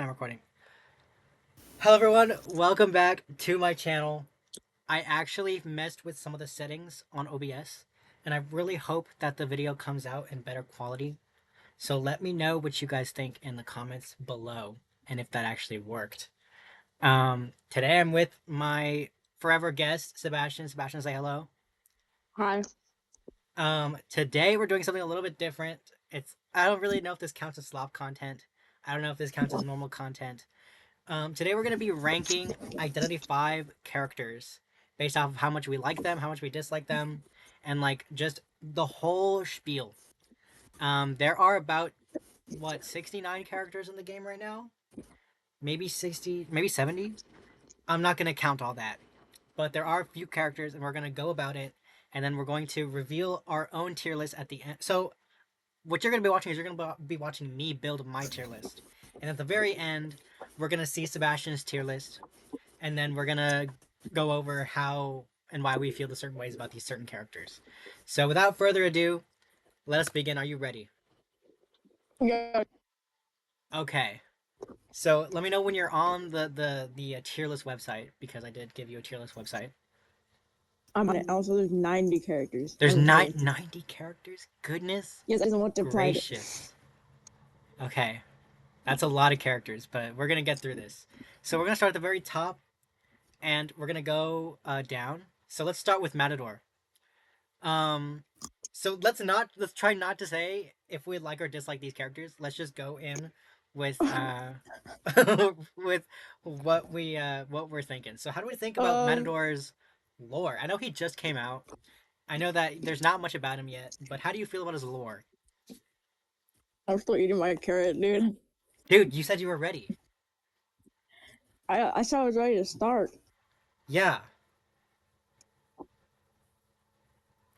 I'm recording. Hello everyone, welcome back to my channel. I actually messed with some of the settings on OBS, and I really hope that the video comes out in better quality. So let me know what you guys think in the comments below, and if that actually worked. Today I'm with my forever guest, Sebastian. Sebastian, say hello. Hi. Today we're doing something a little bit different. I don't really know if this counts as slop content. I don't know if this counts as normal content. Today we're going to be ranking Identity 5 characters based off of how much we like them, how much we dislike them, and like just the whole spiel. There are about, 69 characters in the game right now? Maybe 60, maybe 70? I'm not going to count all that. But there are a few characters and we're going to go about it, and then we're going to reveal our own tier list at the end. So what you're going to be watching is you're going to be watching me build my tier list. And at the very end, we're going to see Sebastian's tier list, and then we're gonna go over how and why we feel the certain ways about these certain characters. So without further ado, let us begin. Are you ready? Yeah. Okay. So let me know when you're on the tier list website, because I did give you a tier list website. I'm on it. Also, there's 90 characters. There's I'm sorry. 90 characters. Goodness Yes, I just multiplied it. gracious. Okay, that's a lot of characters, but we're gonna get through this. So we're gonna start at the very top, and we're gonna go down. So let's start with Matador. Um, so let's try not to say if we like or dislike these characters. Let's just go in with with what we're thinking. So how do we think about Um, Matador's lore? I know he just came out. I know that there's not much about him yet, but how do you feel about his lore? I'm still eating my carrot, dude. Dude, you said you were ready. I said I was ready to start. Yeah.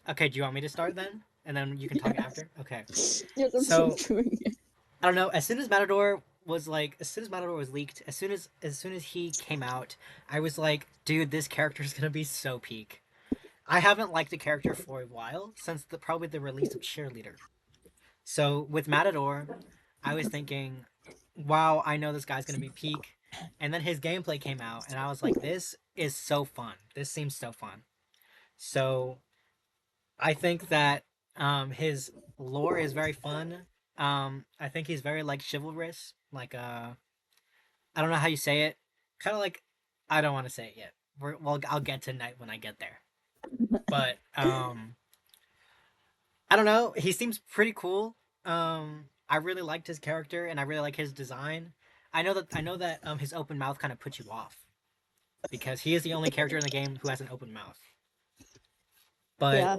Okay, do you want me to start then? And then you can talk Yes. after? Okay. Yes, I'm still So doing it. I don't know. As soon as Matador was leaked, as soon as he came out, I was like, dude, this character is gonna be so peak. I haven't liked the character for a while since probably the release of Cheerleader. So with Matador, I was thinking, wow, I know this guy's gonna be peak. And then his gameplay came out, and I was like, this is so fun. This seems so fun. So I think that his lore is very fun. I think he's very like chivalrous, like I don't know how you say it. Kind of like, I don't want to say it yet. Well, I'll get to night when I get there. But I don't know. He seems pretty cool. I really liked his character, and I really like his design. I know that his open mouth kind of puts you off, because he is the only character in the game who has an open mouth. But Yeah,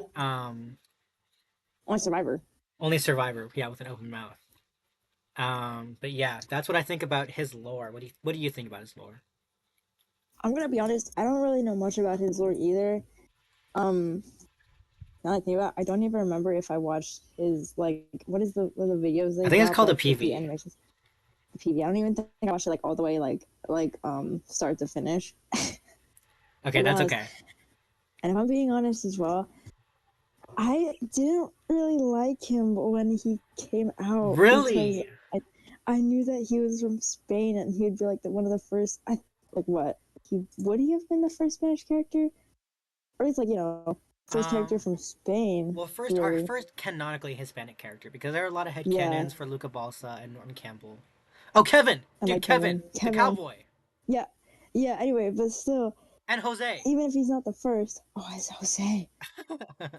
only survivor. only Survivor, yeah, with an open mouth. But yeah, that's what I think about his lore. What do you think about his lore? I'm gonna be honest. I don't really know much about his lore either. Um, now that I think about it, I don't even remember if I watched his what are the videos I they think it's drop called a like with the PV. animations. The PV. I don't even think I watched it like all the way start to finish. Okay, To be that's honest, okay. and if I'm being honest as well, I didn't really like him when he came out because Really? I knew that he was from Spain and he'd be like one of the first. What he would he have been the first Spanish character, or he's like first character Um, from Spain, well, first, our really. first canonically Hispanic character, because there are a lot of Yeah, headcanons for Luca Balsa and Norton Campbell. Oh, Kevin! I Dude, like Kevin! The Kevin. cowboy! Yeah, yeah. Anyway, but still, And Jose! even if he's not the first, it's Jose.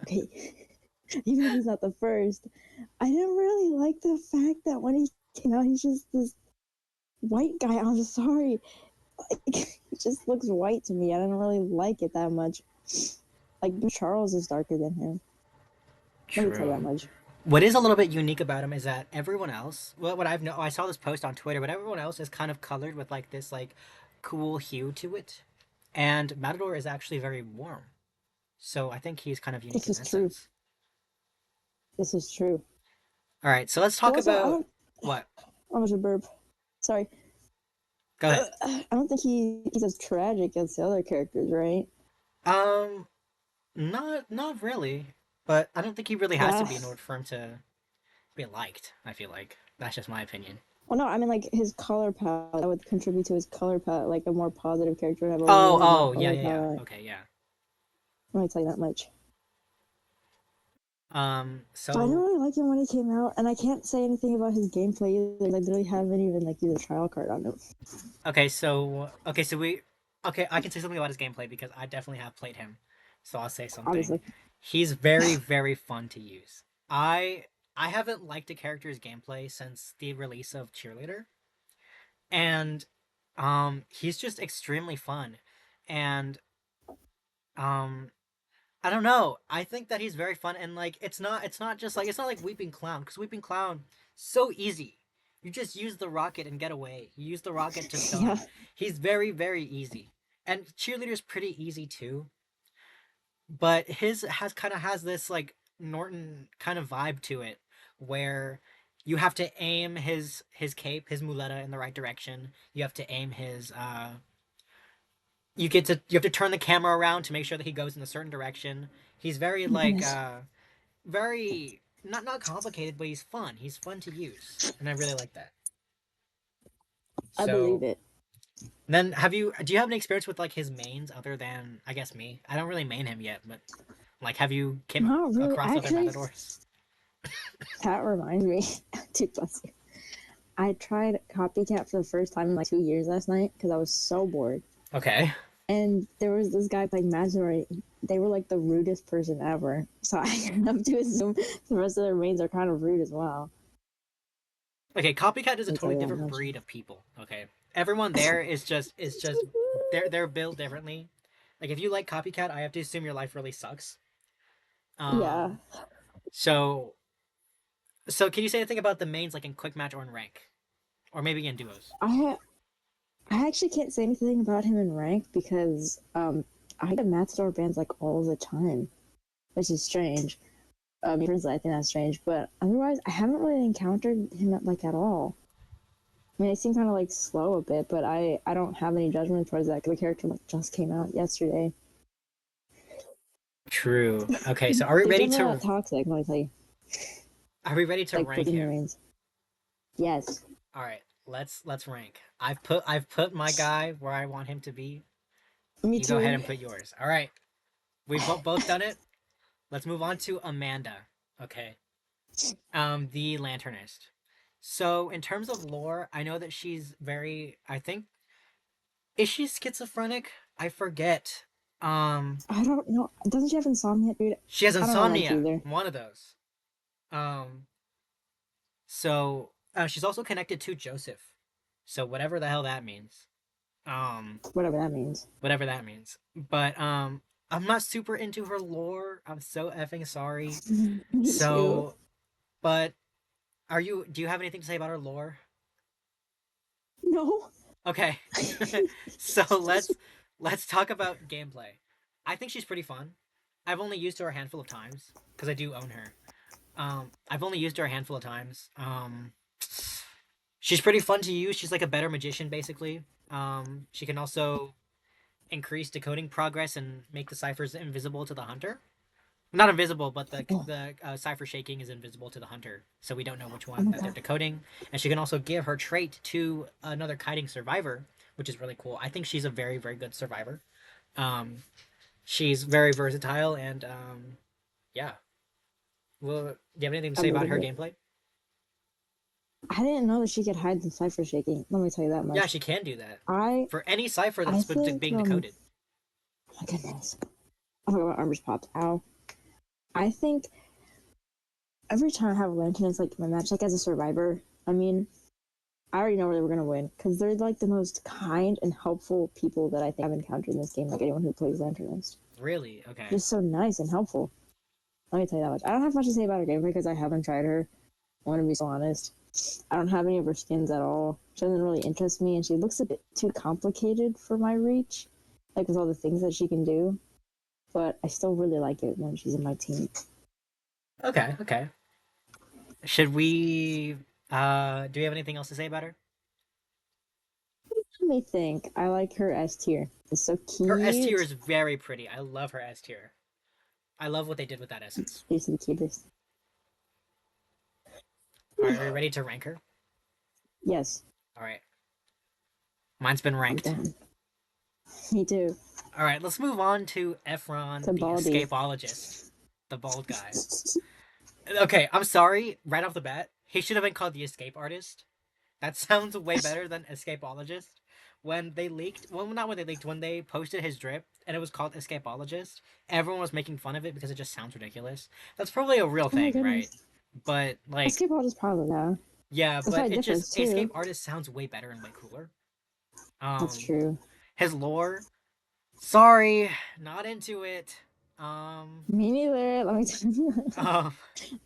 Okay, even if he's not the first, I didn't really like the fact that when he came out, he's just this white guy. I'm sorry. Like, it just looks white to me. I don't really like it that much. Like Charles is darker than him. Let me tell you True. that much. What is a little bit unique about him is that everyone else, well, what I've know, I saw this post on Twitter, but everyone else is kind of colored with like this like cool hue to it, and Matador is actually very warm. So I think he's kind of unique This in is that true. sense. This is true. All right, so let's But talk also, about what. I was a burp. Sorry. Go ahead. I don't think he's as tragic as the other characters, right? Um, not really, but I don't think he really has to Yeah. be in order for him to be liked. I feel like that's just my opinion. Well, no, I mean like his color palette that would contribute to his color palette. Like a more positive character would have a Oh, really good oh, yeah, color yeah, yeah. palette. Okay, yeah. Let me tell you that much. But I didn't So really like him when he came out, and I can't say anything about his gameplay either. I literally haven't even like used a trial card on him. okay, I can say something about his gameplay because I definitely have played him. So I'll say something. Obviously, He's very, very fun to use. I haven't liked a character's gameplay since the release of Cheerleader. And he's just extremely fun. And um I don't know. I think that he's very fun and like it's not like Weeping Clown cuz Weeping Clown so easy. You just use the rocket and get away. You use the rocket to yeah, stun. He's very very easy. And Cheerleader's pretty easy too, but his has this like Norton kind of vibe to it where you have to aim his cape, his muleta in the right direction. You have to aim his you have to turn the camera around to make sure that he goes in a certain direction. He's very my like goodness, very not complicated, but he's fun. He's fun to use, and I really like that. I believe So it. then, do you have any experience with like his mains other than I guess me? I don't really main him yet, but like, have you came Not really. across other Actually, matadors? that reminds me. Dude, bless you. I tried Copycat for the first time in like 2 years last night because I was so bored. Okay. And there was this guy playing Imaginary. They were like the rudest person ever. So I have to assume the rest of their mains are kind of rude as well. Okay, copycat is a Let me tell totally you that different much. breed of people. Okay, everyone there is just they're built differently. Like if you like copycat, I have to assume your life really sucks. Yeah. Um, so so can you say anything about the mains like in quick match or in rank, or maybe in duos? I actually can't say anything about him in rank because I get Matador bans like all the time, which is strange. Personally, I think that's strange, but otherwise, I haven't really encountered him like at all. I mean, they seem kind of like slow a bit, but I don't have any judgment towards that because the character like just came out yesterday. True. Okay, so are we He's ready definitely not to toxic. Let me tell you, like rank putting your him? reins. Yes, All right, let's rank. I've put my guy where I want him to be. me You go ahead too. and put yours. All right, we've both done it. Let's move on to Amanda. Okay. The Lanternist. So in terms of lore, I know that she's very. I think is she schizophrenic? I forget. Um, I don't know. Doesn't she have insomnia, dude? she has I don't know much insomnia. either. One of those. Um, so she's also connected to Joseph. So whatever the hell that means. Um, Whatever that means. whatever that means. But I'm not super into her lore. I'm so effing sorry. Me too. So, but are you? Do you have anything to say about her lore? No. Okay. So let's talk about gameplay. I think she's pretty fun. I've only used her a handful of times because I do own her. I've only used her a handful of times. She's pretty fun to use. She's like a better magician basically. She can also increase decoding progress and make the ciphers invisible to the hunter. Not invisible, but the Oh, the cipher shaking is invisible to the hunter, so we don't know which oh one my that they're god. decoding. And she can also give her trait to another kiting survivor, which is really cool. I think she's a very very good survivor. Um, she's very versatile, and yeah. Well, do you have anything to I say about believe her it. gameplay? I didn't know that she could hide the cipher shaking. Let me tell you that Yeah, much. she can do that I for any cipher I that's think being decoded. oh my goodness. Oh my god, my arm just popped. Ow. I think every time I have a lantern, it's like my match, like as a survivor. I mean, I already know where we're gonna win because they're like the most kind and helpful people that I think I've encountered in this game. Like anyone who plays lanternist, Really? Okay. just so nice and helpful. Let me tell you that much. I don't have much to say about her gameplay because I haven't tried her. I want to be so honest. I don't have any of her skins at all. She doesn't really interest me, and she looks a bit too complicated for my reach, like with all the things that she can do. But I still really like it when she's in my team. Okay. Okay. Should we? Do we have anything else to say about her? Let me think. I like her S tier. It's so Her S tier cute. is very pretty. I love her S tier. I love what they did with that essence. She's the cutest. All right, are you ready to rank her? Yes, All right, mine's been I'm ranked. done. Me too. All right, let's move on to To Efron, the Baldy. escapologist, the bald guy. Okay, I'm sorry. Right off the bat, he should have been called the escape artist. That sounds way better than escapologist. When they leaked, well, not when they leaked, when they posted his drip and it was called escapologist, everyone was making fun of it because it just sounds ridiculous. That's probably a real Oh my thing, right? goodness. But like, Escape World is probably yeah. yeah, That's but probably it just difference escape too. artist sounds way better and way cooler. That's Um, true. his lore, sorry, not into it. Um, Me neither. Let me tell you. um,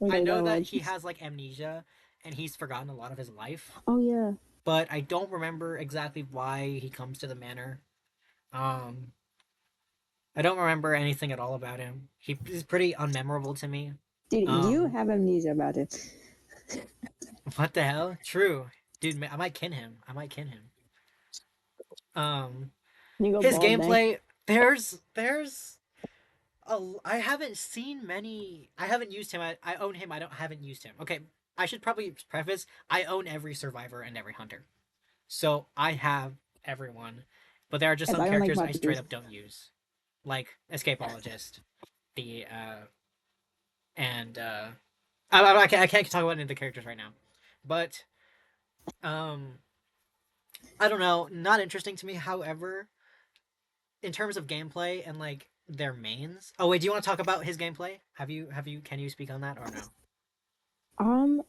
Let me I tell you know that that much. he has like amnesia and he's forgotten a lot of his life, Oh yeah. but I don't remember exactly why he comes to the manor. Um, I don't remember anything at all about him. He's pretty unmemorable to me. Dude, you Um, have amnesia about it. what the hell? True, dude. I might kin him. I might kin him. Um, You go his bald neck. gameplay. There's I haven't seen many. I haven't used him. I own him. Haven't used him. Okay, I should probably preface. I own every survivor and every hunter, so I have everyone. But there are just Yes, some I don't like characters I straight vipers. up don't use, like escapologist, the and I can't talk about any of the characters right now, but um, I don't know, not interesting to me. However, in terms of gameplay and like their mains. Oh wait, do you want to talk about his gameplay? Have you can you speak on that or no? Um,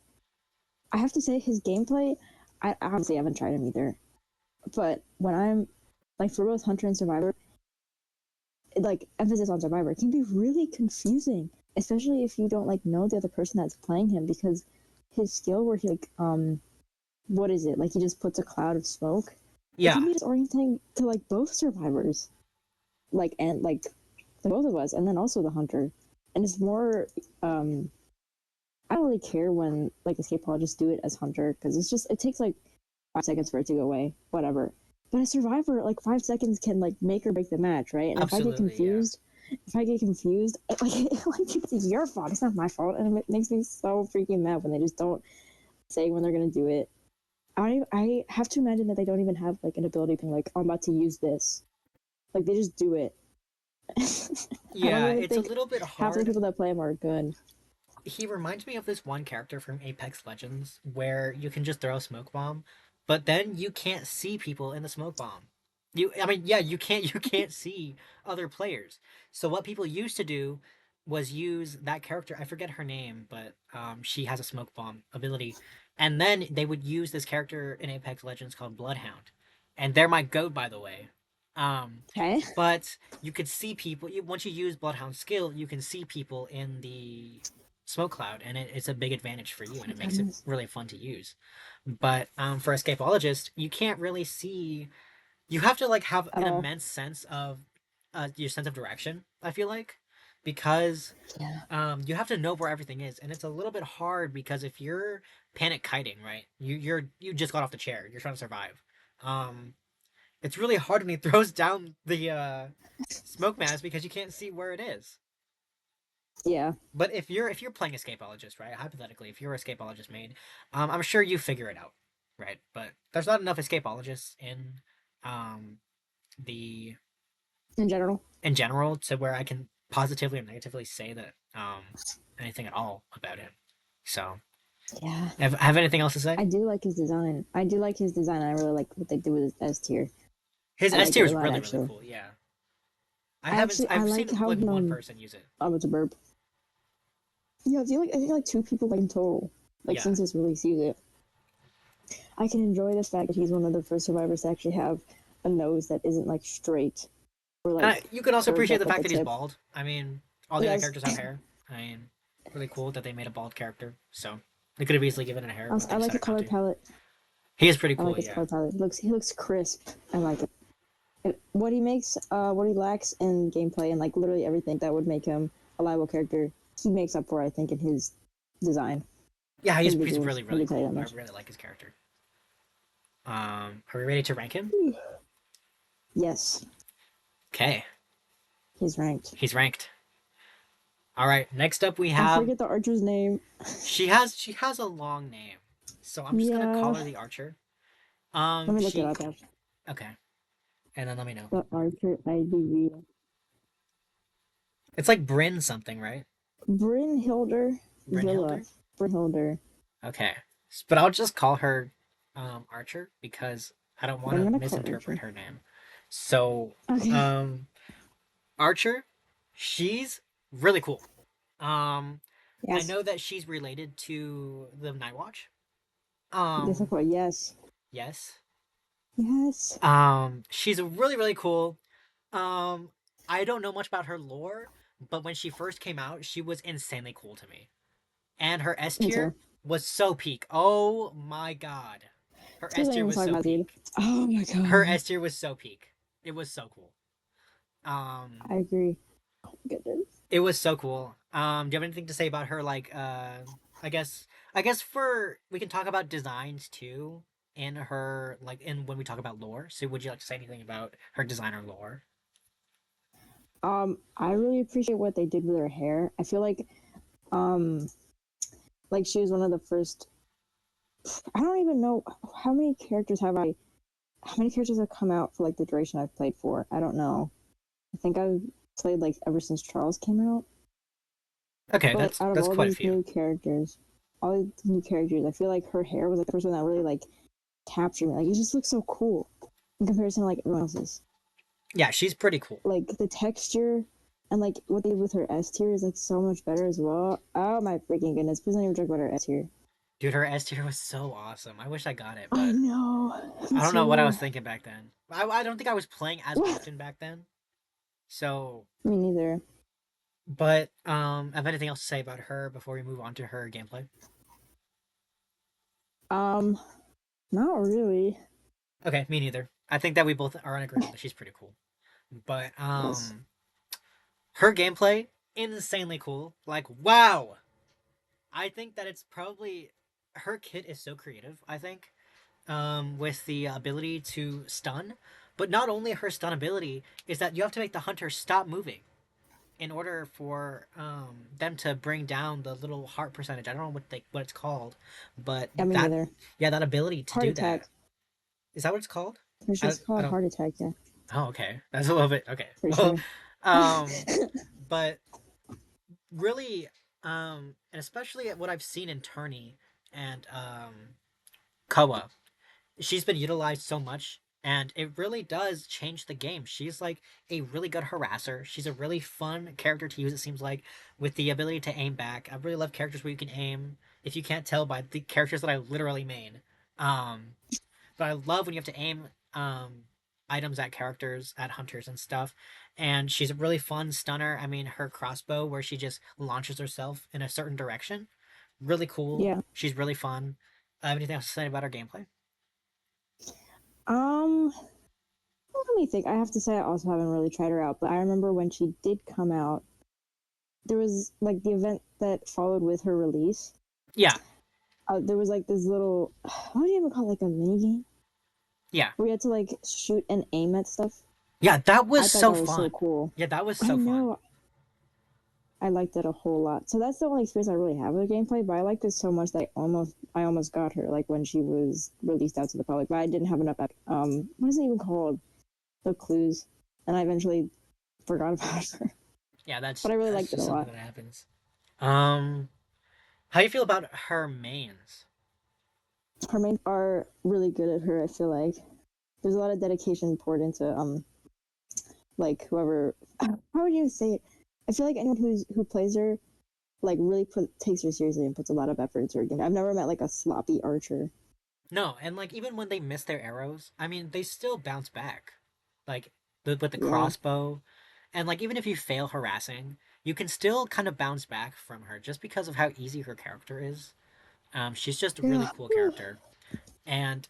I have to say his gameplay. I obviously haven't tried him either, but when I'm like for both Hunter and Survivor, like emphasis on Survivor, it can be really confusing, especially if you don't like know the other person that's playing him because his skill where he like what is it like he just puts a cloud of smoke. It Yeah, can be disorienting to like both survivors, like and like both of us, and then also the hunter. And it's more I don't really care when like escapologists do it as hunter because it's just it takes like 5 seconds for it to go away, whatever. But a survivor, like 5 seconds can like make or break the match, right? And absolutely. Yeah, if I get confused, like it's your fault. It's not my fault, and it makes me so freaking mad when they just don't say when they're gonna do it. I have to imagine that they don't even have like an ability being like, I'm about to use this. Like they just do it. I don't yeah. even It's a think little bit half the hard. people that play him are good. He reminds me of this one character from Apex Legends where you can just throw a smoke bomb, but then you can't see people in the smoke bomb. I mean, yeah, you can't see other players. So what people used to do was use that character. I forget her name, but she has a smoke bomb ability, and then they would use this character in Apex Legends called Bloodhound, and they're my goat, by the way. Um, Okay. but you could see people once you use Bloodhound skill, you can see people in the smoke cloud, and it's a big advantage for Oh you, and my it makes it goodness. really fun to use. But for escapologist, you can't really see. You have to like have At an all. immense sense of your sense of direction. I feel like because Yeah. you have to know where everything is, and it's a little bit hard because if you're panic kiting, right? You just got off the chair. You're trying to survive. Um, it's really hard when he throws down the smoke mask because you can't see where it is. Yeah. But if you're playing escapologist, right? Hypothetically, if you're escapologist main, I'm sure you figure it out, right? But there's not enough escapologists um, the In general. in general to where I can positively or negatively say that anything at all about him. So, Yeah. have anything else to say? I do like his design. I do like his design. I really like what they do with his S tier. His I S like tier it a is lot really really actually. cool. Yeah, I I've like seen how like he one person use it. it's a burp. Yeah, I think like 2 people like in total, like Yeah, since his release use it. I can enjoy the fact that he's one of the first survivors to actually have a nose that isn't like straight or and like you can also curved appreciate up the at fact the that he's tip. bald. I mean, all the other Yes, characters have hair. I mean, really cool that they made a bald character. So they could have easily given it a hair, but they I like the decided not color to. palette. He is pretty I like cool. his Yeah, color palette. He looks crisp. I like it. And what he makes, what he lacks in gameplay and like literally everything that would make him a liable character, he makes up for. I think in his design yeah, and he's visuals. really I really can tell you cool. that I much. really like his character. Are we ready to rank him? Yes, Okay, he's ranked. he's ranked. All right, next up we I have forget the archer's name. she has a long name. So I'm just gonna call Yeah. her the Archer. Let me look it She up after. okay, and then let me know. The Archer IDV. It's like Bryn something, right? Brynhilder Villa. Brynhilder. Brynhilder. Okay, but I'll just call her Archer because I don't want I'm to gonna call misinterpret Archer. her name. So Okay. um, Archer, she's really cool. Um, I Yes. know that she's related to the Night Watch. Yes, of Um, course. Yes. yes. Yes. She's really really cool. Um, I don't know much about her lore, but when she first came out, she was insanely cool to me. And her S Me tier too. was so peak. Oh my god. Her That's S what tier I'm was talking so about, dude. peak. Oh my Her god. S tier was so peak. It was so cool. I agree. Oh my goodness. It was so cool. Do you have anything to say about her? Like, I guess, I guess for we can talk about designs too in her like in when we talk about lore. So, would you like to say anything about her designer lore? I really appreciate what they did with her hair. I feel um, like she was one of the first. I don't even know how many characters have I. How many characters have come out for like the duration I've played for? I don't know. I think I've played like ever since Charles came out. Okay, But like out of that's all quite a these few. all these new characters, I feel like her hair was like the first one that really like captured me. Like it just looks so cool in comparison to like everyone else's. Yeah, she's pretty cool. Like the texture and like what they did with her S tier is like so much better as well. Oh my freaking goodness! Please don't even talk about her S tier. Dude, her S tier was so awesome. I wish I got it, I but know. Me I don't know what I was too. thinking back then. I don't think I was playing as often back then. So, Me neither. but have anything else to say about her before we move on to her gameplay? Um, not really. Okay, me neither. I think that we both are in agreement that she's pretty cool. But Yes. her gameplay insanely cool. Like wow. I think that it's probably her kit is so creative, I think. With the ability to stun, but not only her stun ability is that you have to make the hunter stop moving in order for them to bring down the little heart percentage. I don't know what it's called, but I mean, that neither. yeah, that ability to Heart do that. attack. Is that what it's called? It's I just I called don't. heart attack. Yeah, Oh, okay. That's a little bit okay. pretty Well, sure. um, but really, and especially at what I've seen in Tourney and Koa, she's been utilized so much and it really does change the game. She's like a really good harasser. She's a really fun character to use, it seems like, with the ability to aim back. I really love characters where you can aim, if you can't tell by the characters that I literally main. Um, but I love when you have to aim items at characters, at hunters and stuff. And she's a really fun stunner. I mean, her crossbow where she just launches herself in a certain direction. Really cool. Yeah. She's really fun. Anything else to say about her gameplay? Um, let me think. I have to say, I also haven't really tried her out, but I remember when she did come out, there was like the event that followed with her release. Yeah, There was like this little, what do you even call it, like a mini game yeah. where you had to like shoot and aim at stuff. Yeah, that was I thought so that was so fun. cool. Yeah, that was I so fun. know. I liked it a whole lot. So that's the only experience I really have with gameplay. But I liked it so much that I almost got her like when she was released out to the public. But I didn't have enough. What is it even called? The clues, and I eventually forgot about her. Yeah, But I really that's liked it a just something lot. that happens. Um, how do you feel about her mains? Her mains are really good at her. I feel like there's a lot of dedication poured into like whoever. How would you say it? I feel like anyone who plays her like really takes her seriously and puts a lot of effort into her game. I've never met like a sloppy archer. No, and like even when they miss their arrows, I mean, they still bounce back. Like with the Yeah, crossbow, and like even if you fail harassing, you can still kind of bounce back from her just because of how easy her character is. She's just a really yeah. cool character. And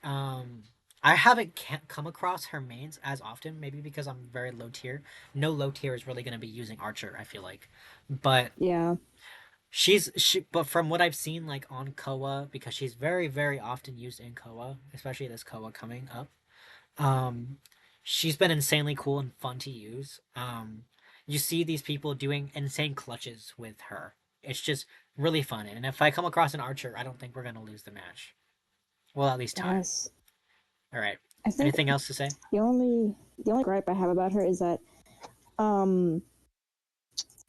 I haven't come across her mains as often, maybe because I'm very low tier. No low tier is really going to be using Archer, I feel like. But Yeah. but from what I've seen like on Koa, because she's very very often used in Koa, especially this Koa coming up. Um she's been insanely cool and fun to use. You see these people doing insane clutches with her. It's just really fun. And if I come across an Archer, I don't think we're going to lose the match. Well, at least time. Yes. All right. I think Anything else to say? the only gripe I have about her is that um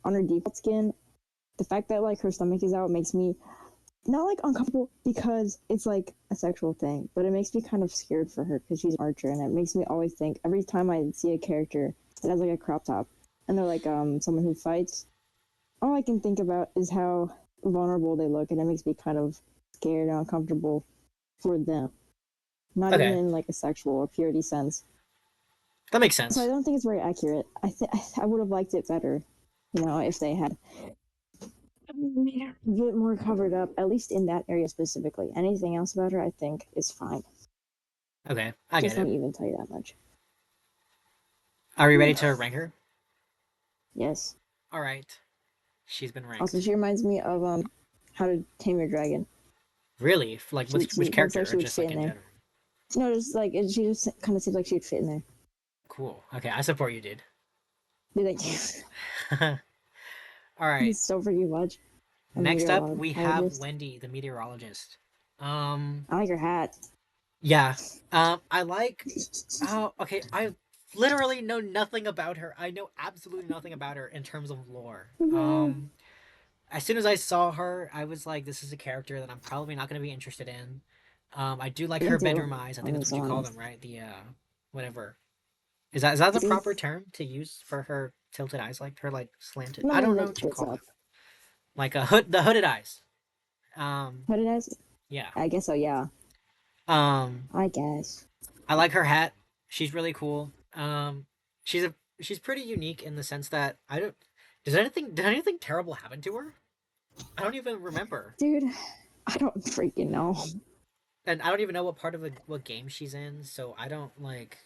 on her default skin, the fact that like her stomach is out makes me not like uncomfortable because it's like a sexual thing, but it makes me kind of scared for her because she's an archer, and it makes me always think every time I see a character that has like a crop top and they're like someone who fights, all I can think about is how vulnerable they look, and it makes me kind of scared and uncomfortable for them. Not even Okay, in like a sexual or purity sense. that makes So I sense. don't think it's very accurate. I would have liked it better, if they had a bit more covered up, at least in that area specifically. Anything else about her, I think, is fine. Okay, I get Just let it. me even tell you that much. Are we ready to rank her? Yes. All right. She's been Also, ranked. she reminds me of How to Tame Your Dragon. Really? Like which She looks like character, she or would just fit like in in there. general? No, just like she just kind of seems like she'd fit in there. Cool. Okay, I support you, dude. Dude, thank you. All right. He's so freaking much a Next up, we have meteorologist. Wendy, the meteorologist. Um, I like your hat. yeah. I like. Oh, okay. I literally know nothing about her. I know absolutely nothing about her in terms of lore. No. As soon as I saw her, I was like, this is a character that I'm probably not going to be interested in. I do like Me her too. bedroom eyes. I I'll think be that's what so you call them, honest. right? The whatever. Is that the proper term to use for her tilted eyes, like her like slanted? Let I me don't know look what you this call them. up. Like the hooded eyes. Um, What did I say? yeah. I guess so, yeah. Um, I guess. I like her hat. She's really cool. She's pretty unique in the sense that I don't. Did anything terrible happen to her? I don't even remember, Dude, I don't freaking know. and I don't even know what part of what game she's in. So I don't like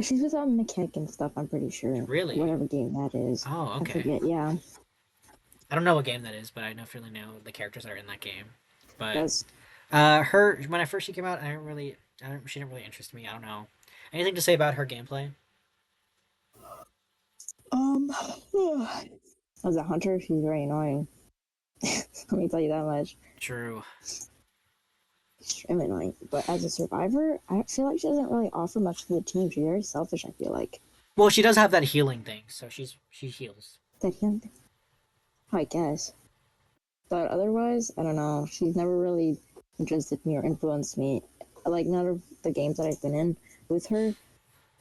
She's with mechanic and stuff, I'm pretty sure. really. Whatever game that is. Oh, I okay. forget, yeah. I don't know what game that is, but I definitely know the characters that are in that game. But Yes. her when I first she came out, she didn't really interest me. I don't know anything to say about her gameplay. As a hunter, she's very annoying. Let me tell you that much. True. Extremely annoying. But as a survivor, I feel like she doesn't really offer much to the team. She's very selfish, I feel like. Well, she does have that healing thing, so she heals. That young, I guess. But otherwise, I don't know. She's never really interested me or influenced me. Like, none of the games that I've been in with her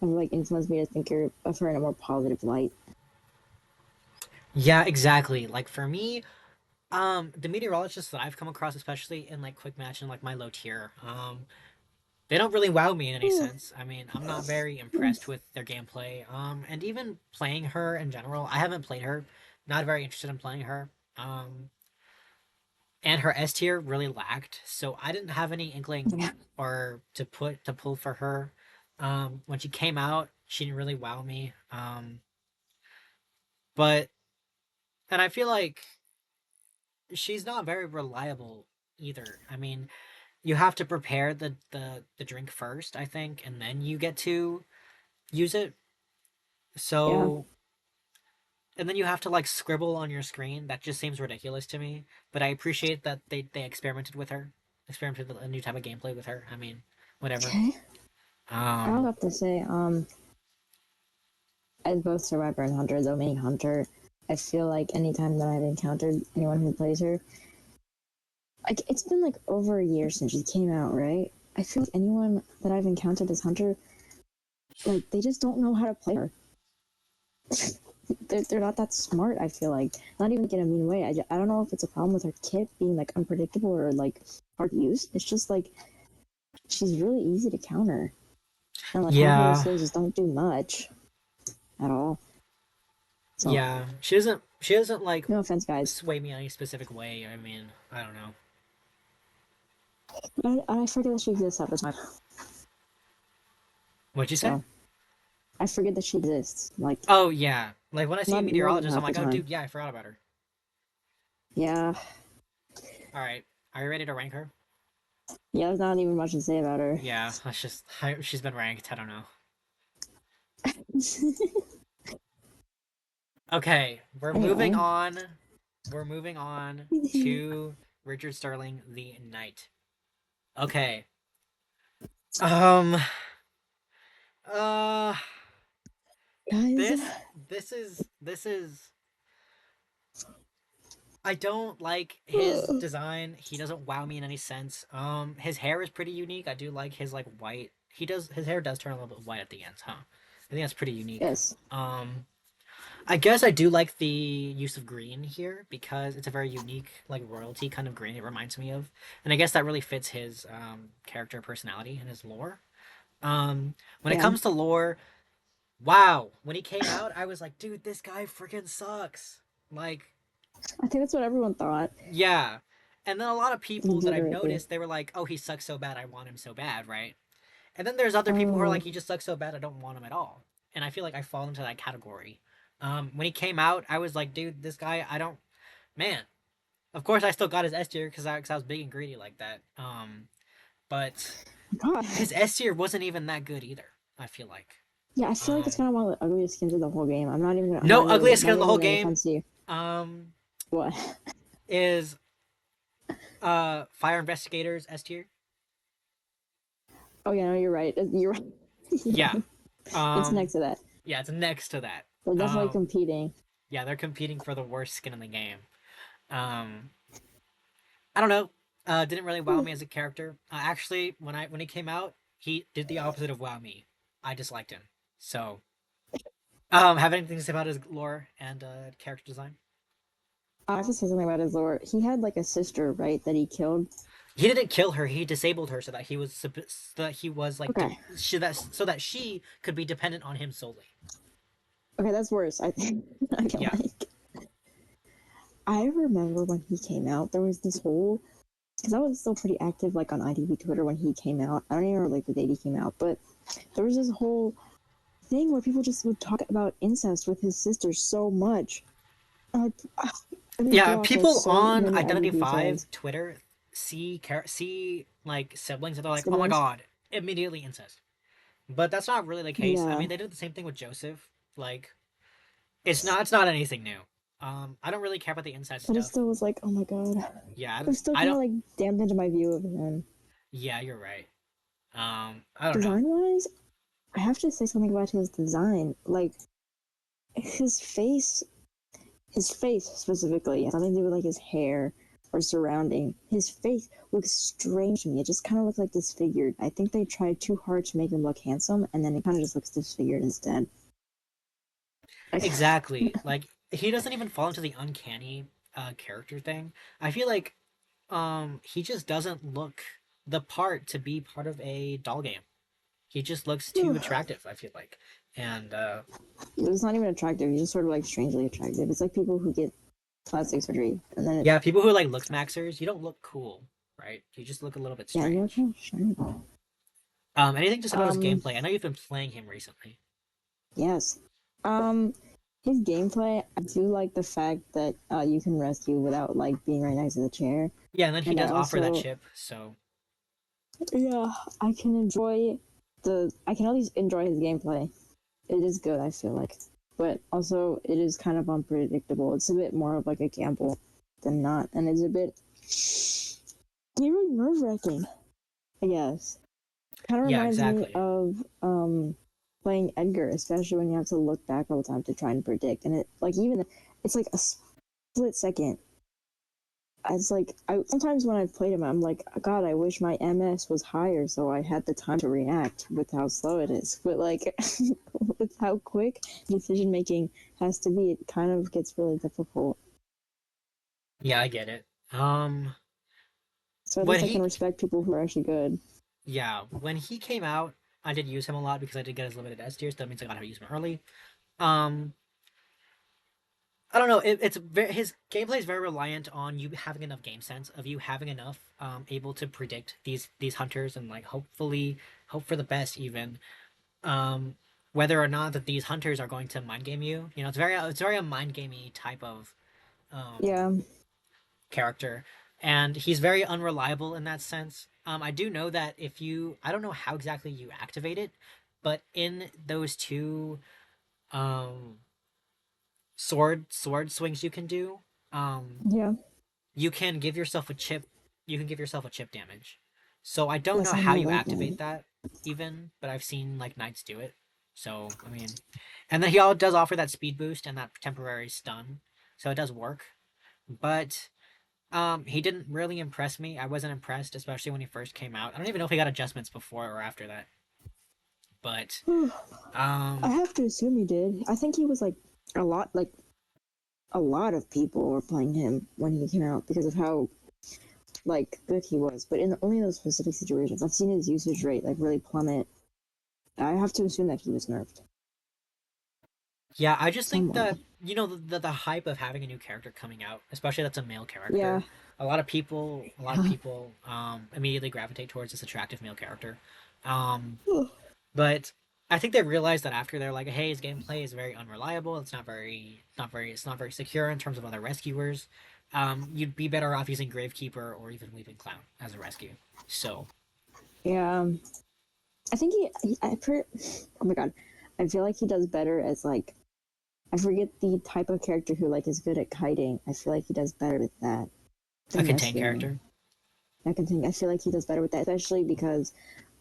have, like, influenced me to think of her in a more positive light. Yeah, exactly. Like for me, the meteorologists that I've come across, especially in like quick match and like my low tier, they don't really wow me in any sense. I mean, I'm not very impressed with their gameplay. And even playing her in general, I haven't played her. Not very interested in playing her. And her S tier really lacked, so I didn't have any inkling Yeah. or to pull for her. When she came out, she didn't really wow me. But and I feel like she's not very reliable either. I mean, you have to prepare the drink first, I think, and then you get to use it. Yeah. So and then you have to like scribble on your screen. That just seems ridiculous to me. But I appreciate that they experimented with her, experimented with a new type of gameplay with her. I mean, whatever. Okay. I'll Um, have to say, as both Survivor and Hunter, though main Hunter, I feel like anytime that I've encountered anyone who plays her, like it's been like over a year since she came out, right? I feel like anyone that I've encountered as Hunter, like they just don't know how to play her. They're not that smart. I feel like not even in a mean way. I don't know if it's a problem with her kit being like unpredictable or like hard to use. It's just like she's really easy to counter, and like half of her yeah, skills just don't do much at all. So yeah. She doesn't like no offense, guys. sway me any specific way. I mean, I don't know. I forget that she exists half the time. What'd you say? So I forget that she exists. Like Oh yeah, like when I see a not more than meteorologist, I'm half the like, oh time. dude, yeah, I forgot about her. Yeah, All right, are you ready to rank her? yeah. There's not even much to say about her. Yeah, she's been ranked. I don't know. Okay, we're moving Anyway, on. We're moving on to Richard Sterling, the Knight. Okay. Um. Uh. Guys, This is. I don't like his design. He doesn't wow me in any sense. His hair is pretty unique. I do like his like white. His hair does turn a little bit white at the ends, huh? I think that's pretty unique. yes. Um, I guess I do like the use of green here because it's a very unique, like royalty kind of green. It reminds me of, and I guess that really fits his character personality and his lore. When it Yeah. comes to lore, wow, when he came out, I was like, dude, this guy freaking sucks. Like, I think that's what everyone thought. yeah. And then a lot of people that I've Literally. noticed, they were like, oh, he sucks so bad, I want him so bad, right? And then there's other people who are like, Oh, he just sucks so bad, I don't want him at all. And I feel like I fall into that category. When he came out, I was like, dude, this guy, I don't, man. Of course, I still got his S tier because I was big and greedy like that. But God. his S tier wasn't even that good either. I feel like. Yeah, I feel like it's Um, kind of one of the ugliest skins of the whole game. I'm no not even, ugliest skin not in the even whole gonna game. offense you. Um, What? is Fire Investigators S tier. Oh yeah, no, you're right. You're right. Yeah. Yeah, it's Um, next to that. yeah, it's next to that. They're definitely Um, competing. yeah, they're competing for the worst skin in the game. Um, I don't know. Didn't really wow me as a character. Actually, when he came out, he did the opposite of wow me. I disliked him. So, have anything to say about his lore and character design? I have to say something about his lore. He had like a sister, right, that he killed. He didn't kill her. He disabled her so that he was like Okay. so that she could be dependent on him solely. Okay, that's worse. I think. I can Yeah. like. I remember when he came out, there was this whole because I was still pretty active like on IDV Twitter when he came out. I don't even remember like the date he came out, but there was this whole thing where people just would talk about incest with his sister so much. And it would Yeah, block like people so on many Identity IDV 5 fans, Twitter see like siblings and they're like, "Oh my siblings. god, immediately incest." But that's not really the case. I Yeah, mean, they did the same thing with Joseph. Like, it's not anything new. I don't really care about the incest but it stuff. still was like, oh my god. Yeah, It still I kind of don't. like dampened my view of him. Yeah, you're right. I don't know. Design wise, I have to say something about his design. Like his face his face specifically, has nothing to do with like his hair or surrounding. His face looks strange to me. It just kind of looks like disfigured. I think they tried too hard to make him look handsome, and then it kind of just looks disfigured instead. Exactly. Like he doesn't even fall into the uncanny character thing. I feel like he just doesn't look the part to be part of a doll game. He just looks too attractive, I feel like. And It's not even attractive. He's just sort of like strangely attractive. It's like people who get plastic surgery, and then yeah, people who like looks maxers, you don't look cool, right? You just look a little bit yeah, you're strange. kind of shiny. Anything just about his Um, gameplay? I know you've been playing him recently. yes. Um, his gameplay, I do like the fact that you can rescue without like being right next to the chair, Yeah, and then he and I does offer that also chip, so yeah, I can at least enjoy his gameplay. It is good, I feel like. But also it is kind of unpredictable. It's a bit more of like a gamble than not. And it's a bit really nerve wracking, I guess. Kinda yeah, reminds me exactly. of playing Edgar, especially when you have to look back all the time to try and predict. And it like even it's like a split second. It's like I sometimes when I've played him, I'm like, God, I wish my MS was higher so I had the time to react with how slow it is. But like, with how quick decision making has to be, it kind of gets really difficult. Yeah, I get it. So at When least I can he respect people who are actually good. yeah, when he came out, I did use him a lot because I did get his limited S tier, so that means I got to use him early. Um, I don't know. His gameplay is very reliant on you having enough game sense, of you having enough able to predict these hunters and like hopefully hope for the best even. Um, whether or not that these hunters are going to mind game you. You know, it's very a mind gamey type of um Yeah, character, and he's very unreliable in that sense. I do know that if you, I don't know how exactly you activate it, but in those two um sword swings you can do, um yeah. you can give yourself a chip. You can give yourself a chip damage. So I don't know Yes, I how know you that activate one. that. even, but I've seen like knights do it. So I mean, and then he all does offer that speed boost and that temporary stun, so it does work. But he didn't really impress me. I wasn't impressed, especially when he first came out. I don't even know if he got adjustments before or after that. But I um, have to assume he did. I think he was a lot like a lot of people were playing him when he came out because of how good he was. But in only those specific situations, I've seen his usage rate really plummet. I have to assume that he was nerfed yeah, I just think somewhat. that the hype of having a new character coming out, especially that's a male Yeah. character, a lot of people immediately gravitate towards this attractive male character. Um, but I think they realized that after they're like, hey, his gameplay is very unreliable. It's not very secure in terms of other rescuers. You'd be better off using Gravekeeper or even Weeping Clown as a rescue. So Yeah. I think oh my god, I feel like he does better as I forget the type of character who is good at kiting. I feel like he does better with that a than contained rescuing. character. I feel like he does better with that, especially because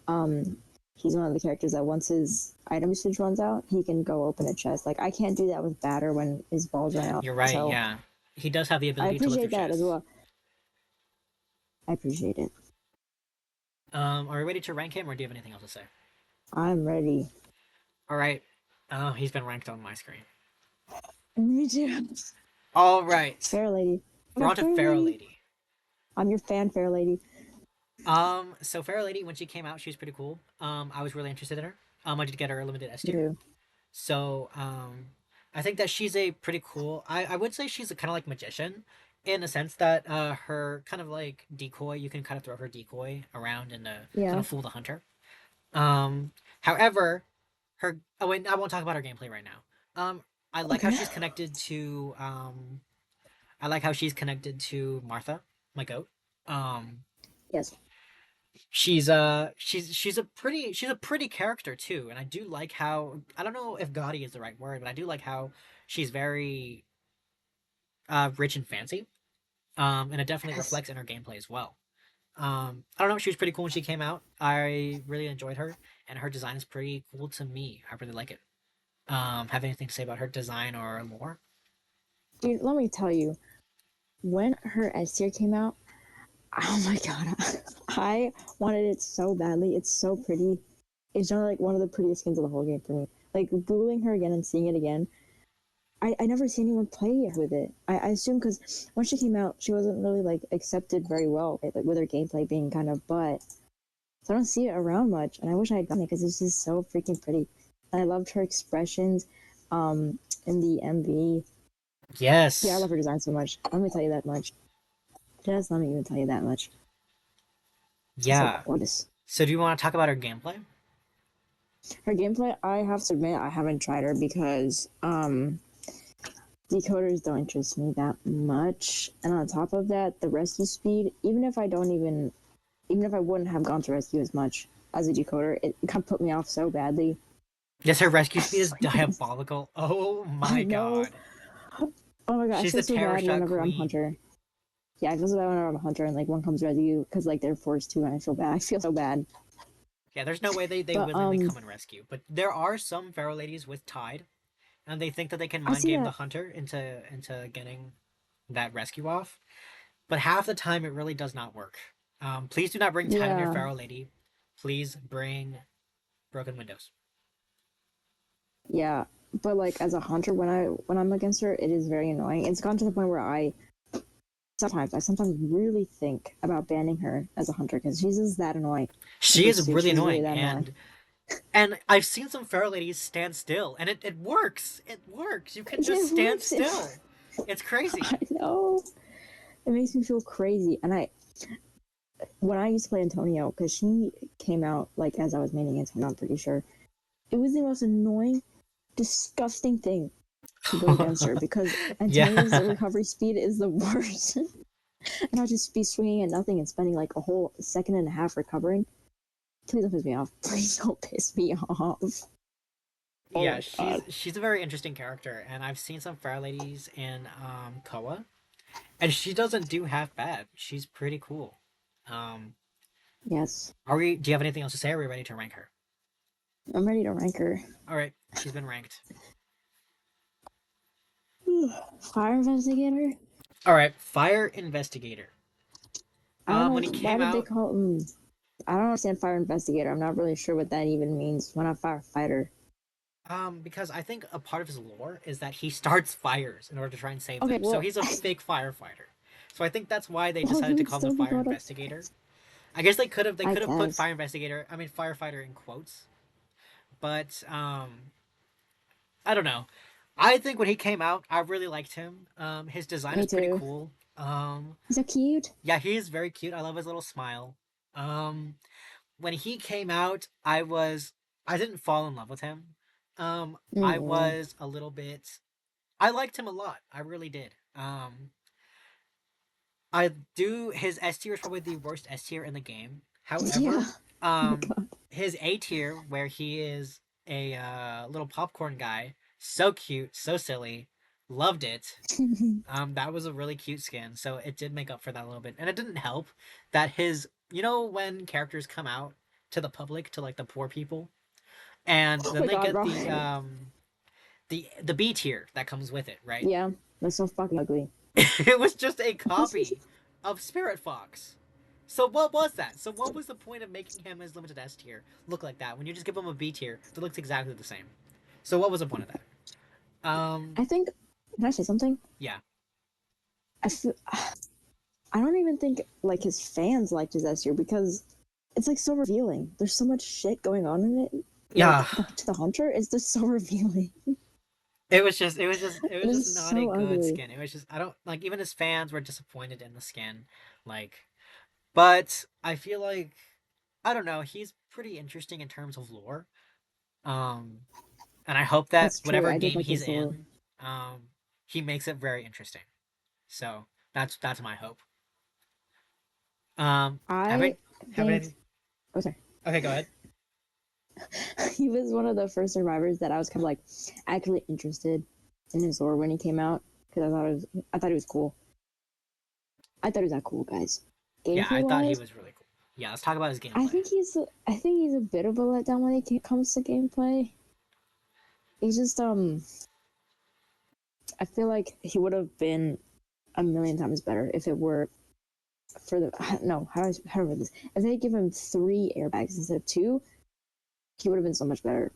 um he's one of the characters that once his item usage runs out, he can go open a chest. I can't do that with Batter when his balls run out. You're right. So Yeah, he does have the I ability to lift through appreciate that as chests. well. I appreciate it. Are we ready to rank him, or do you have anything else to say? I'm ready. All right. Oh, he's been ranked on my screen. Me too. All right. Fair lady. We're No, on to fair Pharaoh lady. Lady. I'm your fan, fair lady. So Pharaoh Lady, when she came out, she was pretty cool. I was really interested in her. I did get her a limited S Me tier. too. So, I think that she's a pretty cool. I would say she's a kind of like magician, in a sense that her kind of like decoy. You can kind of throw her decoy around and kind Yeah. of fool the hunter. Um, However, her. Oh wait, I won't talk about her gameplay right now. I like how Okay. she's connected to. I like how she's connected to Martha, my goat. Um, Yes. she's a pretty character too, and I do like how I don't know if gaudy is the right word, but I do like how she's very rich and fancy. And it definitely Yes. reflects in her gameplay as well. I don't know, she was pretty cool when she came out. I really enjoyed her, and her design is pretty cool to me. I really like it. Have anything to say about her design or lore? Dude, let me tell you, when her S tier came out, oh my god, I wanted it so badly. It's so pretty. It's not one of the prettiest skins of the whole game for me. Googling her again and seeing it again, I never see anyone play with it. I assume because when she came out, she wasn't really accepted very well, with her gameplay being kind of butt. So I don't see it around much, and I wish I had gotten it because it's just so freaking pretty. And I loved her expressions, in the MV. Yeah, I Yes. love her design so much. Let me tell you that much. Just let me even tell you that much. She's so Yeah. gorgeous. So do you want to talk about her gameplay? Her gameplay, I have to admit, I haven't tried her because decoders don't interest me that much. And on top of that, the rescue speed, even if I wouldn't have gone to rescue as much as a decoder, it kind of put me off so badly. Yes, her rescue speed is Freaking, diabolical. Oh I my know. god. Oh my god, I She's feel the so terror bad shot whenever I'm queen. hunter. Yeah, I feel so bad whenever I'm a hunter and one comes rescue because they're forced to, and I feel bad. I feel so bad. Yeah, there's no way they But willingly come and rescue. But there are some Pharaoh ladies with Tide, and they think that they can I mind see game the that. hunter into getting that rescue off. But half the time, it really does not work. Please do not bring Tide on your Yeah, Pharaoh lady. Please bring broken windows. yeah. But as a hunter, when I'm against her, it is very annoying. It's gone to the point where I sometimes really think about banning her as a hunter because she's just that annoying. She is Dude, really she's really annoying, that annoying. and I've seen some Pharaoh ladies stand still, and it works. It works. You can just It stand works. still. It's crazy. I know. It makes me feel crazy. And when I used to play Antonio, because she came out as I was maining Antonio, I'm pretty sure. It was the most annoying, disgusting thing to go against her because Antonio's Yeah. recovery speed is the worst. And I'll just be swinging at nothing and spending a whole second and a half recovering. Please don't piss me off. Please don't piss me off. Oh Yeah, my god. she's a very interesting character, and I've seen some Pharaoh ladies in Koa, and she doesn't do half bad. She's pretty cool. Um, Yes. Are we? Do you have anything else to say? Or are we ready to rank her? I'm ready to rank her. All right, she's been ranked. Fire investigator? All right, fire investigator. I don't When know. he Why came did they out, call him? I don't understand fire investigator. I'm not really sure what that even means. When I'm firefighter. because I think a part of his lore is that he starts fires in order to try and save Okay, them. So well, he's a fake firefighter. So I think that's why they well, he decided to would call him a still be fire called a. investigator. I guess they I could have put guess. fire investigator, I mean firefighter in quotes, but I don't know. I think when he came out, I really liked him. His design Me is pretty too. cool. He's so cute. Yeah, he is very cute. I love his little smile. Um, when he came out, I didn't fall in love with him. I Mm, was a little bit. I liked him a lot. I really did. I do. His S tier is probably the worst S tier in the game. yeah. However, Oh my um, god. his A tier, where he is a little popcorn guy, so cute, so silly, loved it. That was a really cute skin, so it did make up for that a little bit. And it didn't help that when characters come out to the public, to like the poor people, and Oh then my they god, get bro. the B tier that comes with it, right? Yeah, that's so fucking ugly. It was just a copy of Spirit Fox. So what was that? So what was the point of making him his limited S tier look like that when you just give him a B tier that looks exactly the same? So what was the point of that? I think. Can I say something? Yeah. I feel. I don't even think like his fans liked his S tier because it's like so revealing. There's so much shit going on in it. Yeah. Like to the hunter, it's just so revealing. It It was just is not a so good ugly. skin. It was just I don't like even his fans were disappointed in the skin. Like but I feel like I don't know, he's pretty interesting in terms of lore. Um and I hope that That's true. whatever I did game like he's his lore. in, he makes it very interesting. So that's my hope. Have I I have think. anything? Oh, sorry. Okay, go ahead. He was one of the first survivors that I was kind of like actually interested in his lore when he came out because I thought he was cool. I thought he was that cool, guys. Yeah, Gameplay I thought he wise, was really cool. Yeah, let's talk about his I gameplay. think he's a bit of a letdown when it comes to gameplay. He's just I feel like he would have been a million times better if it were for the no how do I read this? If they give him 3 airbags instead of 2, he would have been so much better.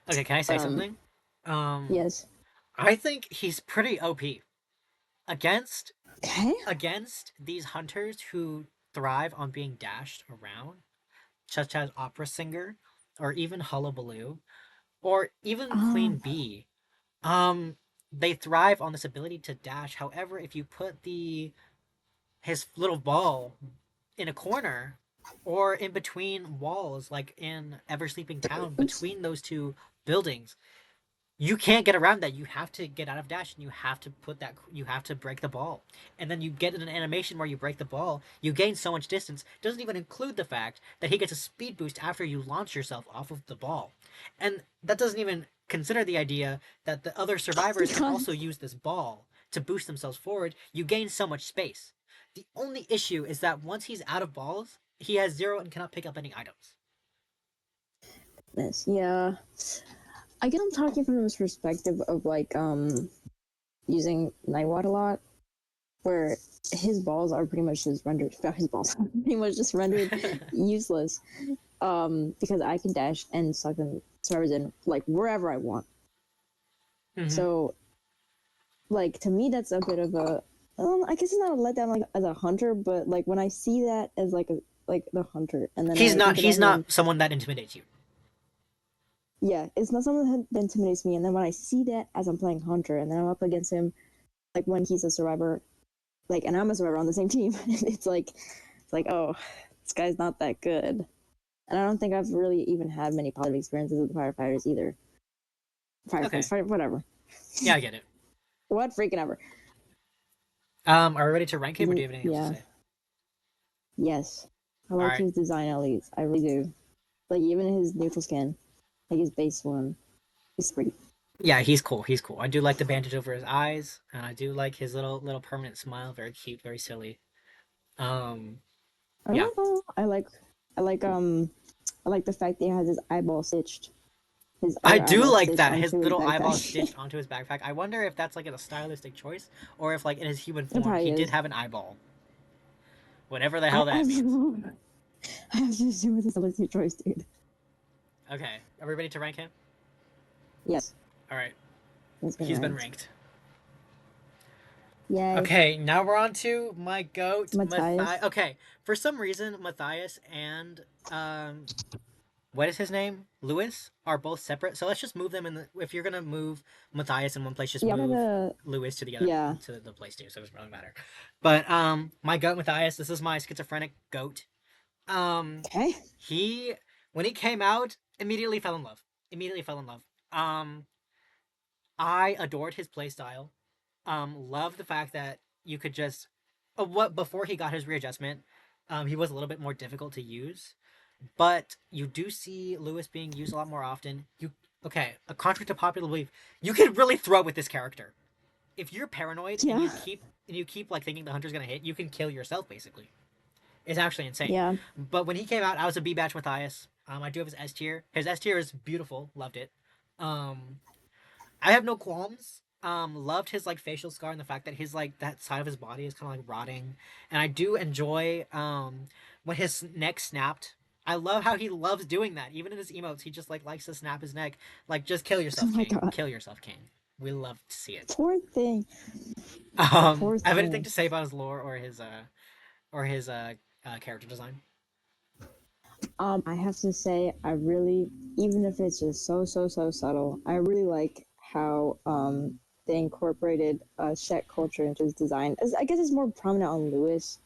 Okay, can I say Um, something? Um, yes. I think he's pretty OP against Okay. these hunters who thrive on being dashed around, such as Opera Singer, or even Hullabaloo, or even Queen Um, Bee. Um, they thrive on this ability to dash. However, if you put the his little ball in a corner or in between walls, like in Ever Sleeping Town, oops. between those two buildings, you can't get around that. You have to get out of dash and you have to break the ball. And then you get in an animation where you break the ball, you gain so much distance. It doesn't even include the fact that he gets a speed boost after you launch yourself off of the ball. And that doesn't even consider the idea that the other Oh my survivors can god. also use this ball to boost themselves forward. You gain so much space. The only issue is that once he's out of balls, he has zero and cannot pick up any items. This, yeah. I guess I'm talking from this perspective of like using Nightwatt a lot, where his balls are pretty much just rendered. Not his balls, pretty much just rendered useless. Because I can dash and suck them servers in like wherever I want. Mm-hmm. So like to me that's a bit of a I guess it's not a letdown like as a hunter, but like when I see that as like a like the hunter and then I think about He's him, not someone that intimidates you. yeah, it's not something that intimidates me. And then when I see that as I'm playing hunter and then I'm up against him, like when he's a survivor, like and I'm a survivor on the same team, it's like oh, this guy's not that good. And I don't think I've really even had many positive experiences with firefighters either. Firefighters, Okay. fire, whatever. Yeah, I get it. What freaking ever. Are we ready to rank him, or do Even you have anything else to yeah, say? yes. I All like right. his design at least. I really do. Like even his neutral skin, like his base one, is pretty. Yeah, he's cool. He's cool. I do like the bandage over his eyes, and I do like his little permanent smile. Very cute, very silly. Um, I Yeah. don't know. I like I like the fact that he has his eyeball stitched, his I other do eyeball like stitched that. His onto his little eyeball backpack. stitched onto his backpack. I wonder if that's like a stylistic choice or if like in his human It form probably he did is. have an eyeball. Whatever the hell I that means. mean, I have to assume it's a stylistic choice, dude. Okay. Are we ready to rank him? Yes, Alright. it's been He's been ranked. ranked. Yay, Okay, now we're on to my goat, Matthias. Matthias. Okay, for some reason, Matthias and what is his name? Lewis are both separate. So let's just move them in the. If you're gonna move Matthias in one place, just Yeah, I'm move gonna. Lewis to the other Yeah. to the place too. So it doesn't really matter. But my goat Matthias. This is my schizophrenic goat. Um, Okay. he when he came out, immediately fell in love. Immediately fell in love. Um, I adored his playstyle. Loved the fact that you could just what before he got his readjustment, he was a little bit more difficult to use. But you do see Lewis being used a lot more often. You okay? A contrary to popular belief, you can really throw with this character. If you're paranoid Yeah. and you keep like thinking the hunter's gonna hit, you can kill yourself basically. It's actually insane. Yeah. But when he came out, I was a B batch Matthias. I do have his S tier. His S tier is beautiful. Loved it. Um, I have no qualms. Loved his like facial scar and the fact that his like that side of his body is kind of like rotting, and I do enjoy when his neck snapped. I love how he loves doing that. Even in his emotes, he just like likes to snap his neck. Like just kill Oh yourself, my King. god. Kill yourself, King. We love to see it. Poor thing. Poor I have anything thing. to say about his lore or his character design. I have to say, I really, even if it's just so subtle, I really like how they incorporated Czech culture into his design. I guess it's more prominent on Lewis,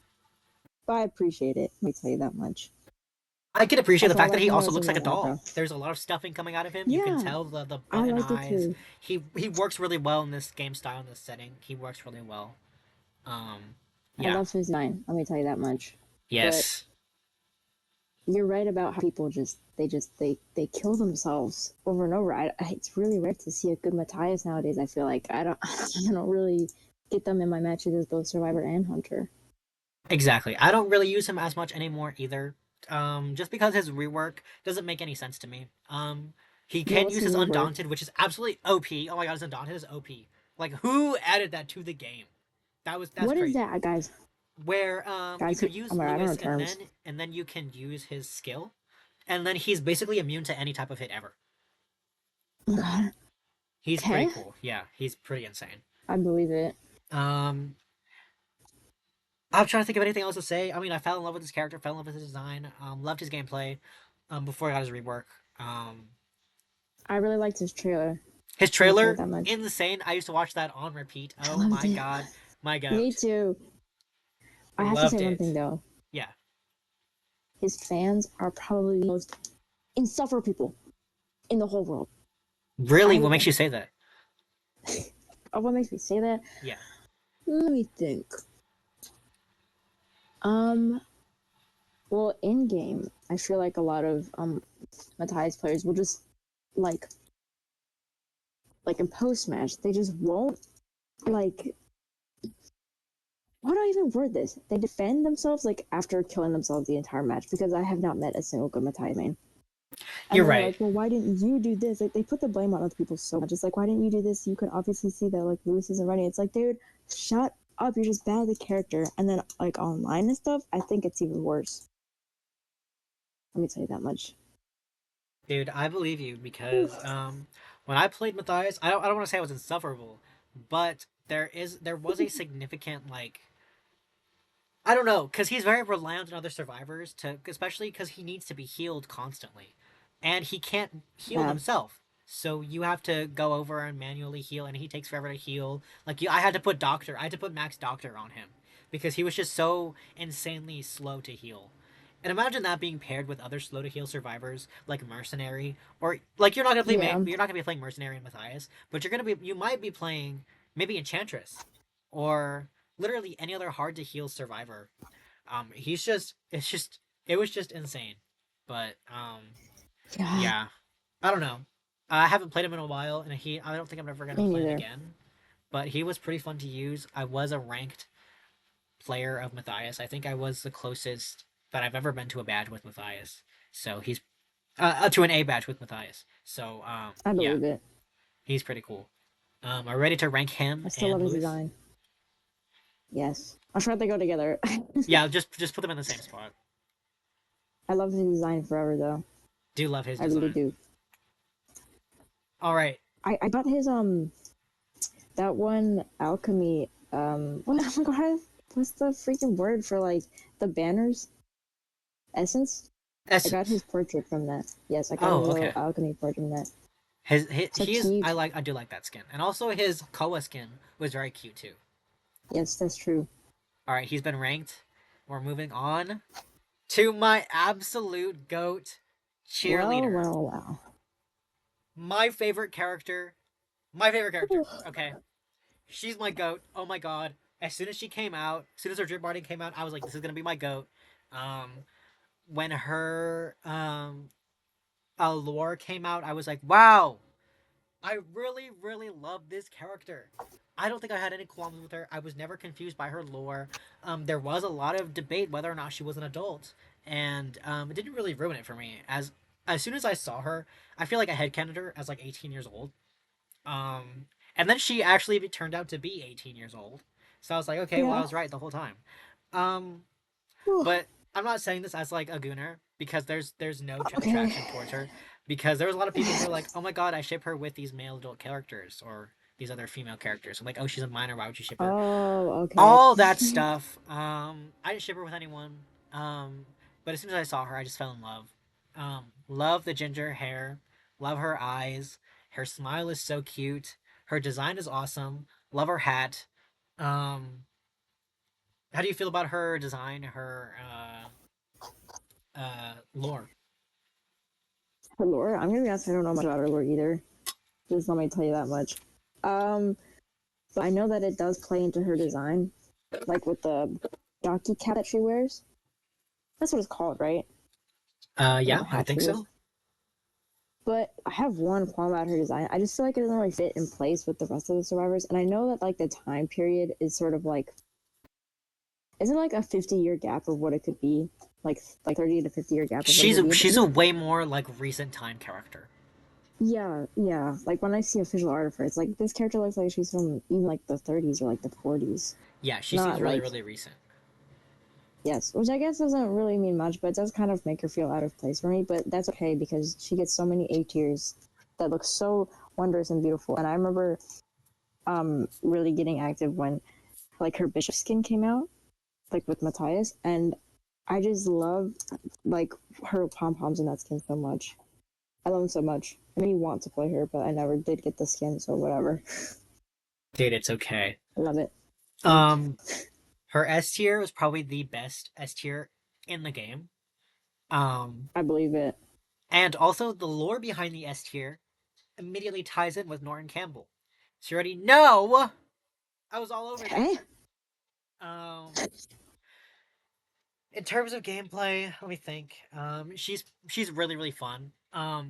but I appreciate it. Let me tell you that much. I can appreciate the Also, I fact that like he how also it's looks in like a that doll. macro. There's a lot of stuffing coming out of him. You can Yeah, tell the I button like it eyes. too. He works really well in this game style in this setting. He works really well. Um, I yeah. love his design. Let me tell you that much. But Yes. you're right about how people they kill themselves over and over. It's really rare to see a good Matthias nowadays. I feel like I don't really get them in my matches as both Survivor and Hunter. Exactly. I don't really use him as much anymore either. Just because his rework doesn't make any sense to me. He Yeah, can what's use his his rework? Undaunted, which is absolutely OP. Oh my god, his Undaunted is OP. Like who added that to the game? That's What is crazy. that, guys? Where you Guys, could use oh my god, I don't know Lewis terms. and then you can use his skill, and then he's basically immune to any type of hit ever. Oh my god. He's pretty Okay, cool. Yeah, he's pretty insane. I believe it. Um, I'm trying to think of anything else to say. I mean, I fell in love with his character, fell in love with his design, loved his gameplay, before I got his rework. Um, I really liked his trailer. his Let me tell you trailer, that much. insane. I used to watch that on repeat. I Oh loved my it. god, my Me goat, too. I have to say loved one thing it. though. Yeah, His fans are probably the most insufferable people in the whole world. I really. What hate makes them. you say that? Oh, what makes me say that? Yeah, Let me think. Um, well, in game, I feel like a lot of Matthias players will just like in post match, they just won't like. How do I even word this? They defend themselves like after killing themselves the entire match because I have not met a single good Matthias main. And you're then they're right. like, well, why didn't you do this? Like, they put the blame on other people so much. It's like, why didn't you do this? You could obviously see that, like, Lewis isn't running. It's like, dude, shut up. You're just bad at the character. And then, like, online and stuff, I think it's even worse. Let me tell you that much. Dude, I believe you because Oof. when I played Matthias, I don't want to say I was insufferable, but there was a significant like I don't know because he's very reliant on other survivors to especially because he needs to be healed constantly, and he can't heal Yeah. himself. So you have to go over and manually heal, and he takes forever to heal. Like I had to put doctor, I had to put max doctor on him because he was just so insanely slow to heal. And imagine that being paired with other slow to heal survivors like Mercenary, or like Yeah. you're not gonna be playing Mercenary and Matthias, but you might be playing maybe Enchantress, or literally any other hard to heal survivor. It was just insane. But Yeah. yeah, I don't know. I haven't played him in a while, and I don't think I'm ever gonna Me play him neither. again. But he was pretty fun to use. I was a ranked player of Matthias. I think I was the closest. that I've ever been to a badge with Matthias. So he's to an A badge with Matthias. So I yeah, believe it. he's pretty cool. Are ready to rank I him still love and his Lewis? design. Yes. I'm sure they go together. Yeah, just put them in the same spot. I love his design forever though. Do love his I really design. do. All right. I got his that one alchemy what oh my god, what's the freaking word for like the banners? Essence? I got his Essence. portrait from that. Yes, I got his Oh, little okay. alchemy portrait from that. His So he is cute. I do like that skin, and also his Koa skin was very cute too. Yes, that's true. All right, he's been ranked. We're moving on to my absolute goat Well, cheerleader. well, well. My favorite character. My favorite character. Okay, she's my goat. Oh my god! As soon as she came out, as soon as her drip body came out, I was like, this is gonna be my goat. Um, when her lore came out, I was like, wow, I really, really love this character. I don't think I had any qualms with her. I was never confused by her lore. There was a lot of debate whether or not she was an adult, and it didn't really ruin it for me. As soon as I saw her, I feel like I headcanoned her as like 18 years old. And then she actually turned out to be 18 years old. So I was like, okay, well, I Yeah. was right the whole time. Um, but I'm not saying this as like a gooner because there's no Okay. attraction towards her because there was a lot of people who were like, oh my god, I ship her with these male adult characters or these other female characters. I'm like, oh, she's a minor. Why would you ship her? Oh, okay. All that stuff. I didn't ship her with anyone. But as soon as I saw her, I just fell in love. Love the ginger hair. Love her eyes. Her smile is so cute. Her design is awesome. Love her hat. Um, how do you feel about her design? Her lore. Her lore? I'm gonna be honest, I don't know much about her lore either. Just let me tell you that much. Um, but I know that it does play into her design, like with the jockey cap that she wears. That's what it's called, right? The Yeah, little I hat think she wears. so. But I have one qualm about her design. I just feel like it doesn't really fit in place with the rest of the survivors. And I know that like the time period is sort of like isn't like a 50-year gap of what it could be, like 30 to 50-year gap of what it could be. But She's a way more like recent time character. yeah, yeah. Like when I see official art of her, it's like this character looks like she's from even like the 30s or like the 40s. Yeah, she seems Not really like really recent. yes, which I guess doesn't really mean much, but it does kind of make her feel out of place for me. But that's okay because she gets so many A tiers that look so wondrous and beautiful. And I remember really getting active when like her bishop skin came out, like with Matthias, and I just love like her pom poms in that skin so much. I love them so much. I made me want to play her, but I never did get the skin, so whatever. Dude, it's okay. I love it. Thank you. Um, her S tier was probably the best S tier in the game. Um, I believe it. and also the lore behind the S tier immediately ties in with Norton Campbell. So you already know I was all over that. Eh? Um, in terms of gameplay, let me think. She's really really fun.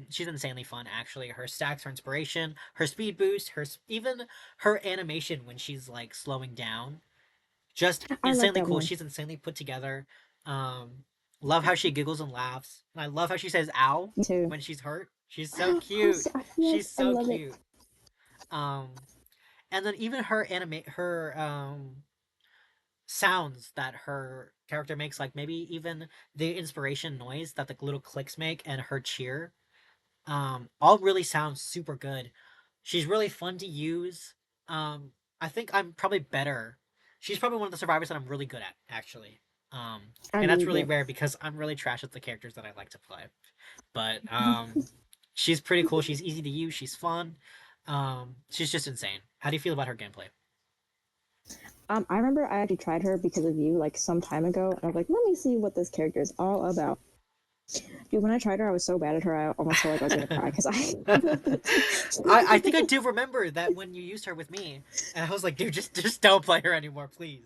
She's insanely fun actually. Her stacks, her inspiration, her speed boost, even her animation when she's like slowing down, just I like insanely that cool. one. She's insanely put together. Love how she giggles and laughs, and I love how she says "ow" Me too. when she's hurt. She's so cute. She's Yes, I so love it. cute. Um, and then even her sounds that her character makes, like maybe even the inspiration noise that the little clicks make and her cheer, all really sounds super good. She's really fun to use. I think I'm probably better. She's probably one of the survivors that I'm really good at, actually. Um, I and that's believe really it. rare because I'm really trash at the characters that I like to play. But she's pretty cool. She's easy to use. She's fun. She's just insane. How do you feel about her gameplay? I remember I actually tried her because of you, like some time ago, and I was like, let me see what this character is all about. Dude, when I tried her, I was so bad at her, I almost felt like I was gonna cry because I love it. I think I do remember that when you used her with me, and I was like, dude, just don't play her anymore, please.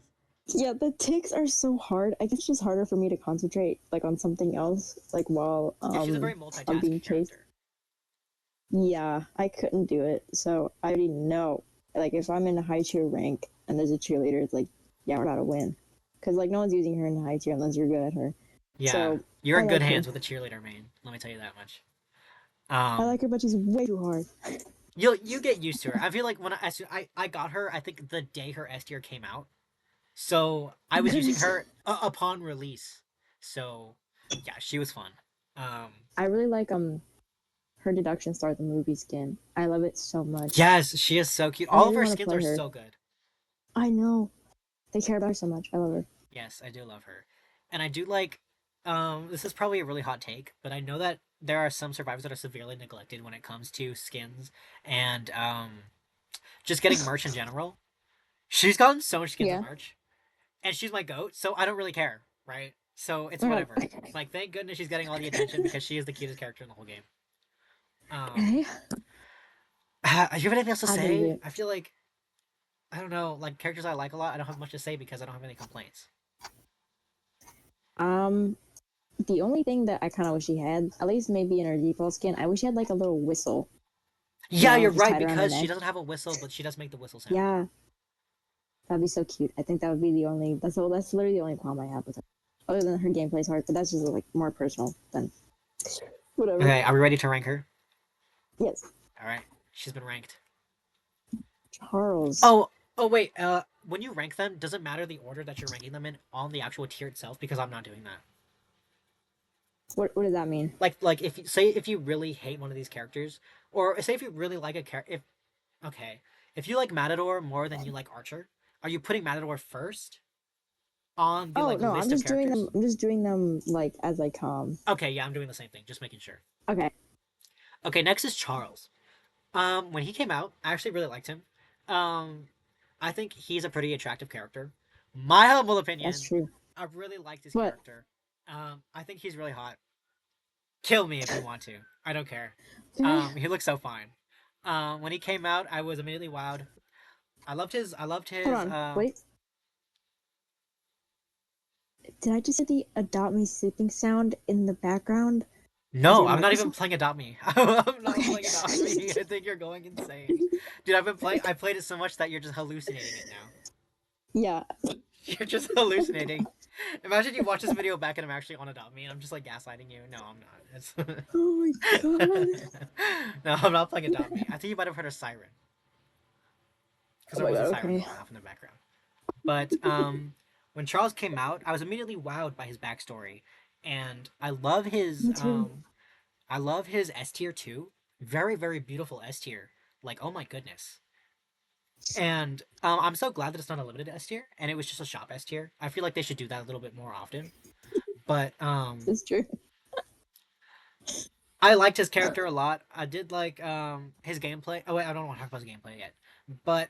Yeah, the ticks are so hard. I guess it's just harder for me to concentrate like on something else, like while Yeah, she's a very I'm being multitasking chased. character. Yeah, I couldn't do it. So I already know. Like if I'm in a high tier rank and there's a cheerleader, it's like, yeah, we're about to win. Because like no one's using her in high tier unless you're good at her. Yeah, So you're I in good like her. hands with the cheerleader main. Let me tell you that much. I Um, like her, but she's way too hard. you get used to her. I feel like when I got her, I think the day her S tier came out, so I was using her upon release. So yeah, she was fun. Um, I really like her deduction star the movie skin. I love it so much. yes, she is so cute. I All of really her want to skins play are her. so good. I know. They care about her so much. I love her. Yes, I do love her. And I do like this is probably a really hot take, but I know that there are some survivors that are severely neglected when it comes to skins and just getting merch in general. She's gotten so much skins and Yeah. merch, and she's my goat, so I don't really care, right? So it's Oh whatever. Like thank goodness she's getting all the attention because she is the cutest character in the whole game. okay. You have anything else to I believe say? it. I feel like I don't know, like characters I like a lot. I don't have much to say because I don't have any complaints. Um, the only thing that I kind of wish she had, at least maybe in her default skin, I wish she had like a little whistle, Yeah, you're just right tied around her because she neck. doesn't have a whistle, but she does make the whistle sound. Yeah, that'd be so cute. I think that would be the only. That's literally the only problem I have with her. Other than her gameplay's hard, but that's just like more personal than whatever. Okay, are we ready to rank her? Yes, All right, she's been ranked. Charles. Oh, oh wait. When you rank them, does it matter the order that you're ranking them in on the actual tier itself? Because I'm not doing that. What does that mean? Like if you say if you really hate one of these characters, or say if you really like a character, if okay, if you like Matador more than you like Archer, are you putting Matador first on the Oh like no, I'm list of just doing characters? them. I'm just doing them like as I come. Okay, yeah, I'm doing the same thing. Just making sure. Okay, Okay, next is Charles. When he came out, I actually really liked him. Um, I think he's a pretty attractive character. My humble that's opinion, true. I really liked his But character. I think he's really hot. Kill me if you want to. I don't care. okay, He looks so fine. When he came out, I was immediately wowed. I loved his. I loved hold his. on. Wait, did I just hear the adopt me sleeping sound in the background? Is No, your I'm not even Microsoft? playing Adopt Me. I'm not Okay. playing Adopt Me. I think you're going insane, dude. I've been playing. I played it so much that you're just hallucinating it now. yeah. You're just hallucinating. Imagine you watch this video back and I'm actually on Adopt Me and I'm just like gaslighting you. No, I'm not. It's Oh my god. no, I'm not playing Adopt Me. I think you might have heard a siren because Oh there my was a god. siren Okay. going off in the background. But when Charles came out, I was immediately wowed by his backstory, and Me too. I love his S tier too. Very very beautiful S tier. Like oh my goodness. And I'm so glad that it's not a limited S tier and it was just a shop S tier. I feel like they should do that a little bit more often. But It's true. I liked his character a lot. I did like his gameplay. Oh wait, I don't want to talk about his gameplay yet. But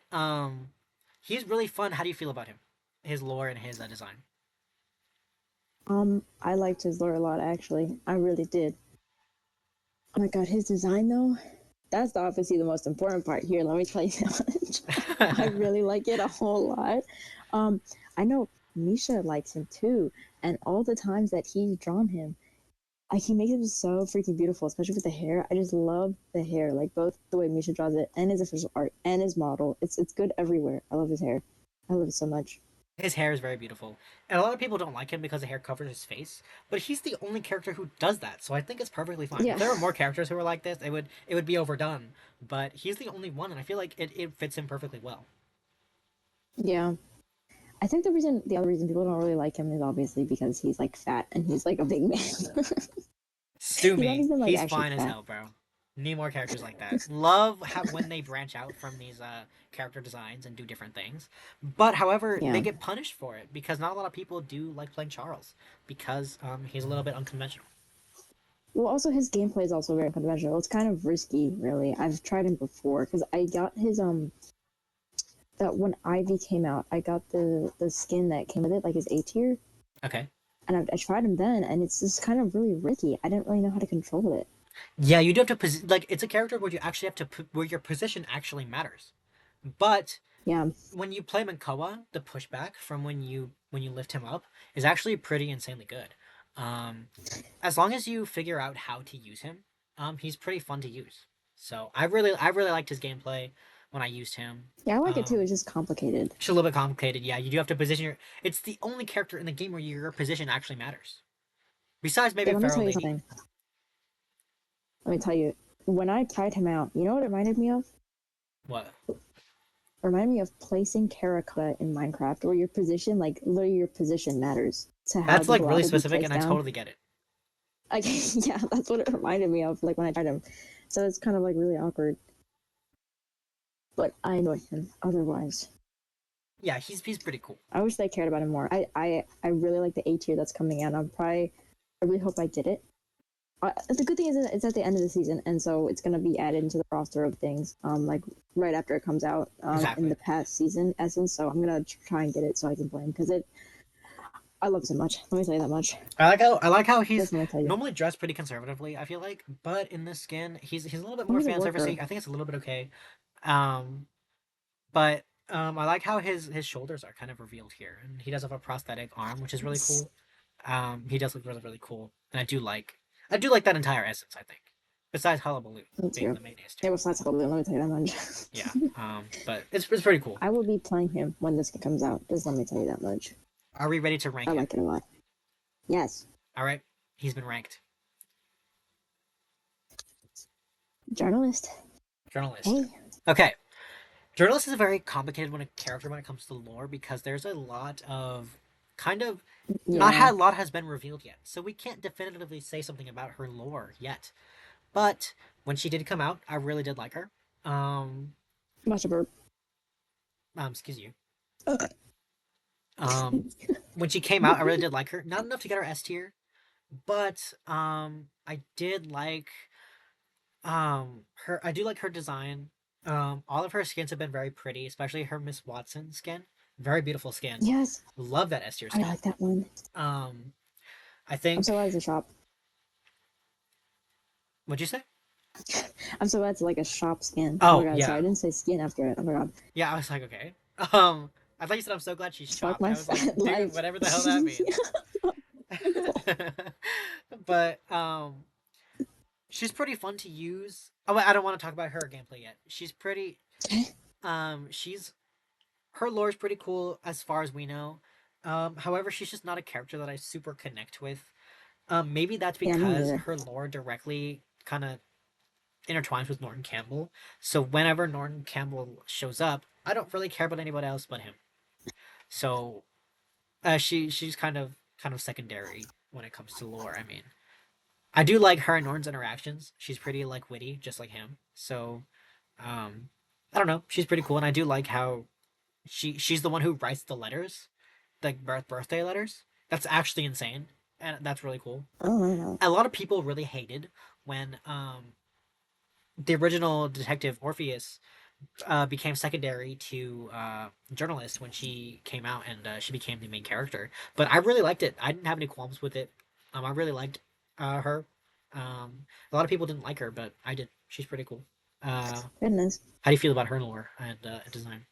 he's really fun. How do you feel about him? His lore and his design. I liked his lore a lot actually. I really did. Oh my god, his design though. That's obviously the most important part here. Let me tell you that. I really like it a whole lot. Um, I know Misha likes him too, and all the times that he's drawn him, like he makes him so freaking beautiful, especially with the hair. I just love the hair, like both the way Misha draws it and his official art and his model. It's good everywhere. I love his hair. I love it so much. His hair is very beautiful. And a lot of people don't like him because the hair covers his face, but he's the only character who does that. So I think it's perfectly fine. If Yeah, there were more characters who were like this, it would be overdone. But he's the only one and I feel like it fits him perfectly well. yeah. I think the other reason people don't really like him is obviously because he's like fat and he's like a big man. Sue He's not me. even like He's actually fine as fat. hell, bro. Need more characters like that. Love when they branch out from these character designs and do different things. But however, they Yeah. get punished for it because not a lot of people do like playing Charles because he's a little bit unconventional. Well, also his gameplay is also very unconventional. It's kind of risky, really. I've tried him before because I got his that when Ivy came out, I got the skin that came with it, like his A tier, Okay. and I tried him then, and it's just kind of really risky. I didn't really know how to control it. Yeah, you do have to like it's a character where you actually have to where your position actually matters. But Yeah, when you play Mankoa, the pushback from when you lift him up is actually pretty insanely good. Um, as long as you figure out how to use him, he's pretty fun to use. So I really liked his gameplay when I used him. yeah, I like it too. Um, It's just complicated. it's a little bit complicated. Yeah, you do have to position your. It's the only character in the game where your position actually matters. Besides maybe Yeah, a let me feral tell you lady. something. Let me tell you. When I tried him out, you know what it reminded me of? What? It reminded me of placing terracotta in Minecraft, where your position, like literally your position matters to how That's the like really block will be specific, and placed I down. totally get it. Like, yeah, that's what it reminded me of, like when I tried him. So it's kind of like really awkward. But I enjoy him otherwise. Yeah, he's pretty cool. I wish they cared about him more. I really like the A tier that's coming out. I really hope I did it. The good thing is it's at the end of the season, and so it's gonna be added into the roster of things. Like right after it comes out. In Exactly. the past season essence. So I'm gonna try and get it so I can play him because I love it so much. Let me tell you that much. I like how he's Just let me tell you. normally dressed pretty conservatively, I feel like, but in this skin, he's a little bit Oh, more he's a fan worker. servicey. I think it's a little bit okay. Um, but I like how his shoulders are kind of revealed here, and he does have a prosthetic arm, which is really cool. He does look really really cool, and I do like that entire essence. I think, besides Hullabaloo Me being too. the main ace It tier. was not a let me tell you that much. Yeah. But it's pretty cool. I will be playing him when this comes out. Just let me tell you that much. Are we ready to I rank him? like it a lot. Yes. All right, he's been ranked. Journalist. Journalist. Hey. Okay, journalist is a very complicated character when it comes to lore because there's a lot of kind of not Yeah. a lot has been revealed yet, so we can't definitively say something about her lore yet. But when she did come out, I really did like her. Um, Watch a bird. excuse you. Um, when she came out, I really did like her. Not enough to get her S tier, but I did like her. I do like her design. All of her skins have been very pretty, especially her Miss Watson skin. Very beautiful skin. Yes. Love that S tier I skin. like that one. Um, I I'm think. so glad it's a shop. What'd you say? I'm so glad it's like a shop skin. Oh my Oh god, sorry, yeah, I didn't say skin after it. Oh my god. yeah. I was like, okay. I thought you said I'm so glad she's Fuck chopped. my I was like, fat dude, life. whatever the hell that means. But she's pretty fun to use. Oh, I don't want to talk about her gameplay yet. She's pretty. She's her lore is pretty cool as far as we know. However, she's just not a character that I super connect with. Maybe that's Yeah, me because neither. her lore directly kind of intertwines with Norton Campbell. So whenever Norton Campbell shows up, I don't really care about anybody else but him. So she's kind of secondary when it comes to lore. I mean, I do like her and Norton's interactions. She's pretty like witty, just like him. So um, I don't know. She's pretty cool, and I do like how she's the one who writes the letters, like birthday letters. That's actually insane, and that's really cool. Oh my god. A lot of people really hated when the original detective Orpheus became secondary to journalist when she came out and she became the main character. But I really liked it. I didn't have any qualms with it. I really liked her. A lot of people didn't like her, but I did. She's pretty cool. Goodness. How do you feel about her lore and design?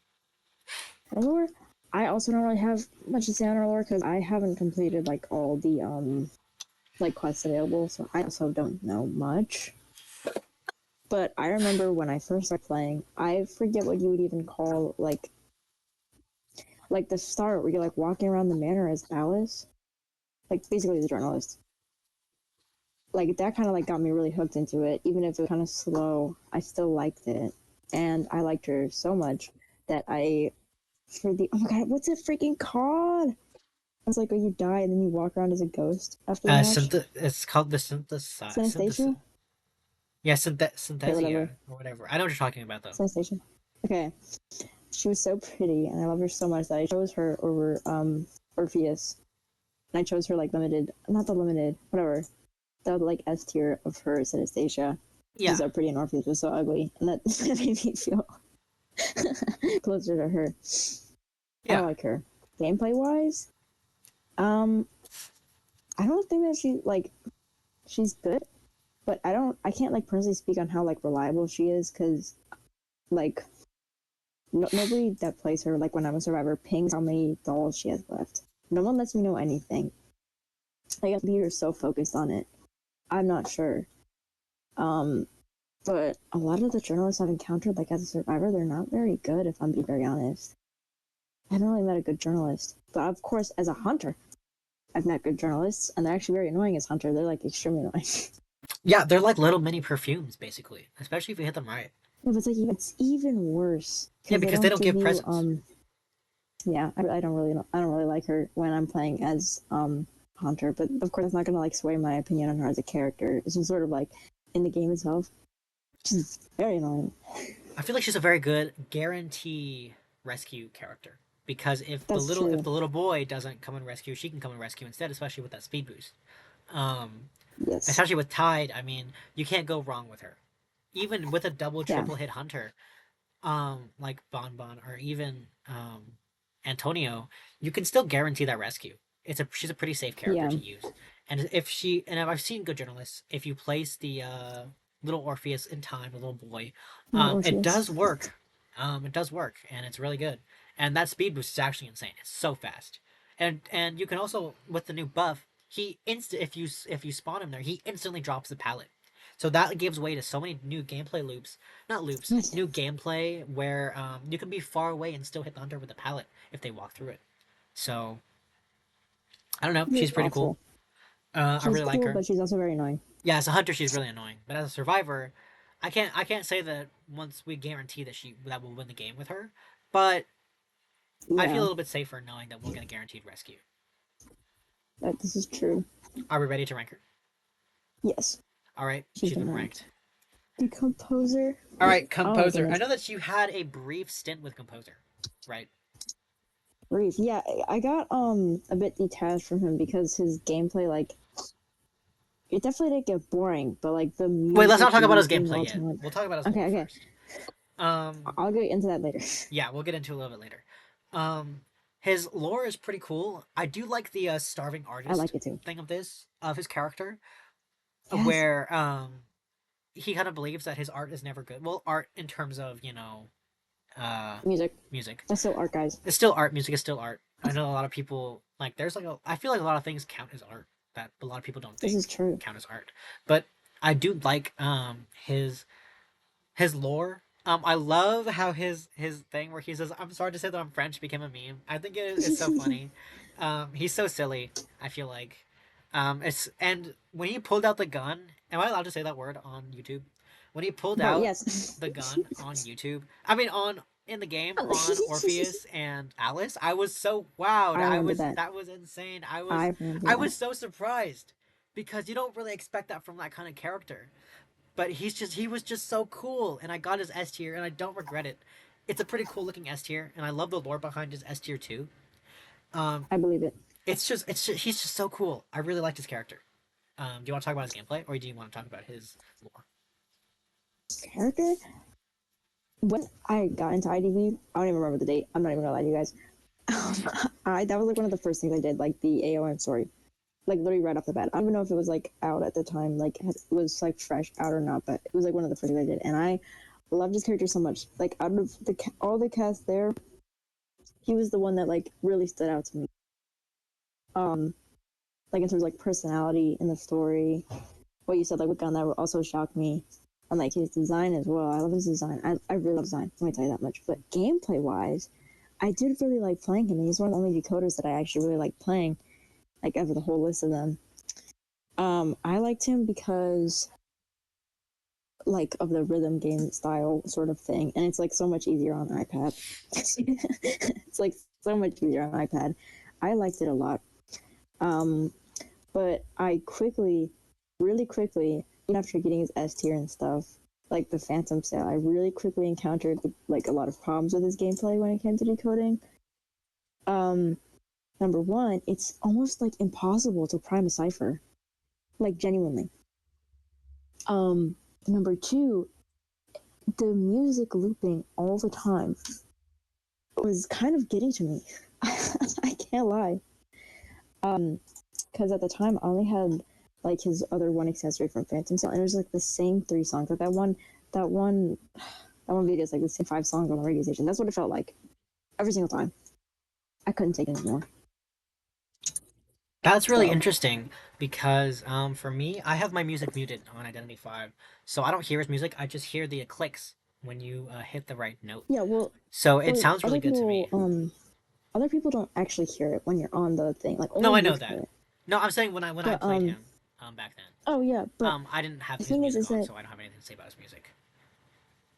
Her lore. I also don't really have much to say on her lore because I haven't completed like all the like quests available, so I also don't know much. But I remember when I first started playing, I forget what you would even call like the start where you're like walking around the manor as Alice, like basically the journalist. Like that kind of like got me really hooked into it. Even if it was kind of slow, I still liked it, and I liked her so much that I for the oh my god, what's it freaking called? It's like when you die and then you walk around as a ghost after the match. It's called the synthesis. Synesthesia? Yeah, Okay, whatever. synthesia or whatever. I know what you're talking about though. Synesthesia. Okay. She was so pretty and I love her so much that I chose her over Orpheus. And I chose her like limited not the limited, whatever. The like S tier of her Synesthesia. She's Yeah, so pretty and Orpheus was so ugly. And that, that made me feel closer to her. I yeah. like her. Gameplay wise, um, I don't think that she's good, but I can't like personally speak on how like reliable she is because like nobody that plays her like when I'm a survivor pings how many dolls she has left. No one lets me know anything. I guess you're so focused on it. I'm not sure. Um, but a lot of the journalists I've encountered, like as a survivor, they're not very good. If I'm being very honest, I haven't really met a good journalist. But of course, as a hunter, I've met good journalists, and they're actually very annoying as Hunter. They're like extremely annoying. Yeah, they're like little mini perfumes, basically, especially if you hit them right. Yeah, but it's like it's even worse Yeah, because they because they don't don't give give you presents. yeah, I don't really know. I don't really like her when I'm playing as Hunter, but of course, it's not gonna like sway my opinion on her as a character. It's just sort of like in the game itself, she's very annoying. I feel like she's a very good guarantee rescue character because That's true. if the little boy doesn't come and rescue, she can come and rescue instead, especially with that speed boost. Um, Yes. Especially with Tide, I mean, you can't go wrong with her. Even with a double Yeah. triple hit hunter, like Bon Bon or even Antonio, you can still guarantee that rescue. She's a pretty safe character Yeah. to use, and I've seen good journalists. If you place the little Orpheus in time, the little boy, Little it does Orpheus. work. It does work, and it's really good. And that speed boost is actually insane. It's so fast, and you can also with the new buff, if you spawn him there, he instantly drops the pallet. So that gives way to so many new gameplay loops, not loops, new gameplay where you can be far away and still hit the hunter with a pallet if they walk through it. So I don't know. Really She's pretty cool. awful. I She's really like cool, her. but she's also very annoying. Yeah, as a hunter, she's really annoying. But as a survivor, I can't say that once we guarantee that we'll win the game with her. But I feel a Yeah, little bit safer knowing that we'll get a guaranteed rescue. this is true. Are we ready to rank her? Yes, All right, she's she's been been ranked. ranked. The composer. All right, Oh my composer. I goodness. know that you had a brief stint with composer, right? Brief. Yeah, I got a bit detached from him because his gameplay, like, it definitely didn't get boring, but like the Wait, let's music not talk about his looping gameplay all the yet. time. We'll talk about his Okay, lore okay. first. Um, I'll get into that later. yeah, we'll get into it a little bit later. Um, his lore is pretty cool. I do like the starving I artist like it too. thing of his character, Yes. where he kind of believes that his art is never good. Well, art in terms of uh Music. music. That's still art, guys. It's still art. Music is still art. I know a lot of people like. I feel like a lot of things count as art that a lot of people don't This is think true. count as art. But I do like his lore. I love how his thing where he says, "I'm sorry to say that I'm French" became a meme. I think it's so funny. He's so silly. I feel like, it's and when he pulled out the gun. Am I allowed to say that word on YouTube? When he pulled Bro, out yes. the gun on YouTube, I mean on in the game on Orpheus and Alice, I was so wowed. I remember that. That was insane. I remember I that. was so surprised because you don't really expect that from that kind of character, but he was just so cool, and I got his S tier, and I don't regret it. It's a pretty cool looking S tier, and I love the lore behind his S tier too. Um, I believe it. he's just so cool. I really liked his character. Do you want to talk about his gameplay, or do you want to talk about his lore? Character? When I got into IDV, I don't even remember the date. I'm not even gonna lie to you guys. I that was like one of the first things I did, like the AOM story, like literally right off the bat. I don't even know if it was like out at the time, like it was like fresh out or not, but it was like one of the first things I did, and I loved his character so much. Like out of all the cast there, he was the one that like really stood out to me. Um, like in terms of like personality in the story, what you said like with gun that also shocked me, and like his design as well. I love his design. I really love design. Let me tell you that much. But gameplay wise, I did really like playing him. And he's one of the only decoders that I actually really like playing, like over the whole list of them. I liked him because like of the rhythm game style sort of thing, and it's like so much easier on iPad. It's like so much easier on iPad. I liked it a lot. Um, but I quickly, really quickly, even after getting his S tier and stuff, like the Phantom sale, I really quickly encountered like a lot of problems with his gameplay when it came to decoding. Um, Number one, it's almost like impossible to prime a cipher, like genuinely. Number two, the music looping all the time was kind of getting to me. I can't lie. Because at the time I only had like his other one accessory from Phantom Cell, and it was like the same three songs. Like that one, that one video is like the same five songs on the radio station. That's what it felt like every single time. I couldn't take it anymore. That's really So interesting because for me, I have my music muted on Identity 5, so I don't hear his music. I just hear the clicks when you hit the right note. yeah, So it well, sounds really good to me. other people don't actually hear it when you're on the thing. Like No, only I you know can hear that. it. No, I'm saying when I But played him back then. oh yeah, but I didn't have the his thing music is on, that so I don't have anything to say about his music.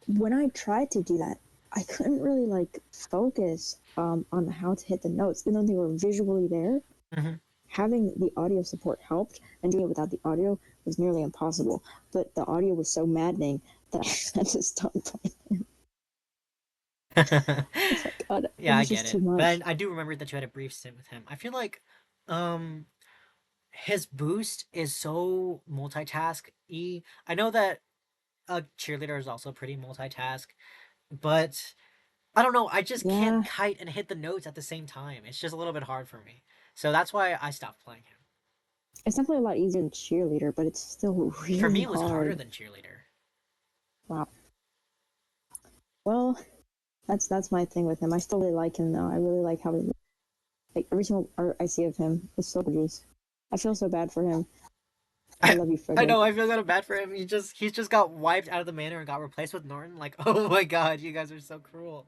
when I tried to do that, I couldn't really like focus on how to hit the notes, even though they were visually there. Hmm. Having the audio support helped, and doing it without the audio was nearly impossible. But the audio was so maddening that I had to stop playing. Oh my god, it Yeah, I was get just too it. But much. I do remember that you had a brief stint with him. I feel like um his boost is so multitask y. I know that a cheerleader is also pretty multitask, but I don't know. I just can't Yeah, kite and hit the notes at the same time. It's just a little bit hard for me. So that's why I stopped playing him. it's definitely a lot easier than cheerleader, but it's still For me, really it was harder hard. than cheerleader. Wow. Well, that's my thing with him. I still really like him though. I really like how he like every single art I see of him is so gorgeous. I feel so bad for him. I I, love you, I know. Frederick. I feel kind of bad for him. He's just got wiped out of the manor and got replaced with Norton. Like, oh my god, you guys are so cruel.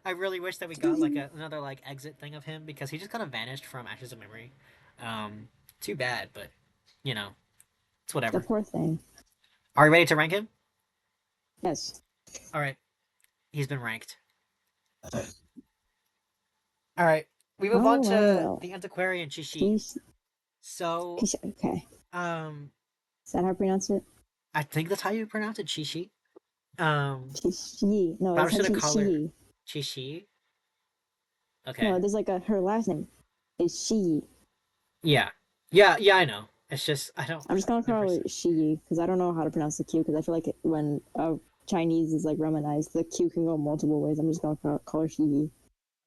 I really wish that we got like another like exit thing of him because he just kind of vanished from Ashes of Memory. Um, Too bad, but you know, it's The whatever. poor thing. Are you ready to rank him? Yes. All right, he's been ranked. All right, we move on Oh well, to well. the antiquarian Chishi. She's So, okay. um, Is that how I pronounce it? I think that's how you pronounce it, Chishi. She. No, But I'm it's just gonna actually call her she. Chishi. Okay. No, there's like a her last name is she. Yeah. Yeah. I know. It's just I don't I'm just gonna never. call her she because I don't know how to pronounce the Q because I feel like when Chinese is like romanized, the Q can go multiple ways. I'm just gonna call her she.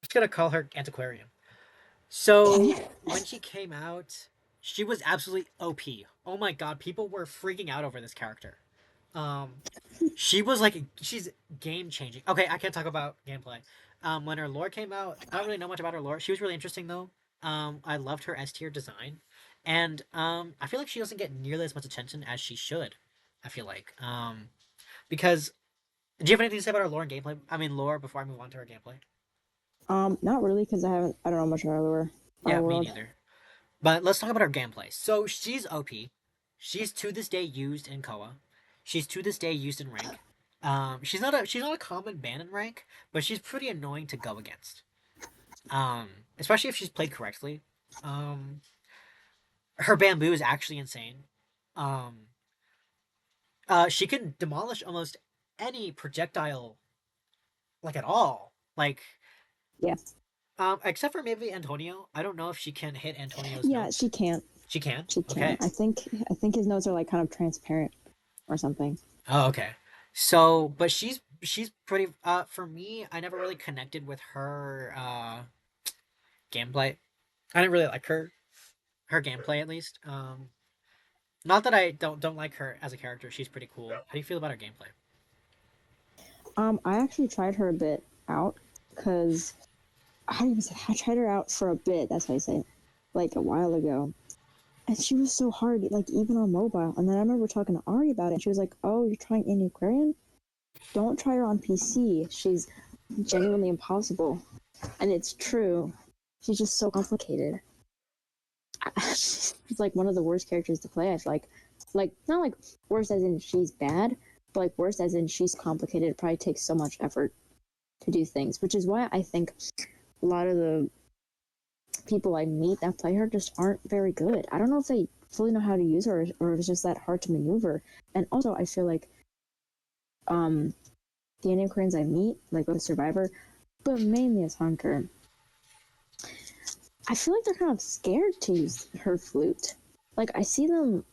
Just gonna call her Antiquarium. So Okay. when she came out, she was absolutely OP. Oh my god, people were freaking out over this character. Um, she was like she's game changing. Okay, I can't talk about gameplay. When her lore came out, I don't really know much about her lore. She was really interesting though. I loved her S tier design, and I feel like she doesn't get nearly as much attention as she should. I feel like because do you have anything to say about her lore and gameplay? I mean lore before I move on to her gameplay. Not really because I don't know much about our Yeah, me world. neither. But let's talk about her gameplay. So she's OP. She's to this day used in Koa. She's to this day used in rank. She's not a common ban in rank, but she's pretty annoying to go against. Especially if she's played correctly. Um, Her bamboo is actually insane. Um, she can demolish almost any projectile, like at all. Like, Yeah, except for maybe Antonio. I don't know if she can hit Antonio's yeah, notes. she can't. She can. She Okay. can't. I think his notes are like kind of transparent or something. Oh, okay. So, but she's pretty for me, I never really connected with her gameplay. I didn't really like her gameplay at least. Not that I don't like her as a character. She's pretty cool. How do you feel about her gameplay? I actually tried her a bit out because how do you even say? I tried her out for a bit. That's how you say it. Like a while ago, and she was so hard, like even on mobile. And then I remember talking to Ari about it, and she was like, "Oh, you're trying Annie Aquarian? Don't try her on PC. She's genuinely impossible." And it's true. She's just so complicated. It's like one of the worst characters to play. I feel like not like worst as in she's bad, but like worst as in she's complicated. It probably takes so much effort to do things, which is why I think a lot of the people I meet that play her just aren't very good. I don't know if they fully know how to use her or if it's just that hard to maneuver. And also, I feel like um, the Indian Koreans I meet, like with Survivor, but mainly as Hunker, I feel like they're kind of scared to use her flute. Like I see them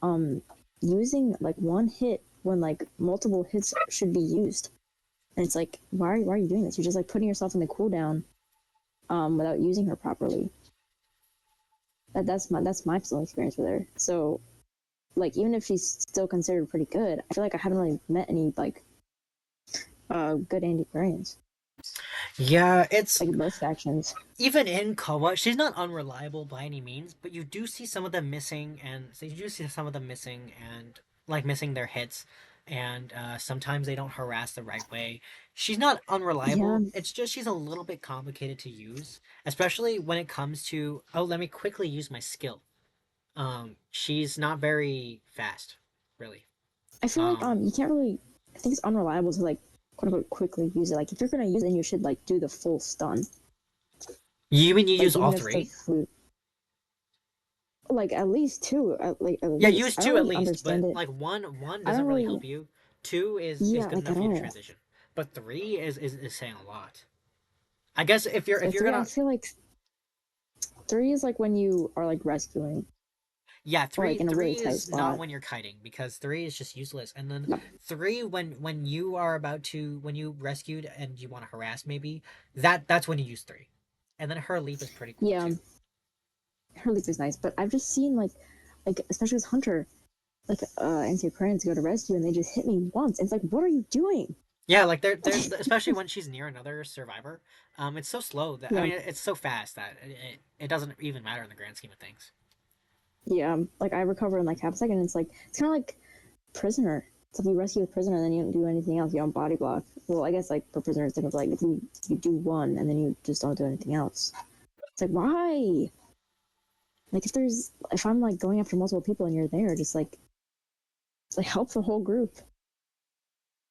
using like one hit when like multiple hits should be used. And it's like, why are you doing this? You're just like putting yourself in the cooldown without using her properly. That's my personal experience with her. So like even if she's still considered pretty good, I feel like I haven't really met any like good Andy Koreans, Yeah, it's like both factions. even in Koa, she's not unreliable by any means, but you do see some of them missing, and so you do see some of them missing and like missing their hits, and sometimes they don't harass the right way. She's not Yeah, unreliable. It's just she's a little bit complicated to use, especially when it comes to oh, let me quickly use my skill. She's not very fast, really. I feel like Um, you can't really. I think it's unreliable to like quote unquote quickly use it. Like if you're gonna use it, then you should like do the full stun. you mean you Like use all even if the three? fruit, like at least two, like at Yeah, least. use I don't two at really least, but understand it. like one I doesn't don't really really. help you. Two is Yeah, good like enough at for you to all. transition, but three is saying a lot. I guess if Like you're three, I gonna feel like three is like when you are like rescuing yeah, or like in a really three tight is not spot. when you're kiting because three is just useless. And then No. three when you are about to when you rescued and you want to harass maybe that's when you use three. And then her leap is pretty cool Yeah, too. her leap is nice, but I've just seen like especially as Hunter, like anti-Aquarians go to rescue and they just hit me once. It's like, what are you doing? Yeah, like there's especially when she's near another survivor. It's so slow that I Yeah, mean it's so fast that it doesn't even matter in the grand scheme of things. yeah. Like I recover in like half a second. It's like it's kind of like prisoner. It's like you rescue a prisoner and then you don't do anything else. You don't body block. Well, I guess like for prisoners, it's like if you do one and then you just don't do anything else. It's like why? Like if I'm like going after multiple people and you're there, just like help the whole group.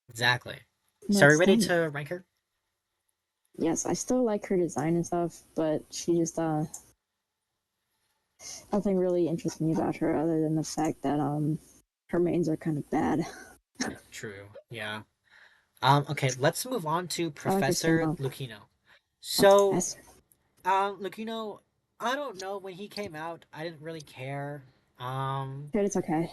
Exactly. I'm So are like we ready stun. to rank her? Yes, I still like her design and stuff, but she just nothing really interests me about her other than the fact that her mains are kind of bad. True. Yeah. Okay, let's move on to I like her skin Professor though. Lucchino. Oh, So, Professor. Lucchino, I don't know when he came out, I didn't really care. Um, But it's okay.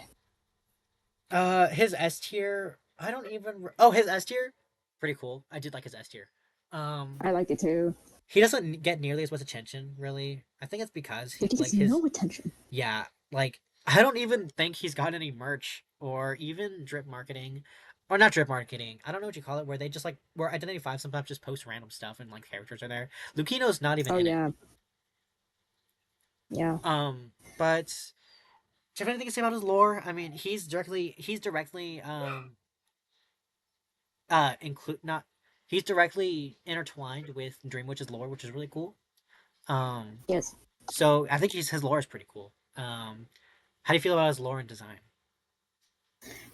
his S tier, I don't even. Oh, his S tier, pretty cool. I did like his S tier. Um, I liked it too. he doesn't get nearly as much attention, really. I think it's because But he like gets his no attention. yeah, like I don't even think he's got any merch or even drip marketing. Or not drip marketing. I don't know what you call it, where they just like where Identity 5 sometimes just post random stuff and like characters are there. Lucino's not even Oh in it. yeah, yeah. But do you have anything to say about his lore? I mean, he's directly include not he's directly intertwined with Dreamwitch's lore, which is really cool. Um Yes. so I think his lore is pretty cool. How do you feel about his lore and design?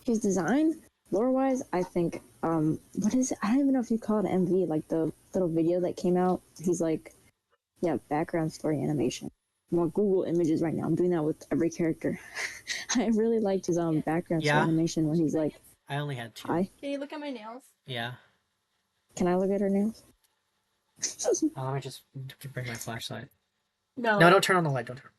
His design, lore wise, I think what is it? I don't even know if you call it MV, like the little video that came out. He's like, yeah, background story animation. I'm on Google Images right now. I'm doing that with every character. I really liked his background story Yeah, animation when he's like, I only had two. "Hi, Can you look at my nails? Yeah. can I look at her nails?" Let me just bring my flashlight. No, No. don't turn on the light. Don't turn.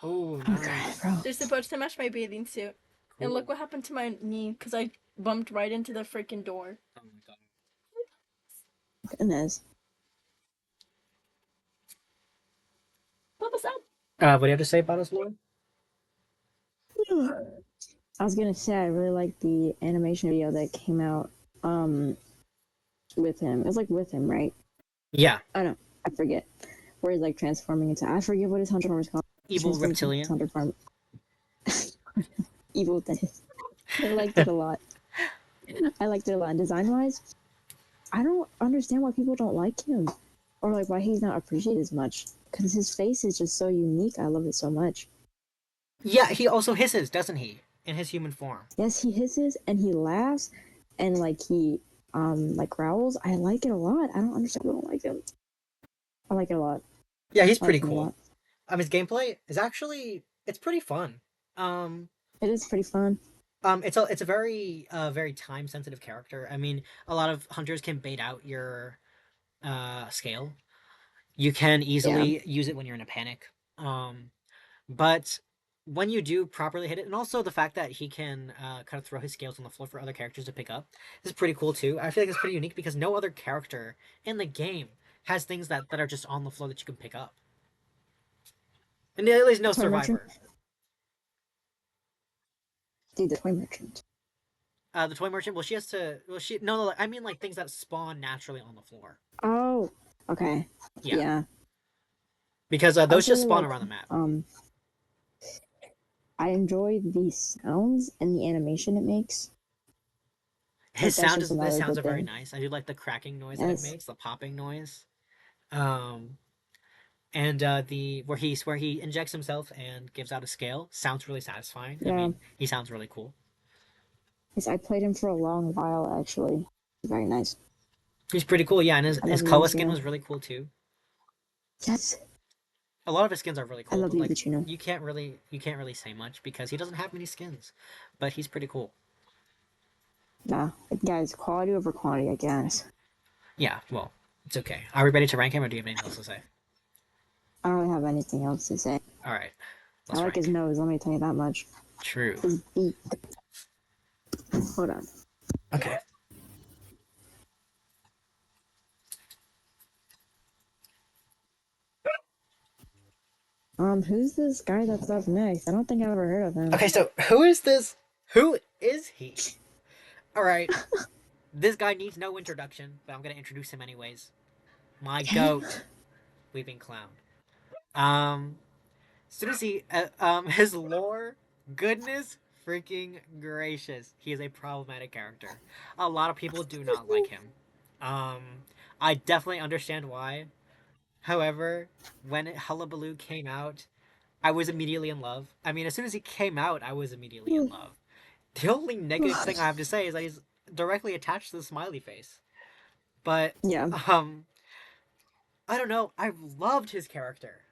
Oh, Okay, nice. bro. They're supposed to match my bathing suit. And Cool. look what happened to my knee because I bumped right into the freaking door. Oh my god. Goodness. What was that? What do you have to say about his lore? I was gonna say I really like the animation video that came out with him. It was like with him, right? Yeah, I don't know. I forget. Where he's like transforming into I forget what his hunter farm is called. evil Transforming into his reptilian. hunter farm. Evil dentist. I liked it a lot. I liked it a lot. Design wise, I don't understand why people don't like him. Or like why he's not appreciated as much. Because his face is just so unique. I love it so much. Yeah, he also hisses, doesn't he? In his human form. Yes, he hisses and he laughs and like he like growls. I like it a lot. I don't understand people don't like him. I like it a lot. Yeah, he's I pretty like him a cool. lot. His gameplay is actually it's pretty fun. Um, It is pretty fun. it's a very very time sensitive character. I mean, a lot of hunters can bait out your scale. You can Yeah. easily use it when you're in a panic. But when you do properly hit it, and also the fact that he can kind of throw his scales on the floor for other characters to pick up is pretty cool too. I feel like it's pretty unique because no other character in the game has things that are just on the floor that you can pick up, and at least no Toy merchant. survivor. Dude, the toy merchant. The toy merchant. Well, she has to. Well, she no. I mean like things that spawn naturally on the floor. Oh, okay. Yeah, Yeah. because I those also just really spawn like around the map. I enjoy the sounds and the animation it makes. Like that's just His another sounds good are very thing. nice. I do like the cracking noise that it Yes. makes, the popping noise. Um, And the where he injects himself and gives out a scale sounds really satisfying. I Yeah. mean, he sounds really cool. Yes, I played him for a long while, actually. Very nice. He's pretty cool, yeah. And I his love Koa Yuzu skin Tsuno. was really cool too. Yes, A lot of his skins are really I cool, love but like Yuzu Tsuno. you can't really say much because he doesn't have many skins, but he's pretty cool. Nah, guys, quality over quantity, I guess. Yeah, well, it's okay. Are we ready to rank him, or do you have anything else to say? I don't really have anything else to say. All right, I let's like his rank. nose, let me tell you that much. True. His beak. Hold on. Okay. Who's this guy that's up next? I don't think I've ever heard of him. Okay, so who is this? Who is he? All right, this guy needs no introduction, but I'm gonna introduce him anyways. My goat, Weeping Clown. Um, as soon as he, his lore, goodness freaking gracious, he is a problematic character. A lot of people do not like him. Um, I definitely understand why. However, when Hullabaloo came out, I was immediately in love. I mean, as soon as he came out, I was immediately in love. The only negative thing I have to say is that he's directly attached to the smiley face. But Yeah. um I don't know. I loved his character.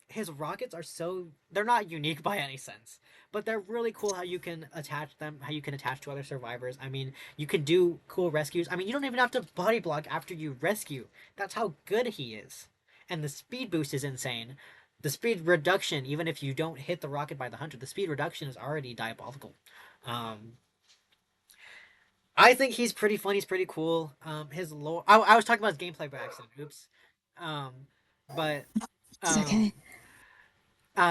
His rockets are so they're not unique by any sense, but they're really cool how you can attach them, how you can attach to other survivors. I mean, you can do cool rescues. I mean, you don't even have to body block after you rescue. That's how good he is. And the speed boost is insane. The speed reduction, even if you don't hit the rocket by the hunter, the speed reduction is already diabolical. Um, I think he's pretty fun. He's pretty cool. His lore. I was talking about his gameplay by accident. Oops. Um, but It's um, okay.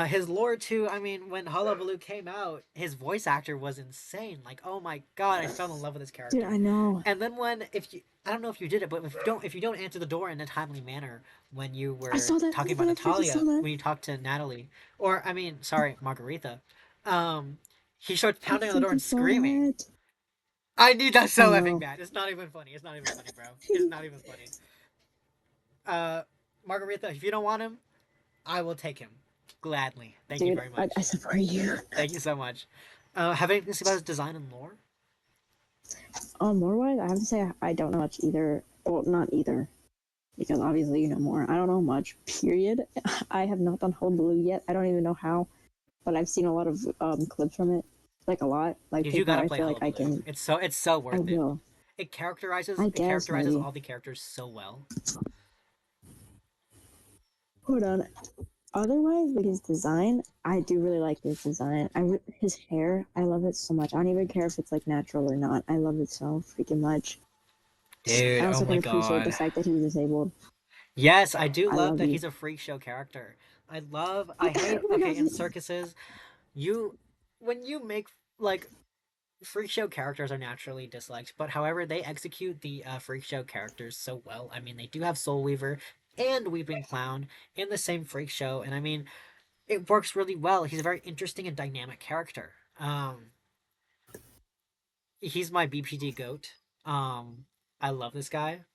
his lore too. I mean, when Hullabaloo came out, his voice actor was insane. Like, oh my god, I fell in love with his Dude, character. I know. And then when if you, I don't know if you did it, but if you don't answer the door in a timely manner when you I were saw that. talking about I freaking saw Natalia, that. when you talked to Natalie, or I mean, sorry, Margarita, he starts I pounding on the door freaking and saw screaming. that. I need that I so effing know. bad. It's not even funny. It's not even funny, bro. It's not even funny. Uh, Margarita, if you don't want him, I will take him gladly. Thank you Dude, very I much. support you. Thank you so much. Have anything to say about his design and lore? More wise, I have to say I don't know much either. Well, not either. Because obviously you know more. I don't know much, period. I have not done Hold Blue yet. I don't even know how. But I've seen a lot of clips from it. Like a lot. Like You people, gotta I play feel like I Hullabaloo. can. It's so I worth it. will. I It guess characterizes maybe. all the characters so well. Hold on. Otherwise, like his design, I do really like his design. His hair, I love it so much. I don't even care if it's like natural or not. I love it so freaking much. I Dude, oh also my can appreciate the god. fact that he's disabled. Yes, I do I love love that you. he's a freak show character. I hate, Oh my okay, god. in circuses, you, when you make, like, freak show characters are naturally disliked, but however, they execute the freak show characters so well. I mean, they do have Soul Weaver and Weeping Clown in the same freak show, and I mean, it works really well. He's a very interesting and dynamic character. He's my BPD goat. I love this guy.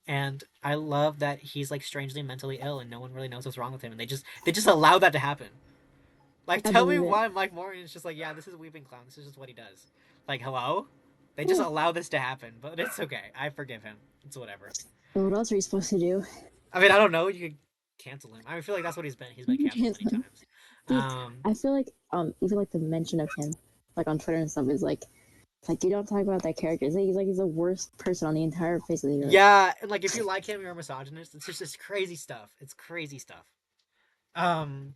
And I love that he's like strangely mentally ill and no one really knows what's wrong with him, and they just allow that to happen. Like, I tell me believe it. why Mike Morgan is just like, yeah, this is Weeping Clown. This is just what he does. Like, hello? They just allow this to happen, but it's okay. I forgive him. It's whatever. What else are you supposed to do? I mean, I don't know. You could cancel him. I feel like that's what he's been. He's been canceled many times. Dude, Um, I feel like even like the mention of him, like on Twitter and stuff, is like you don't talk about that character. He's the worst person on the entire face of the earth. yeah, and like if you like him, you're a misogynist. It's just this crazy stuff. It's crazy stuff. Um,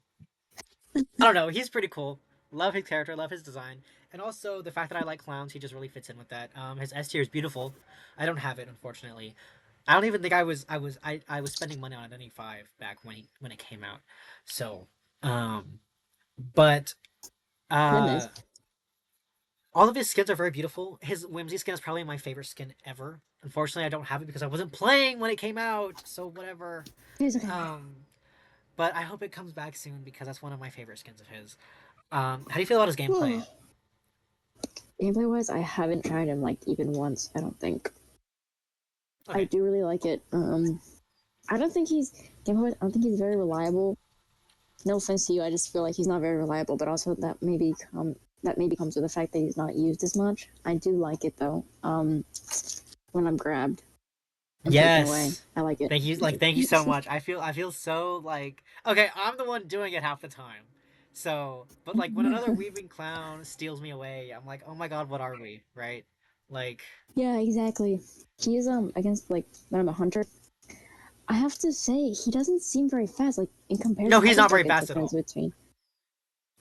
I don't know. He's pretty cool. Love his character. Love his design, and also the fact that I like clowns. He just really fits in with that. His S tier is beautiful. I don't have it, unfortunately. I don't even think I was spending money on Identity 5 back when it came out. So, um, but Goodness. all of his skins are very beautiful. His Whimsy skin is probably my favorite skin ever. Unfortunately, I don't have it because I wasn't playing when it came out. So whatever. It's okay. Um, but I hope it comes back soon because that's one of my favorite skins of his. How do you feel about his gameplay? Gameplay wise, I haven't tried him like even once. I don't think. I Okay. do really like it. I don't think he's I don't think he's very reliable. No offense to you, I just feel like he's not very reliable. But also that maybe comes with the fact that he's not used as much. I do like it though. When I'm grabbed and taken away, Yes. I like it. Thank you so much. I feel so like okay, I'm the one doing it half the time. So, but like when another weeping clown steals me away, I'm like, "Oh my god, what are we?" Right? Like Yeah, exactly. He is against like when I'm a hunter. I have to say he doesn't seem very fast. Like in no, comparison, I he's guess not it's very like a fast at difference all. between.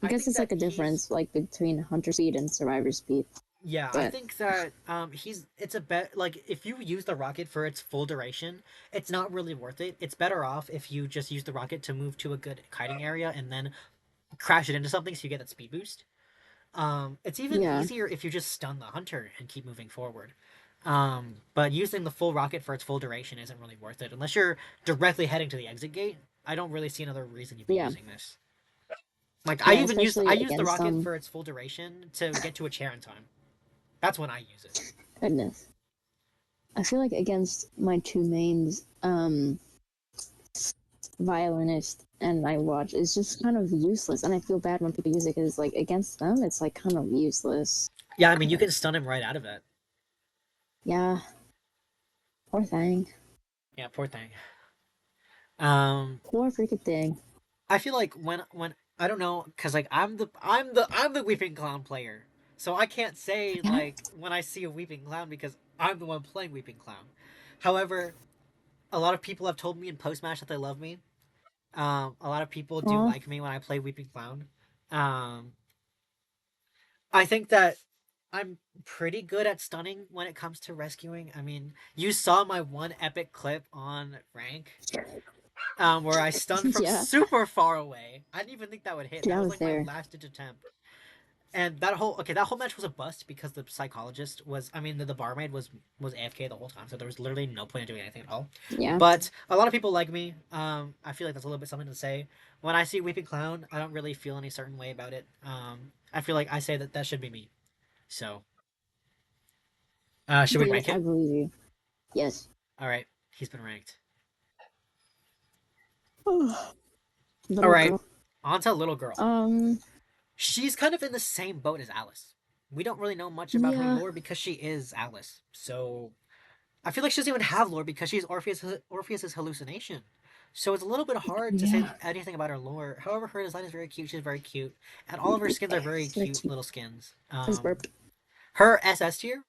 I I guess think it's that like a he's difference like between hunter speed and survivor speed. yeah, I But think that he's it's a bet like if you use the rocket for its full duration, it's not really worth it. It's better off if you just use the rocket to move to a good kiting area and then crash it into something so you get that speed boost. It's even yeah, easier if you just stun the hunter and keep moving forward. But using the full rocket for its full duration isn't really worth it unless you're directly heading to the exit gate. I don't really see another reason you'd be yeah, using this. Like yeah. I Especially used the against rocket for its full duration to get to a chair in time. That's when I use it. goodness. I feel like against my two mains, violinist and I watch, it's just kind of useless. And I feel bad when people use it because like against them, it's like kind of useless. Yeah, I mean you can stun him right out of it. Yeah, poor thing, Yeah, poor thing. Um, poor freaking thing. I feel like when I don't know because like I'm the weeping clown player, so I can't say Yeah, like when I see a weeping clown because I'm the one playing weeping clown. However, a lot of people have told me in post match that they love me. A lot of people do aw, like me when I play weeping clown. Um, I think that I'm pretty good at stunning when it comes to rescuing. I mean, you saw my one epic clip on rank where I stunned from yeah, super far away. I didn't even think that would hit. dude, That I was was like my there. last ditch attempt. And that whole match was a bust because the psychologist was I mean the barmaid was AFK the whole time, so there was literally no point in doing anything at all. Yeah, But a lot of people like me. I feel like that's a little bit something to say. When I see Weeping Clown, I don't really feel any certain way about it. I feel like I say that that should be me. So, should we believe rank I him? believe you. Yes. All right, he's been ranked. All Little right, girl. on to little girl. Um, She's kind of in the same boat as Alice. We don't really know much about her yeah, lore because she is Alice. So I feel like she doesn't even have lore because she's Orpheus's hallucination. So it's a little bit hard to say yeah. anything about her lore. However, her design is very cute. She's very cute, and all of her skins are very It's very cute cute. little skins. I just burped. Her SS tier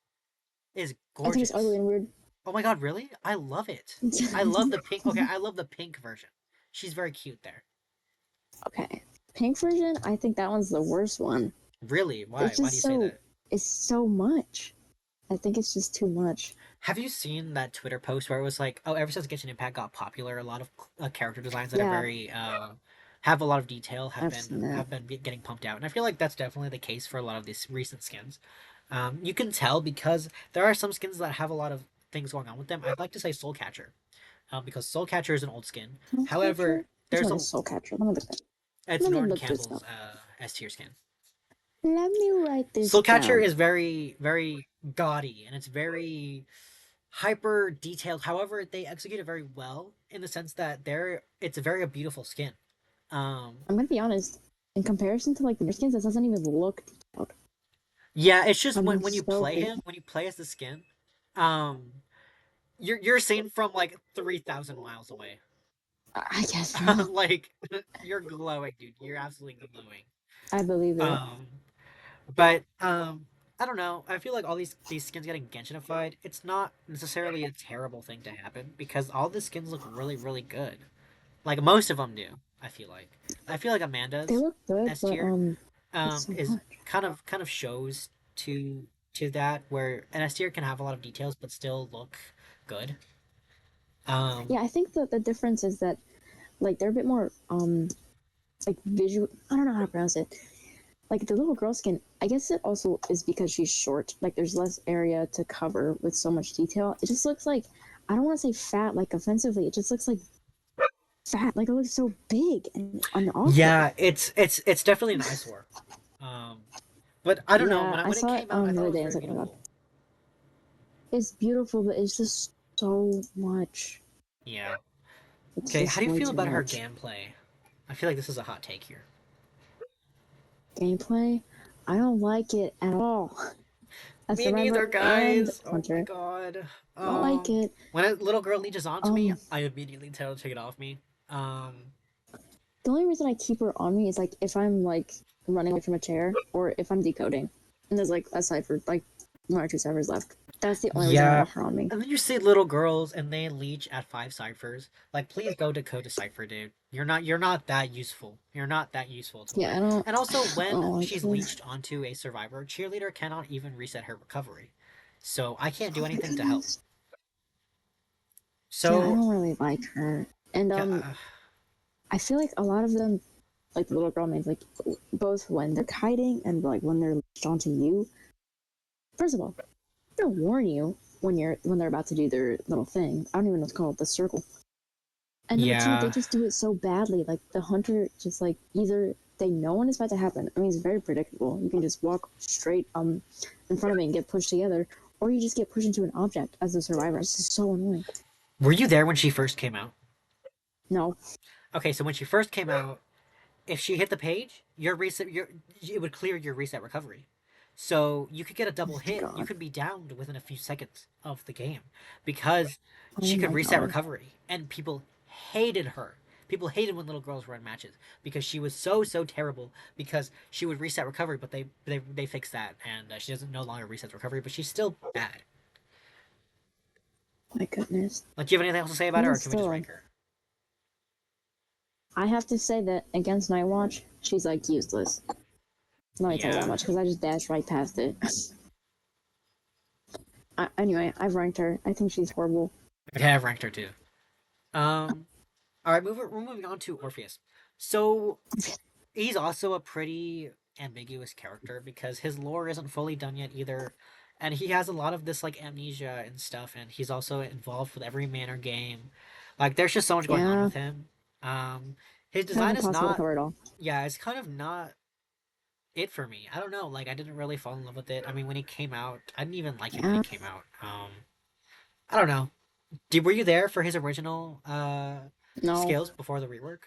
is I think it's ugly gorgeous. and weird. Oh my god, really? I love it. I love the pink. Okay, I love the pink version. She's very cute there. Okay. Pink version, I think that one's the worst one. Really? Why? It's Why do just you say so that? it's so much. I think it's just too much. Have you seen that Twitter post where it was like, "Oh, ever since Genshin Impact got popular, a lot of character designs that are Yeah, very have a lot of detail I've seen that. have been getting pumped out," and I feel like that's definitely the case for a lot of these recent skins. You can tell because there are some skins that have a lot of things going on with them. I'd like to say Soul Catcher, because Soul Catcher is an old skin. Soul Catcher? However, Which there's one a is Soul Catcher? Let me look that. it's Let me Norton look this Campbell's up. S tier skin. Let me write this Soul Catcher down. is very gaudy and it's very hyper detailed. However, they execute it very well in the sense that it's a very beautiful skin. Um, I'm gonna be honest. In comparison to like the new skins, this doesn't even look detailed. yeah, it's just I mean, when you so play big. him, when you play as the skin, um, you're seen from like 3,000 miles away. I guess so. Like you're glowing, dude. You're absolutely glowing. I believe it. Um, but I don't know. I feel like all these skins getting Genshinified, it's not necessarily a terrible thing to happen because all the skins look really good. Like most of them do. I feel like. I feel like They Amanda's look good, S but tier it's so is much. kind of shows to that where an S tier can have a lot of details but still look good. Um, Yeah, I think that the difference is that like they're a bit more like visual. I don't know how to pronounce it. Like the little girl skin, I guess it also is because she's short. Like there's less area to cover with so much detail. It just looks like I don't want to say fat, like offensively. It just looks like fat. Like it looks so big and awkward. yeah, it's definitely an eyesore. Um, but I don't know Yeah, I when it saw it came out, I the thought it other was day. I very was like, oh my god, beautiful. it's beautiful, but it's just so much. Yeah. It's Okay, how just do you way feel too about her much. gameplay? I feel like this is a hot take here. Gameplay, I don't like it at all. A Me neither, survivor and guys. Oh my hunter, god. I don't like it. When a little girl leeches onto me, Um, I immediately tell her to take it off me. Um, the only reason I keep her on me is like if I'm like running away from a chair or if I'm decoding, and there's like a cipher, like one or two ciphers left. That's the only reason I yeah. want her on me. And then you see little girls and they leech at 5 ciphers. Like, please go decode a cipher, dude. You're not that useful. You're not that useful to Yeah, learn. And also, I when don't like she's it. leeched onto a survivor, cheerleader cannot even reset her recovery. So I can't do Oh my anything to help. goodness. Yeah, I So don't really like her. And yeah, I feel like a lot of them, like the little girl names, like both when they're hiding and like when they're latched onto you. First of all, they'll warn you when they're about to do their little thing. I don't even know what's called, the circle. And number two, they yeah. just do it so badly. Like the hunter, just like either they know when it's about to happen. I mean, it's very predictable. You can just walk straight in front of it and get pushed together, or you just get pushed into an object as a survivor. It's just so annoying. Were you there when she first came out? No, Okay, so when she first came out, if she hit the page, it would clear your reset recovery. So you could get a double hit. You God, could be downed within a few seconds of the game because oh she could my reset God, recovery, and people hated her. People hated when little girls were in matches because she was so terrible. Because she would reset recovery, but they fixed that, and she doesn't no longer reset recovery, but she's still bad. my goodness. Like, do you have anything else to say about her, Even or can we just still, rank her? I have to say that against Nightwatch, she's like useless. Let me tell you that Yeah. much because I just dashed right past it. Anyway, I've ranked her. I think she's horrible. Okay, I've ranked her too. All right, we're moving on to Orpheus. So he's also a pretty ambiguous character because his lore isn't fully done yet either, and he has a lot of this like amnesia and stuff, and he's also involved with every manor game. Like, there's just so much going on Yeah, with him. Um, his kind of design is impossible to not, cover it all. yeah, it's kind of not it for me. I don't know, like I didn't really fall in love with it. I mean, when he came out, I didn't even like it when he Yeah, came out. I don't know. Were you there for his original no, scales before the rework?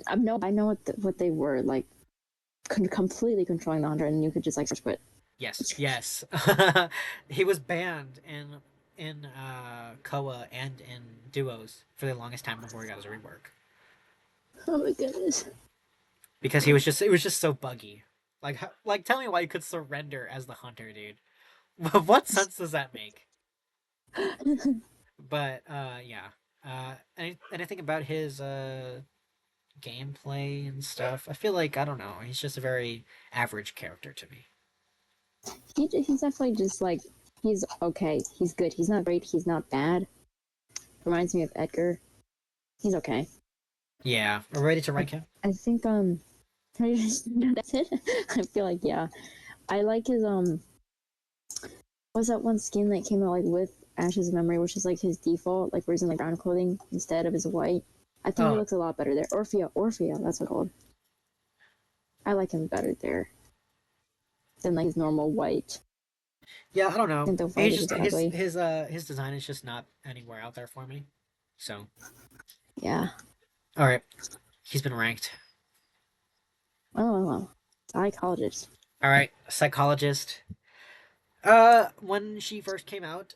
I know what they were like. Completely controlling the hunter, and you could just like quit. Yes, yes. He was banned in Koa and in duos for the longest time before he got his rework Oh my goodness. because it was just so buggy. Like tell me why you could surrender as the hunter, dude. What sense does that make? But yeah. Anything about his gameplay and stuff? I feel like I don't know. He's just a very average character to me. He's definitely just like he's okay. He's good. He's not great. He's not bad. Reminds me of Edgar. He's okay. Yeah, we're ready to I, rank him. I think that's it. I feel like yeah. I like his what's that one skin that came out like with Ash's memory, which is like his default, like where he's in like brown clothing instead of his white. I think he Oh, looks a lot better there. Orphea, that's what it's called. I like him better there than like his normal white. yeah, I don't I know. think the white He's is just just ugly. his design is just not anywhere out there for me. So, Yeah. all right, he's been ranked. Oh, psychologist. All right, psychologist. When she first came out,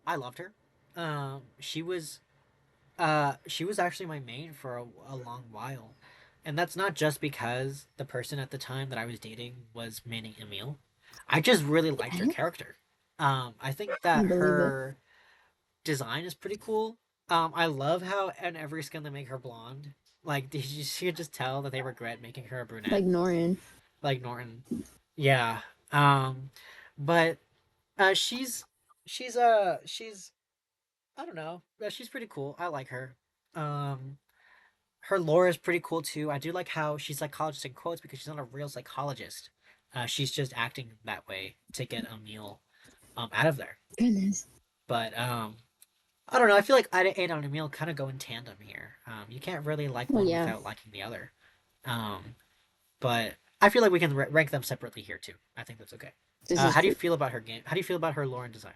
I loved her. She was actually my main for a long while, and that's not just because the person at the time that I was dating was maining Emil. I just really liked her Okay. character. I think I that believe it. her design is pretty cool. I love how in every skin they make her blonde. Like you could just tell that they regret making her a brunette, Like Norian. like Norton. Yeah. Um, but she's she's I don't know. She's pretty cool. I like her. Um, her lore is pretty cool too. I do like how she's psychologist in quotes because she's not a real psychologist. She's just acting that way to get Emil out of there. Goodness. But I don't know. I feel like Ida and Emil kind of go in tandem here. You can't really like Well, one yeah. without liking the other. Um, but I feel like we can rank them separately here too. I think that's okay. This is How do you true. feel about her game? How do you feel about her lore and design?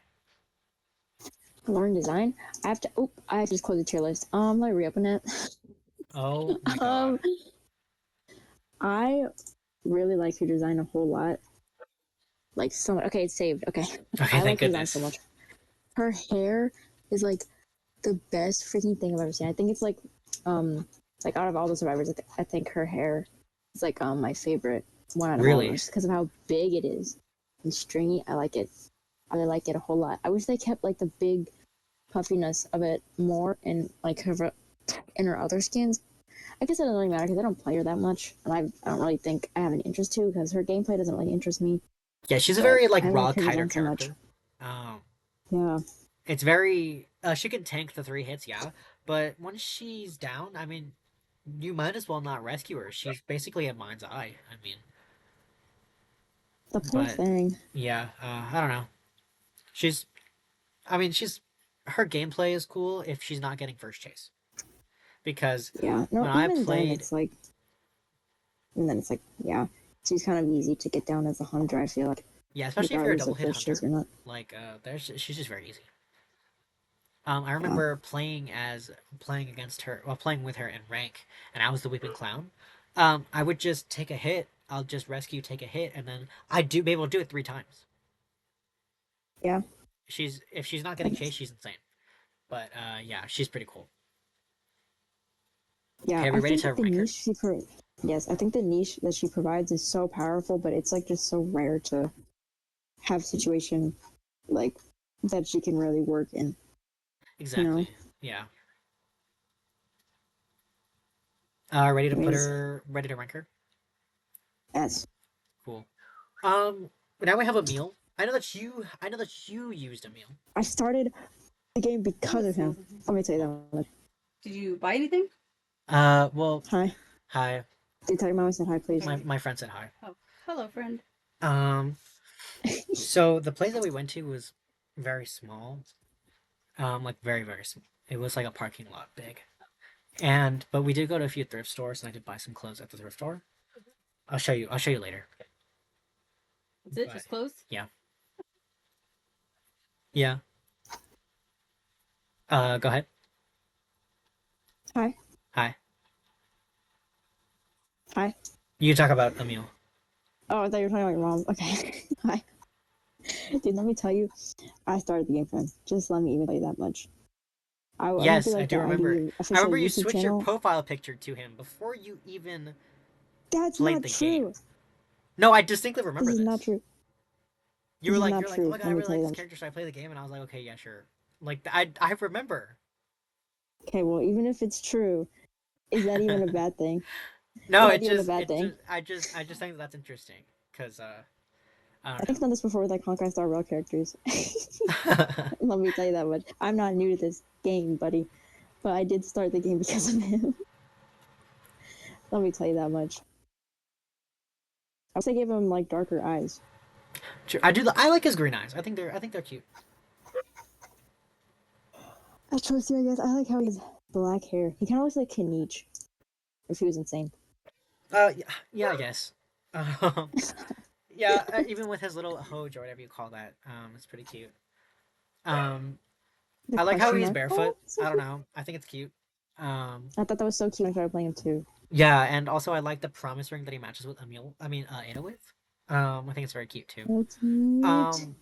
Lauren design. I have to. Oh, I have to just close the tier list. Let me reopen it. Oh my um, god. I really like her design a whole lot. Like so much. Okay, it's saved. Okay, Okay, I thank like her design so goodness. much. Her hair is like the best freaking thing I've ever seen. I think it's like out of all the survivors, I think her hair is like my favorite one out of all of them, Really? just because of how big it is and stringy. I like it. I really like it a whole lot. I wish they kept like the big puffiness of it more in like her in her other skins. I guess it doesn't really matter because I don't play her that much, and I don't really think I have an interest to because her gameplay doesn't really interest me. Yeah, she's a But very like I raw like her kiter design so much. character. Um, Yeah, it's very she can tank the 3 hits, yeah, but once she's down, I mean, you might as well not rescue her. She's basically a mind's eye. I mean, the poor but thing. yeah, I don't know. She's, I mean, she's her gameplay is cool if she's not getting first chase because Yeah, no, when I even then played, it's like, and then it's like, yeah, she's kind of easy to get down as a hunter. I feel like, yeah, especially if you're a regardless double of hit first chase hunter, or not. like there's she's just very easy. I Yeah, remember playing against her, well, playing with her in rank, and I was the weeping clown. I would just take a hit. I'll just rescue, take a hit, and then I do be able to do it 3 times. yeah, She's if she's not getting chased, she's insane. But yeah, she's pretty cool. yeah. Okay, are we I ready think to the rank her? niche yes, I think the niche that she provides is so powerful, but it's like just so rare to have a situation like that she can really work in. You know, Exactly. Yeah. I mean, Ready to rank her? as Cool. Um, now we have a meal. I know that you used a meal. I started the game because of him. Let me tell you Oh. that much. Did you buy anything? Well, Hi, hi. did you tell your mom I said hi, please? My friend said hi. Oh, hello, friend. Um, so the place that we went to was very small. Like very small. It was like a parking lot big. But we did go to a few thrift stores, and I did buy some clothes at the thrift store. I'll show you. I'll show you later. Is it But just closed? yeah, yeah. Go ahead. Hi, Hi. hi. You talk about a meal. Oh, I thought you were talking about your mom. Okay, hi, dude. Let me tell you, I started the game for him. Just let me even tell you that much. I might be Yes, I like do the remember. ID I official remember you YouTube switched your channel. profile picture to him before you even That's played not the game. true. No, I distinctly This remember is not this. true. This is You not were like, oh true. my god, I Let me really tell like you this that much. character, so I play the game, and I was like, okay, yeah, sure. Like I remember. Okay, well, even if it's true, is that even a bad thing? No, Is that even a bad thing? I just think that's interesting because I I don't think I've done this before with like Honkai Star Rail characters. know. Let me tell you that much. I'm not new to this game, buddy, but I did start the game because of him. Let me tell you that much. I wish I gave him like darker eyes. True. I do. I like his green eyes. I think they're cute. I trust you, I guess. I like how he has black hair. He kind of looks like Kenichi if he was insane. Yeah, yeah, I guess. Um, yeah, even with his little hoj or whatever you call that, it's pretty cute. Um, The I like how question he's mark. Oh, barefoot. so I don't cute. know. I think it's cute. Um, I thought that was so cute when I started playing him too. yeah, and also I like the promise ring that he matches with Emil. I mean, Ada with. I think it's very cute too. So cute. Um,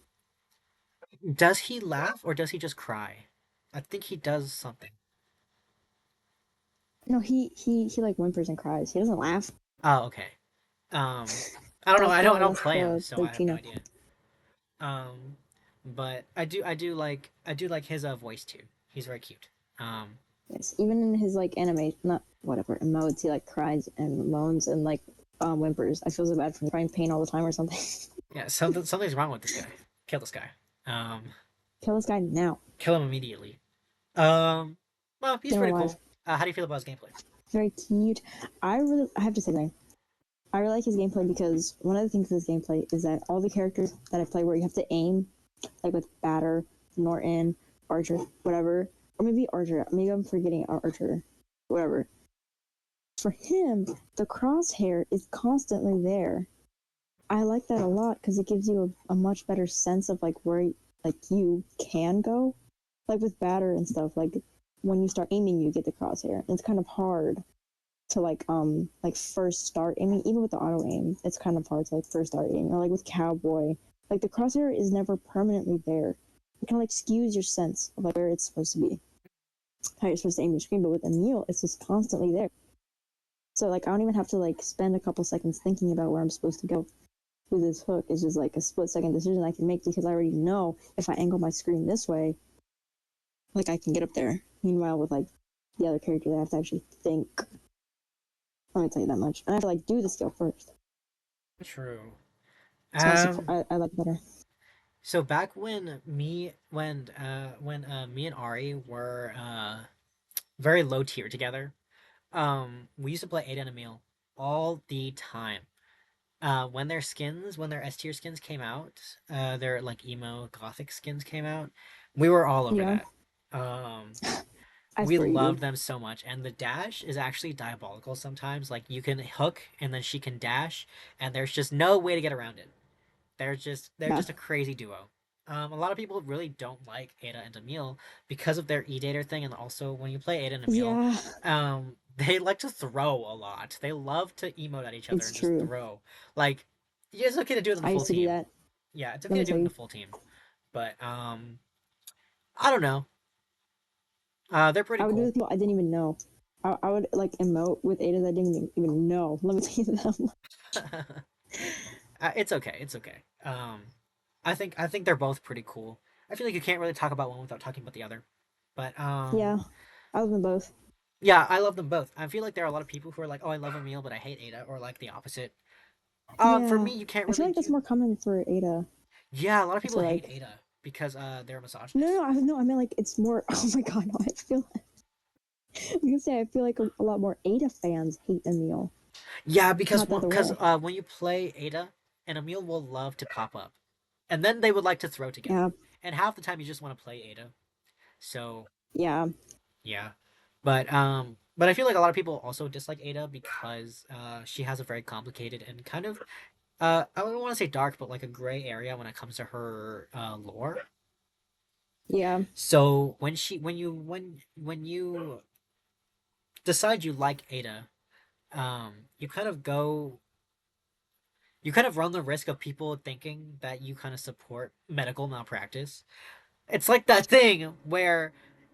does he laugh or does he just cry? I think he does something. No, he like whimpers and cries. He doesn't laugh. Oh, okay. Um, I don't know. I don't That's play him, the so I have no Latino. idea. Um, but I do like his voice too. He's very cute. Um, Yes, even in his like anime, not whatever emotes, he like cries and moans and like whimpers. I feel so bad for him crying pain all the time or something. yeah, something's wrong with this guy. Kill this guy. Um, Kill this guy now. kill him immediately. Um, well, he's Get him pretty alive. cool. How do you feel about his gameplay? Very cute. I have to say something. I really like his gameplay because one of the things with his gameplay is that all the characters that I play where you have to aim, like with Batter, Norton, Archer, whatever, or maybe Archer. Maybe I'm forgetting Archer, whatever. For him, the crosshair is constantly there. I like that a lot because it gives you a much better sense of like where like you can go like with batter and stuff, like when you start aiming, you get the crosshair. And it's kind of hard to like first start aiming. Even with the auto aim, it's kind of hard to like first start aiming. Or like with cowboy, like the crosshair is never permanently there. It kind of like skews your sense of like where it's supposed to be, how you're supposed to aim your screen. But with Emil, it's just constantly there. So like I don't even have to like spend a couple seconds thinking about where I'm supposed to go with this hook. It's just like a split-second decision I can make because I already know if I angle my screen this way, like I can get up there. Meanwhile, with like the other characters, I have to actually think. Let me tell you that much. And I have to like do the skill first. True. So Um, I like better. so back when me and Ari were very low tier together, we used to play Ada and Emil all the time. When their S tier skins came out, their like emo gothic skins came out, we were all over Yeah, that. Um, I we swear you loved do. them so much, and the dash is actually diabolical sometimes. Like you can hook, and then she can dash, and there's just no way to get around it. They're Yeah, just a crazy duo. A lot of people really don't like Ada and Emil because of their E-Dater thing, and also when you play Ada and Emil, yeah, they like to throw a lot. They love to emote at each other it's and just true. throw. Like, yeah, it's okay to do it in the I full used to do team. that. Yeah, it's Let okay to me do tell it in the you, full team. But I don't know. They're pretty I would do it cool. with people I didn't even know. I would like emote with Ada that I didn't even know. Let me tell you them. It's okay. It's okay. I think they're both pretty cool. I feel like you can't really talk about one without talking about the other. But Yeah, I love them both. yeah, I love them both. I feel like there are a lot of people who are like, "Oh, I love Emil, but I hate Ada," or like the opposite. For Yeah, me, you can't I feel really like that's do. more common for Ada. Yeah, a lot of I people feel hate like Ada because they're a no, misogynist. no, no. I mean like it's more. Oh my god, no, I feel. I was gonna say I feel like a lot more Ada fans hate Emil, Yeah, because not the other way. when you play Ada, an Emil will love to pop up, and then they would like to throw Yeah, together. And half the time, you just want to play Ada. So yeah, yeah, but I feel like a lot of people also dislike Ada because she has a very complicated and kind of I don't want to say dark, but like a gray area when it comes to her lore. yeah. So when you decide you like Ada, you kind of go you kind of run the risk of people thinking that you kind of support medical malpractice. It's like that thing where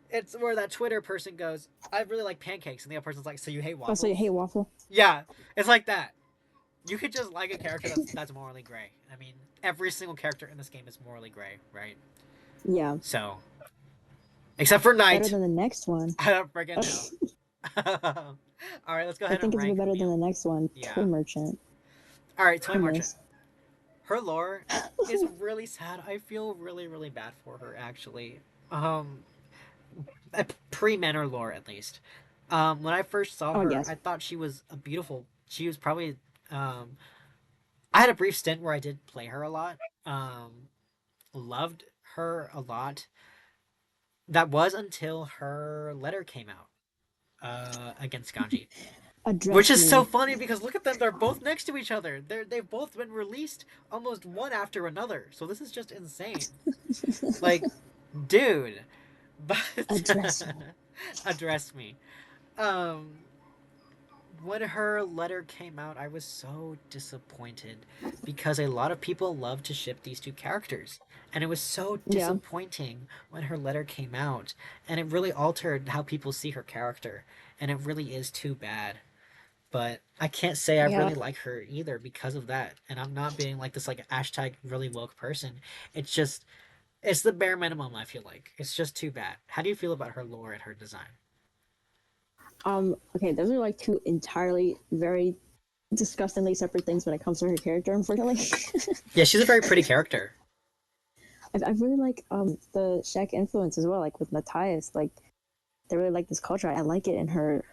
it's where that Twitter person goes, "I really like pancakes," and the other person's like, "So you hate Oh, so you hate waffles?" waffle? Yeah, it's like that. You could just like a character that's morally gray. I mean, every single character in this game is morally gray, right? Yeah, So, except for better Knight, than the next one. I don't freaking know. All right, let's go I ahead think and it's a bit rank better than Emil. the next one. Yeah. Toy Merchant. All right, Toy Merchant. Goodness. Her lore is really sad. I feel really, really bad for her actually. Um, pre Manor lore at least. When I first saw Oh her, yes. I thought she was a beautiful. She was probably. I had a brief stint where I did play her a lot. Loved her a lot. That was until her letter came out. Against Ganji. Which Address is so me. funny because look at them, they're both next to each other. They've both been released almost one after another. So this is just insane. Like, dude. But Address me. address me. Um when her letter came out, I was so disappointed because a lot of people love to ship these two characters. And it was so Yeah, disappointing when her letter came out. And it really altered how people see her character. And it really is too bad. But I can't say I yeah. really like her either because of that. And I'm not being like this like hashtag really woke person. It's just it's the bare minimum. I feel like it's just too bad. How do you feel about her lore and her design? Okay, those are like two entirely very disgustingly separate things when it comes to her character, unfortunately. Yeah, she's a very pretty character. I really like the Shaq influence as well, like with Matthias, like they really like this culture. I like it in her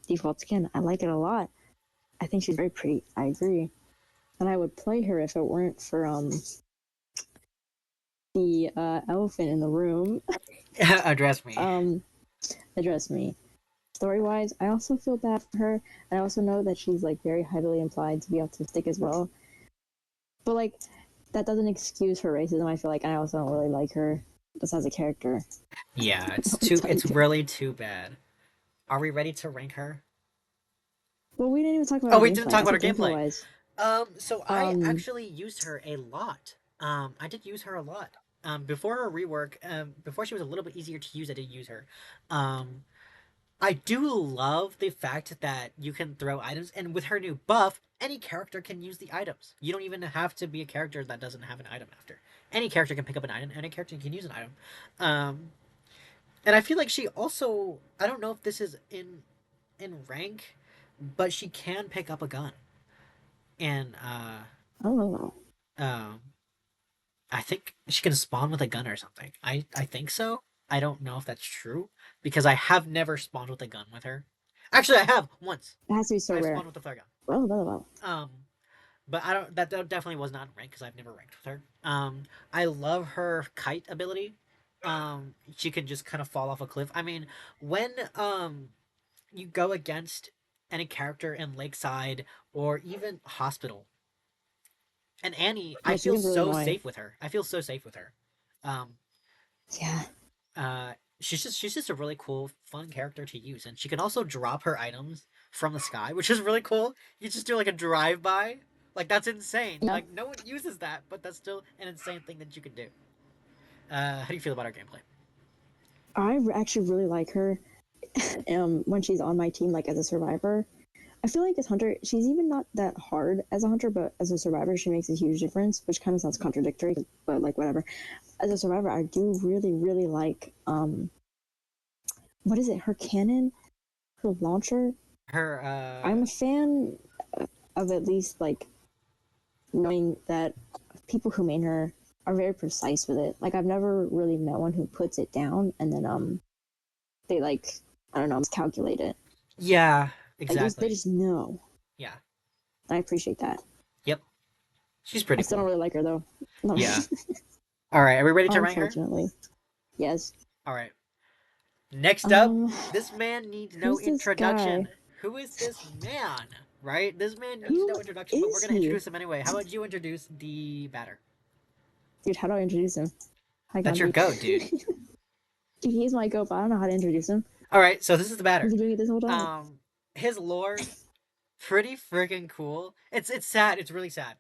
default skin. I like it a lot. I think she's very pretty. I agree. And I would play her if it weren't for the elephant in the room. Address me. um Address me. Story wise, I also feel bad for her. I also know that she's like very heavily implied to be autistic as well. But like that doesn't excuse her racism, I feel like, and I also don't really like her. besides a character. Yeah, it's Let me too. tell It's you. really too bad. Are we ready to rank her? Well, we didn't even talk about Oh, her we didn't gameplay. talk I about her said gameplay gameplay. wise. So I Um, actually used her a lot. I did use her a lot. Before her rework, before she was a little bit easier to use, I did use her. Um, I do love the fact that you can throw items, and with her new buff, any character can use the items. You don't even have to be a character that doesn't have an item after. Any character can pick up an item, any character can use an item. Um, and I feel like she also, I don't know if this is in rank, but she can pick up a gun. And oh, um I think she can spawn with a gun or something. I think so. I don't know if that's true because I have never spawned with a gun with her. Actually, I have once. it has to be so I've rare. spawned with a flare gun. Well. Um, but I don't. That definitely was not ranked because I've never ranked with her. I love her kite ability. She can just kind of fall off a cliff. I mean, when you go against any character in Lakeside or even Hospital, and Annie, I Yeah, she feel gets really so annoying. safe with her. I feel so safe with her. Um, Yeah. she's just a really cool, fun character to use, and she can also drop her items from the sky, which is really cool. You just do like a drive by, like that's insane. Yeah. Like no one uses that, but that's still an insane thing that you can do. How do you feel about our gameplay? Actually really like her. When she's on my team, like as a survivor, I feel like as hunter, she's even not that hard as a hunter, but as a survivor, she makes a huge difference, which kind of sounds contradictory, but like whatever. As a survivor, I do really like what is it? Her cannon, her launcher. Her I'm a fan of at least like knowing that people who main her are very precise with it. Like I've never really met one who puts it down and then they like I don't know miscalculate it. yeah, Like they exactly. just know. Yeah, And I appreciate that. yep. She's I pretty still don't cool. really like her though. No. Yeah. All right, are we ready to rank her? Unfortunately. Yes. All right. Next up, Um, this man needs no who's this introduction. guy? Who is this man? Right? This man needs Who no introduction, but we're is gonna he? introduce him anyway. How about you introduce the batter? Dude, how do I introduce him? Hi, That's your Gandhi. goat, dude. Dude, he's my goat, but I don't know how to introduce him. All right, so this is the He's batter. been doing it this whole time. His lore, pretty freaking cool. It's sad. It's really sad,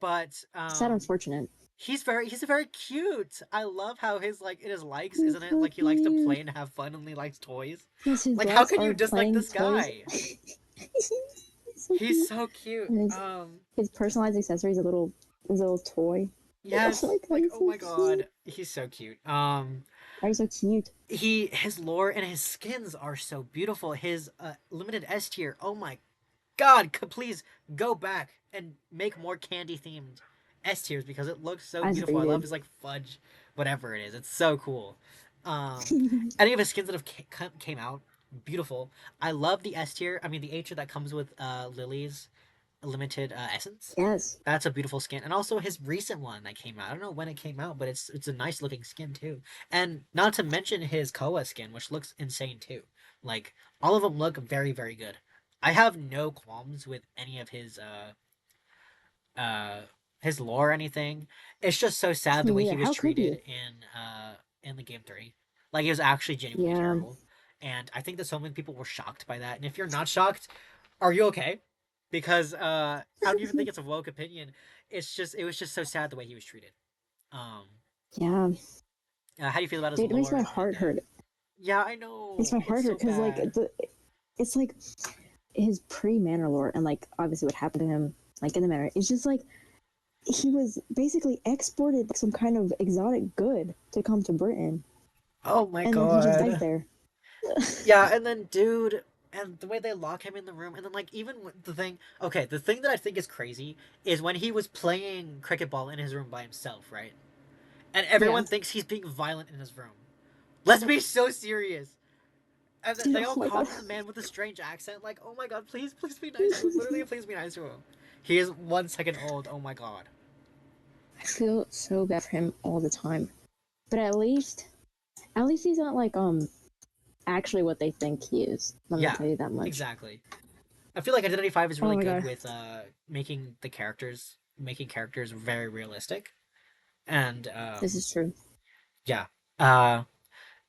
but Sad, unfortunate. he's very cute. I love how his like in his likes, He's isn't it? so Like he likes to play cute. and have fun, and he likes toys. Yes, his Like how likes can you are dislike playing this toys. guy? He's so He's cute. so cute. And his personalized accessories, his little toy. Oh Yes, my god, like he's oh so my cute. god, he's so cute. Why are you so cute? His lore and his skins are so beautiful. His limited S tier. Oh my god, please go back and make more candy themed S tiers because it looks so As beautiful. I love rated. his like fudge, whatever it is. It's so cool. Any of his skins that have came out, beautiful. I love the S tier. I mean the A tier that comes with Lily's limited essence. Yes. That's a beautiful skin, and also his recent one that came out. I don't know when it came out, but it's a nice looking skin too. And not to mention his Koa skin, which looks insane too. Like all of them look very very good. I have no qualms with any of uh his lore or anything. It's just so sad the way Yeah, he was how could treated you? in the game 3. Like he was actually genuinely Yeah. terrible. And I think that so many people were shocked by that. And if you're not shocked, are you okay? Because I don't even think it's a woke opinion. It was just so sad the way he was treated. Um Yeah. how do you feel about his Dude, it makes lore my and heart hurt. It yeah, I makes know. my It's heart hurt so because like bad. it's like his pre-manor lore and like obviously what happened to him like in the manor. It's just like he was basically exported like some kind of exotic good to come to Britain, Oh my and then he just dies god. there. Yeah, and then dude, and the way they lock him in the room, and then like even the thing. Okay, the thing that I think is crazy is when he was playing cricket ball in his room by himself, right? And Yeah. everyone thinks he's being violent in his room. Let's be so serious. And then Dude, they oh all my call god. him the man with a strange accent. Like, oh my god, please be nice to him. Literally, please be nice to him. He is 1 second old. Oh my god. I feel so bad for him all the time. But at least he's not like actually what they think he is. Let me Yeah, tell you that much. exactly. I feel like Identity 5 is Oh really my good god. with making characters very realistic. And This is true. yeah. Uh,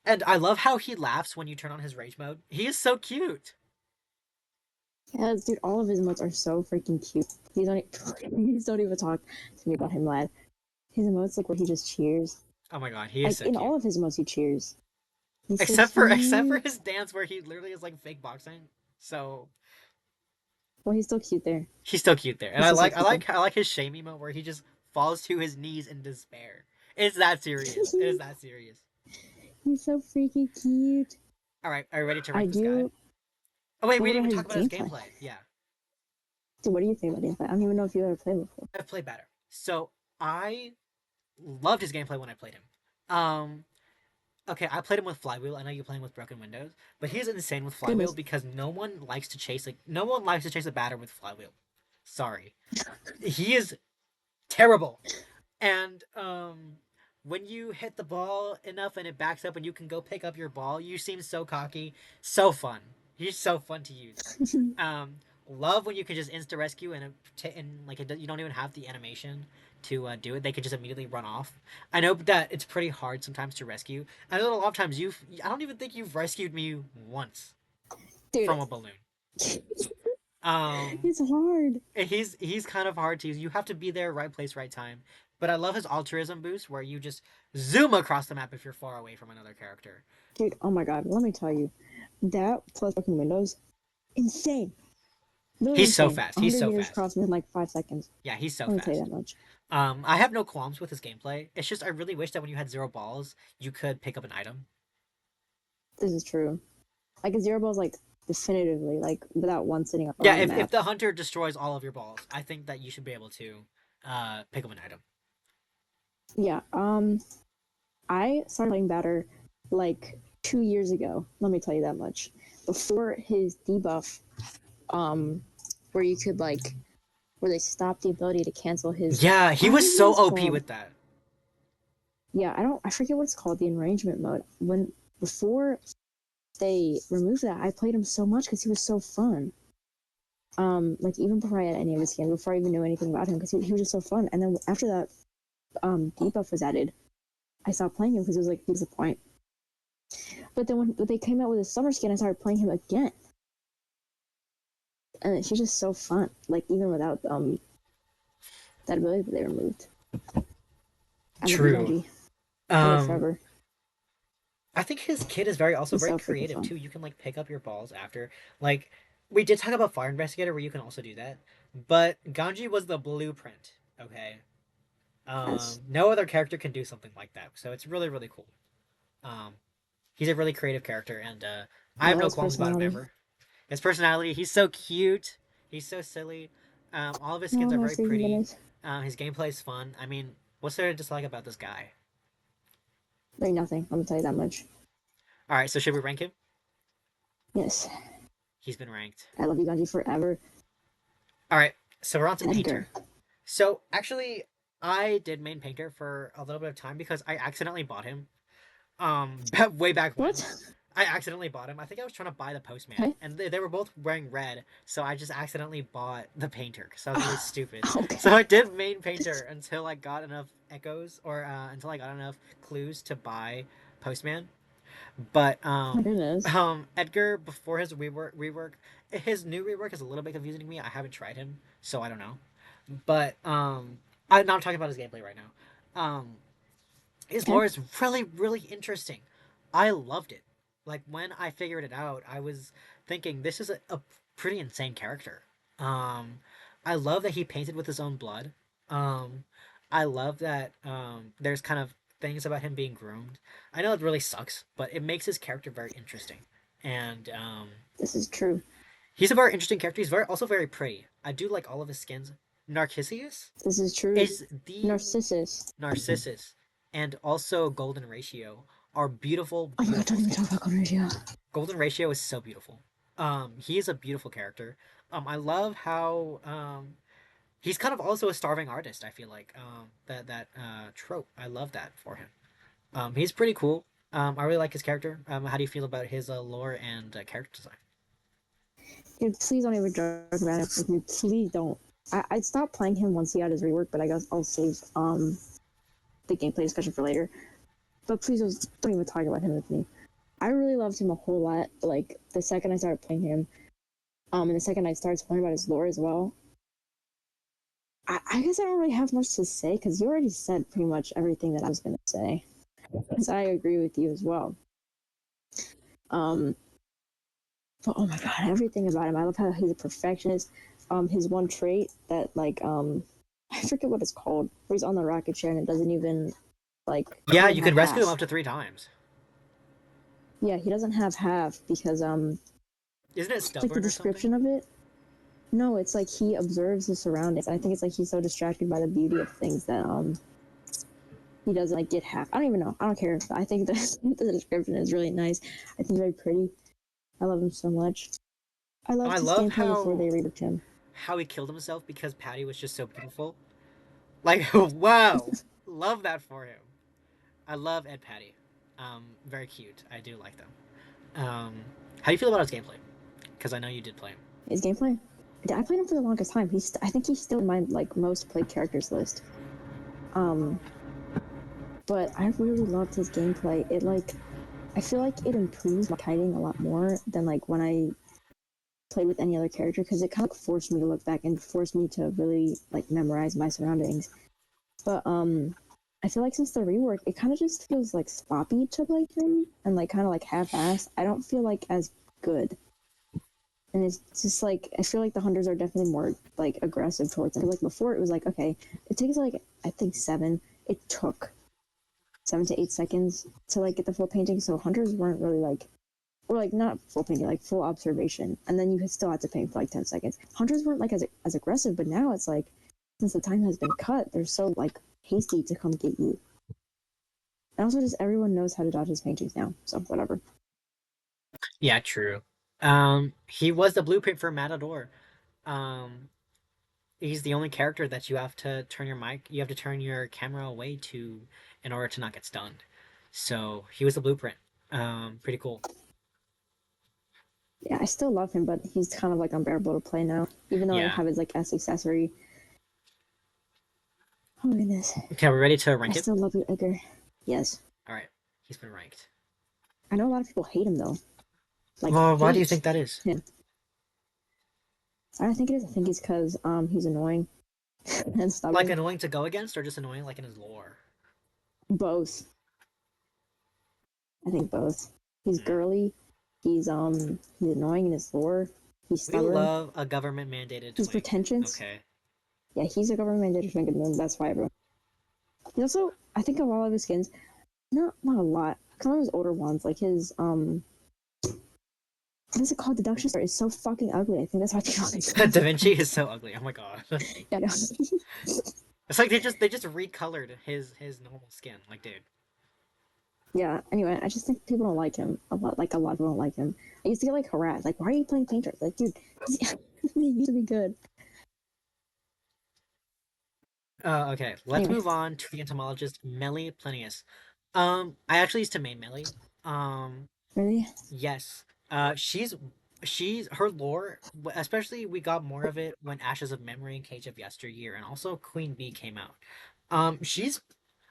and I love how he laughs when you turn on his rage mode. He is so cute. Yeah, dude, all of his emotes are so freaking cute. He's don't, Please don't even talk to me about him, lad. His emotes, like where he just cheers. Oh my god, he is Like so in cute. all of his emotes, he cheers. He's so Except for cute. his dance where he literally is like fake boxing. So Well, he's still cute there. he's still cute there. And He's I still so like I cute there. like I like his shame emote where he just falls to his knees in despair. It's that serious. It is that serious. He's so freaking cute. Alright, are you ready to I rank this guy? do. Oh wait, But we what didn't about even his talk about his gameplay? gameplay. Yeah. Dude, what do you think about gameplay? I don't even know if you ever played before. I've played better. So I loved his gameplay when I played him. Okay, I played him with Flywheel. I know you're playing with Broken Windows, but he's insane with Flywheel Goodness. because no one likes to chase a batter with Flywheel. Sorry, he is terrible. And when you hit the ball enough and it backs up and you can go pick up your ball, you seem so cocky, so fun. He's so fun to use. Um, love when you can just insta rescue you don't even have the animation to do it. They can just immediately run off. I know that it's pretty hard sometimes to rescue. I know that a lot of times I don't even think you've rescued me once Dude, from a balloon. Um, it's hard. he's kind of hard to use. You have to be there, right place, right time. But I love his altruism boost where you just zoom across the map if you're far away from another character. Dude, oh my god, let me tell you. That plus Broken Windows, insane. Literally He's so insane. fast. He's 100 so meters fast. across within like 5 seconds. Yeah, he's so Let me tell you fast. that much. I have no qualms with his gameplay. It's just I really wish that when you had zero balls, you could pick up an item. This is true. Like a zero ball is like definitively like without one sitting up Yeah, on the if map. the hunter destroys all of your balls, I think that you should be able to pick up an item. Yeah. I started playing Batter like 2 years ago. Let me tell you that much. Before his debuff, where you could like where they stopped the ability to cancel his. Yeah, he I don't was even know so what it's OP called. with that. Yeah, I forget what it's called. The enragement mode. When before they removed that, I played him so much because he was so fun. Like even before I had any of his skins, before I even knew anything about him, because he was just so fun. And then after that, debuff was added, I stopped playing him because it was like, what's the point? But then when they came out with a summer skin, I started playing him again, and he's just so fun. Like even without that ability that they removed. I love True. Bungie. I live Um, forever. I think his kit is also He's very so freaking creative fun. too. You can like pick up your balls after. Like we did talk about Fire Investigator where you can also do that, but Ganji was the blueprint. Okay. Yes. No other character can do something like that, so it's really really cool. Um, he's a really creative character, and I I have love no his qualms about him personality. ever. His personality, he's so cute. He's so silly. All of his Oh skins are my very freaking pretty. goodness. His gameplay is fun. I mean, what's there to dislike about this guy? Like nothing. I'm gonna tell you that much. All right, so should we rank him? Yes. He's been ranked. I love you, Ganji, forever. All right, so we're on to Edgar. Painter. So actually, I did main Painter for a little bit of time because I accidentally bought him. Way back when. What? I accidentally bought him. I think I was trying to buy the Postman, Okay. and they were both wearing red, so I just accidentally bought the Painter because I was really stupid. Okay. So I did main Painter until I got enough echoes, or until I got enough clues to buy Postman. But Oh my goodness. Edgar before his his new rework is a little bit confusing to me. I haven't tried him, so I don't know. But I'm not talking about his gameplay right now. His Okay. lore is really, really interesting. I loved it. Like when I figured it out, I was thinking this is a pretty insane character. Um, I love that he painted with his own blood. Um, I love that there's kind of things about him being groomed. I know it really sucks, but it makes his character very interesting. And This is true. he's a very interesting character. He's also very pretty. I do like all of his skins. Narcissus This is true. is the Narcissus. Narcissus and also Golden Ratio are beautiful, Oh my god, beautiful don't even talk skins. about Conratio. Golden Ratio is so beautiful. He is a beautiful character. I love how he's kind of also a starving artist. I feel like that trope. I love that for him. He's pretty cool. I really like his character. How do you feel about his lore and character design? Dude, please don't even joke about it with me. Please don't. I'd stop playing him once he got his rework, but I guess I'll save the gameplay discussion for later. But please don't even talk about him with me. I really loved him a whole lot. Like the second I started playing him, and the second I started learning about his lore as well. I guess I don't really have much to say because you already said pretty much everything that I was gonna say. Because I agree with you as well. But oh my god, everything about him. I love how he's a perfectionist. His one trait that I forget what it's called, where he's on the rocket chair and it doesn't even like Yeah, even you have could rescue him half. up to 3 times. Yeah, he doesn't have half because Isn't it like the stubborn or something? description of it. No, it's like he observes his surroundings. I think it's like he's so distracted by the beauty of things that he doesn't like get half. I don't even know. I don't care. I think the description is really nice. I think he's very pretty. I love him so much. I I loved his love gameplay before they reworked him. how he killed himself because Patty was just so beautiful. Like, wow, love that for him. I love Ed Patty. Very cute. I do like them. How do you feel about his gameplay? Because I know you did play him. His gameplay. I played him for the longest time. I think he's still in my like most played characters list. But I really loved his gameplay. I feel like it improves my kiting a lot more than like when I played with any other character because it kind of forced me to look back and forced me to really like memorize my surroundings. But I feel like since the rework, it kind of just feels like sloppy to play him and like kind of like half-assed. I don't feel like as good. And it's just like I feel like the hunters are definitely more like aggressive towards him. Like before, it was like okay, it takes like I think seven. It took 7 to 8 seconds to like get the full painting. So hunters weren't really like, or like not full painting, like full observation, and then you still had to paint for like 10 seconds. Hunters weren't like as aggressive, but now it's like since the time has been cut, they're so like hasty to come get you. And also, just everyone knows how to dodge his paintings now, so whatever. Yeah, true. He was the blueprint for Matador. Um, he's the only character that you have to turn your camera away to in order to not get stunned. So he was the blueprint. Pretty cool. Yeah, I still love him, but he's kind of like unbearable to play now, even though I Yeah. have his like S accessory. Oh my goodness, Okay, we're ready to I rank it. still love you, Edgar. Yes, All right, he's been ranked. I know a lot of people hate him though, like Well, why do you hate think that is? him. I don't think it is. I think it's because he's annoying and Like stubborn. annoying to go against, or just annoying like in his lore? Both. I think both. He's Hmm. girly. He's annoying in his lore. He's We stubborn. love a government mandated He's twink. pretentious. Okay. Yeah, he's a government mandated twink, and that's why everyone. He also, I think, a lot of his skins, not a lot. Some of his older ones, like his what is it called? Deduction Star is so fucking ugly. I think that's why people think. Da Vinci is so ugly. Oh my god. Yeah, no. It's like they just recolored his normal skin. Like, dude. Yeah. Anyway, I just think people don't like him a lot. Like a lot of people don't like him. I used to get like harassed. Like, why are you playing painters? Like, dude, he used to be good. Okay, let's Anyway, move on to the entomologist Melly Plinius. I actually used to main Melly. Um, really, yes. She's her lore, especially we got more of it when Ashes of Memory and Cage of Yesteryear, and also Queen Bee came out. She's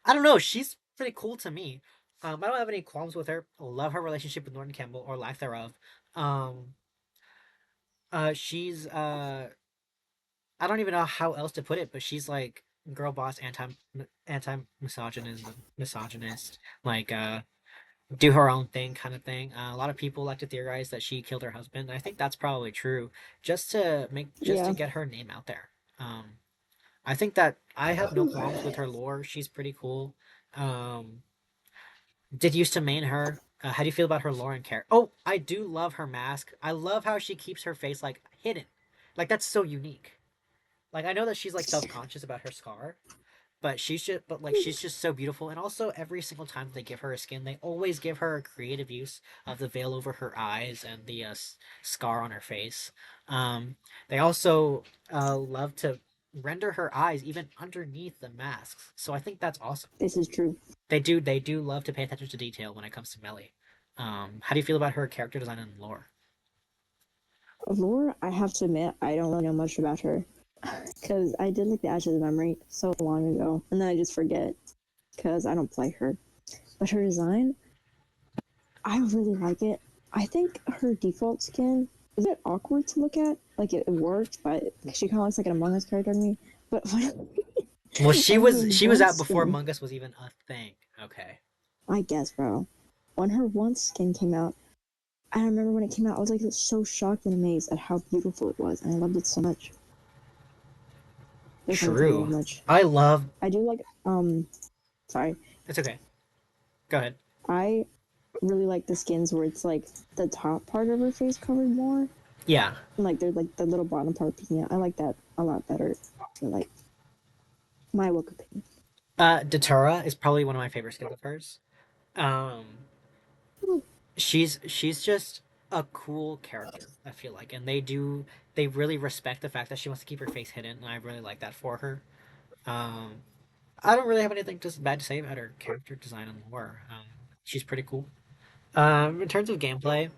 I don't know, she's pretty cool to me. I don't have any qualms with her. I love her relationship with Norton Campbell or lack thereof. Um, she's I don't even know how else to put it, but she's like girl boss, anti misogynist, like do her own thing kind of thing. A lot of people like to theorize that she killed her husband. I think that's probably true, just to yeah. get her name out there. Um, I think that I have no qualms with her lore. She's pretty cool. Um, did used to main her. How do you feel about her lore and character? Oh, I do love her mask. I love how she keeps her face like hidden. Like that's so unique. Like I know that she's like self-conscious about her scar, but she's just so beautiful. And also every single time they give her a skin, they always give her a creative use of the veil over her eyes and the scar on her face. They also love to render her eyes even underneath the masks. So I think that's awesome. This is true. They do love to pay attention to detail when it comes to Melly. How do you feel about her character design and lore? Lore, I have to admit, I don't really know much about her because I did like the Ashes of Memory so long ago, and then I just forget because I don't play her. but her design, I really like it. I think her default skin is a bit awkward to look at. Like it works, but she kind of looks like an Among Us character to me. But Well, when her she was one out before skin, Among Us was even a thing. Okay. I guess, bro, when her one skin came out, I remember when it came out, I was like so shocked and amazed at how beautiful it was, and I loved it so much. There's not really True. much. I love. I do like sorry. It's okay. Go ahead. I really like the skins where it's like the top part of her face covered more. Yeah. And like there's like the little bottom part peeking out. I like that a lot better. For, like my look opinion. Datura is probably one of my favorite skins of hers. Um, she's just a cool character. I feel like, and they really respect the fact that she wants to keep her face hidden, and I really like that for her. Um, I don't really have anything just bad to say about her character design and lore. She's pretty cool. In terms of gameplay,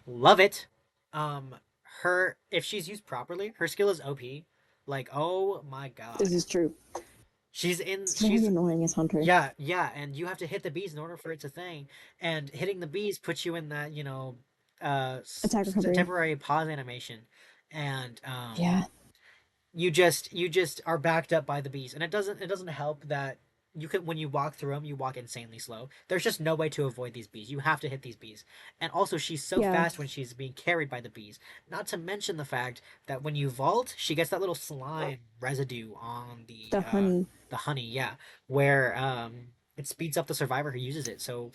love it. Um, her if she's used properly, her skill is OP. Like, oh my This god, is true. she's in. It's very She's annoying as Hunter. yeah, yeah, and you have to hit the bees in order for it to thing. And hitting the bees puts you in that Attack recovery. temporary pause animation, and Yeah. you just are backed up by the bees, and it doesn't help that you can when you walk through them you walk insanely slow. There's just no way to avoid these bees. You have to hit these bees, and also she's so Yeah. fast when she's being carried by the bees. Not to mention the fact that when you vault she gets that little slime residue on The honey. the honey, yeah, where it speeds up the survivor who uses it. So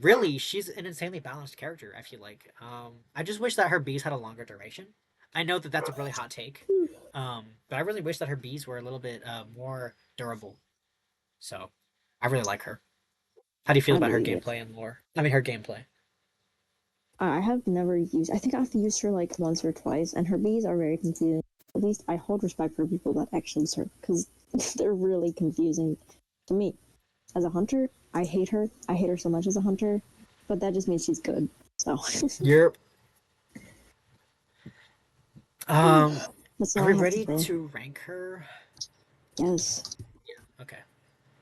really she's an insanely balanced character, I feel like. I just wish that her bees had a longer duration. I know that that's a really hot take, but I really wish that her bees were a little bit more durable. So I really like her. How do you feel I about her believe it. gameplay and lore? I mean, her gameplay. I have never used. I think I've used her like once or twice, and her bees are very confusing. At least I hold respect for people that actually use her because they're really confusing to me. As a hunter, I hate her. I hate her so much as a hunter, but that just means she's good. So You're. that's Are all we I have to ready say. to rank her? Yes. Okay,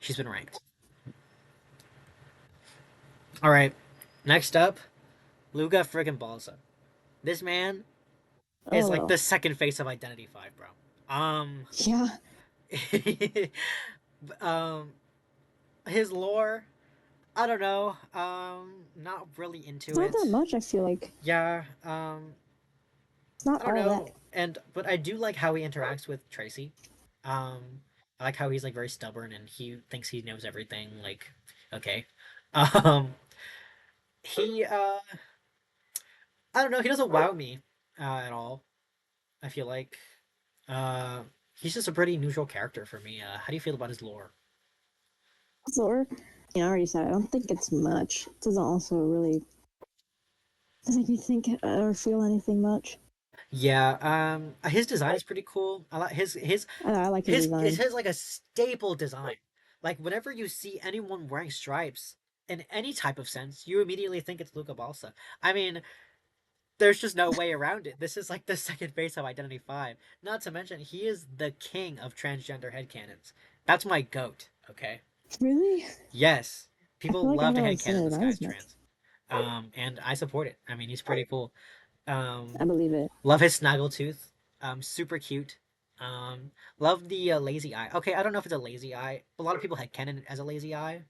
she's been ranked. All right. Next up, Luga friggin' Balsa. This man is like Oh the second face of Identity Five, bro. yeah. um, his lore, I don't know. Not really It's into not it. that much. I feel like Yeah. it's not I don't all that. know. And but I do like how he interacts with Tracy. I like how he's like very stubborn and he thinks he knows everything. Like, okay. Um, he I don't know. He doesn't wow me at all. I feel like uh he's just a pretty neutral character for me. How do you feel about his lore? Or, I already said I don't think it's much. It doesn't also really doesn't make me think or feel anything much. Yeah, his design is pretty cool. I like I like his design. his like a staple design. Like whenever you see anyone wearing stripes in any type of sense, you immediately think it's Luca Balsa. I mean, there's just no way around it. This is like the second face of Identity 5. Not to mention, he is the king of transgender headcanons. That's my goat, okay? Really? Yes. I People feel like I love to haven't seen headcanon his this design guy's as much. trans. And I support it. I mean, he's pretty cool. I believe it. Love his snaggletooth. Super cute. Love the lazy eye. Okay, I don't know if it's a lazy eye. A lot of people had Kennen as a lazy eye.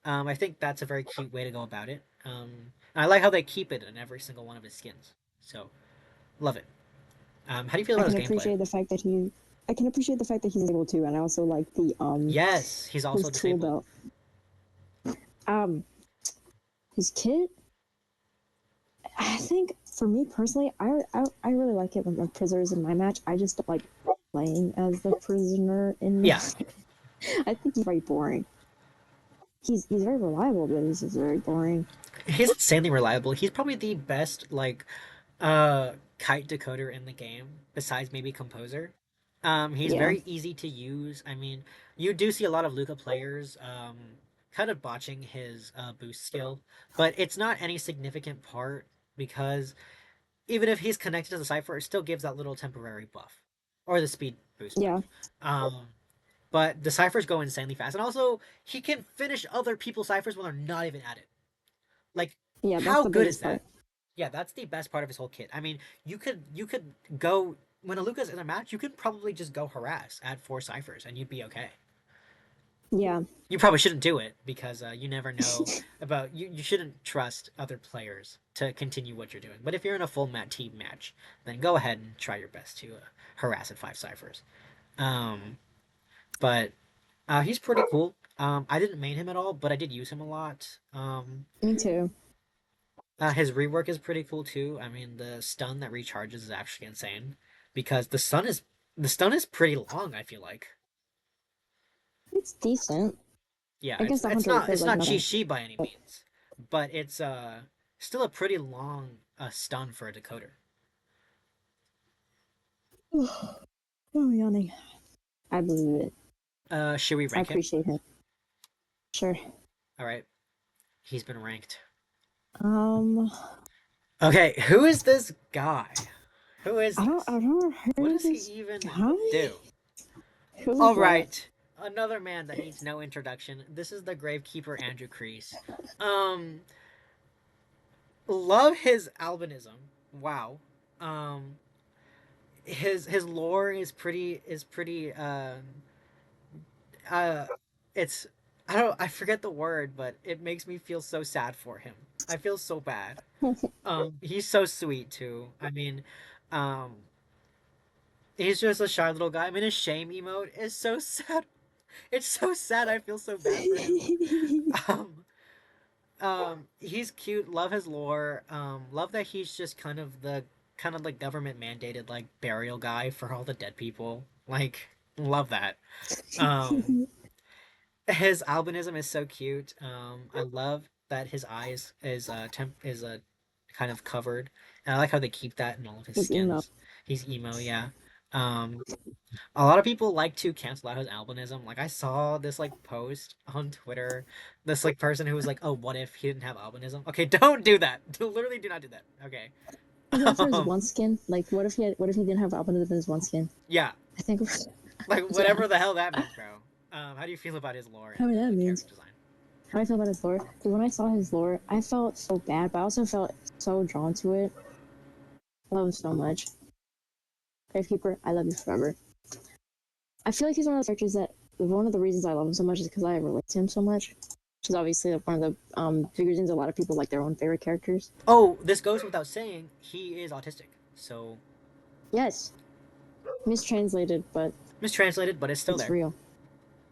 I think that's a very cute way to go about it. And I like how they keep it in every single one of his skins. So, love it. How do you feel I about can his gameplay? appreciate the fact that he. I can appreciate the fact that he's able to, and I also like the Yes, he's also his tool disabled. belt. Um, his kit. I think for me personally, I really like it when the prisoner's in my match. I just don't like playing as the prisoner in. Yeah, I think he's very boring. He's very reliable, but he's just very boring. he's insanely reliable. He's probably the best kite decoder in the game, besides maybe Composer. He's Yeah, very easy to use. I mean, you do see a lot of Luca players kind of botching his boost skill, but it's not any significant part because even if he's connected to the cipher, it still gives that little temporary buff or the speed boost yeah. buff. Um, But the ciphers go insanely fast, and also he can finish other people's ciphers when they're not even at it. Like, Yeah, that's how the good is biggest that? part. Yeah, that's the best part of his whole kit. I mean, you could go when Aluka's in a match, you could probably just go harass at 4 ciphers and you'd be okay. Yeah. You probably shouldn't do it because you never know about you. You shouldn't trust other players to continue what you're doing. But if you're in a full mat team match, then go ahead and try your best to harass at 5 ciphers. Um, but he's pretty cool. I didn't main him at all, but I did use him a lot. Me too. His rework is pretty cool too. I mean, the stun that recharges is actually insane because the stun is pretty long. I feel like. It's decent. Yeah, I it's guess the it's hunter not feels it's like not nothing. cheat by any means, but it's still a pretty long stun for a decoder. Oh, yawning. I believe it. Should we I rank him? appreciate him. Sure. All right, he's been ranked. Um, Okay, who is this guy? Who is this? I've never heard What of does he this even guy. do? Who is All that? right, another man that needs no introduction. This is the Gravekeeper Andrew Crease. Um, love his albinism. Wow. Um, his lore is pretty uh it's I forget the word, but it makes me feel so sad for him. I feel so bad. He's so sweet too. I mean, um he's just a shy little guy. I mean, his shame emote is so sad. It's so sad. I feel so bad for him. Um he's cute. Love his lore. Love that he's just kind of like government mandated like burial guy for all the dead people. Like, love that. Um his albinism is so cute. I love that his eyes is kind of covered, and I like how they keep that in all of his He's emo. skins. He's emo, yeah. Um, a lot of people like to cancel out his albinism. Like, I saw this like post on Twitter, this like person who was like, "Oh, what if he didn't have albinism?" Okay, don't do that. Literally, do not do that. Okay. Was that for his Um, one skin? Like, what if he didn't have albinism in his one skin? yeah, I think. like Yeah. whatever the hell that means, bro. How do you feel about his lore How and that means. character design? How I feel about his lore? Because when I saw his lore, I felt so bad, but I also felt so drawn to it. I love him so much. Gravekeeper, I love you forever. I feel like he's one of those characters that one of the reasons I love him so much is because I relate to him so much. Which is obviously one of the big reasons a lot of people like their own favorite characters. Oh, this goes without saying. He is autistic, so Yes, mistranslated, but mistranslated, but it's still it's there. real.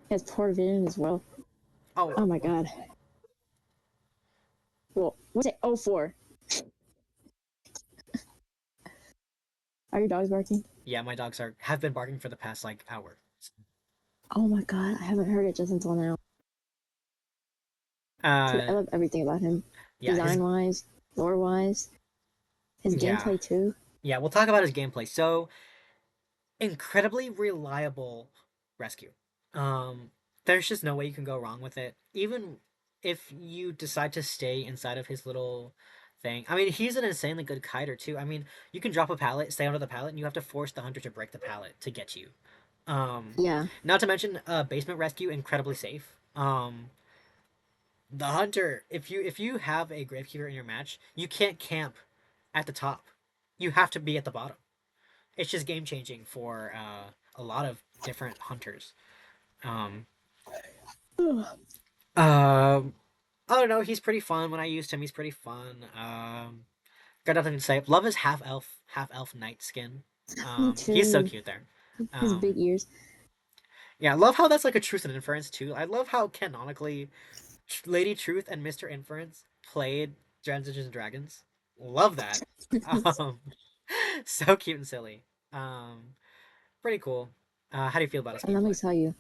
He has poor vision as well. Oh, Oh my god. Well, what's it? Oh, 04. Are your dogs barking? yeah, my dogs have been barking for the past like hour. Oh my god, I haven't heard it just until now. I Uh, love everything about him. yeah, his Design wise, lore wise, his yeah, gameplay too. yeah. We'll talk about his gameplay. So incredibly reliable rescue. Um, there's just no way you can go wrong with it. Even if you decide to stay inside of his little thing. I mean, he's an insanely good kiter too. I mean, you can drop a pallet, stay under the pallet, and you have to force the hunter to break the pallet to get you. Yeah. Not to mention, basement rescue incredibly safe. The hunter, if you have a gravekeeper in your match, you can't camp at the top. You have to be at the bottom. It's just game changing for a lot of different hunters. Um, um, I don't know. He's pretty fun. When I used him, he's pretty fun. Got nothing to say. Love his half elf knight skin. Me He's so too. cute there. His big Um, ears. yeah, love how that's like a truth and inference too. I love how canonically Lady Truth and Mr. Inference played Dungeons and Dragons. Love that. Um, so cute and silly. Um, Pretty cool. How do you feel about his And let me gameplay? tell you,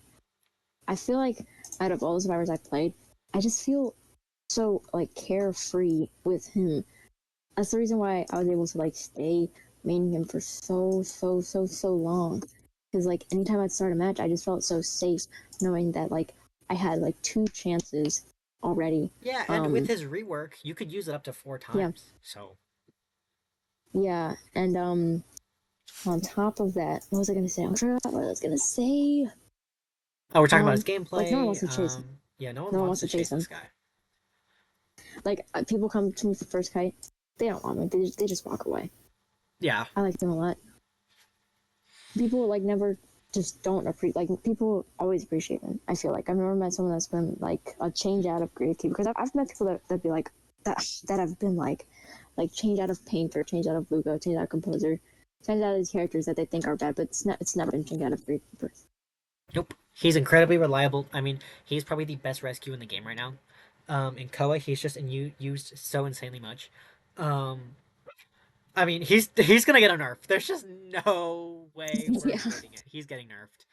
I feel like out of all the survivors I've played, I just feel so like carefree with him. That's the reason why I was able to like stay maining him for so long. Because like anytime I'd start a match, I just felt so safe knowing that like I had like 2 chances already. Yeah, and with his rework, you could use it up to 4 Yeah, times. So yeah, and on top of that, what was I gonna say? I forgot what I was gonna say. Oh, we're talking about his Like no one wants gameplay. to chase him. Yeah, no one No one wants wants to to chase chase this him. guy. Like people come to me for first kite, they don't want me. They just walk away. Yeah. I like them a lot. People like never just don't appreciate. Like people always appreciate them. I feel like I've never met someone that's been like a change out of creative, because I've met people that be like that have been like change out of painter, change out of Lugo, change out of composer, change out of these characters that they think are bad, but it's never been change out of creative. Nope. He's incredibly reliable. I mean, he's probably the best rescue in the game right now. In Koa, he's just used so insanely much. Um, I mean, he's gonna get a nerf. There's just no way we're Yeah, avoiding it. He's getting nerfed.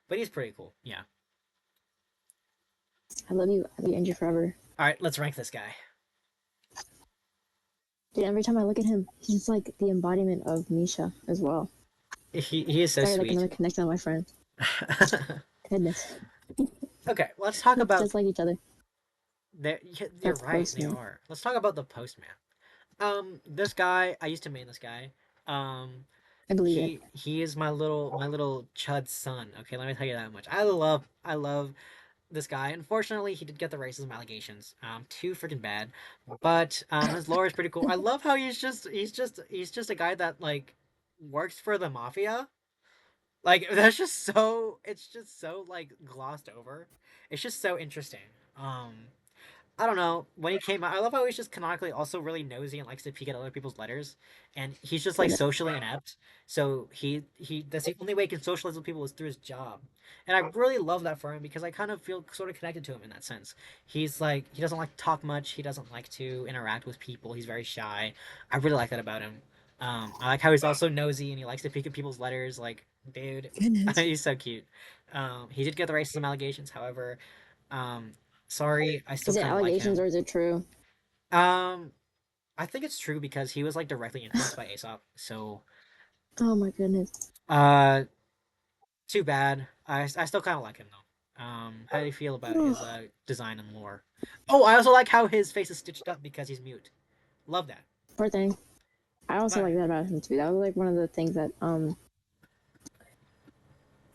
But he's pretty cool. Yeah. I love you, Andrew forever. All right, let's rank this guy. Dude, every time I look at him, he's like the embodiment of Misha as well. He is so Sorry, like sweet. another connection with my friend. Goodness, Okay, let's talk it's about. just like each other. You're That's right. They Postman. are. Let's talk about the postman. This guy. I used to main this guy. I believe it. He is my little chud son. Okay, let me tell you that much. I love this guy. Unfortunately, he did get the racism allegations. Too freaking bad. But his lore is pretty cool. I love how he's just a guy that like works for the mafia. Like that's just so it's just so like glossed over. It's just so interesting. Um I don't know. When he came out, I love how he's just canonically also really nosy and likes to peek at other people's letters, and he's just like Goodness. socially inept. So he that's the only way he can socialize with people is through his job, and I really love that for him because I kind of feel sort of connected to him in that sense. He's like he doesn't like to talk much. He doesn't like to interact with people. He's very shy. I really like that about him. I like how he's also nosy and he likes to peek at people's letters. Like, dude, Goodness. he's so cute. He did get the racism allegations, however. Um, sorry, I still Is it kind of like allegations him. or is it true? Um, I think it's true because he was like directly influenced by Aesop. So, Oh my goodness. uh, too bad. I still kind of like him though. How do you feel about his design and lore? Oh, I also like how his face is stitched up because he's mute. Love that. Poor thing. I also But like that about him too. That was like one of the things that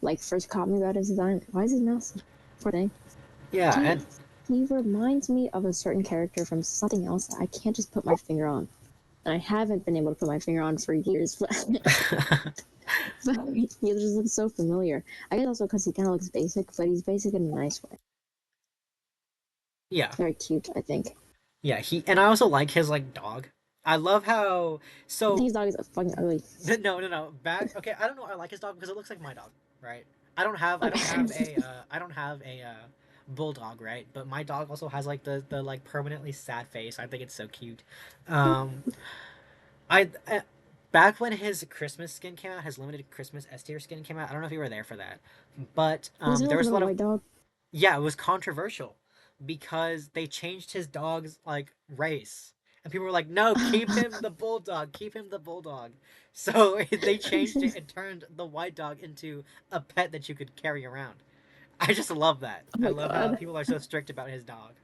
like first caught me about his design. Why is his mouse? Poor thing. yeah, He and he reminds me of a certain character from something else that I can't just put my finger on. And I haven't been able to put my finger on for years, but, but he just looks so familiar. I guess also because he kind of looks basic, but he's basic in a nice way. yeah, Very cute, I think. yeah. He and I also like his like dog. I love how I think so his dog is fucking ugly. no. Back okay, I don't know. I like his dog because it looks like my dog, right? I don't have a bulldog, right? But my dog also has like the like permanently sad face. I think it's so cute. Um, I back when his Christmas skin came out, his limited Christmas S tier skin came out. I don't know if you were there for that, but Was it there like a was a little lot of white dog? yeah, it was controversial because they changed his dog's like race. And people were like, "No, keep him the bulldog. Keep him the bulldog." So they changed it and turned the white dog into a pet that you could carry around. I just love that. Oh I my love how god. people are so strict about his dog.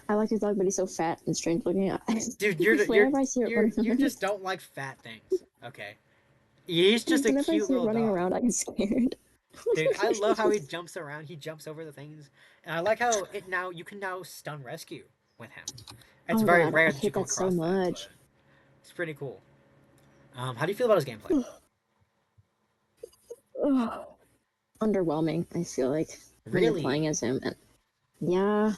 I like his dog, but he's so fat and strange looking. Dude, you're Whenever I see it you're running you around, just don't like fat things. Okay. He's just a whenever I cute see it little running dog. around, I get scared. Dude, I love how he jumps around. He jumps over the things. And I like how it now you can now stun rescue with him. It's Oh very god, I rare that you hate come that so across that, much. but it's pretty cool. How do you feel about his gameplay? Ugh. Underwhelming, I feel like, when you're playing Really? as him. And yeah,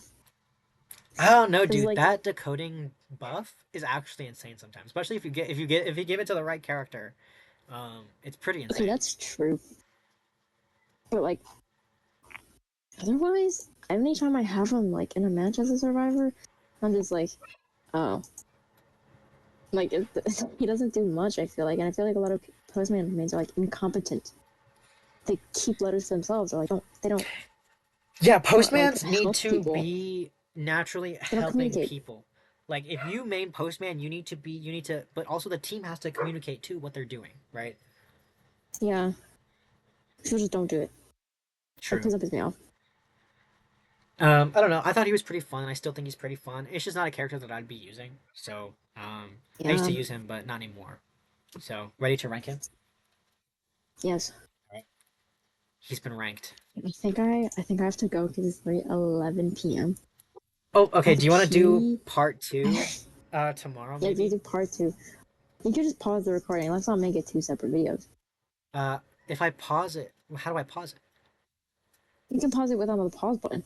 I don't know, because dude. like, That decoding buff is actually insane sometimes, especially if you give it to the right character. It's pretty okay, insane. that's true. But like, otherwise, any time I have him like in a match as a survivor, I'm just like, oh, like he doesn't do much. I feel like, and I feel like a lot of postman mains are like incompetent. They keep letters to themselves, or like they don't Yeah, like postmans need help to people. be naturally They don't helping communicate. people. Like if you main postman, you need to, but also the team has to communicate too what they're doing, right? Yeah, people just don't do it. That True. pisses me off. I don't know. I thought he was pretty fun. I still think he's pretty fun. It's just not a character that I'd be using. So, I used Yeah. to use him, but not anymore. So, ready to rank him? Yes. All He's been ranked. I think I have to go because it's like 11 p.m. Oh, I okay. have Do to you want to do pee. part two tomorrow, Yeah, we maybe? do part two. You could just pause the recording. Let's not make it two separate videos. Uh, if I pause it, how do I pause it? You can pause it without the pause button.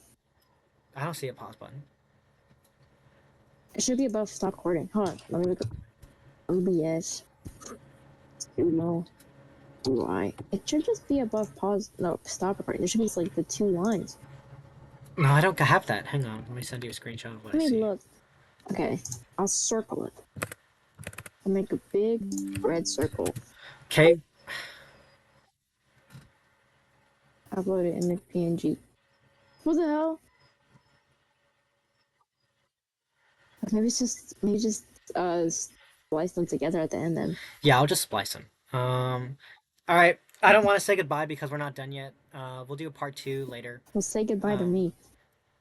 I don't see a pause button. It should be above stop recording. Hold on. Let me look up OBS. No. Why? It should just be above pause. No, stop recording. There should be like the two lines. No, I don't have that. Hang on. Let me send you a screenshot of what I Let me see. look. Okay. I'll circle it. I'll make a big red circle. Okay. Upload it in the PNG. What the hell? Maybe just splice them together at the end then. Yeah, I'll just splice them. All right. I don't want to say goodbye because we're not done yet. We'll do a part two later. Well, say goodbye to Um, me.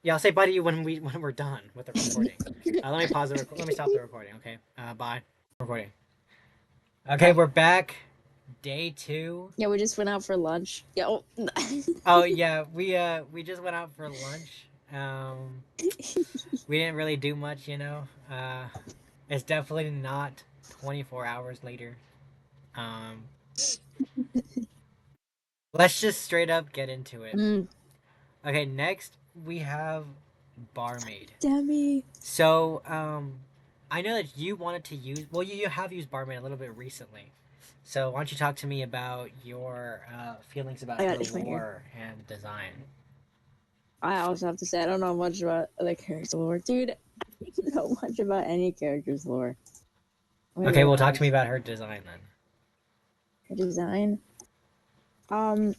yeah, I'll say bye to you when we're done with the recording. Let me pause the let me stop the recording. Okay. Bye. Recording. Okay, we're back. Day 2. Yeah, we just went out for lunch. Yeah. Oh. Oh yeah, we just went out for lunch. We didn't really do much, you know. It's definitely not 24 hours later. Um, let's just straight up get into it. Okay, next we have barmaid. Demi. So, I know that you wanted to use. Well, you have used barmaid a little bit recently. So why don't you talk to me about your feelings about I got her it. It's right here. lore and design? I also have to say I don't know much about other characters' lore, dude. I don't know much about any character's lore. I'm gonna Okay, be well, talk to me honest. about her design then. Her design. Um,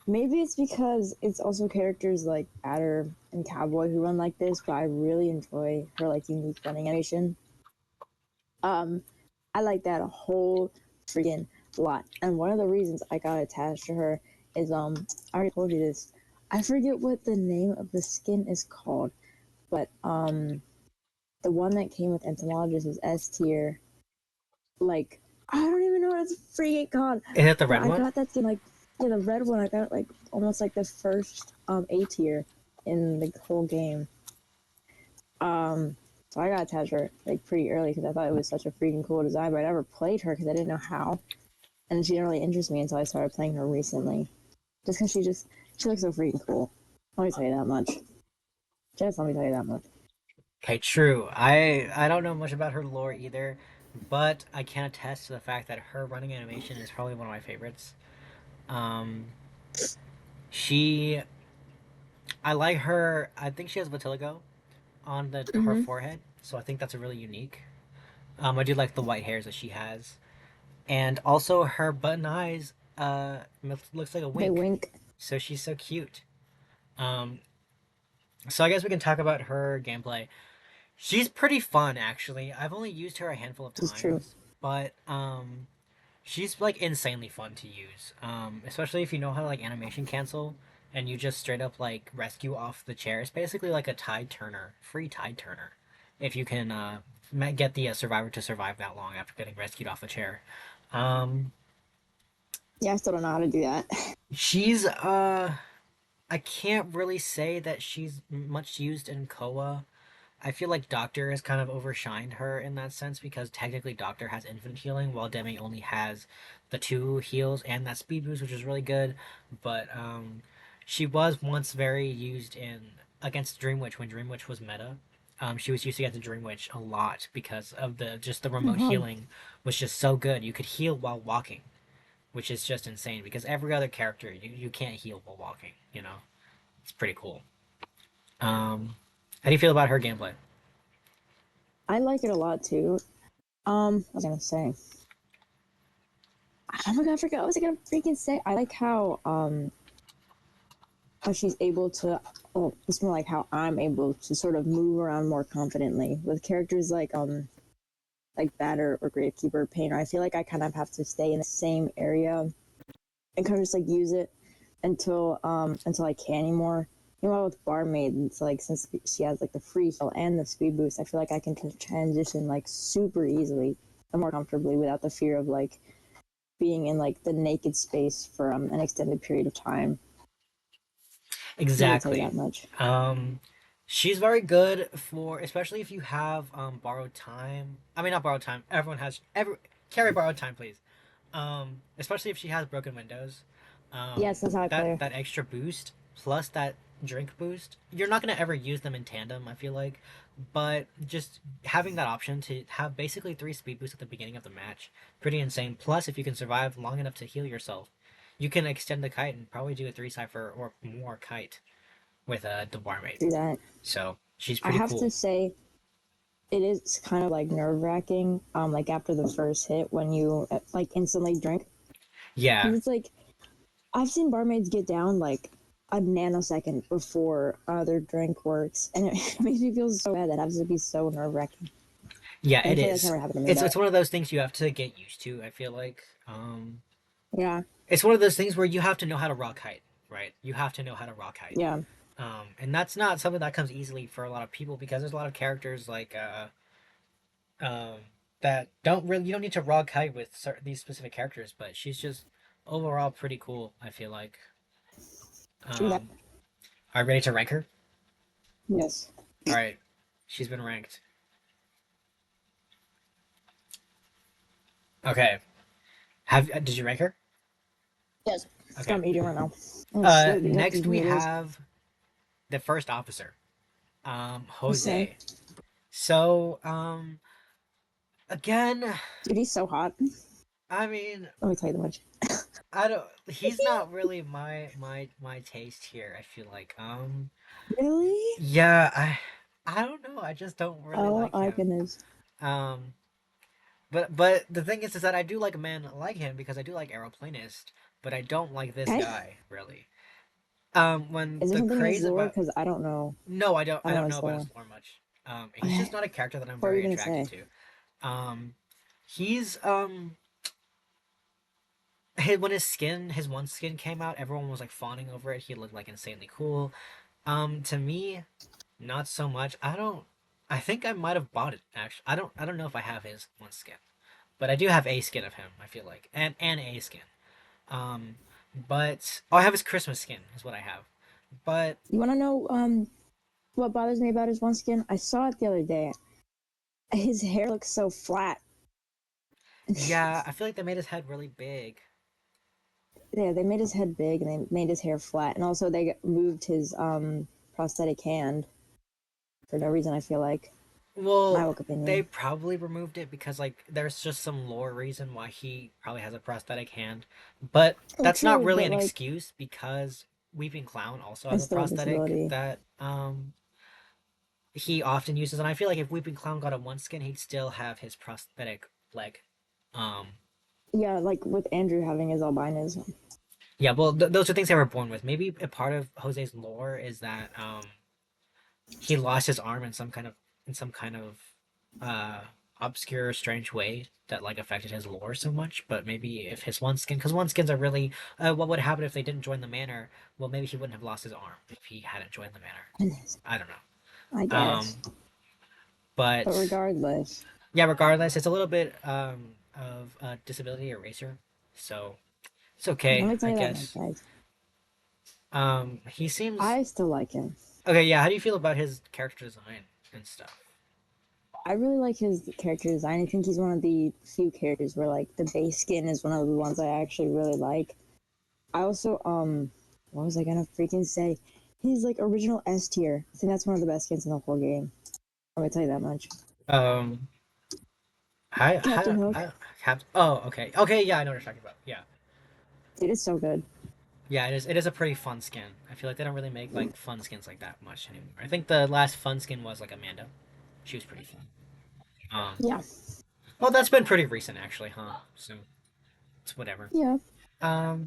Maybe it's because it's also characters like Adder and Cowboy who run like this, but I really enjoy her like unique running animation. Um, I like that a whole freaking lot. And one of the reasons I got attached to her is I already told you this. I forget what the name of the skin is called, but the one that came with entomologist is S tier. Like I don't even know what it's freaking called. Is it the But red I one? got that skin like yeah, the red one I got like almost like the first A tier in the whole game. So I got attached to her like pretty early because I thought it was such a freaking cool design, but I never played her because I didn't know how, and she didn't really interest me until I started playing her recently. Just because she looks so freaking cool. Let me tell you that much. Just let me tell you that much. Okay, true. I don't know much about her lore either, but I can attest to the fact that her running animation is probably one of my favorites. Um, she, I like her. I think she has vitiligo on her Mm-hmm. forehead, so I think that's a really unique. I do like the white hairs that she has, and also her button eyes. Looks like a They wink, wink. so she's so cute. Um, so I guess we can talk about her gameplay. She's pretty fun, actually. I've only used her a handful of This is true. times, but she's like insanely fun to use. Especially if you know how to like animation cancel and you just straight up like rescue off the chair. It's basically like a tide turner, free tide turner, if you can get the survivor to survive that long after getting rescued off a chair. Um, Yeah, I still don't know how to do that. she's I can't really say that she's much used in Koa. I feel like Doctor has kind of overshined her in that sense because technically Doctor has infinite healing while Demi only has the 2 heals and that speed boost, which is really good. But she was once very used in against Dream Witch when Dream Witch was meta. She was used against Dream Witch a lot because of the Oh my remote god. healing was just so good. You could heal while walking, which is just insane because every other character you can't heal while walking. You know, it's pretty cool. How do you feel about her gameplay? I like it a lot too. What was I gonna say? Oh my god, I forgot what was I gonna freaking say. I like how she's able to oh it's more like how I'm able to sort of move around more confidently with characters like Batter or Gravekeeper Painter. I feel like I kind of have to stay in the same area and kind of just like use it until I can't anymore. Meanwhile with Barmaid, it's like since she has like the free heal and the speed boost, I feel like I can transition like super easily and more comfortably without the fear of like being in like the naked space for an extended period of time. Let me tell you that Exactly. much. Um, she's very good for, especially if you have borrowed time. I mean, not borrowed time. Everyone has every carry borrowed time, please. Especially if she has broken windows. Yes, that's how I play her. That extra boost plus that drink boost, you're not gonna ever use them in tandem. I feel like, but just having that option to have basically three speed boosts at the beginning of the match, pretty insane. Plus, if you can survive long enough to heal yourself, you can extend the kite and probably do a three cipher or more kite with the barmaid. Do that. So she's I pretty have to cool. say, it is kind of like nerve wracking. Like after the first hit when you like instantly drink, Yeah, because it's like I've seen barmaids get down like a nanosecond before their drink works, and it makes me feel so bad. That has to be so nerve wracking. yeah, it Thankfully, that's is. never happened to me It's though. one of those things you have to get used to. I feel like Yeah, it's one of those things where you have to know how to rock height, right? You have to know how to rock height. yeah, And that's not something that comes easily for a lot of people because there's a lot of characters like um that don't really, you don't need to rock height with these specific characters, but she's just overall pretty cool. I feel like. true that. Um, are you ready to rank her? Yes, All right, she's been ranked. Okay, have did you rank her? yes. Okay. Stop eating right now. I'm so eat up these Next we noodles. have the first officer, I'll say, Jose. So, again, dude, he's so hot. I mean, Let me tell you that much. I don't. He's not really my taste here. I feel like, Really? yeah, I don't know. I just don't really Oh like my him. goodness. Um, but the thing is that I do like a man like him because I do like Aeroplanist, but I don't like this Okay. guy really. When Is there the something in his craze lore? about Because I don't know. no, I I don't know don't know his about lore. his lore much. He's just Okay. not a character that I'm What were you very gonna attracted say? to. Um, he's when his one skin came out, everyone was like fawning over it. He looked like insanely cool. To me, not so much. I don't. I think I might have bought it actually. I don't know if I have his one skin, but I do have a skin of him. I feel like and a skin. Um, but oh, I have his Christmas skin is what I have. But You want to know what bothers me about his one skin? I saw it the other day. His hair looks so flat. yeah, I feel like they made his head really big. Yeah, they made his head big and they made his hair flat, and also they moved his prosthetic hand for no reason. I feel like my Well, look they opinion. probably removed it because like there's just some lore reason why he probably has a prosthetic hand. But Oh, that's not true, really but an like excuse because Weeping Clown also has it's a still a prosthetic disability. that he often uses, and I feel like if Weeping Clown got a one skin, he'd still have his prosthetic leg. Um Yeah, like with Andrew having his albinism. yeah, well those are things they were born with. Maybe a part of Jose's lore is that he lost his arm in some kind of uh obscure strange way that like affected his lore so much. But maybe if his one skin, because one skins are really what would happen if they didn't join the manor? Well, maybe he wouldn't have lost his arm if he hadn't joined the manor. I don't know. I guess. But But regardless, yeah, regardless, it's a little bit of disability eraser, so it's let okay, me tell I you that much, guess. guys. He seems I still like him. okay. Yeah, how do you feel about his character design and stuff? I really like his character design. I think he's one of the few characters where like the base skin is one of the ones I actually really like. I also what was I gonna freaking say? His like original S tier. I think that's one of the best skins in the whole game. I'm gonna tell you that much. Um, Captain Hook. I have. Oh, okay, okay, yeah, I know what you're talking about. Yeah, It is so good. yeah, it is. It is a pretty fun skin. I feel like they don't really make like fun skins like that much anymore. I think the last fun skin was like Amanda. She was pretty fun. Yeah. Well, that's been pretty recent actually, huh? So it's whatever. Yeah.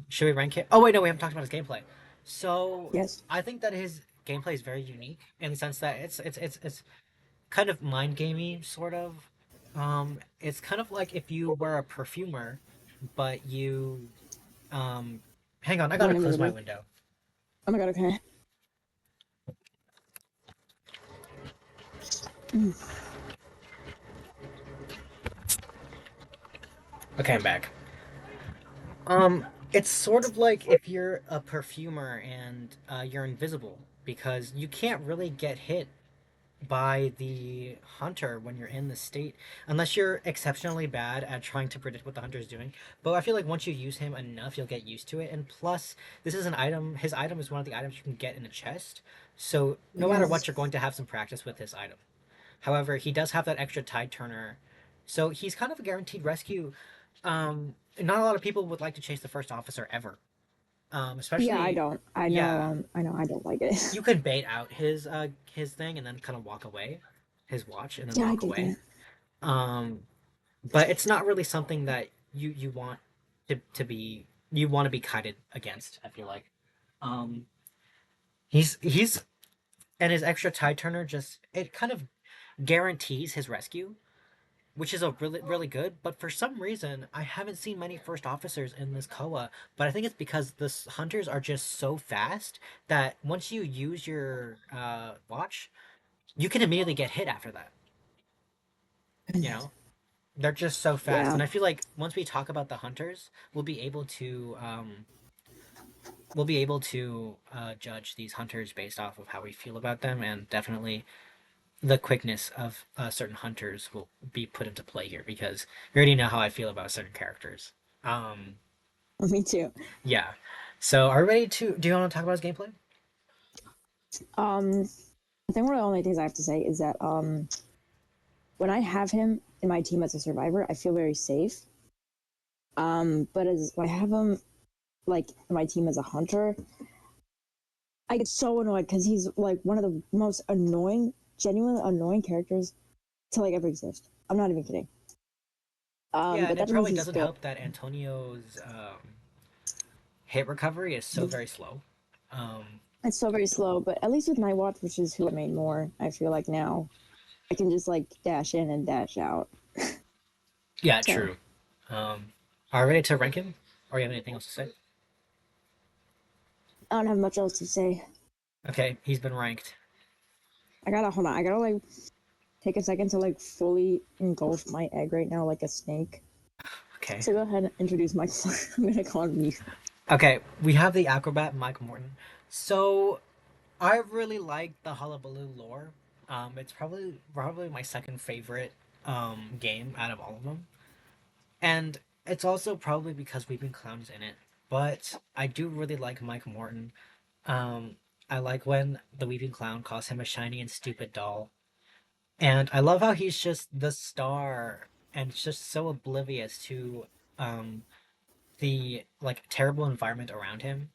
Should we rank it? Oh wait, no, we haven't talked about his gameplay. So Yes. I think that his gameplay is very unique in the sense that it's kind of mind gamey, sort of. It's kind of like if you were a perfumer, but you hang on, I gotta Going close my invisible. window. Oh my god, okay. Mm. Okay, I'm back. It's sort of like if you're a perfumer and you're invisible because you can't really get hit by the hunter when you're in the state unless you're exceptionally bad at trying to predict what the hunter is doing. But I feel like once you use him enough you'll get used to it, and plus this is an item, his item is one of the items you can get in a chest, so no matter what Yes. you're going to have some practice with this item. However, he does have that extra tide turner, so he's kind of a guaranteed rescue. Not a lot of people would like to chase the first officer ever, Yeah, I especially, don't. I know. yeah, I know. I don't like it. you could bait out his thing and then kind of walk away, his watch and then Yeah, I walk get away. that. Um, but it's not really something that you want to be, you want to be kited against. I feel like, um, he's and his extra tide turner just it kind of guarantees his rescue, which is a really good. But for some reason, I haven't seen many first officers in this koa. But I think it's because the hunters are just so fast that once you use your watch, you can immediately get hit after that. You Goodness. know, they're just so fast, Yeah. and I feel like once we talk about the hunters, we'll be able to judge these hunters based off of how we feel about them, and definitely the quickness of certain hunters will be put into play here because we already know how I feel about certain characters. Um, Me too. yeah. So, are we ready to? Do you want to talk about his gameplay? Um, I think one of the only things I have to say is that when I have him in my team as a survivor, I feel very safe. But as when I have him like in my team as a hunter, I get so annoyed because he's like one of the most annoying, genuinely annoying characters to like ever exist. I'm not even kidding. Yeah, But and it that means probably he's doesn't good. help that Antonio's hit recovery is so very slow. Um, It's still very slow, but at least with Night Watch, which is who I made more, I feel like now I can just like dash in and dash out. yeah, So true. Are we ready to rank him, or you have anything else to say? I don't have much else to say. Okay, he's been ranked. I gotta hold on. I gotta like take a second to like fully engulf my egg right now like a snake. Okay. So go ahead and introduce my. I'm gonna call him you. Okay, we have the acrobat Mike Morton. So I really like the Hullabaloo lore. It's probably my second favorite game out of all of them, and it's also probably because Weeping Clown's in it. But I do really like Mike Morton. Um, I like when the Weeping Clown calls him a shiny and stupid doll, and I love how he's just the star and just so oblivious to um the like terrible environment around him.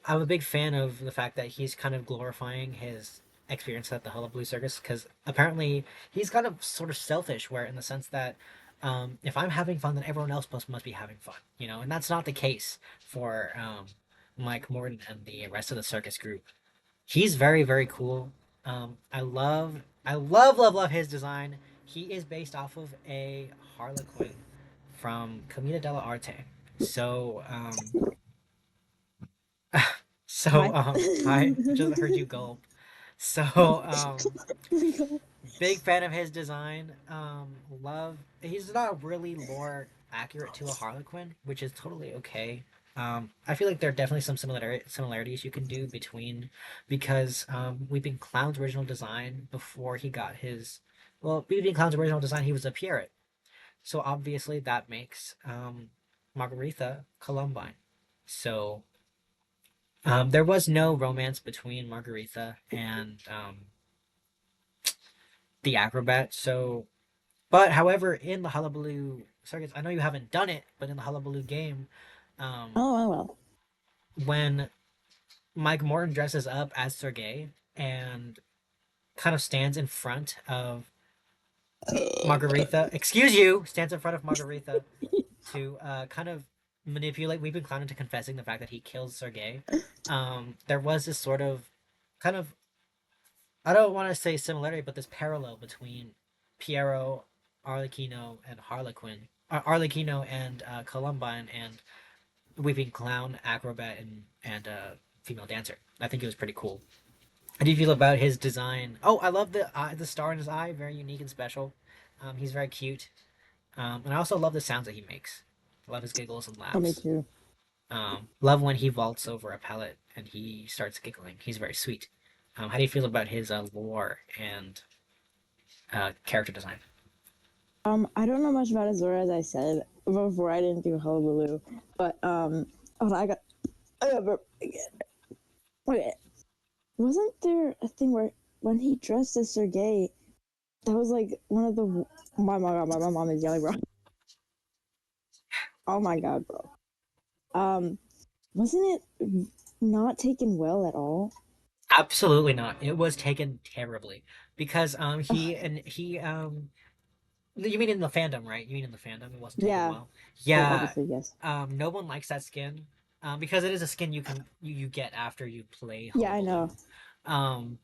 I'm a big fan of the fact that he's kind of glorifying his experience at the Hullabaloo Circus because apparently he's kind of sort of selfish, where in the sense that if I'm having fun, then everyone else must be having fun, you know, and that's not the case for Mike Morton and the rest of the circus group. He's very cool. I love his design. He is based off of a Harlequin from Comida dell'arte. So Hi. I just heard you gulp. So, big fan of his design. Love. He's not really lore accurate to a Harlequin, which is totally okay. I feel like there are definitely some similarities you can do between, because Weeping Clown's original design before he got his, well, Weeping Clown's original design, he was a Pierrot. So obviously that makes Margaretha Columbine. So there was no romance between Margaretha and the acrobat. So, but however, in the Hullabaloo Circus, I know you haven't done it, but in the Hullabaloo game, um, Oh well. when Mike Morton dresses up as Sergei and kind of stands in front of Margaretha, excuse you, stands in front of Margaretha to kind of manipulate Weeping Clown into confessing the fact that he kills Sergei. There was this sort of kind of, I don't want to say similarity, but this parallel between Piero, Arlecchino, and Harlequin, Arlecchino and Columbine, and Weeping Clown, Acrobat, and Female Dancer. I think it was pretty cool. How do you feel about his design? Oh, I love the star in his eye, very unique and special. He's very cute, and I also love the sounds that he makes. Love his giggles and Oh, me laughs. too. Love when he vaults over a pallet and he starts giggling. He's very sweet. How do you feel about his lore and character design? I don't know much about Azora, as I said before. I didn't do Hullabaloo, but hold on, I got burp again. Wait, wasn't there a thing where when he dressed as Sergei, that was like one of the my mom is yelling, bro. Oh my god, bro. Um, wasn't it not taken well at all? Absolutely not. It was taken terribly because Ugh, you mean in the fandom, right? You mean in the fandom it wasn't taken yeah. well. Well, Yeah. obviously, yes. No one likes that skin. Because it is a skin you get after you play Yeah, I know. Hullabaloo. Um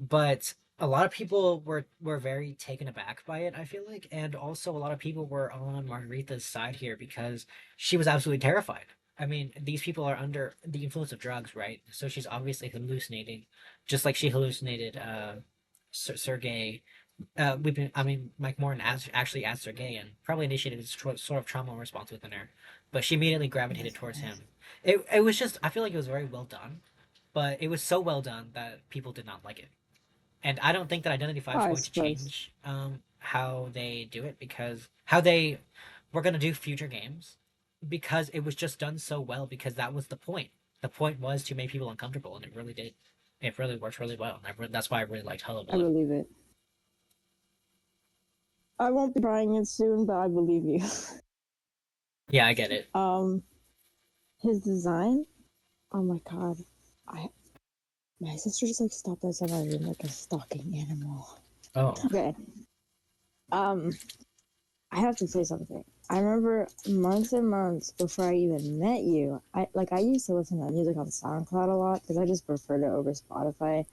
but a lot of people were very taken aback by it, I feel like, and also a lot of people were on Margarita's side here because she was absolutely terrified. I mean, these people are under the influence of drugs, right? So she's obviously hallucinating, just like she hallucinated Sergey. We've been, I mean, Mike Morton actually asked Sergey and probably initiated a sort of trauma response within her, but she immediately gravitated Jesus towards him. Christ. It was just, I feel like it was very well done, but it was so well done that people did not like it. And I don't think that Identity Oh, Five is I going to suppose. change how they do it, because how they were going to do future games, because it was just done so well, because that was the point. The point was to make people uncomfortable, and it really did. It really worked really well. That's why I really liked I Hullabaloo. believe it. I won't be trying it soon, but I believe you. Yeah, I get it. um, his design. Oh my god. I My sister just like stopped outside my room like a stalking animal. Oh. Okay. Um, I have to say something. I remember months and months before I even met you. I used to listen to music on SoundCloud a lot because I just preferred it over Spotify.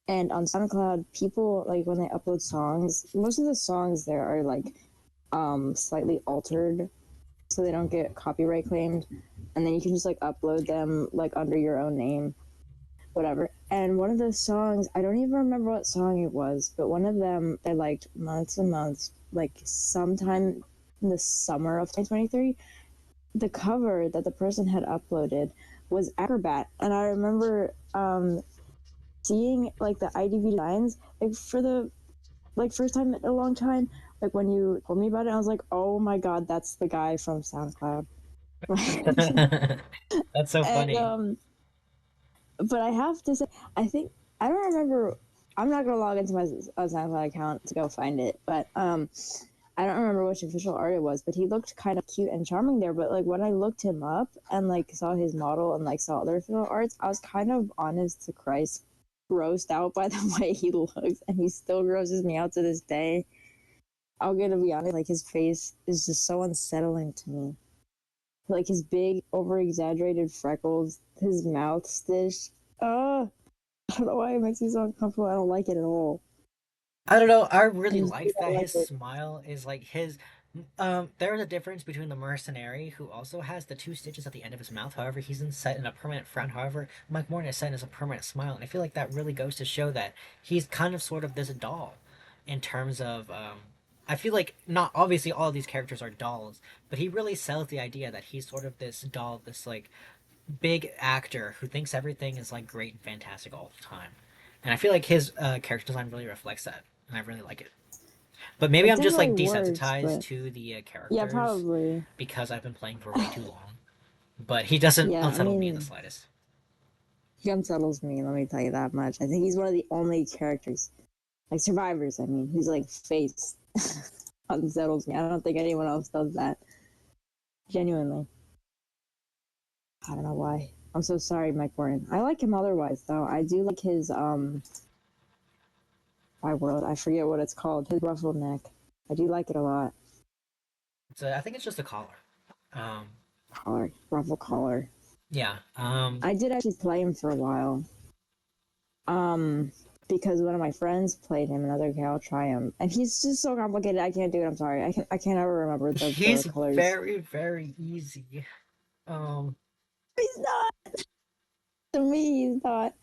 And on SoundCloud, people like when they upload songs, most of the songs there are like slightly altered so they don't get copyright claimed, and then you can just like upload them like under your own name, whatever. And one of those songs, I don't even remember what song it was, but one of them I liked months and months, like sometime in the summer of 2023. The cover that the person had uploaded was Acrobat, and I remember seeing like the IDV lines like for the like first time in a long time. Like when you told me about it, I was like, oh my god, that's the guy from SoundCloud. That's so and funny. But I have to say, I think I don't remember. I'm not gonna log into my SoundCloud account to go find it, but I don't remember which official art it was. But he looked kind of cute and charming there. But like when I looked him up and like saw his model and like saw other official arts, I was kind of honest to Christ grossed out by the way he looks, and he still grosses me out to this day. I'm gonna be honest, like his face is just so unsettling to me. Like his big, over exaggerated freckles, his mouth stitch. I don't know why it makes me so uncomfortable. I don't like it at all. I don't know. I I really just do like not that like his it. smile is like his. There's a difference between the mercenary who also has the two stitches at the end of his mouth. However, he's set in a permanent frown. However, Mike Morton is set as a permanent smile, and I feel like that really goes to show that he's kind of sort of this doll, in terms of. I feel like not obviously all of these characters are dolls, but he really sells the idea that he's sort of this doll, this like big actor who thinks everything is like great and fantastic all the time. And I feel like his character design really reflects that, and I really like it. But maybe It I'm just definitely like works, desensitized but to the yeah, characters probably. because I've been playing for way too long. But he doesn't Yeah, I unsettle me in the mean, slightest. he unsettles me, let me tell you that much. I think he's one of the only characters, like survivors, I mean, who's like face unsettles me. I don't think anyone else does that. Genuinely. I don't know why. I'm so sorry, Mike Warren. I like him otherwise, though. I do like his, my world. I forget what it's called. His ruffled neck. I do like it a lot. So I think it's just a collar. Um, Collar. Ruffle collar. yeah. I did actually play him for a while. Um, because one of my friends played him, and I was like, okay, I'll try him. And he's just so complicated. I can't do it. I'm sorry. I can't ever remember the He's colors. very very easy. Um, He's not. To me, he's not.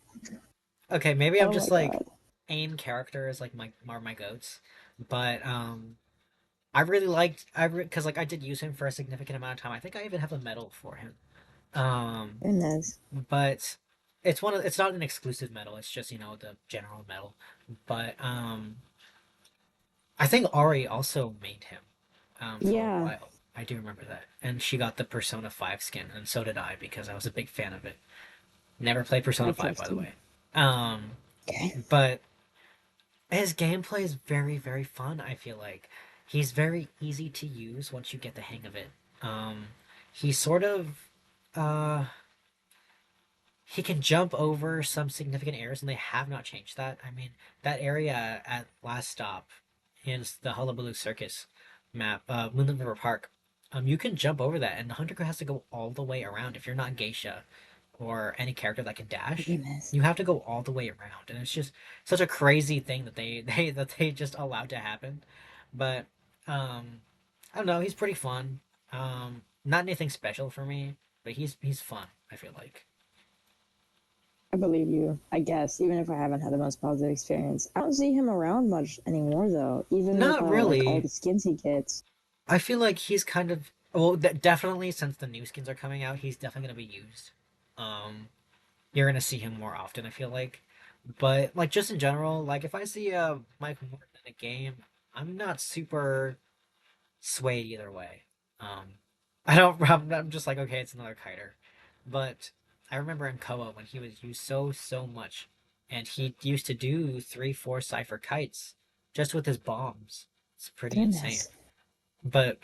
okay, maybe I'm Oh just my like god. aim characters like my are my goats, but I really liked because like I did use him for a significant amount of time. I think I even have a medal for him. Um, Goodness. but it's not an exclusive medal. It's just the general medal. But I think Ari also made him for a Yeah, while. I do remember that, and she got the Persona 5 skin, and so did I because I was a big fan of it. Never played Persona I 5, trust by the you. way. Um, Okay. but his gameplay is very, very fun, I feel like. He's very easy to use once you get the hang of it. Um, he sort of uh he can jump over some significant areas, and they have not changed that. I mean, that area at last stop is the Hullabaloo Circus map, Moonlit River Park. You can jump over that, and the hunter has to go all the way around. If you're not Geisha or any character that can dash, Goodness. you have to go all the way around, and it's just such a crazy thing that they just allowed to happen. But I don't know. He's pretty fun. Not anything special for me, but he's fun. I feel like. I believe you, I guess, even if I haven't had the most positive experience. I don't see him around much anymore, though, even with Not like all really. the skins he gets. I feel like he's kind of well, definitely since the new skins are coming out, he's definitely gonna be used. Um, you're gonna see him more often. I feel like, but like just in general, like if I see Mike Morton in a game, I'm not super swayed either way. Um, I don't. I'm just like okay, it's another kiter, but I remember in Koa when he was used so much, and he used to do 3, 4 cipher kites just with his bombs. It's pretty insane. Goodness. But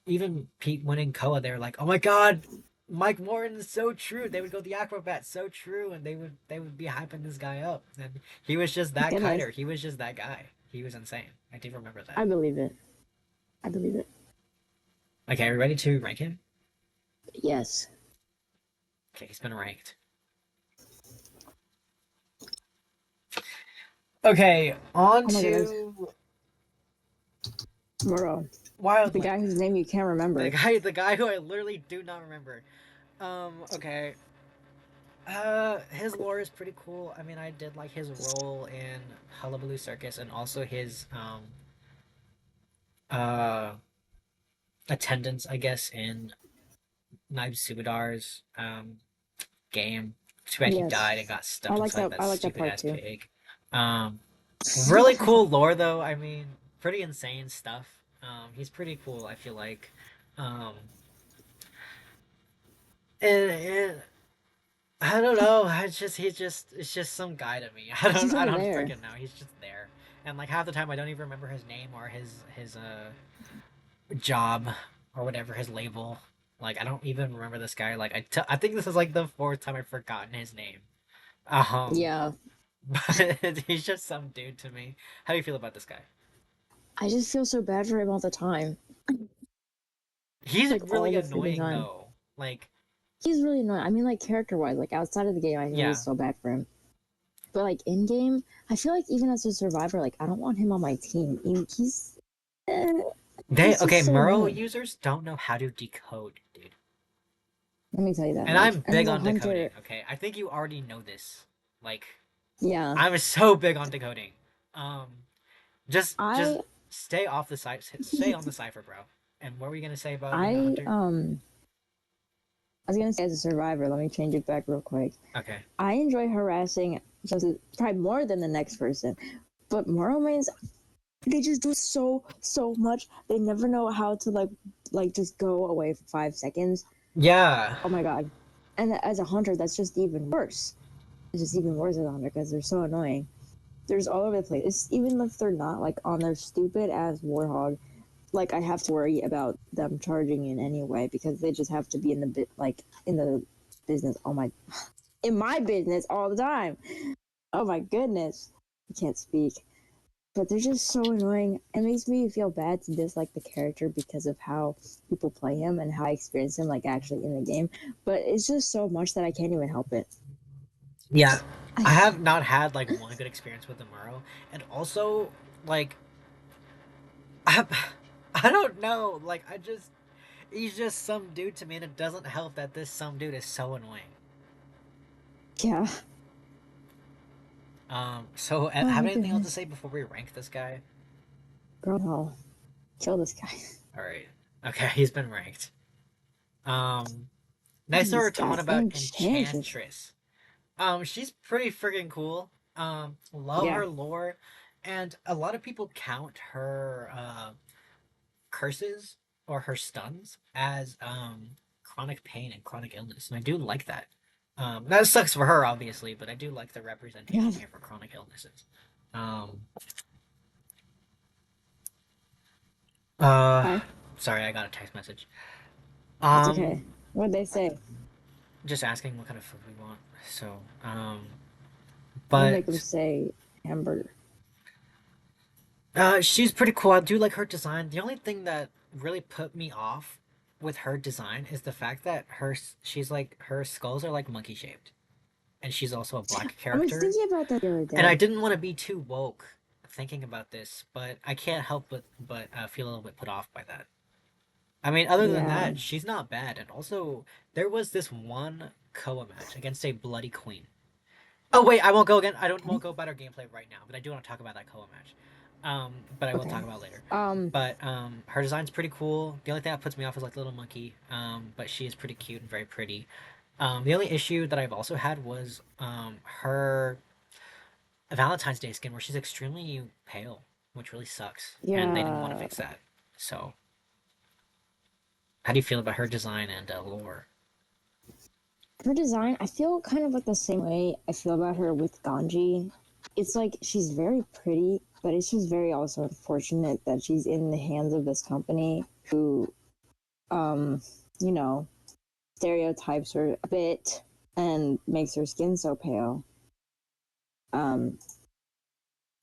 even Pete winning Koa, they were like, "Oh my God, Mike Morton's so true." They would go the acrobat so true, and they would be hyping this guy up. And he was just that Goodness. kiter. He was just that guy. He was insane. I do remember that. I believe it. I believe it. Okay, are we ready to rank him? Yes. Okay, he's been ranked. Okay, on Oh my goodness. to Moro. The Wildland. guy whose name you can't remember. The guy who I literally do not remember. Okay. His lore is pretty cool. I mean, I did like his role in Hullabaloo Circus and also his uh attendance, I guess, in Naib Subadar's game. Too bad he died and Yes. got stuck inside that I like that stupid part ass too. pig. Um, really cool lore though. I mean, pretty insane stuff. He's pretty cool. I feel like. Um, and I don't know. It's just some guy to me. He's I really don't there. freaking know. He's just there, and like half the time I don't even remember his name or his job or whatever his label. Like I don't even remember this guy. Like I think this is like the fourth time I've forgotten his name. Um, Yeah. but he's just some dude to me. How do you feel about this guy? I just feel so bad for him all the time. He's Like all really the freaking annoying time. though. Like He's really annoying. I mean, like character wise, like outside of the game, I feel yeah, so bad for him. But like in game, I feel like even as a survivor, like I don't want him on my team. Eh, they he's okay. just so Murrow annoying. users don't know how to decode, dude. Let me tell you that And much. I'm And big as a on decoding, hunter, okay? I think you already know this. Like, yeah, I'm so big on decoding. Um, just I stay off the site, stay on the cipher, bro. And what were you gonna say about I Hunter? I was gonna say as a survivor. Let me change it back real quick. Okay. I enjoy harassing just probably more than the next person, but moral mains they just do so much. They never know how to like just go away for 5 seconds. Yeah. Oh my god! And as a hunter, that's just even worse. It's just even worse as a hunter because they're so annoying. There's all over the place. It's, even if they're not like on their stupid ass warhog, like I have to worry about them charging in anyway because they just have to be in the bit like in the business. Oh my, in my business all the time. Oh my goodness, I can't speak. But they're just so annoying. It makes me feel bad to dislike the character because of how people play him and how I experience him like actually in the game. But it's just so much that I can't even help it. Yeah. I I have not had like one good experience with Amuro, and also like I I don't know. Like he's just some dude to me, and it doesn't help that this some dude is so annoying. yeah. So Oh have my anything else to goodness. say before we rank this guy? Girl, no. Kill this guy. All right. Okay, he's been ranked. Nice to He's return got about enchantress. Enchantress. She's pretty freaking cool. Love Yeah. her lore, and a lot of people count her curses or her stuns as chronic pain and chronic illness, and I do like that. That sucks for her, obviously, but I do like the Yeah. representation here for chronic illnesses. Um, uh, Hi. sorry, I got a text message. That's Um, okay. What'd they say? just asking what kind of food we want. So, I'm gonna make them but say hamburger. she's pretty cool. I do like her design. The only thing that really put me off with her design is the fact that she's like her skulls are like monkey shaped, and she's also a black I was character. thinking about that the other And I day. didn't want to be too woke thinking about this, but I can't help but feel a little bit put off by that. I mean, other than Yeah. that, she's not bad. And also, there was this one Koa match against a bloody queen. Oh wait, I won't go again. I don't Okay. won't go about her gameplay right now, but I do want to talk about that Koa match. But I will Okay. talk about later. Um. But her design's pretty cool. The only thing that puts me off is like the little monkey. But she is pretty cute and very pretty. The only issue that I've also had was her Valentine's Day skin where she's extremely pale, which really sucks, and they didn't want to Yeah. fix that. So, how do you feel about her design and lore? Her design, I feel kind of like the same way I feel about her with Ganji. It's like she's very pretty, but it's just very also unfortunate that she's in the hands of this company who, um, you know, stereotypes her a bit and makes her skin so pale. Um,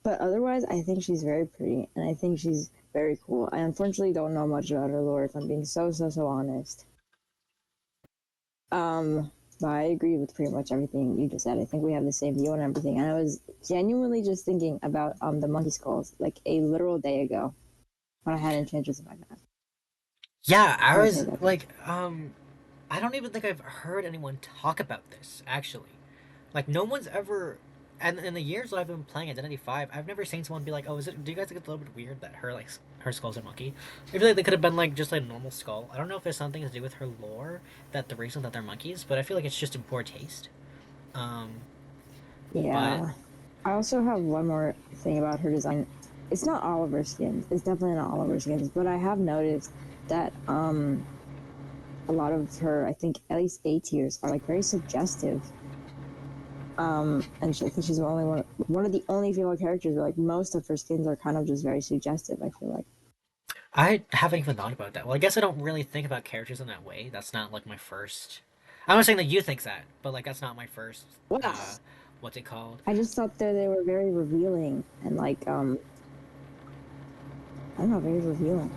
but otherwise, I think she's very pretty and I think she's very cool. I unfortunately don't know much about her lore, if I'm being so honest. But I agree with pretty much everything you just said. I think we have the same view on everything. And I was genuinely just thinking about the monkey skulls like a literal day ago when I had Enchantress in my bag. Yeah, I I would say was that. like, I don't even think I've heard anyone talk about this actually. Like, no one's ever, and in the years that I've been playing Identity Five, I've never seen someone be like, "Oh, is it? Do you guys think it's a little bit weird that her skull's a monkey?" I feel like they could have been like just like a normal skull. I don't know if there's something to do with her lore that the reason that they're monkeys, but I feel like it's just in poor taste. Um, but Yeah. I also have one more thing about her design. It's not all of her skins. It's definitely not all of her skins, but I have noticed that a lot of her, I think at least A tiers are like very suggestive. And I think she's the only one of the only female characters where like most of her skins are kind of just very suggestive. I feel like. I haven't even thought about that. Well, I guess I don't really think about characters in that way. That's not like my first. I'm not saying that you think that, but like that's not my first. Well, What's it called? I just thought that they were very revealing and like I don't know, very revealing.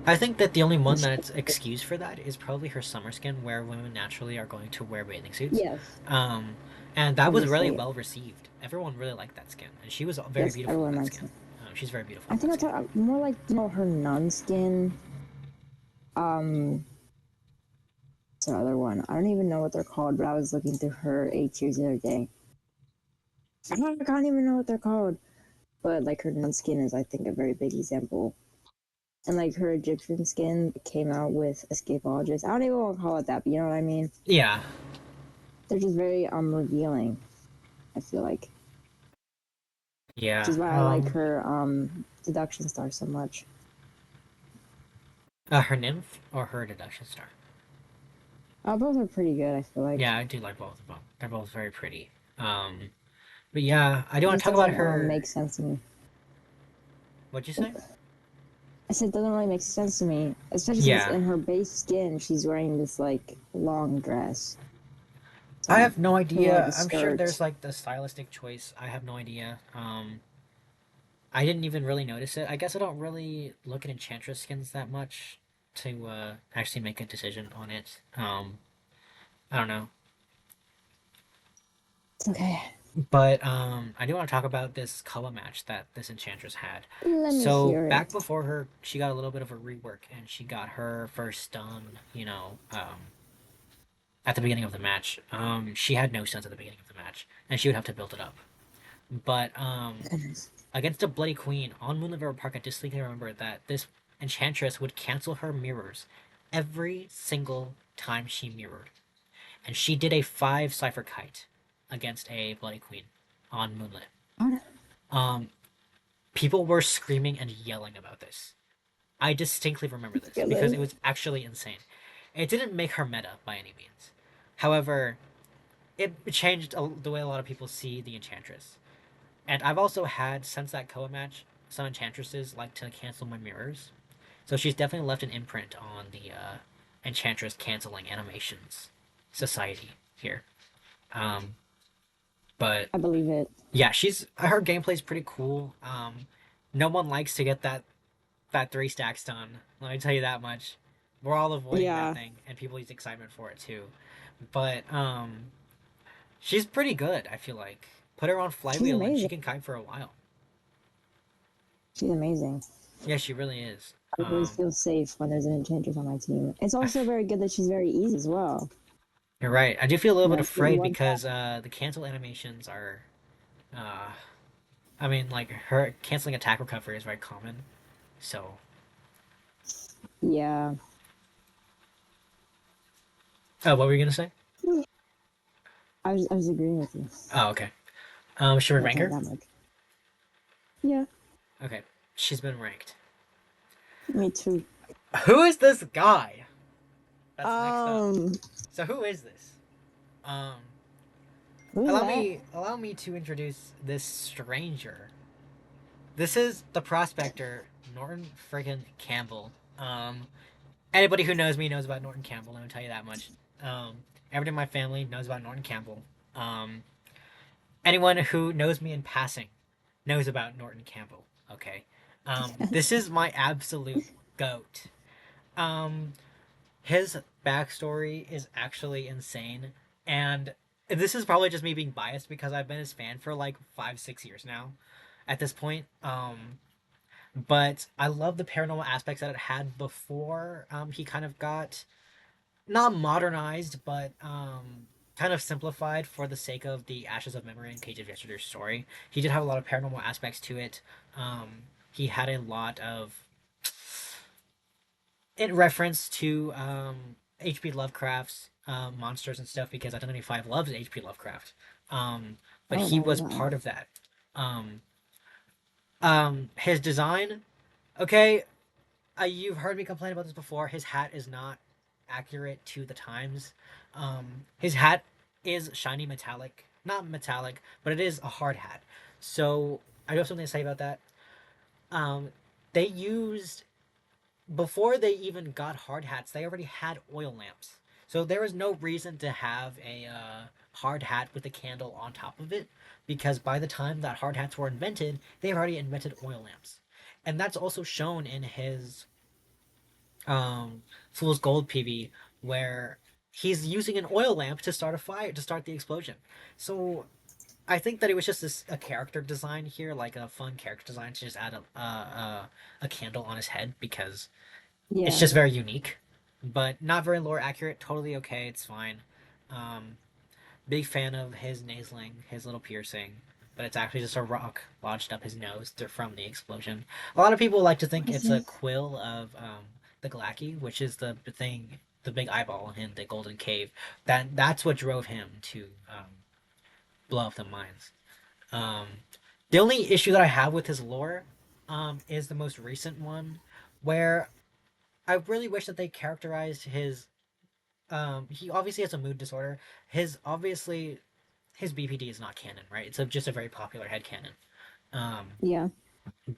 I think that the only one that's excused for that is probably her summer skin, where women naturally are going to wear bathing suits. Yes, Um, and that was really obviously. well received. Everyone really liked that skin, and she was very Yes, beautiful in everyone that likes skin. it. She's very beautiful I in that think I skin. thought more like her nun skin. What's the other one? I don't even know what they're called, but I was looking through her 8 years the other day. I can't even know what they're called. But like her nun skin is, I think, a very big example. And like her Egyptian skin came out with Escapologist. I don't even want to call it that, but you know what I mean? Yeah, They're just very revealing, I feel like. Which yeah. is why I like her deduction star so much. Her nymph or her deduction star. Both are pretty good, I feel like. Yeah, I do like both of them. They're both very pretty. But yeah, I do It want to just talk about doesn't her. make sense to me. What'd you say? I said it doesn't really make sense to me, especially since Yeah, in her base skin she's wearing this like long dress. I So have no more like a idea. I'm sure there's skirt. like the stylistic choice. I have no idea. I didn't even really notice it. I guess I don't really look at Enchantress skins that much to actually make a decision on it. I don't know. It's okay. But I do want to talk about this Koa match that this Enchantress had. Let me So hear back it. before her, she got a little bit of a rework, and she got her first stun. At the beginning of the match. She had no stuns at the beginning of the match, and she would have to build it up. But Goodness. against a Bloody Queen on Moonlight River Park, I distinctly remember that this enchantress would cancel her mirrors every single time she mirrored. And she did a 5 cipher kite against a Bloody Queen on Moonlit. How Um, People were screaming and yelling about this. I distinctly remember this because it ridiculous. was actually insane. It didn't make her meta by any means. However, it changed the way a lot of people see the Enchantress. And I've also had, since that Koa match, some Enchantresses like to cancel my mirrors. So she's definitely left an imprint on the Enchantress canceling animations society here. Um, but I believe it. yeah, her gameplay's pretty cool. No one likes to get that 3 stacks done. Let me tell you that much. We're all avoiding that Yeah, thing, and people use excitement for it too. But she's pretty good. I feel like put her on she's flywheel, and she amazing. can kite for a while. She's amazing. Yeah, she really is. I always feel safe when there's an enchantress on my team. It's also very good that she's very easy as well. You're right. I do feel a little bit She has afraid one. because the cancel animations are. Uh, I mean, like her canceling attack recovery is very common. So, Yeah. oh, what were you gonna say? I was agreeing with you. Oh, okay. Should we I'll rank tell you her? that much. Yeah, Okay, she's been ranked. me too. Who is this guy that's next up? Um, So who is this? Um, who's allow that? me allow me to introduce this stranger. This is the prospector Norton friggin' Campbell. Anybody who knows me knows about Norton Campbell. Let me tell you that much. Everybody in my family knows about Norton Campbell. Um, Anyone who knows me in passing knows about Norton Campbell. Okay. This is my absolute goat. Um, his backstory is actually insane, and this is probably just me being biased because I've been his fan for like 5, 6 years now. At this point, but I love the paranormal aspects that it had before. He kind of got not modernized, but kind of simplified for the sake of the Ashes of Memory and Cage of Yesterday's story. He did have a lot of paranormal aspects to it. He had a lot of in reference to H.P. Lovecraft's monsters and stuff because Identity Five loves H.P. Lovecraft. But Oh he my was god. part of that. Um, his design, okay, you've heard me complain about this before. His hat is not accurate to the times. His hat is shiny metallic, not metallic, but it is a hard hat. So I do have something to say about that. Um, they used before they even got hard hats. They already had oil lamps, so there was no reason to have a hard hat with a candle on top of it, because by the time that hard hats were invented, they already invented oil lamps, and that's also shown in his Fool's Gold PV, where he's using an oil lamp to start a fire to start the explosion. So I think that it was just a character design here, like a fun character design to just add a candle on his head because it's Yeah. just very unique, but not very lore accurate. Totally okay, it's fine. Um, Big fan of his naseling, his little piercing, but it's actually just a rock lodged up his nose from the explosion. A lot of people like to think What is it's a this? quill of the Galaki, which is the thing, the big eyeball in the Golden Cave. That's what drove him to blow up the mines. Um, the only issue that I have with his lore is the most recent one, where I really wish that they characterized his. He obviously has a mood disorder. His BPD is not canon, right? It's just a very popular head canon. Um, Yeah.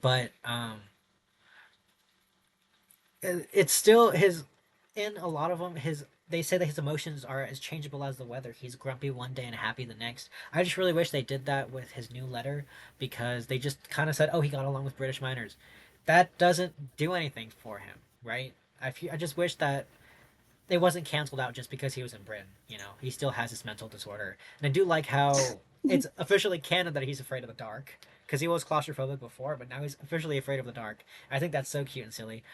but it's still his. In a lot of them, his they say that his emotions are as changeable as the weather. He's grumpy one day and happy the next. I just really wish they did that with his new letter because they just kind of said, "Oh, he got along with British miners." That doesn't do anything for him, right? I just wish that it wasn't canceled out just because he was in Britain. You know, he still has this mental disorder, and I do like how it's officially canon that he's afraid of the dark because he was claustrophobic before, but now he's officially afraid of the dark. I think that's so cute and silly.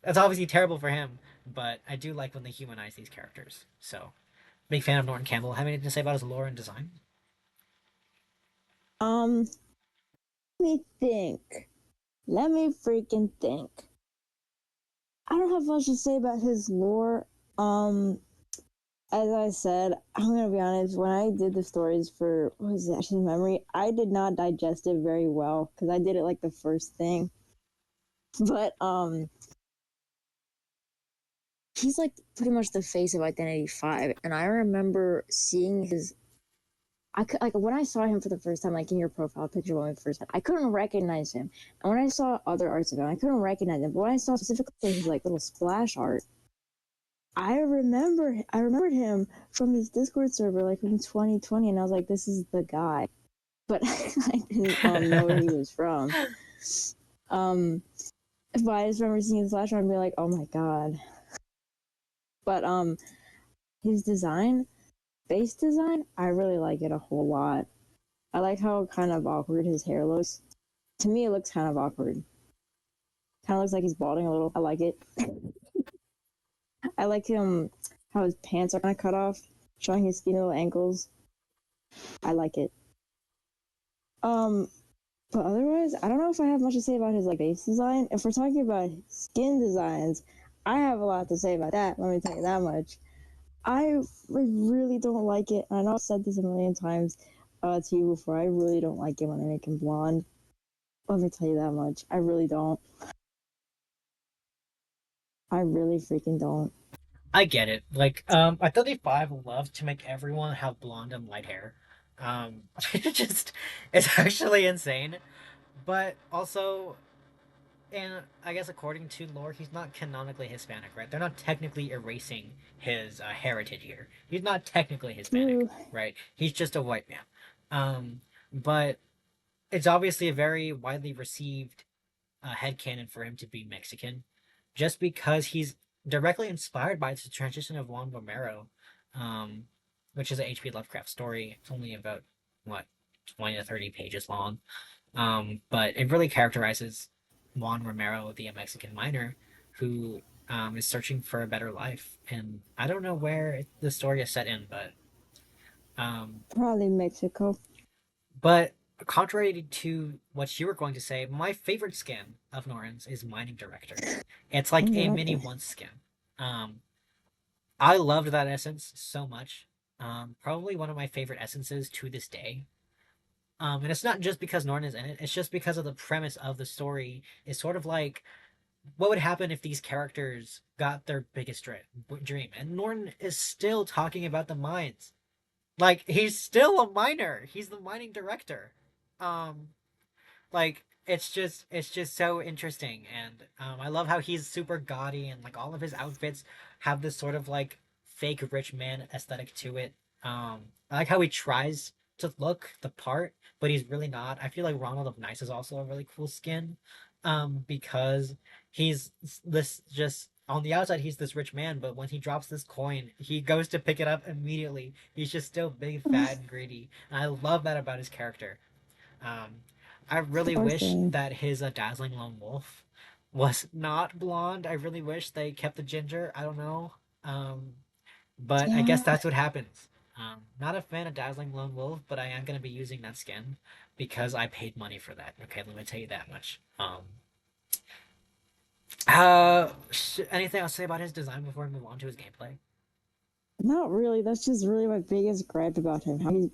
That's obviously terrible for him, but I do like when they humanize these characters. So, big fan of Norton Campbell. Have anything to say about his lore and design? Let me think. Let me freaking think. I don't have much to say about his lore. Um, as I said, I'm gonna be honest. When I did the stories for what was it, Ashes of Memory, I did not digest it very well because I did it like the first thing. But he's like pretty much the face of Identity Five, and I remember seeing his. I could, like when I saw him for the first time, like in your profile picture when we first met, I couldn't recognize him. And when I saw other arts of him, I couldn't recognize him. But when I saw specifically his like little splash art, I remembered him from his Discord server, like from 2020, and I was like, this is the guy. But I didn't know where he was from. Um, but I just remember seeing his splash art and be like, oh my god. But his design, face design, I really like it a whole lot. I like how kind of awkward his hair looks. To me, it looks kind of awkward. Kind of looks like he's balding a little. I like it. I like him how his pants are kind of cut off, showing his skinny little ankles. I like it. Um, but otherwise, I don't know if I have much to say about his like face design. If we're talking about skin designs, I have a lot to say about that. Let me tell you that much. I really don't like it. I know I've said this a million times to you before. I really don't like it when they make him blonde. Let me tell you that much. I really don't. I really freaking don't. I get it. Like, Identity Five loves to make everyone have blonde and light hair. It just it's actually insane. But also, and I guess according to lore, he's not canonically Hispanic, right? They're not technically erasing his heritage here. He's not technically Hispanic, True. right? He's just a white man. But it's obviously a very widely received headcanon for him to be Mexican, just because he's directly inspired by the transition of Juan Romero, um, which is a H.P. Lovecraft story. It's only about, what, 20 to 30 pages long. But it really characterizes Juan Romero, the Mexican miner, who is searching for a better life. And I don't know where the story is set in, um, Probably Mexico. but contrary to what you were going to say, my favorite skin of Norns is Mining Director. It's like a mini Director. once skin. Um, I loved that essence so much. Probably one of my favorite essences to this day. And it's not just because Norn is in it, it's just because of the premise of the story is sort of like what would happen if these characters got their biggest dream. And Norton is still talking about the mines. Like, he's still a miner. He's the mining director. Um, like, it's just so interesting, and I love how he's super gaudy, and like all of his outfits have this sort of like fake rich man aesthetic to it. I like how he tries to look the part, but he's really not. I feel like Ronald of Nice is also a really cool skin, because he's this just on the outside he's this rich man, but when he drops this coin, he goes to pick it up immediately. He's just still big, fat, and greedy, and I love that about his character. Um, I really Poor wish thing. that his dazzling lone wolf was not blonde. I really wish they kept the ginger. I don't know. Um, but I guess Yeah. that's what happens. Not a fan of dazzling lone wolf, but I am gonna be using that skin because I paid money for that. Okay, let me tell you that much. Anything else to say about his design before we move on to his gameplay? Not really. That's just really my biggest gripe about him. How he's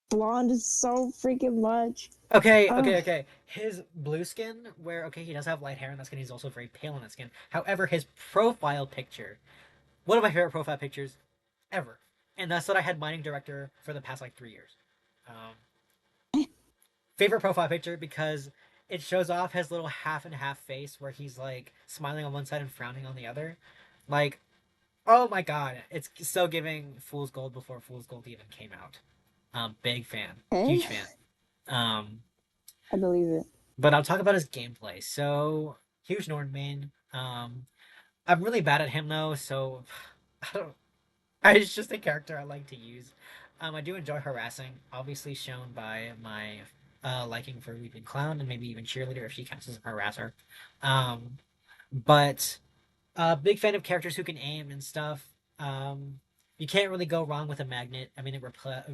blonde so freaking much. Okay, Ugh. okay, okay. His blue skin, where okay, he does have light hair in that skin. He's also very pale in that skin. However, his profile picture, one of my favorite profile pictures ever, and that's what I had mining director for the past like 3 years. Um, Favorite profile picture because it shows off his little half and half face where he's like smiling on one side and frowning on the other. Like, oh my god, it's so giving Fool's Gold before Fool's Gold even came out. Big fan, Okay. huge fan. Um, I believe it. but I'll talk about his gameplay. So huge Nord main. I'm really bad at him though, so I don't. It's just a character I like to use. I do enjoy harassing, obviously shown by my liking for Weeping Clown and maybe even Cheerleader if she counts as a harasser. Um, but big fan of characters who can aim and stuff. You can't really go wrong with a magnet. I mean, it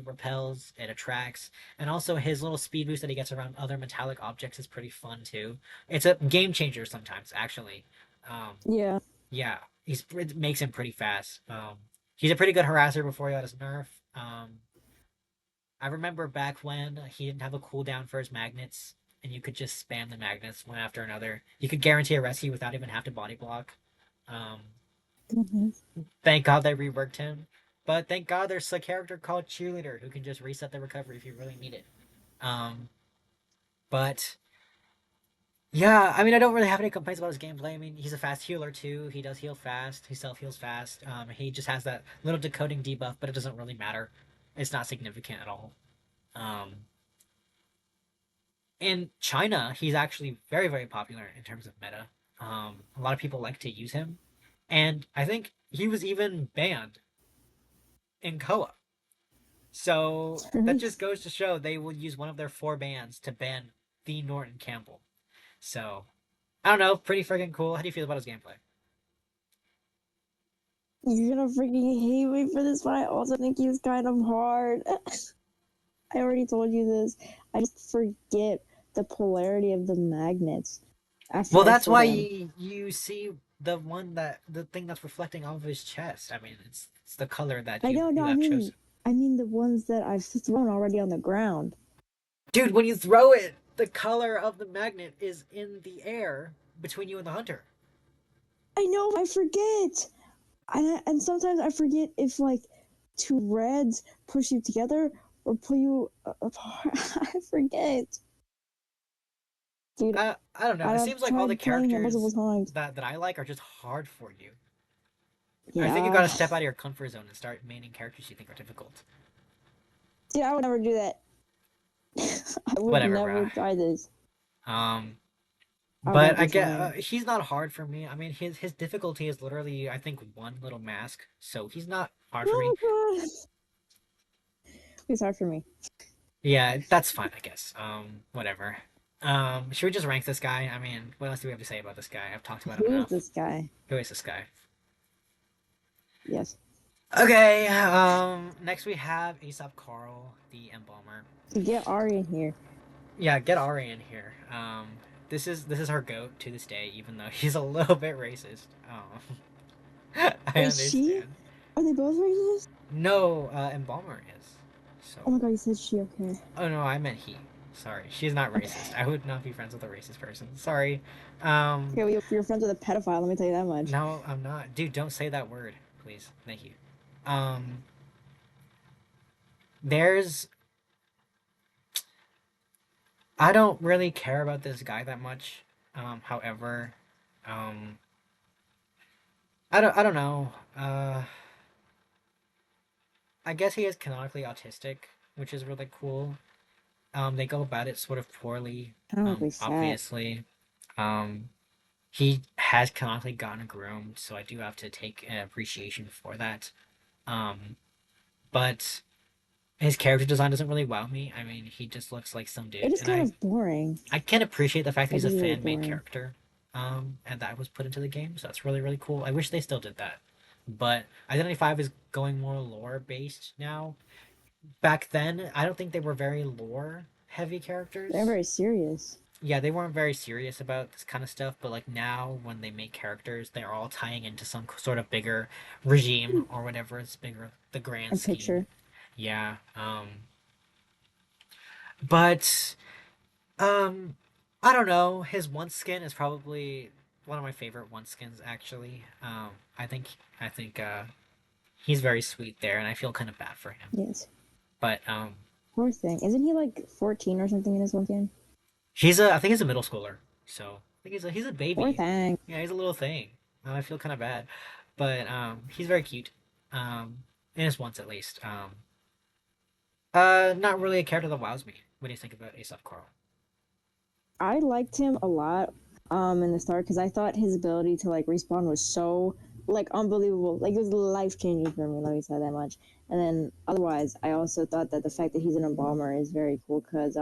repels, it attracts, and also his little speed boost that he gets around other metallic objects is pretty fun too. It's a game changer sometimes, actually. Um, Yeah. Yeah, it makes him pretty fast. He's a pretty good harasser before he got his nerf. I remember back when he didn't have a cooldown for his magnets, and you could just spam the magnets one after another. You could guarantee a rescue without even have to body block. Um, Goodness. thank God they reworked him, but thank God there's a character called Cheerleader who can just reset the recovery if you really need it. Um, but yeah, I mean, I don't really have any complaints about his gameplay. I mean, he's a fast healer too. He does heal fast. He self heals fast. He just has that little decoding debuff, but it doesn't really matter. It's not significant at all. Um, in China, he's actually very, very popular in terms of meta. A lot of people like to use him, and I think he was even banned in Koa. So that just goes to show they will use one of their 4 bans to ban the Norton Campbell. So I don't know, pretty freaking cool. How do you feel about his gameplay? You're gonna freaking hate me for this, but I also think he's kind of hard. I already told you this. I just forget the polarity of the magnets Well, after I that's see why them. you see the thing that's reflecting off of his chest. I mean, it's the color that I you don't know. you I have mean, chosen. I mean the ones that I've thrown already on the ground. Dude, when you throw it, the color of the magnet is in the air between you and the hunter. I know. I forget. And sometimes I forget if like 2 reds push you together or pull you apart. I forget. Dude, I don't know. It I've seems like all the tried playing him multiple characters times. that I like are just hard for you. I think you Yeah. gotta step out of your comfort zone and start maining characters you think are difficult. Dude, I would never do that. I would Whatever, bro. never try this. Um, I would but never I try get it. he's not hard for me. I mean, his difficulty is literally I think one little mask, so he's not hard for me. Oh god. It's hard for me. Yeah, that's fine, I guess. Whatever. Should we just rank this guy? I mean, what else do we have to say about this guy? I've talked about him Who is enough. this guy? Who is this guy? Yes. Okay, next we have Aesop Carl, the Embalmer. Get Ari in here. Yeah, get Ari in here. This is her goat to this day, even though he's a little bit racist. I Wait, she? understand. Are they both racist? No, Embalmer is. So, Oh my god, you said she, okay. oh no, I meant he. Sorry, she's not Okay. racist. I would not be friends with a racist person. Sorry. Okay, well, you're friends with a pedophile, let me tell you that much. No, I'm not. Dude, don't say that word, please. Thank you. Um, there's. I don't really care about this guy that much. However, um, I don't know. I guess he is canonically autistic, which is really cool. They go about it sort of poorly. Canonically fat. Obviously. Um, he has canonically gotten groomed, so I do have to take an appreciation for that. Um, but his character design doesn't really wow me. I mean, he just looks like some It dude, is and kind of boring. I can appreciate the fact that It he's a is really fan made boring. character, and that was put into the game. So that's really really cool. I wish they still did that, but Identity Five is going more lore based now. Back then, I don't think they were very lore heavy They're characters. very serious. Yeah, they weren't very serious about this kind of stuff, but like now when they make characters, they're all tying into some sort of bigger regime or whatever. It's bigger, the grand A scheme. picture. Yeah. But um, I don't know. His one skin is probably one of my favorite one skins actually. I think he's very sweet there, and I feel kind of bad for him. Yes. But Poor thing. Isn't he like 14 or something in this one game? I think he's a middle schooler, so I think he's a Poor baby. thing. Yeah, he's a little thing. I feel kind of bad, but he's very cute. In his once at least. Not really a character that wows me. What do you think about Aesop Coral? I liked him a lot in the start because I thought his ability to like respawn was so like unbelievable. Like it was life changing for me, let me say that much. And then otherwise I also thought that the fact that he's an embalmer is very cool because I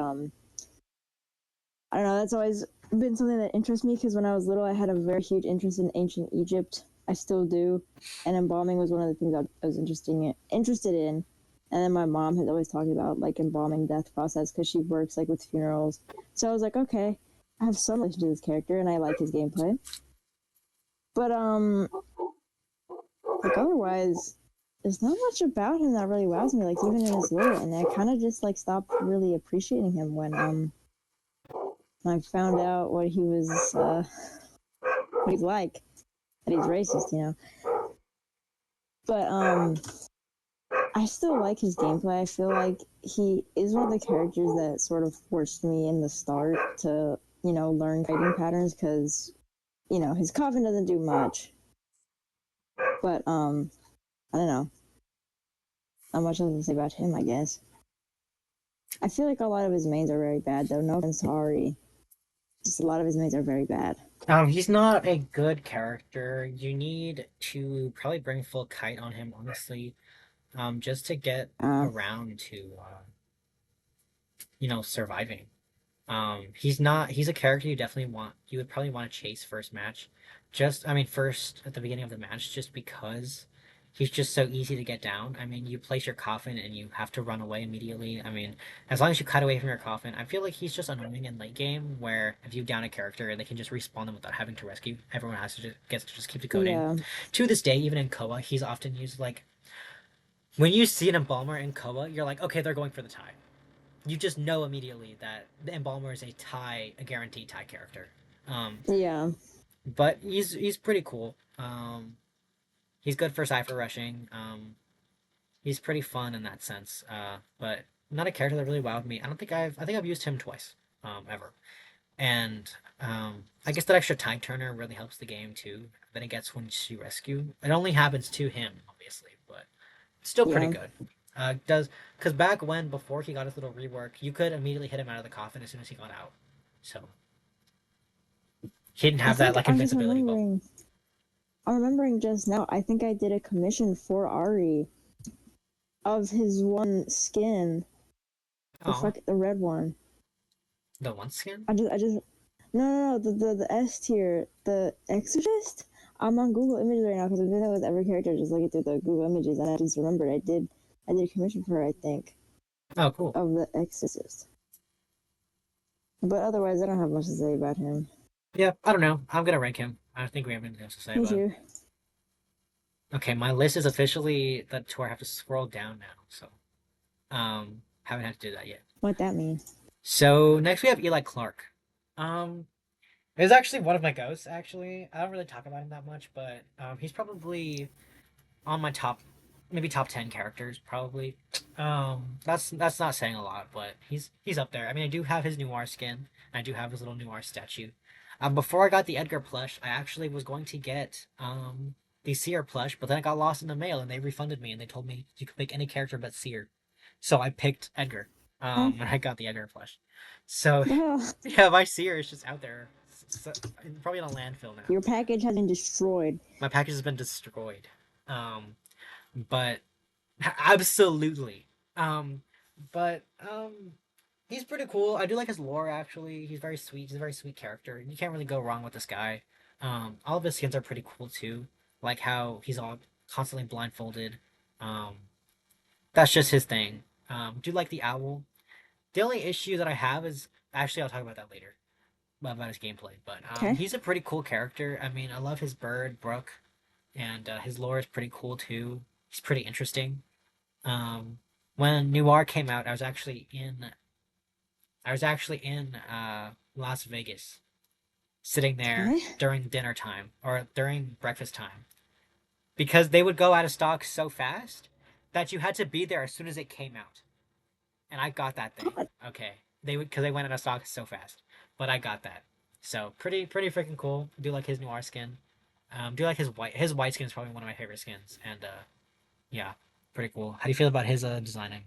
don't know, that's always been something that interests me because when I was little I had a very huge interest in ancient Egypt. I still do. And embalming was one of the things I was interested in. And then my mom had always talked about like embalming death process because she works like with funerals. So I was like, okay, I have some relation to this character and I like his gameplay. But like otherwise, there's not much about him that really wows me. Like even in his lore, and I kind of just like stopped really appreciating him when I found out what he was, what he's like, that he's racist, you know. But I still like his gameplay. I feel like he is one of the characters that sort of forced me in the start to, you know, learn fighting patterns because, you know, his coffin doesn't do much. But I don't know. Not much else to say about him, I guess. I feel like a lot of his mains are very bad, though. No offense to Ari. Just a lot of his mains are very bad. He's not a good character. You need to probably bring full kite on him, honestly, just to get around to, surviving. He's a character you would probably want to chase first match. First at the beginning of the match, just because he's just so easy to get down. I mean, you place your coffin and you have to run away immediately. I mean, as long as you cut away from your coffin, I feel like he's just annoying in late game where if you down a character, they can just respawn them without having to rescue. Everyone gets to just keep decoding. Yeah. To this day, even in Koa, he's often used like when you see an embalmer in Koa, you're like, okay, they're going for the tie. You just know immediately that the embalmer is a guaranteed tie character. Yeah. But he's pretty cool. He's good for cipher rushing. He's pretty fun in that sense. But not a character that really wowed me. I think I've used him twice, ever. And I guess that extra time turner really helps the game too. That it gets when you rescue. It only happens to him, obviously, but it's still pretty good. Does because back when before he got his little rework, you could immediately hit him out of the coffin as soon as he got out. So he didn't have that like invincibility bubble. I'm remembering just now. I think I did a commission for Ari of his one skin, the red one. The one skin? The S tier, the Exorcist. I'm on Google Images right now because I've been there with every character, just looking through the Google Images, and I just remembered I did a commission for her, I think. Oh, cool. Of the Exorcist. But otherwise, I don't have much to say about him. Yeah, I don't know. I'm gonna rank him. I think we have anything else to say about him. Okay, my list is officially to where I have to scroll down now, so haven't had to do that yet. What that means? So next we have Eli Clark. He's actually one of my ghosts. Actually, I don't really talk about him that much, but he's probably on my maybe top 10 characters probably. That's not saying a lot, but he's up there. I mean, I do have his Noir skin. And I do have his little Noir statue. Before I got the Edgar plush, I actually was going to get the Seer plush, but then I got lost in the mail and they refunded me and they told me you could pick any character but Seer. So I picked Edgar. And I got the Edgar plush. So yeah, my Seer is just out there. Probably in a landfill now. Your package has been destroyed. My package has been destroyed. But absolutely. But he's pretty cool. I do like his lore actually. He's very sweet. He's a very sweet character. You can't really go wrong with this guy. All of his skins are pretty cool too. Like how he's all constantly blindfolded. That's just his thing. Do like the owl. The only issue that I have is actually I'll talk about that later. About his gameplay. But he's a pretty cool character. I mean, I love his bird, Brooke, and his lore is pretty cool too. He's pretty interesting. When Noir came out, I was actually in Las Vegas, sitting there during dinner time or during breakfast time, because they would go out of stock so fast that you had to be there as soon as it came out, and I got that thing. Okay, because they went out of stock so fast, but I got that. So pretty freaking cool. I do like his Noir skin. Do like his white. His white skin is probably one of my favorite skins, and yeah, pretty cool. How do you feel about his designing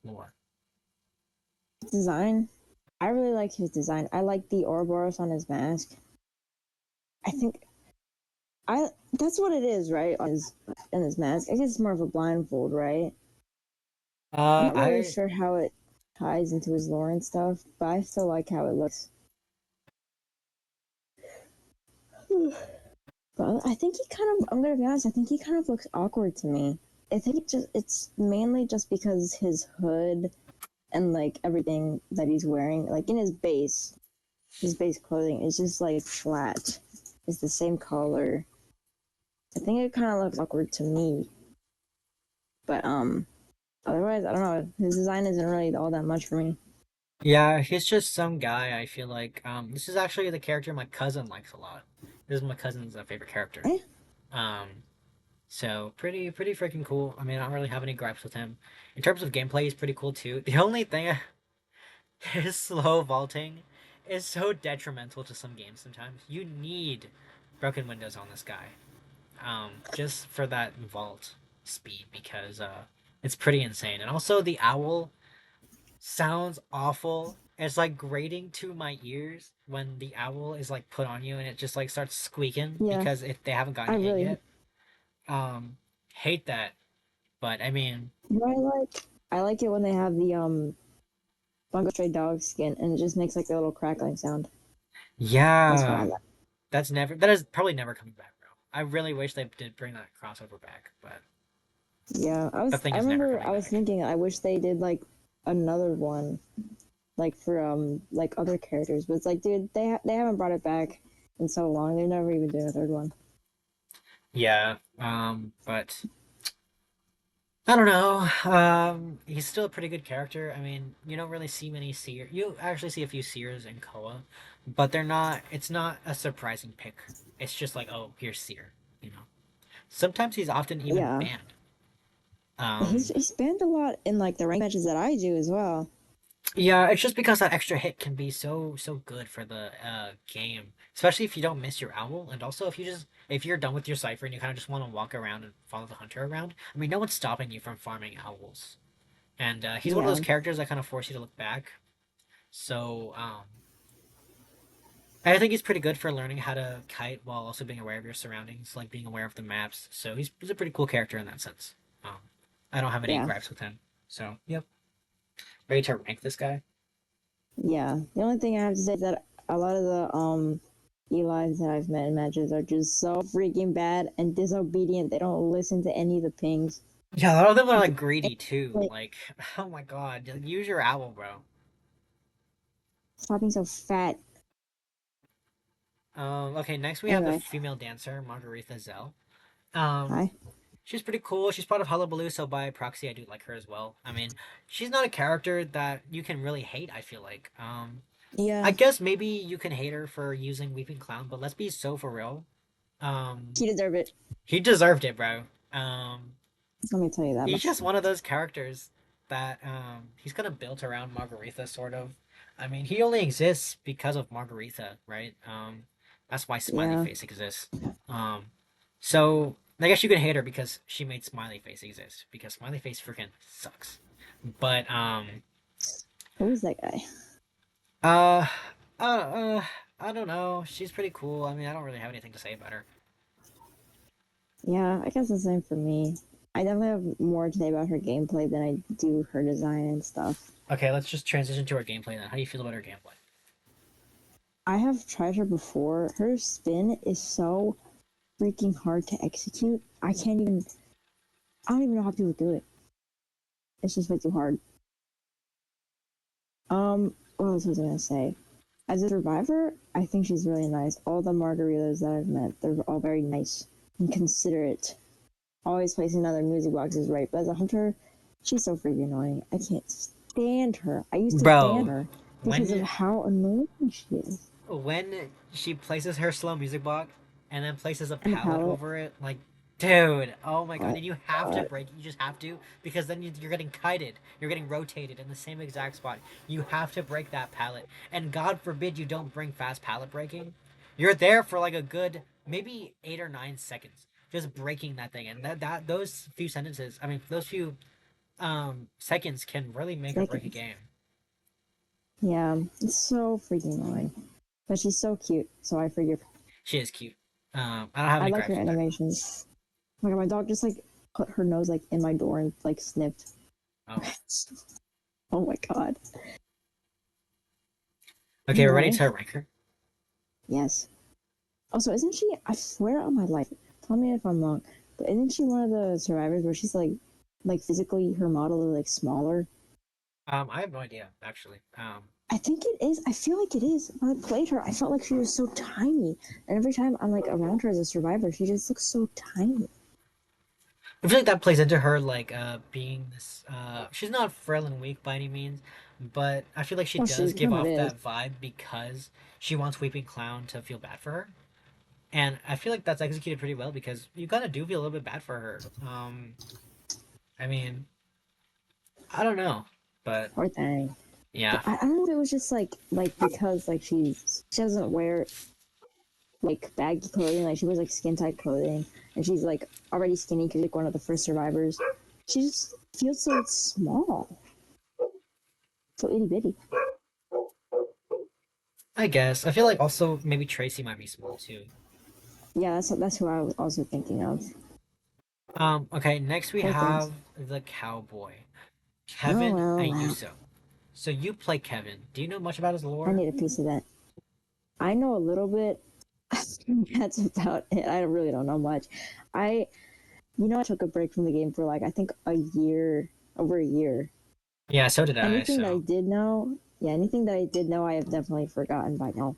lore? Design? I really like his design. I like the Ouroboros on his mask. I think that's what it is, right? On his mask. I guess it's more of a blindfold, right? I'm not really sure how it ties into his lore and stuff, but I still like how it looks. But I think I'm gonna be honest, I think he kind of looks awkward to me. I think it's mainly just because his hood and like everything that he's wearing, like in his base clothing is just like flat. It's the same color. I think it kind of looks awkward to me, but otherwise, I don't know. His design isn't really all that much for me. Yeah, he's just some guy. I feel like this is actually the character my cousin likes a lot. This is my cousin's favorite character. Eh? Um, so pretty freaking cool. I mean, I don't really have any gripes with him. In terms of gameplay, he's pretty cool too. The only thing, his slow vaulting is so detrimental to some games. Sometimes you need broken windows on this guy, just for that vault speed because it's pretty insane. And also the owl sounds awful. It's like grating to my ears when the owl is like put on you and it just like starts squeaking Yeah, because if they haven't I gotten hit really yet. Um, hate that. But I mean, what I like it when they have the Bungo Stray Dog skin and it just makes like a little crackling sound. That's what I yeah, like. that is probably never coming back, bro. I really wish they did bring that crossover back, but Yeah, the thing I is never remember coming I was back. thinking I wish they did like another one like for like other characters, but it's like dude, they haven't brought it back in so long. They're never even doing a third one. Yeah, but I don't know. He's still a pretty good character. I mean, you don't really see many seer. You actually see a few seers in Koa, but they're not. It's not a surprising pick. It's just like, oh, here's seer. You know. Sometimes he's often even Yeah, banned. Um, he's banned a lot in like the rank matches that I do as well. yeah, it's just because that extra hit can be so good for the game, especially if you don't miss your owl, and also if you're done with your cipher and you kind of just want to walk around and follow the hunter around. I mean, no one's stopping you from farming owls. And he's one of those Yeah, characters that kind of force you to look back. So I think he's pretty good for learning how to kite while also being aware of your surroundings, like being aware of the maps. So he's a pretty cool character in that sense. Um, I don't have any yeah, gripes with him. So yep, ready to rank this guy. yeah. The only thing I have to say is that a lot of the Eli's that I've met in matches are just so freaking bad and disobedient. They don't listen to any of the pings. Yeah, a lot of them are Like, like greedy too. like Like, oh my god, use your owl, bro. stop being so fat. Okay, next we have the Anyway, female dancer, Margaretha Zell. Um, hi. she's pretty cool. She's part of Hullabaloo, so by proxy, I do like her as well. I mean, she's not a character that you can really hate, I feel like. I Yeah, guess maybe you can hate her for using Weeping Clown, but let's be so for real. Um, she deserved it. he deserved it, bro. Um, Let me tell you that he's much. just one of those characters that he's kind of built around Margaretha, sort of. I mean, he only exists because of Margaretha, right? That's why Smiley Yeah. Face exists. Um, so I guess you can hate her because she made Smiley Face exist because Smiley Face freaking sucks. But Who is that guy? uh, uh, uh, I don't know. She's pretty cool. I mean, I don't really have anything to say about her. Yeah, I guess the same for me. I definitely have more to say about her gameplay than I do her design and stuff. Okay, let's just transition to her gameplay then. How do you feel about her gameplay? I have tried her before. Her spin is so freaking hard to execute. I don't even know how people do it. It's just way too hard. What else was I gonna say? As a survivor, I think she's really nice. All the margaritas that I've met, they're all very nice and considerate. Always placing down their music boxes right. But as a hunter, she's so freaking annoying. I can't stand her. I used to ban Bro, her because of when how annoying she is. when she places her slow music box and then places a And the palette palette. over it, like, dude, oh my god, Oh and you have to god. break it. You just have to because then you're getting kited. You're getting rotated in the same exact spot. You have to break that palette, and God forbid you don't bring fast palette breaking. You're there for like a good maybe 8 or 9 seconds, just breaking that thing, and that those few sentences, I mean, those few seconds can really make or break a Seconds. game. Yeah, it's so freaking annoying. But she's so cute, so I figured She is cute. I don't have I any like her gripes with her. animations. Oh my god, my dog just like put her nose like in my door and like sniffed. Oh, Oh my god. okay, we're ready Anyway, to rank her. yes. Also, isn't she? I swear on my life. Tell me if I'm wrong, but isn't she one of the survivors where she's like physically her model is like smaller? I have no idea actually. I think it is. I feel like it is. When I played her, I felt like she was so tiny. And every time I'm like around her as a survivor, she just looks so tiny. I feel like that plays into her like being this. She's not frail and weak by any means, but I feel like she Well, does she give kind of off is. that vibe because she wants Weeping Clown to feel bad for her, and I feel like that's executed pretty well because you kind of do feel a little bit bad for her. I mean, I don't know, but Poor thing. yeah, I don't know if it was just like because like she doesn't wear like baggy clothing, like she wears like skin tight clothing, and she's like already skinny because like one of the first survivors. She just feels so small, so itty bitty. I guess I feel like also maybe Tracy might be small too. Yeah, that's who I was also thinking of. Okay, next we Poor things. have the cowboy, Oh Kevin well, wow. Ayuso. So you play Kevin. Do you know much about his I lore? need a piece of that. I know a little bit. That's about it. I really don't know much. I, I took a break from the game for like I think a year, over a year. Yeah, so did I. Anything that I So did know, yeah, anything that I did know, I have definitely forgotten by now,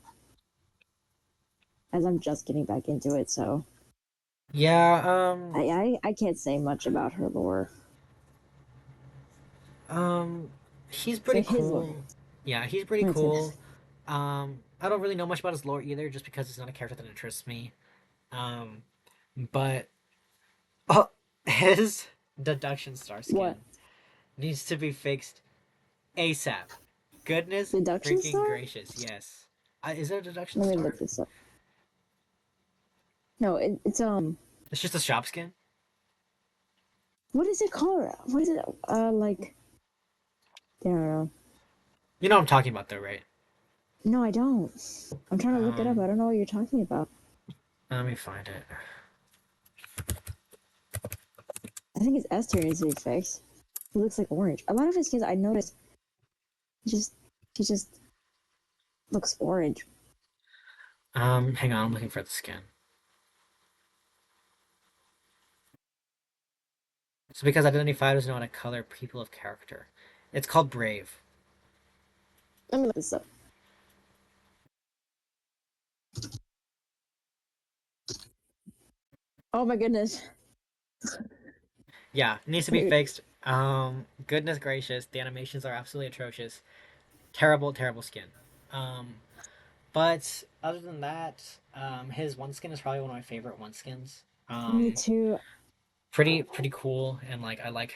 as I'm just getting back into it. So yeah, I can't say much about her lore. um, he's So pretty his lore. cool. Yeah, he's pretty That's it. cool. I don't really know much about his lore either, just because it's not a character that interests me. Um, but oh, his deduction star What skin needs to be fixed ASAP. Goodness deduction freaking star? gracious, yes. Is it a deduction Let me star? look this up. No, it's. It's just a shop skin. What is it called? What is it? Like I don't know. You know what I'm talking about, though, right? No, I don't. I'm trying to look it up. Um, I don't know what you're talking about. let me find it. I think his S tier needs to be fixed. He looks like orange. A lot of his skins I noticed just he just looks orange. Hang on, I'm looking for the skin. So because Identity 5 doesn't know how to color people of character. It's called Brave. Let me look this up. Oh my goodness. Yeah, it needs to be Wait, fixed. Goodness gracious, the animations are absolutely atrocious. Terrible, terrible skin. Um, but other than that, his one skin is probably one of my favorite one skins. me too. Pretty cool, and like I like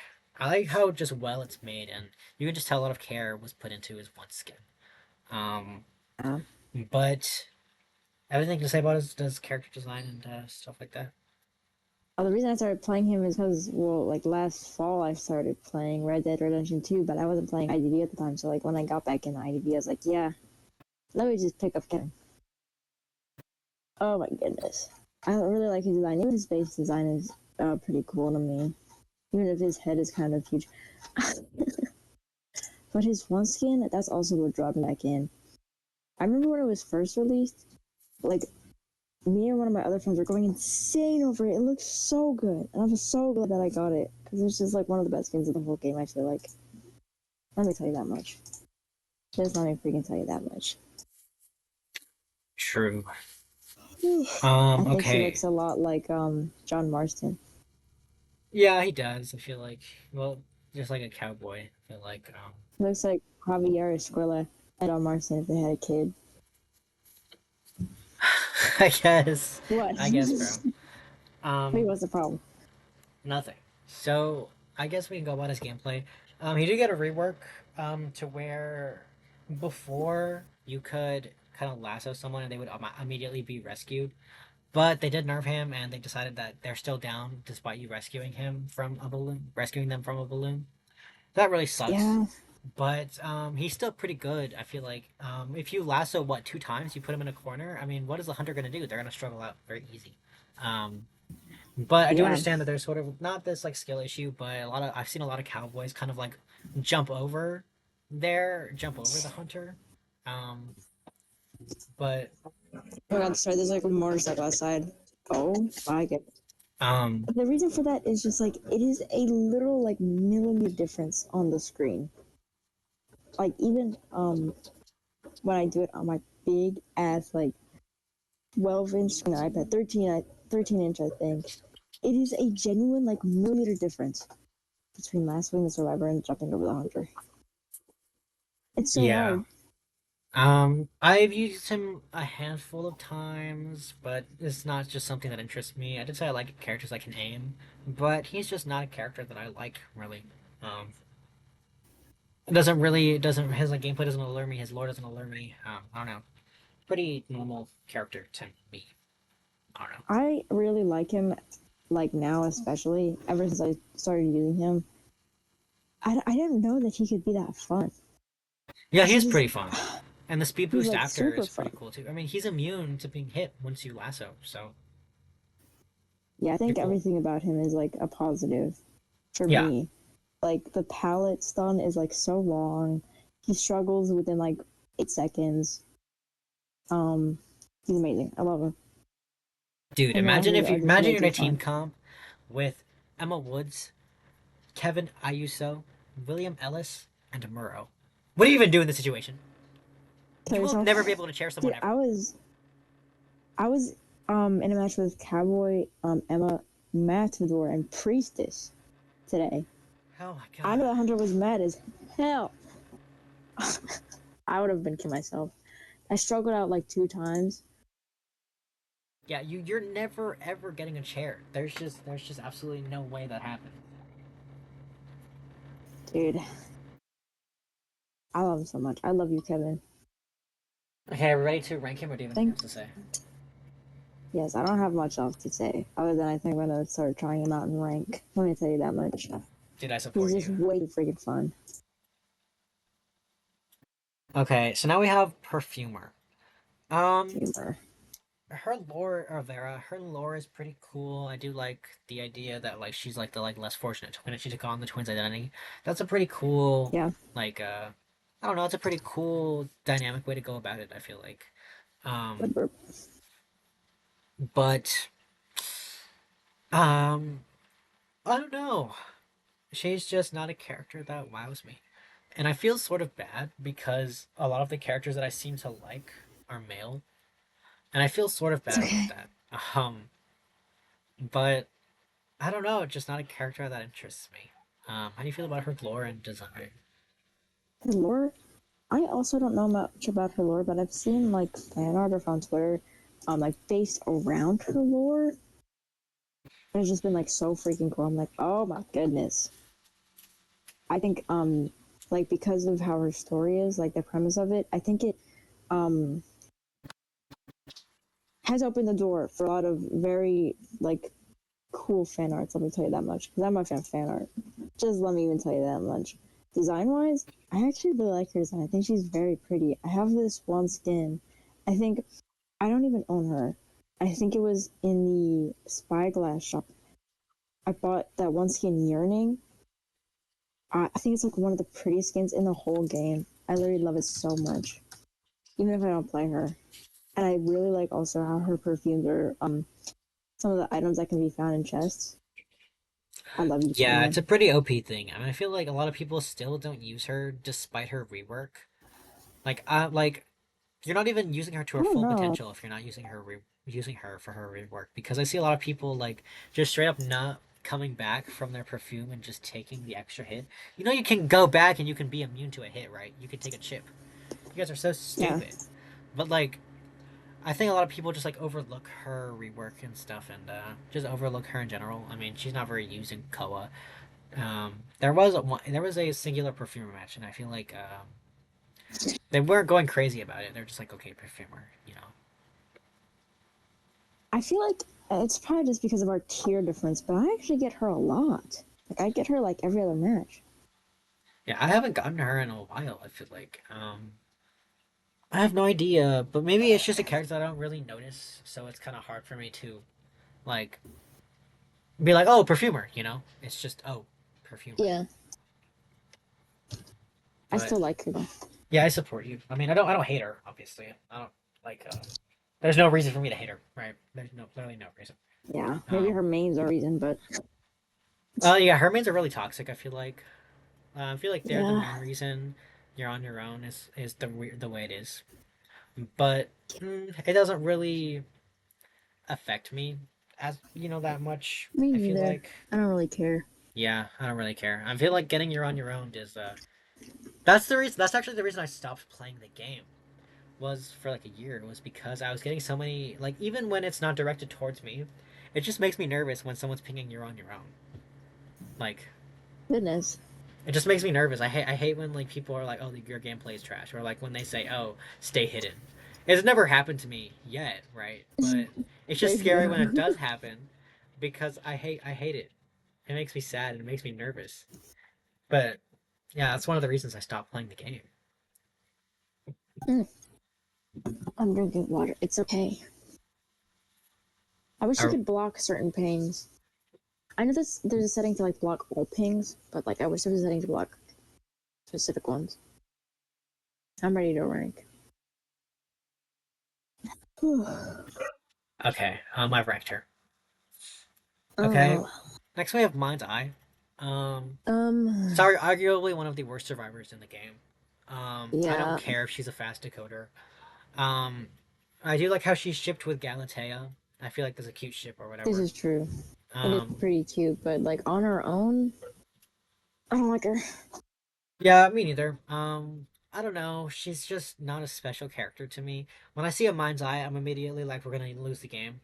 how just well it's made, and you can just tell a lot of care was put into his one skin. Um, Um, but everything to say about his character design and stuff like that. the reason I started playing him is because, well, like last fall I started playing Red Dead Redemption 2, but I wasn't playing IDV at the time. So like when I got back in IDV, I was like, yeah, let me just pick up Ken. Oh my goodness. I don't really like his design. Even his base design is pretty cool to me. Even if his head is kind of huge. But his one skin, that's also what dropped me back in. I remember when it was first released, like me and one of my other friends were going insane over it. It looked so good, and I was so glad that I got it because it's just like one of the best skins of the whole game. I feel like. Let me tell you that much. Just let me freaking tell you that much. True. I think he looks Okay. a lot like John Marston. Yeah, he does. I feel like, well, just like a cowboy. I feel like, He looks like Javier Escuela and John Marston if they had a kid. I guess, What? I guess, bro. Wait, Um, what's the problem? nothing. So I guess we can go about his gameplay. He did get a rework, to where before you could kind of lasso someone and they would immediately be rescued. But they did nerf him, and they decided that they're still down despite you rescuing them from a balloon. That really sucks. Yeah, But he's still pretty good. I feel like if you lasso what 2 times, you put him in a corner. I mean, what is the hunter gonna do? They're gonna struggle out very easy. Um, but I do yeah. understand that there's sort of not this like skill issue, but I've seen a lot of cowboys kind of like jump over the hunter. Um, but Oh my god, sorry, there's like a motorcycle outside. Oh my god. um, The reason for that is just like it is a literal like millimeter difference on the screen. Like even when I do it on my big ass like 12-inch screen iPad, 13-inch I think. It is a genuine like millimeter difference between mastering the survivor and jumping over the hunter. It's so Yeah. hard. I've used him a handful of times, but it's not just something that interests me. I did say I like characters I can aim, but he's just not a character that I like really. It doesn't really, it doesn't his like gameplay doesn't allure me. His lore doesn't allure me. I don't know. Pretty normal character to me. I don't know. I really like him, like now especially. Ever since I started using him, I didn't know that he could be that fun. Yeah, He he's just pretty fun, and the speed he's boost like after super is fun. pretty cool too. I mean, he's immune to being hit once you lasso, so Yeah, I pretty think cool. everything about him is like a positive for Yeah, me. Like the pallet stun is like so long. He struggles within like 8 seconds. Um, he's amazing. I love him. dude, Him and Ahu are just imagine way you're in too a team fun. comp with Emma Woods, Kevin Ayuso, William Ellis, and Murrow. What do you even do in this situation? Kill You will yourself, never be able to chair someone dude. ever. I was in a match with Cowboy, Emma, Matador, and Priestess today. Oh my I know god. the hunter was mad as hell. I would have been killing myself. I struggled out like 2 times. Yeah, you're never ever getting a chair. There's just absolutely no way that happens. Dude, I love him so much. I love you, Kevin. Okay, are we ready to rank him, or do you have anything Thank. else to say? Yes, I don't have much else to say other than I think I'm gonna start trying him out in rank. Let me tell you that much. Did I He's support just you? way too freaking fun. Okay, so now we have Perfumer. Um, Humor. her lore, or Vera, her lore is pretty cool. I do like the idea that like she's like the like less fortunate twin, and she took on the twins' identity. That's a pretty cool, Yeah. like I don't know, it's a pretty cool dynamic way to go about it. I feel like, um, but um, I don't know. She's just not a character that wows me. And I feel sort of bad because a lot of the characters that I seem to like are male, and I feel sort of It's bad about okay. that. But I don't know, just not a character that interests me. How do you feel about her lore and design? Her lore. I also don't know much about her lore, but I've seen like fan art or on Twitter, like based around her lore. And it's just been like so freaking cool. I'm like, oh my goodness. I think like because of how her story is, like the premise of it, I think it um has opened the door for a lot of very like cool fan arts. Let me tell you that much because I'm a fan of fan art. Just let me even tell you that much. Design wise, I actually really like her design. I think she's very pretty. I have this one skin. I think I don't even own her. I think it was in the Spyglass shop. I bought that one skin, Yearning. I think it's like one of the prettiest skins in the whole game. I literally love it so much, even if I don't play her. And I really like also how her perfumes are some of the items that can be found in chests. I love you, Yeah, Yearning. it's a pretty OP thing. I mean, I feel like a lot of people still don't use her despite her rework. Like you're not even using her to I her don't full know. potential if you're not using her for her rework. Because I see a lot of people like just straight up not coming back from their perfume and just taking the extra hit. You know, you can go back and you can be immune to a hit, right? You can take a chip. You guys are so Yeah, stupid. But like, I think a lot of people just like overlook her rework and stuff, and just overlook her in general. I mean, she's not very used in Koa. There was a singular perfumer match, and I feel like they weren't going crazy about it. They're just like, okay, perfumer, you know. I feel like it's probably just because of our tier difference, but I actually get her a lot. Like I get her like every other match. Yeah, I haven't gotten her in a while. I feel like I have no idea, but maybe it's just a character that I don't really notice, so it's kind of hard for me to like be like, oh, perfumer, you know. It's just oh, perfumer. Yeah, I But still like her though. yeah, I support you. I mean, I don't hate her. Obviously, I don't like. There's no reason for me to hate her, right? There's literally no reason. Yeah, maybe Um. her main's a reason, but Yeah, her mains are really toxic. I feel like. I feel like they're the yeah, main reason. you're on your own is the way it is. But it doesn't really affect me as that much. Me I feel neither. like I don't really care. yeah, I don't really care. I feel like getting you're on your own is that's the reason. That's actually the reason I stopped playing the game. Was for like a year was because I was getting so many like even when it's not directed towards me, it just makes me nervous when someone's pinging you're on your own. Like Goodness. it just makes me nervous. I hate when like people are like, "Oh, your gameplay is trash," or like when they say, "Oh, stay hidden." It's never happened to me yet, right? But it's just There you scary when it go. does happen because I hate it. It makes me sad and it makes me nervous. But yeah, that's one of the reasons I stopped playing the game. Mm, I'm drinking water. It's okay. I wish you Or, could block certain pings. I know there's a setting to like block all pings, but like I wish there was a setting to block specific ones. I'm ready to rank. okay, I've ranked her. Okay, Oh, next we have Mind's Eye. Um, um, sorry, arguably one of the worst survivors in the game. I don't yeah, care if she's a fast decoder. Um, I do like how she's shipped with Galatea. I feel like there's a cute ship or this whatever. is true. It is Um, pretty cute, but like on her own, I don't like her. yeah, me neither. I don't know. She's just not a special character to me. When I see a Mind's Eye, I'm immediately like, we're gonna lose the game.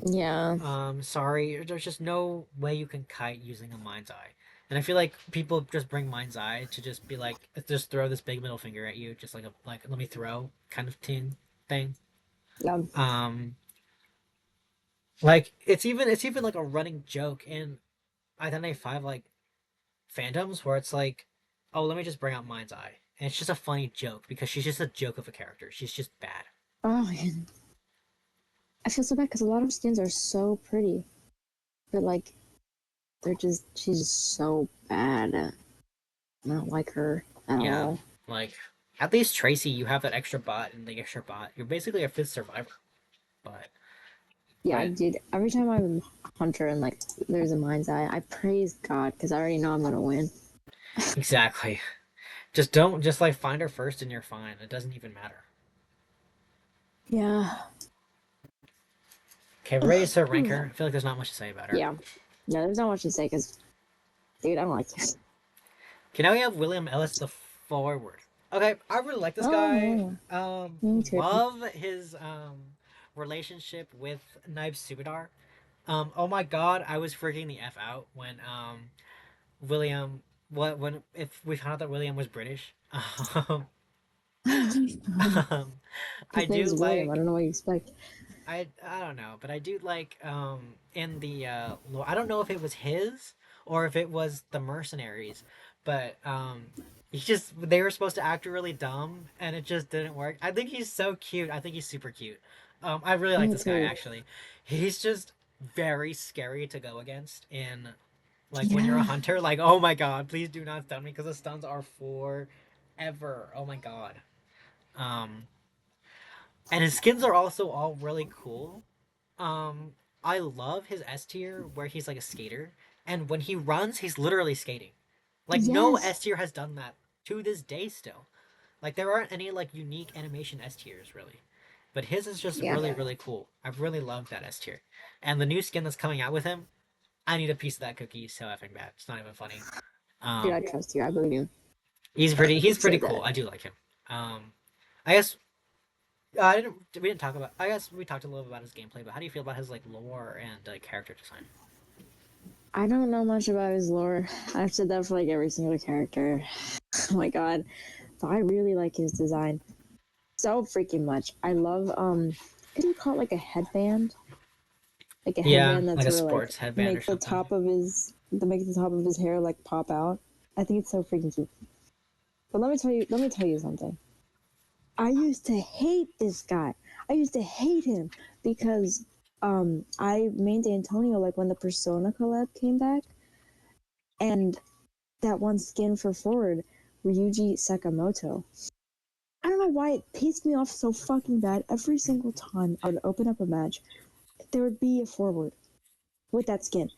Yeah, Sorry, there's just no way you can kite using a Mind's Eye. And I feel like people just bring Mind's Eye to just be like, just throw this big middle finger at you, just like let me throw kind of thing. yeah, Um, like it's even like a running joke in Identity Five like fandoms where it's like, oh, let me just bring out Mind's Eye, and it's just a funny joke because she's just a joke of a character. She's just bad. oh man, I feel so bad because a lot of skins are so pretty, but like she's just so bad. I don't like her at Yeah, all. like at least Tracy, you have that extra bot and the extra bot. You're basically a fifth survivor. But Yeah, but dude. Every time I'm a hunter and like there's a mind's eye, I praise God because I already know I'm gonna win. exactly. Just don't just like find her first and you're fine. It doesn't even matter. Yeah. Okay, we're ready to start rank her. I feel like there's not much to say about her. Yeah. No, there's not much to say because, dude, I don't like this. Okay, now we have William Ellis the Forward. Okay, I really like this guy. Oh, me too. Love his relationship with Naib Subadar. Oh my god, I was freaking the f out when William when if we found out that William was British. Um, I His name's do William. I like don't know what you expect. I don't know, but I do like in the I don't know if it was his or if it was the mercenaries, but he just they were supposed to act really dumb and it just didn't work. I think he's so cute. I think he's super cute. I really like Me this guy too. actually. He's just very scary to go against in like when you're a Yeah. hunter. Like oh my god, please do not stun me because the stuns are forever. Oh my god. Um, and his skins are also all really cool. Um, I love his S tier where he's like a skater, and when he runs, he's literally skating. Like no Yes. S tier has done that to this day still. Like there aren't any like unique animation S tiers really, but his is just Yeah. really cool. I've really loved that S tier, and the new skin that's coming out with him. I need a piece of that cookie so effing bad. It's not even funny. Dude, I Um, trust you. I believe you. he's pretty Say cool. that. I do like him. I guess I didn't. We didn't talk about. I guess we talked a little bit about his gameplay, but how do you feel about his like lore and character design? I don't know much about his lore. I've said that for like every single character. Oh my god. But I really like his design so freaking much. I love could you call it like a headband? Like a Yeah, headband like that's a where like sports headband or make the something. top of his to make the top of his hair like pop out. I think it's so freaking cute. But let me tell you something. I used to hate this guy. I used to hate him because I mained Antonio like when the Persona collab came back and that one skin for forward, Ryuji Sakamoto. I don't know why it pissed me off so fucking bad. Every single time I would open up a match, there would be a forward with that skin.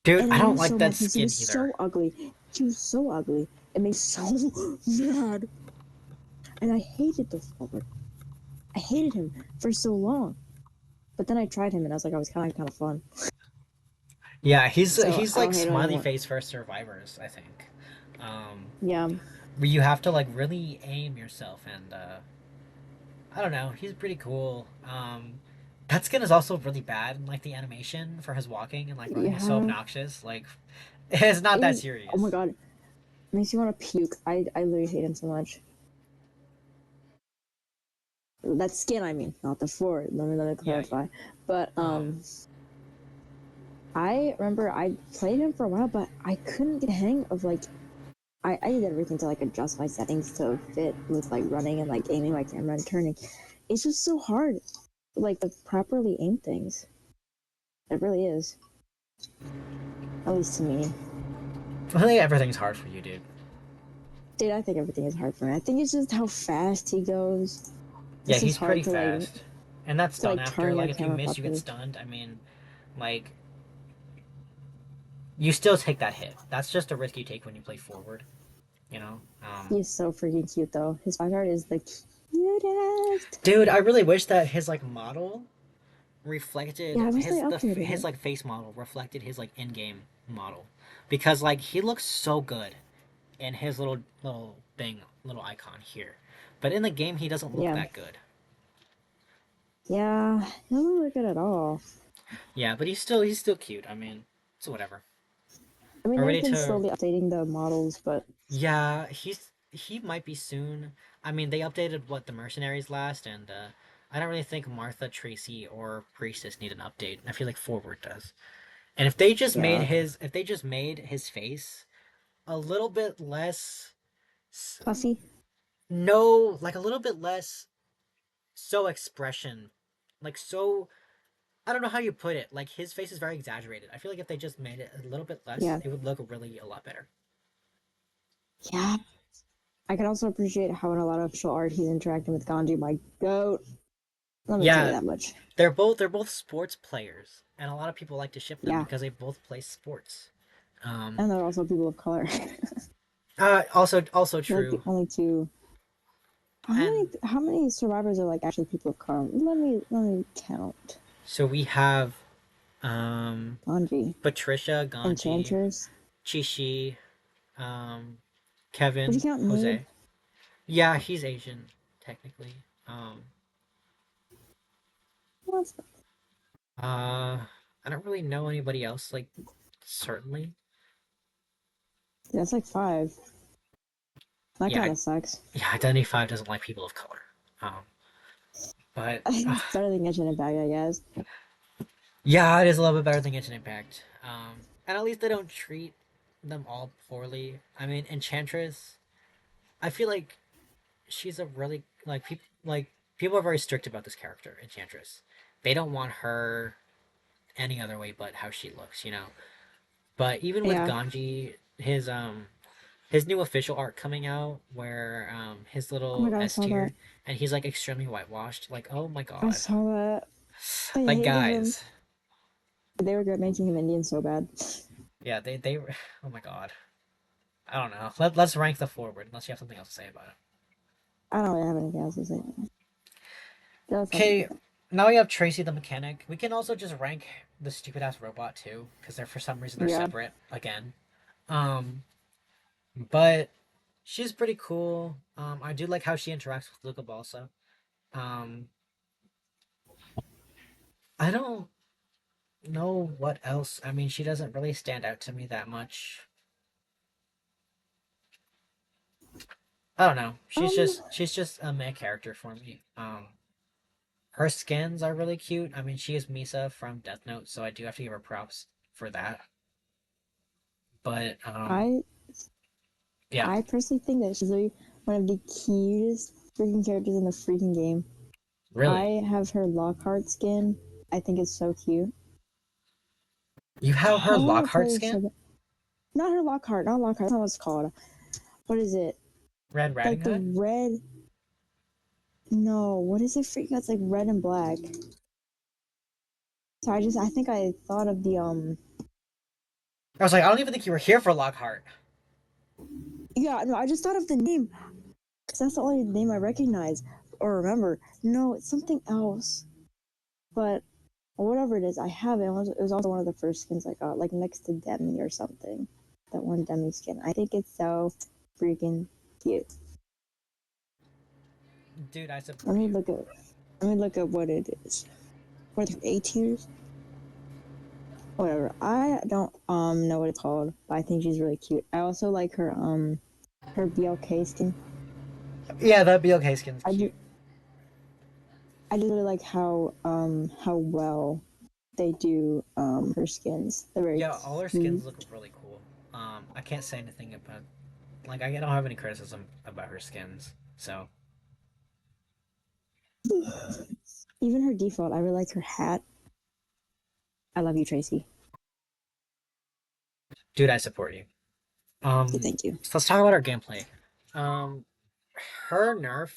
Dude, And I I don't used like so that much because he skin was either. so ugly. He was so ugly. It makes so mad. And I hated the forward. I hated him for so long. But then I tried him and I was like, I was kind of fun. Yeah, So he's I don't like hate him smiley anymore. face for survivors, I think. Yeah. Where you have to like really aim yourself, and I don't know, he's pretty cool. That skin is also really bad. Like the animation for his walking and like running is so Yeah. obnoxious. Like it's not that Oh my serious. god. It makes you want to puke. I literally hate him so much. That skin, I mean, not the forward. Let me Yeah, clarify. yeah. But I remember I played him for a while, but I couldn't get a hang of like I did everything to like adjust my settings to fit with like running and like aiming my camera and turning. It's just so hard, like to properly aim things. It really is. At least to me. I think everything's hard for you, dude. Dude, I think everything is hard for me. I think it's just how fast he goes. Yeah, It's just he's pretty hard fast. And that's to stun like after. turn your Like if you camera miss, you get properly. stunned. I mean, like you still take that hit. That's just a risk you take when you play forward. You know. He's so freaking cute though. His five card is the cutest. Dude, I really wish that his like model reflected Yeah, I wish they updated his it. like face model reflected his like in-game model, because like he looks so good in his little icon here, but in the game he doesn't look Yeah. that good. Yeah, he doesn't look good at all. Yeah, but he's still cute. I mean, so whatever. I mean, We're they've ready been to. slowly updating the models, but Yeah, he might be soon. I mean, they updated what the mercenaries last, and I don't really think Martha, Tracy, or Priestess need an update. I feel like Forward does. And yeah, if they just made his face a little bit less, puffy. no, like a little bit less, so expression, like so, I don't know how you put it. Like his face is very exaggerated. I feel like if they just made it a little bit less, Yeah, it would look really a lot better. yeah. I can also appreciate how in a lot of show art he's interacting with Ganji, my goat. Let me tell you Yeah, that much. they're both sports players, and a lot of people like to ship them Yeah, because they both play sports. Um, and they're also people of color. also They're like the true, only two. and How many survivors are like actually people of color? Let me count. so we have um, Ganji, Patricia, Ganji, Enchantress. Chishi, um, Would you Kevin, count Maid? Jose. Yeah, he's Asian technically. Um, What's I don't really know anybody else. Like, certainly, that's like five. That yeah, kind of sucks. yeah. Identity Five doesn't like people of color. Um, but It's better than Genshin Impact, I guess. yeah, it is a little bit better than Genshin Impact. And at least they don't treat them all poorly. I mean, Enchantress, I feel like she's a really like people are very strict about this character, Enchantress. They don't want her any other way but how she looks, you know. But even with Yeah. Ganji, his new official art coming out where his Oh my little god, I S saw that. tier and he's like extremely whitewashed. Like, oh my I god. saw that. I Like hated him. guys. They regret making him Indian so bad. Yeah, they oh my god. I don't know. Let's rank the forward unless you have something else to say about it. I don't really have anything else to say. That's not Okay, now we have Tracy the mechanic. We can also just rank the stupid ass robot too, because they're for some reason they're Yeah. separate again. Um, but she's pretty cool. I do like how she interacts with Luca Balsa. Um, I don't know what else. I mean, she doesn't really stand out to me that much. I don't know. Um, She's just a meh character for me. Her skins are really cute. I mean, she is Misa from Death Note, so I do have to give her props for that. But I yeah, I personally think that she's really one of the cutest freaking characters in the freaking game. really. I have her Lockhart skin. I think it's so cute. You have her I want to Lockhart play her so skin? bad. Not her Lockhart, not Lockhart. That's not what it's called. What is it? Red Riding Like the Hood? red. No, what is it? Freaking, it's like red and black. So I think I thought of the I was like, I don't even think you were here for Lockhart. Yeah, no, I just thought of the name because that's the only name I recognize or remember. No, it's something else. But whatever it is, I have it. It was also one of the first skins I got, like next to Demi or something. That one Demi skin. I think it's so freaking cute. Dude, I Let support me you. look at what it is. What are there, A tiers? Whatever. I don't know what it's called, but I think she's really cute. I also like her BLK skin. Yeah, that BLK skin's I cute. do I do really like how well they do her skins. They're very Yeah, all her cute. skins look really cool. I can't say anything about like I don't have any criticism about her skins. So, Even her default, I really like her hat. I love you, Tracy. dude, I support you. Thank you. So let's talk about her gameplay. Um, her nerf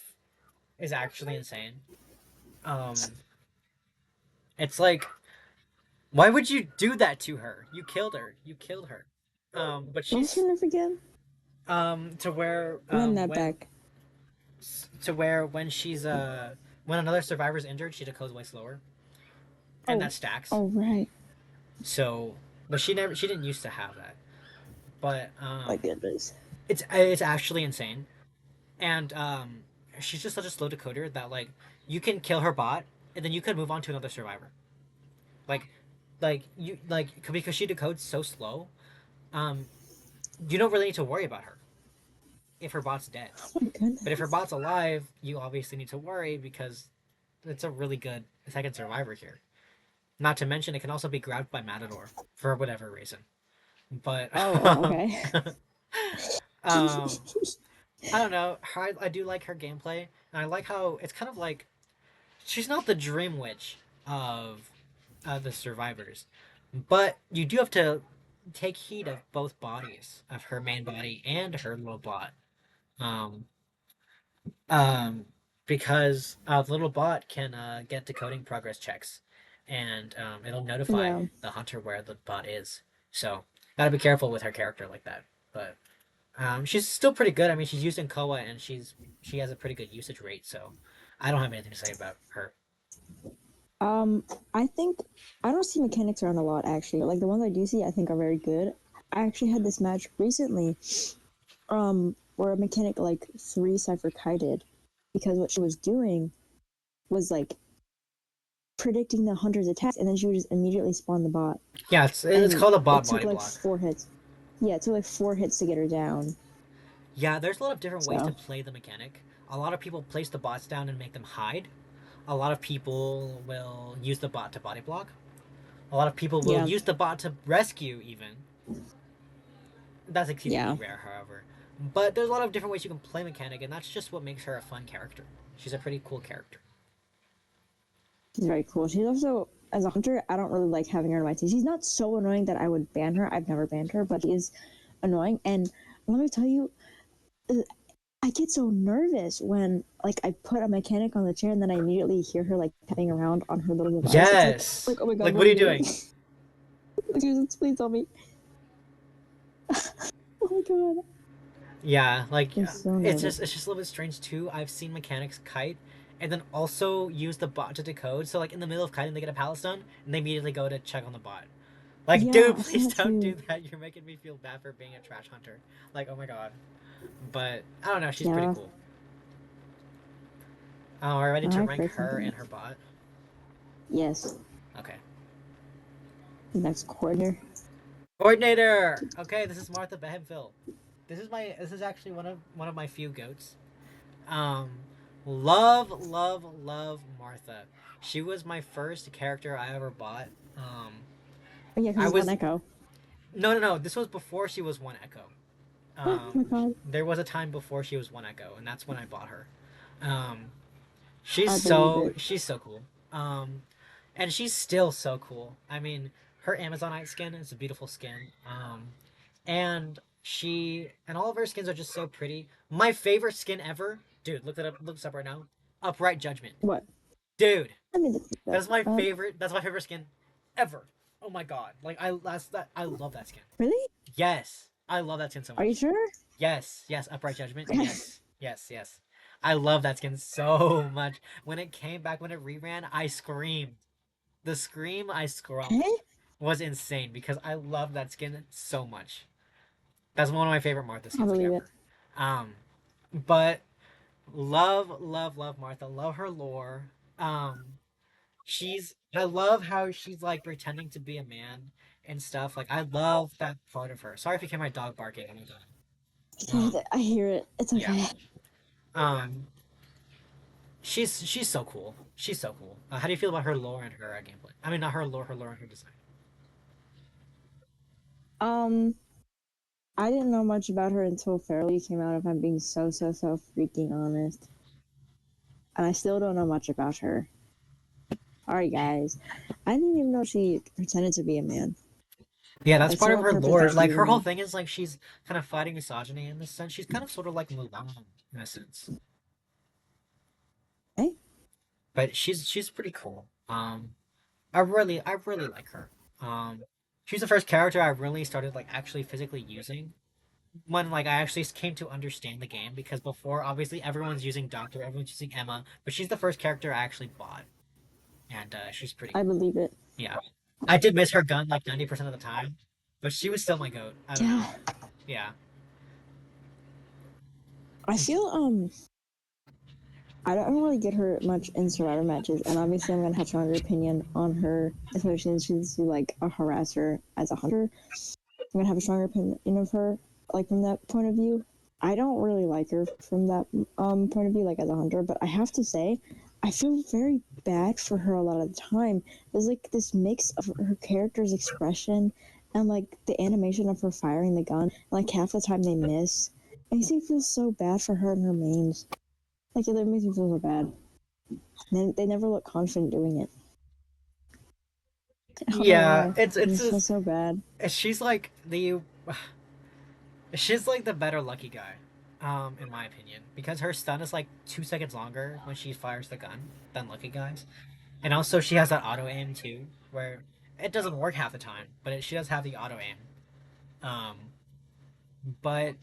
is actually insane. Um, it's like, why would you do that to her? You killed her. You killed her. But What was her she's name again? to where Run that back. when she's when another survivor's injured, she decodes way slower, and Oh, that stacks. oh right. So, but she didn't used to have that. But My goodness. it's actually insane, and she's just such a slow decoder that like you can kill her bot, and then you could move on to another survivor. Like, you like because she decodes so slow, um, you don't really need to worry about her if her bot's dead. Oh my But if her goodness. bot's alive, you obviously need to worry because it's a really good second survivor here. Not to mention, it can also be grabbed by Matador for whatever reason. But Oh, okay. um, I don't know. I do like her gameplay, and I like how it's kind of like she's not the Dream Witch of the survivors, but you do have to take heed of both bodies of her main body and her little bot. Um, um, because the little bot can get decoding progress checks, and it'll notify Yeah. the hunter where the bot is. So gotta be careful with her character like that. But she's still pretty good. I mean, she's used in Koa, and she has a pretty good usage rate. So I don't have anything to say about her. Um, I think I don't see mechanics around a lot actually. Like the ones I do see, I think are very good. I actually had this match recently, where a mechanic like three Cypher kited because what she was doing was like predicting the hunter's attacks, and then she would just immediately spawn the bot, Yeah, it's and called a it bot took body like block. 4 hits. Yeah, it took like 4 hits to get her down. Yeah, there's a lot of different ways to So play the mechanic. A lot of people place the bots down and make them hide. A lot of people will use the bot to body block. A lot of people will yeah, use the bot to rescue, even. That's exceedingly yeah, rare, however. But there's a lot of different ways you can play mechanic, and that's just what makes her a fun character. She's a pretty cool character. she's very cool. She's also as a hunter, I don't really like having her on my team. She's not so annoying that I would ban her. I've never banned her, but she is annoying. And let me tell you, I get so nervous when like I put a mechanic on the chair and then I immediately hear her like tapping around on her little device. It's Yes! like oh my god, Like, what what are are you you doing? doing? Please tell me. Oh my god, Yeah, like, I'm so nervous. it's just a little bit strange, too. I've seen mechanics kite, and then also use the bot to decode. So, like, in the middle of kiting, they get a pallet stone, and they immediately go to check on the bot. Like, Yeah, dude, I saw please that don't do too. that. You're making me feel bad for being a trash hunter. Like, oh my god. But, I don't know, she's pretty Yeah, cool. Oh, are we ready to I rank personally her think and her bot? yes. Okay. Next quarter. Coordinator. Okay, this is Martha Behemphil. This is actually one of my few goats. Um, love Martha. She was my first character I ever bought. Oh yeah, because I it's one was echo. no. This was before she was one Echo. Oh my god, There was a time before she was one Echo, and that's when I bought her. Um, I believe it. she's so cool. Um, and she's still so cool. I mean, her Amazonite skin is a beautiful skin. And all of her skins are just so pretty. My favorite skin ever, dude. Look this up right now. Upright Judgment, What? dude. Let me look that That's my up. favorite. That's my favorite skin ever. Oh my god, like I love that skin. Really? Yes, I love that skin so Are you much. sure? Yes, yes, Upright Judgment. Yes, yes, yes. I love that skin so much. When it came back, when it reran, I screamed. The scream I scrumped Hey, was insane because I love that skin so much. That's one of my favorite Martha I skins like believe it. ever. Um, but love, love, love Martha. Love her lore. She's I love how she's like pretending to be a man and stuff. Like I love that part of her. Sorry if you hear my dog barking. Oh my god. Okay, I hear it. It's Yeah. okay. Um, she's so cool. She's so cool. How do you feel about her lore and her gameplay? I mean, not her lore and her design. Um, I didn't know much about her until Fairly came out, if I'm being so freaking honest. And I still don't know much about her. Alright, guys. I didn't even know she pretended to be a man. Yeah, that's I part still of have her her lore. pretending to Like be a her whole man. thing is like she's kind of fighting misogyny in this sense. She's kind of sort of like Mulan in a sense, Hey? but she's pretty cool. I really like her. She's the first character I really started like actually physically using when like I actually came to understand the game because before obviously everyone's using Doctor, everyone's using Emma, but she's the first character I actually bought, and she's pretty I cool. believe it. Yeah, I did miss her gun like 90% of the time, but she was still my goat. I don't know. Yeah. Yeah. I feel, I don't really get her much in survivor matches, and obviously I'm gonna have a stronger opinion on her, especially since she's like a harasser as a hunter. I'm gonna have a stronger opinion of her, like from that point of view. I don't really like her from that point of view, like as a hunter. But I have to say, I feel very bad for her a lot of the time. There's like this mix of her character's expression and like the animation of her firing the gun. Like half the time they miss. It makes me feel so bad for her and her mains. Like it makes me feel so bad. They never look confident doing it. I don't know Yeah, why. it's I it's just feel just so bad. she's like the she's like the better lucky guy, in my opinion, because her stun is like 2 seconds longer when she fires the gun than lucky guys, and also she has that auto aim too, where it doesn't work half the time, but she does have the auto aim. Um, but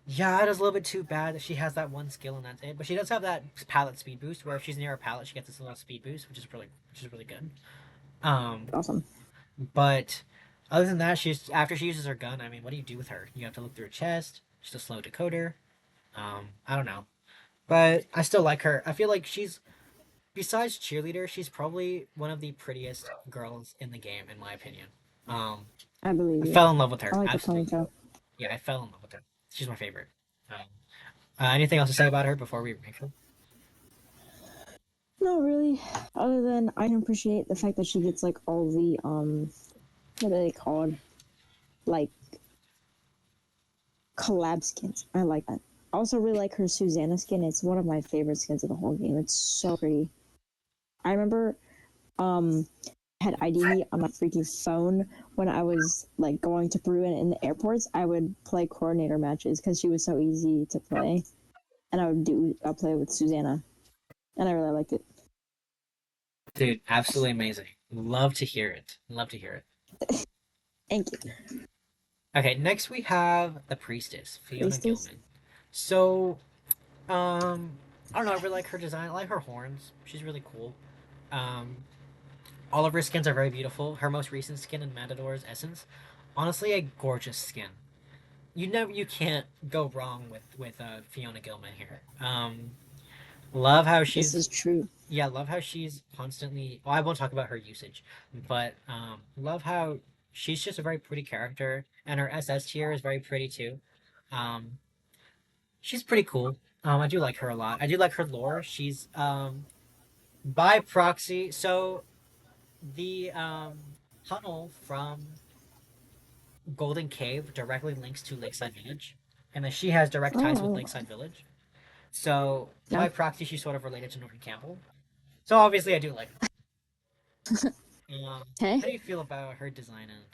yeah, it is a little bit too bad that she has that one skill and that's it. But she does have that pallet speed boost, where if she's near a pallet, she gets this little speed boost, which is really good. Um, Awesome. But other than that, she's after she uses her gun. I mean, what do you do with her? You have to look through her chest. She's a slow decoder. I don't know, but I still like her. I feel like she's besides cheerleader, she's probably one of the prettiest girls in the game, in my opinion. Um, I believe I you. fell in love with I her. like the Absolutely, ponytail. yeah, I fell in love with her. She's my favorite. Anything else to say about her before we rank her? No, really. Other than I can appreciate the fact that she gets like all the what are they called? Like collab skins. I like that. I also really like her Susanna skin. It's one of my favorite skins of the whole game. It's so pretty. I remember um I had IDV on my freaking phone when I was like going to Peru and in the airports. I would play coordinator matches because she was so easy to play, and I'll play with Susanna, and I really liked it. Dude, absolutely amazing. Love to hear it. Love to hear it. Thank you, Okay, next we have the priestess, Fiona priestess. Gilman. So, I don't know. I really like her design. I like her horns. She's really cool. Um, all of her skins are very beautiful. Her most recent skin in Matador's Essence, honestly, a gorgeous skin. You can't go wrong with Fiona Gilman here. Love how This she's is true. yeah, love how she's constantly. Well, I won't talk about her usage, but love how she's just a very pretty character, and her SS tier is very pretty too. Um, she's pretty cool. I do like her a lot. I do like her lore. She's by proxy. So the tunnel from Golden Cave directly links to Lakeside Village, and then she has direct ties with Oh, Lakeside Village. So yeah. by proxy, she's sort of related to Norton Campbell. So obviously, I do like her. Okay. How do you feel about her design and?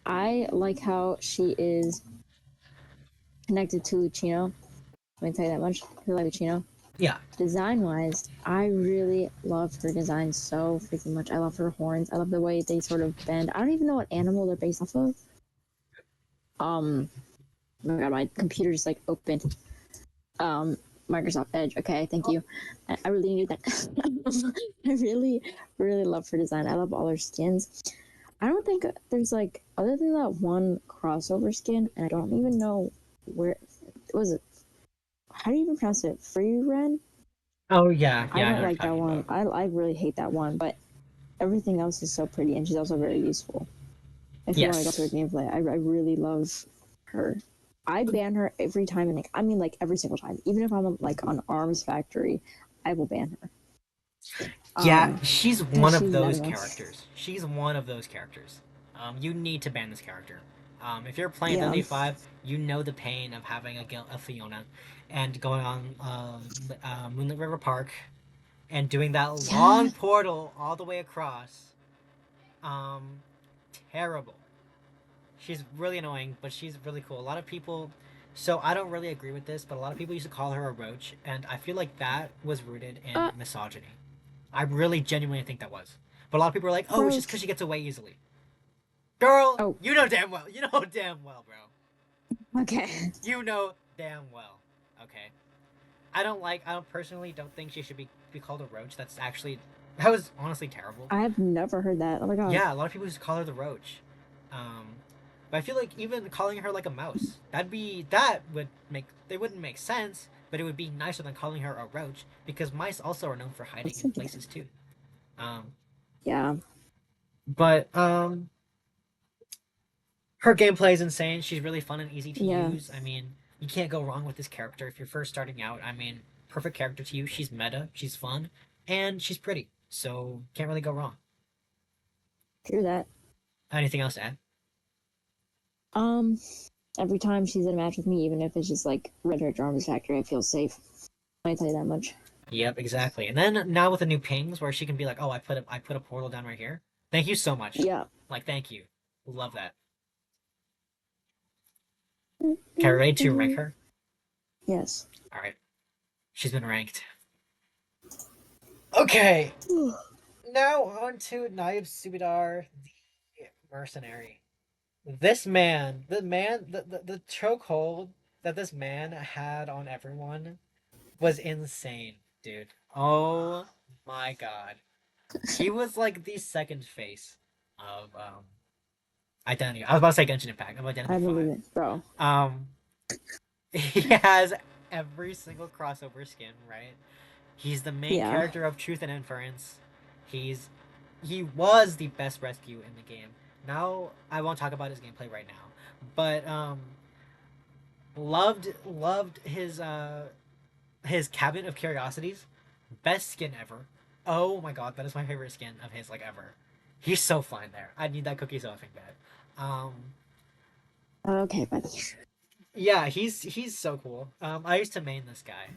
I like how she is connected to Lucino. Let me tell you that much. I like Lucino. Yeah, Design wise, I really love her design so freaking much. I love her horns. I love the way they sort of bend. I don't even know what animal they're based off of. Oh my god, my computer just like opened. Microsoft Edge. Okay, thank you. I really need that. I really, really love her design. I love all her skins. I don't think there's like other than that one crossover skin, and I don't even know where was it. How do you even pronounce it? Free Ren? Oh yeah, I yeah, I know don't what like you're that talking one. about. I really hate that one, but everything else is so pretty, and she's also very useful. If you want to go to her Yes. gameplay, I really love her. I ban her every time, and like, I mean like every single time. Even if I'm like on Arms Factory, I will ban her. Yeah, Um, she's because one of she's those annoying. characters. She's one of those characters. You need to ban this character. If you're playing Yeah, Identity 5, you know the pain of having a Fiona and going on Moonlit River Park and doing that yeah. long portal all the way across. Um, Terrible. She's really annoying, but she's really cool. A lot of people. So I don't really agree with this, but a lot of people used to call her a roach, and I feel like that was rooted in Uh, misogyny. I really genuinely think that was. But a lot of people are like, "Oh, it's just because Roach. she gets away easily." Girl, Oh, you know damn well. You know damn well, bro. okay. You know damn well. Okay. I don't personally don't think she should be called a roach. That was honestly terrible. I have never heard that. Oh my god. Yeah, a lot of people used to call her the roach. Um, but I feel like even calling her like a mouse, that would make they wouldn't make sense, but it would be nicer than calling her a roach because mice also are known for hiding in places too. Um, Yeah, but her gameplay is insane. She's really fun and easy to yeah. use. I mean, you can't go wrong with this character if you're first starting out. I mean, perfect character to use. She's meta, she's fun, and she's pretty. So can't really go wrong. Hear that. Anything else to add? Um, every time she's in a match with me, even if it's just like Red Hurt Arms Factory, I feel safe. I tell you that much. Yep, exactly. And then now with the new pings, where she can be like, "Oh, I put a portal down right here. Thank you so much. Yeah. Like, thank you. Love that." Okay, ready to rank her? Yes. All right, she's been ranked. Okay, now on to Naib Subidar, the mercenary. This man, the chokehold that this man had on everyone was insane, dude. Oh my god. He was like the second face of Identity. I was about to say Genshin Impact of Identity I believe 5. it, bro. Um he has every single crossover skin, right? He's the main Yeah. character of Truth and Inference. He was the best rescue in the game. Now I won't talk about his gameplay right now. But loved his cabinet of curiosities. Best skin ever. Oh my god, that is my favorite skin of his like ever. He's so fine there. I need that cookie so effing bad. Okay, buddy. Yeah, he's so cool. I used to main this guy.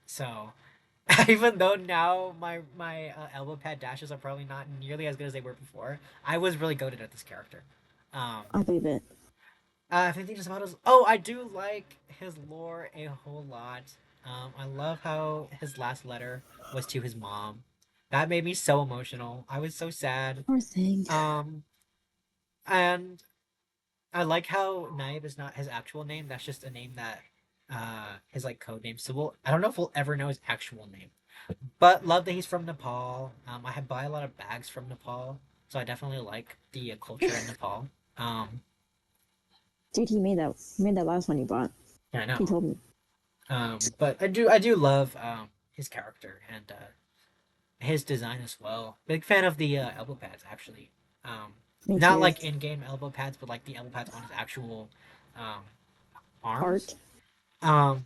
So even though now my elbow pad dashes are probably not nearly as good as they were before, I was really goated at this character. Um, I believe it. I think just about his. Oh, I do like his lore a whole lot. I love how his last letter was to his mom. That made me so emotional. I was so sad. Poor thing. Um, and I like how Naib is not his actual name. That's just a name that his like code name. So I don't know if we'll ever know his actual name. But love that he's from Nepal. I buy a lot of bags from Nepal, so I definitely like the culture in Nepal. Um, Dude, he made that last one you bought. yeah, I know. He told me. But I do love his character and his design as well. Big fan of the elbow pads actually. Um, Me Not too. like in-game elbow pads, but like the elbow pads on his actual um, arms. Art. Um,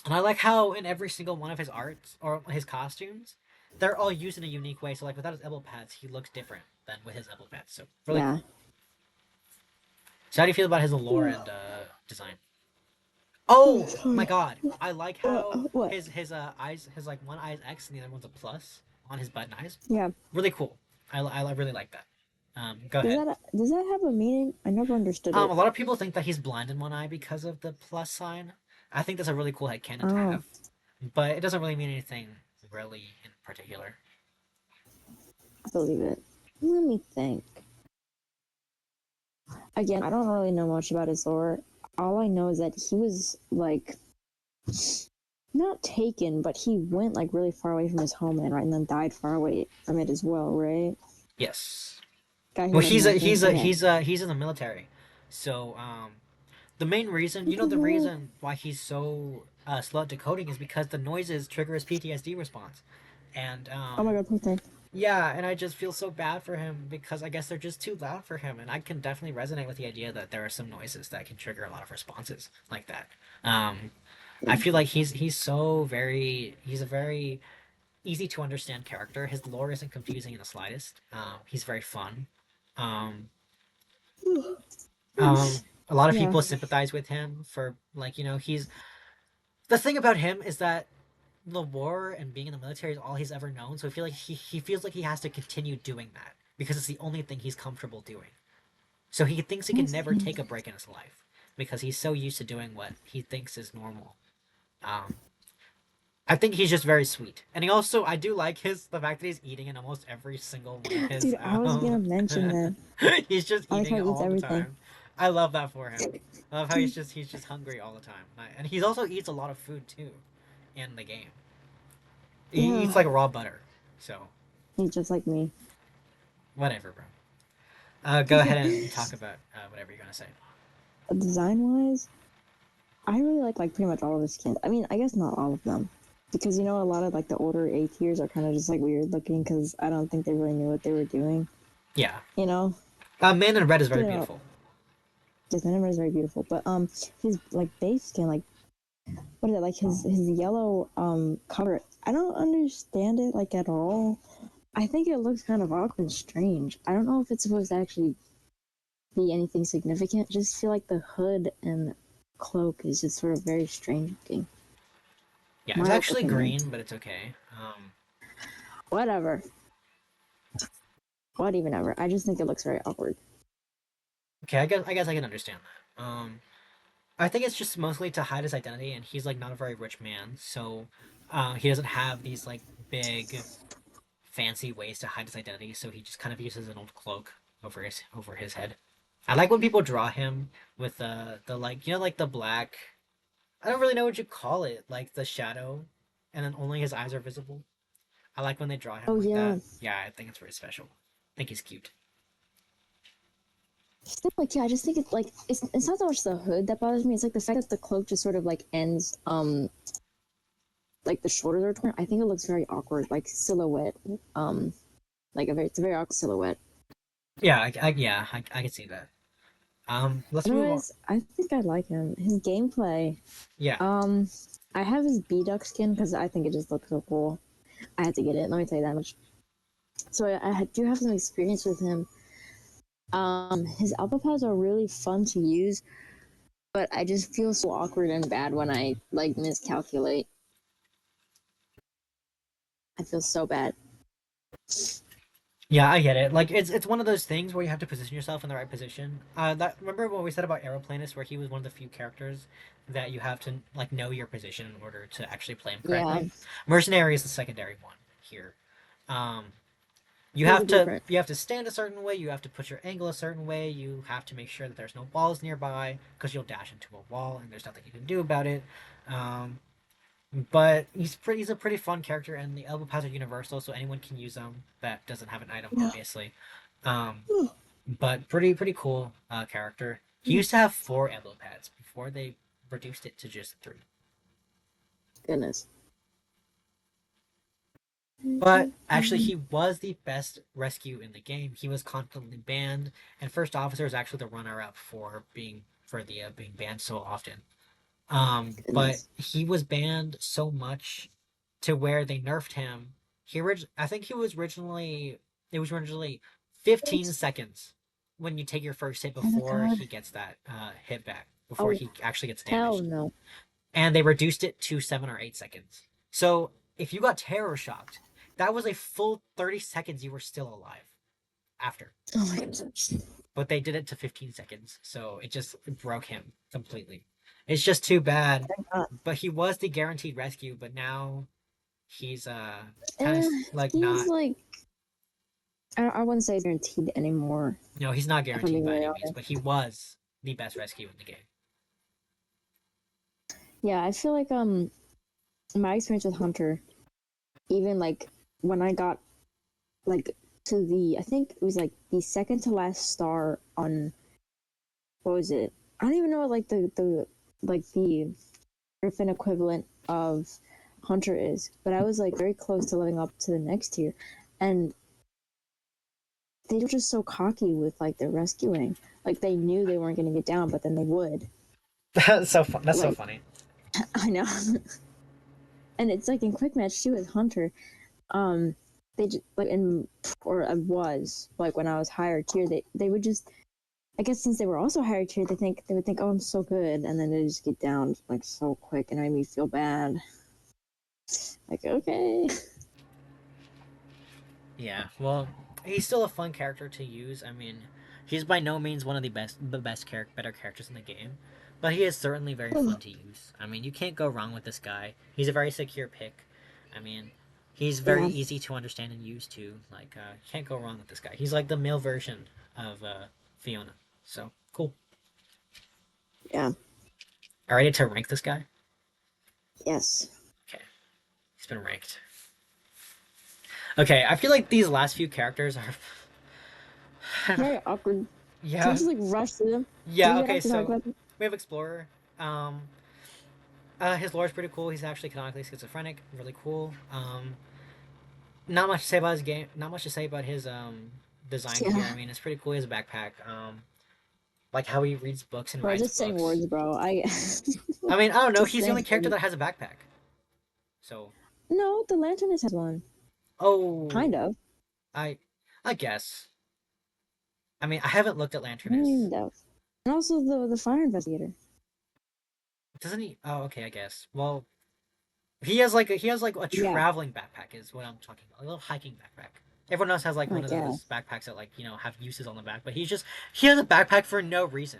and I like how in every single one of his arts or his costumes, they're all used in a unique way. So like without his elbow pads, he looks different than with his elbow pads. So really Yeah. cool. So how do you feel about his lore and design? Oh, Oh my sorry. god, I like how What? his eyes, his like one eye is X and the other one's a plus on his button eyes. Yeah. Really cool. I really like that. Go ahead. Does that have a meaning? I never understood A it. lot of people think that he's blind in one eye because of the plus sign. I think that's a really cool headcanon to Oh, have, but it doesn't really mean anything really in particular. I believe it. Let me think. again, I don't really know much about his lore. All I know is that he was like not taken, but he went like really far away from his homeland, right, and then died far away from it as well, right? Yes. Guy who Well, had nothing. Okay. he's in the military, so the main reason, What the the hell? reason why he's so slow at decoding is because the noises trigger his PTSD response, and Oh my god, poor thing. yeah, and I just feel so bad for him because I guess they're just too loud for him, and I can definitely resonate with the idea that there are some noises that can trigger a lot of responses like that. I feel like he's a very easy to understand character. His lore isn't confusing in the slightest. He's very fun. Um, a lot of Yeah. people sympathize with him for he's the thing about him is that the war and being in the military is all he's ever known. So I feel like he feels like he has to continue doing that because it's the only thing he's comfortable doing. So he thinks he can never take a break in his life because he's so used to doing what he thinks is normal. Um, I think he's just very sweet, and I do like the fact that he's eating in almost every single one of his. Dude, I was gonna mention that. He's just I like how eating he eats all the everything. time. I love that for him. I love how he's just hungry all the time, and he also eats a lot of food too, in the game. He eats Yeah. like raw butter, so He's just like me. whatever, bro. Go ahead and talk about whatever you're gonna say. Design wise, I really like pretty much all of his skins. I mean, I guess not all of them. Because a lot of like the older A tiers are kind of just like weird looking because I don't think they really knew what they were doing. Yeah, You know? Man in Red is But very beautiful. his Venom is very beautiful. But his like base skin, like what is it, like his yellow cover, I don't understand it like at all. I think it looks kind of awkward and strange. I don't know if it's supposed to actually be anything significant. Just feel like the hood and cloak is just sort of very strange looking. Yeah, it's My actually opinion. green, but it's okay. Whatever. What even ever. I just think it looks very awkward. Okay, I guess I can understand that. I think it's just mostly to hide his identity, and he's like not a very rich man, so he doesn't have these like big fancy ways to hide his identity. So he just kind of uses an old cloak over his head. I like when people draw him with the like like the black. I don't really know what you call it, like the shadow, and then only his eyes are visible. I like when they draw him Oh like yeah. that. Yeah, I think it's very special. I think he's cute. Still, like yeah, I just think it's not so much the hood that bothers me. It's like the fact that the cloak just sort of like ends like the shoulders are torn. I think it looks very awkward, like silhouette. It's a very awkward silhouette. Yeah, I can see that. Let's move on. Otherwise, I think I like him. His gameplay. Yeah, Um, I have his B Duck skin because I think it just looks so cool. I had to get it. Let me tell you that much. So I do have some experience with him. His alpha pads are really fun to use, but I just feel so awkward and bad when I like miscalculate. I feel so bad. yeah, I get it. Like it's one of those things where you have to position yourself in the right position. That remember what we said about Aeroplanist, where he was one of the few characters that you have to like know your position in order to actually play him Yeah, correctly. Mercenary is the secondary one here. Um, those are different. you have to stand a certain way. You have to put your angle a certain way. You have to make sure that there's no walls nearby because you'll dash into a wall and there's nothing you can do about it. Um, but he's a pretty fun character, and the elbow pads are universal, so anyone can use them that doesn't have an item, Yeah. obviously. Um, but pretty cool character. He used to have 4 elbow pads before they reduced it to just 3. Goodness. But actually, he was the best rescue in the game. He was constantly banned, and first officer is actually the runner-up for being banned so often. But Goodness. he was banned so much to where they nerfed him. I think it was originally 15 seconds when you take your first hit Oh my before god. he gets that hit back before Oh he actually gets hell damaged, no. and they reduced it to 7 or 8 seconds. So if you got terror shocked, that was a full 30 seconds you were still alive after. Oh my gosh. But they did it to 15 seconds, so it just broke him completely. It's just too bad. But he was the guaranteed rescue, but now he's kind of like He's not. like I wouldn't say it's guaranteed anymore. No, he's not If I'm guaranteed being by very any means, honest. but he was the best rescue in the game. Yeah, I feel like my experience with Hunter, even like when I got like to the I think it was like the second to last star on what was it? I don't even know what like the like the Griffin equivalent of Hunter is, but I was like very close to living up to the next tier, and they were just so cocky with like their rescuing. Like they knew they weren't going to get down, but then they would. That's so fun. That's so Like funny. I know, and it's like in quick match too with Hunter. Um, they just like in or I was like when I was higher tier, they would just. I guess since they were also higher tier, they would think, oh, I'm so good, and then they just get down like so quick, and it made me feel bad. Like okay. Yeah, well, he's still a fun character to use. I mean, he's by no means one of better characters in the game, but he is certainly very fun to use. I mean, you can't go wrong with this guy. He's a very secure pick. I mean, he's very Yeah, easy to understand and use too. Like, can't go wrong with this guy. He's like the male version of Fiona. So cool. yeah, Are ready to rank this guy? yes. Okay, he's been ranked. Okay, I feel like these last few characters are. Very awkward. Can we Yeah, just like rush through them? Do yeah. we Okay, have to talk so about them? we have Explorer. Um, his lore is pretty cool. He's actually canonically schizophrenic. Really cool. Not much to say about his game. Not much to say about his design here. I Yeah, mean, it's pretty cool. He has a backpack. Like how he reads books and bro, writes just saying books. words, bro. I I mean, I don't know. just He's the only saying character words. that has a backpack. So, No, the Lanternist has one, oh, kind of, I, I guess. I mean, I haven't looked at Lanternus. kind of, and also the fire investigator. Doesn't he? Oh, okay. I guess. Well, he has like a Yeah, traveling backpack is what I'm talking about. A little hiking backpack. Everyone else has like I one of those guess. backpacks that like have uses on the back, but he has a backpack for no reason.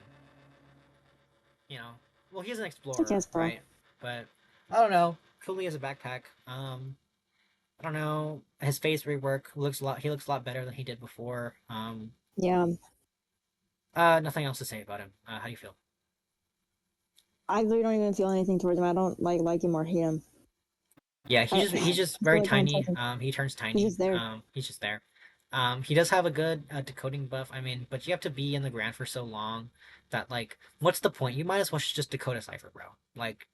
You know, well he's an I explorer, guess, bro. right? But I don't know. Coolly has a backpack. I don't know. His face rework looks a lot. He looks a lot better than he did before. Yeah, Nothing else to say about him. How do you feel? I really don't even feel anything towards him. I don't like him or hate him. Yeah, I he's just feel very like I don't tiny. trust him. He turns He's tiny. just there. He's just there. He does have a good decoding buff. I mean, but you have to be in the ground for so long that like, what's the point? You might as well just decode a cipher, bro. Like,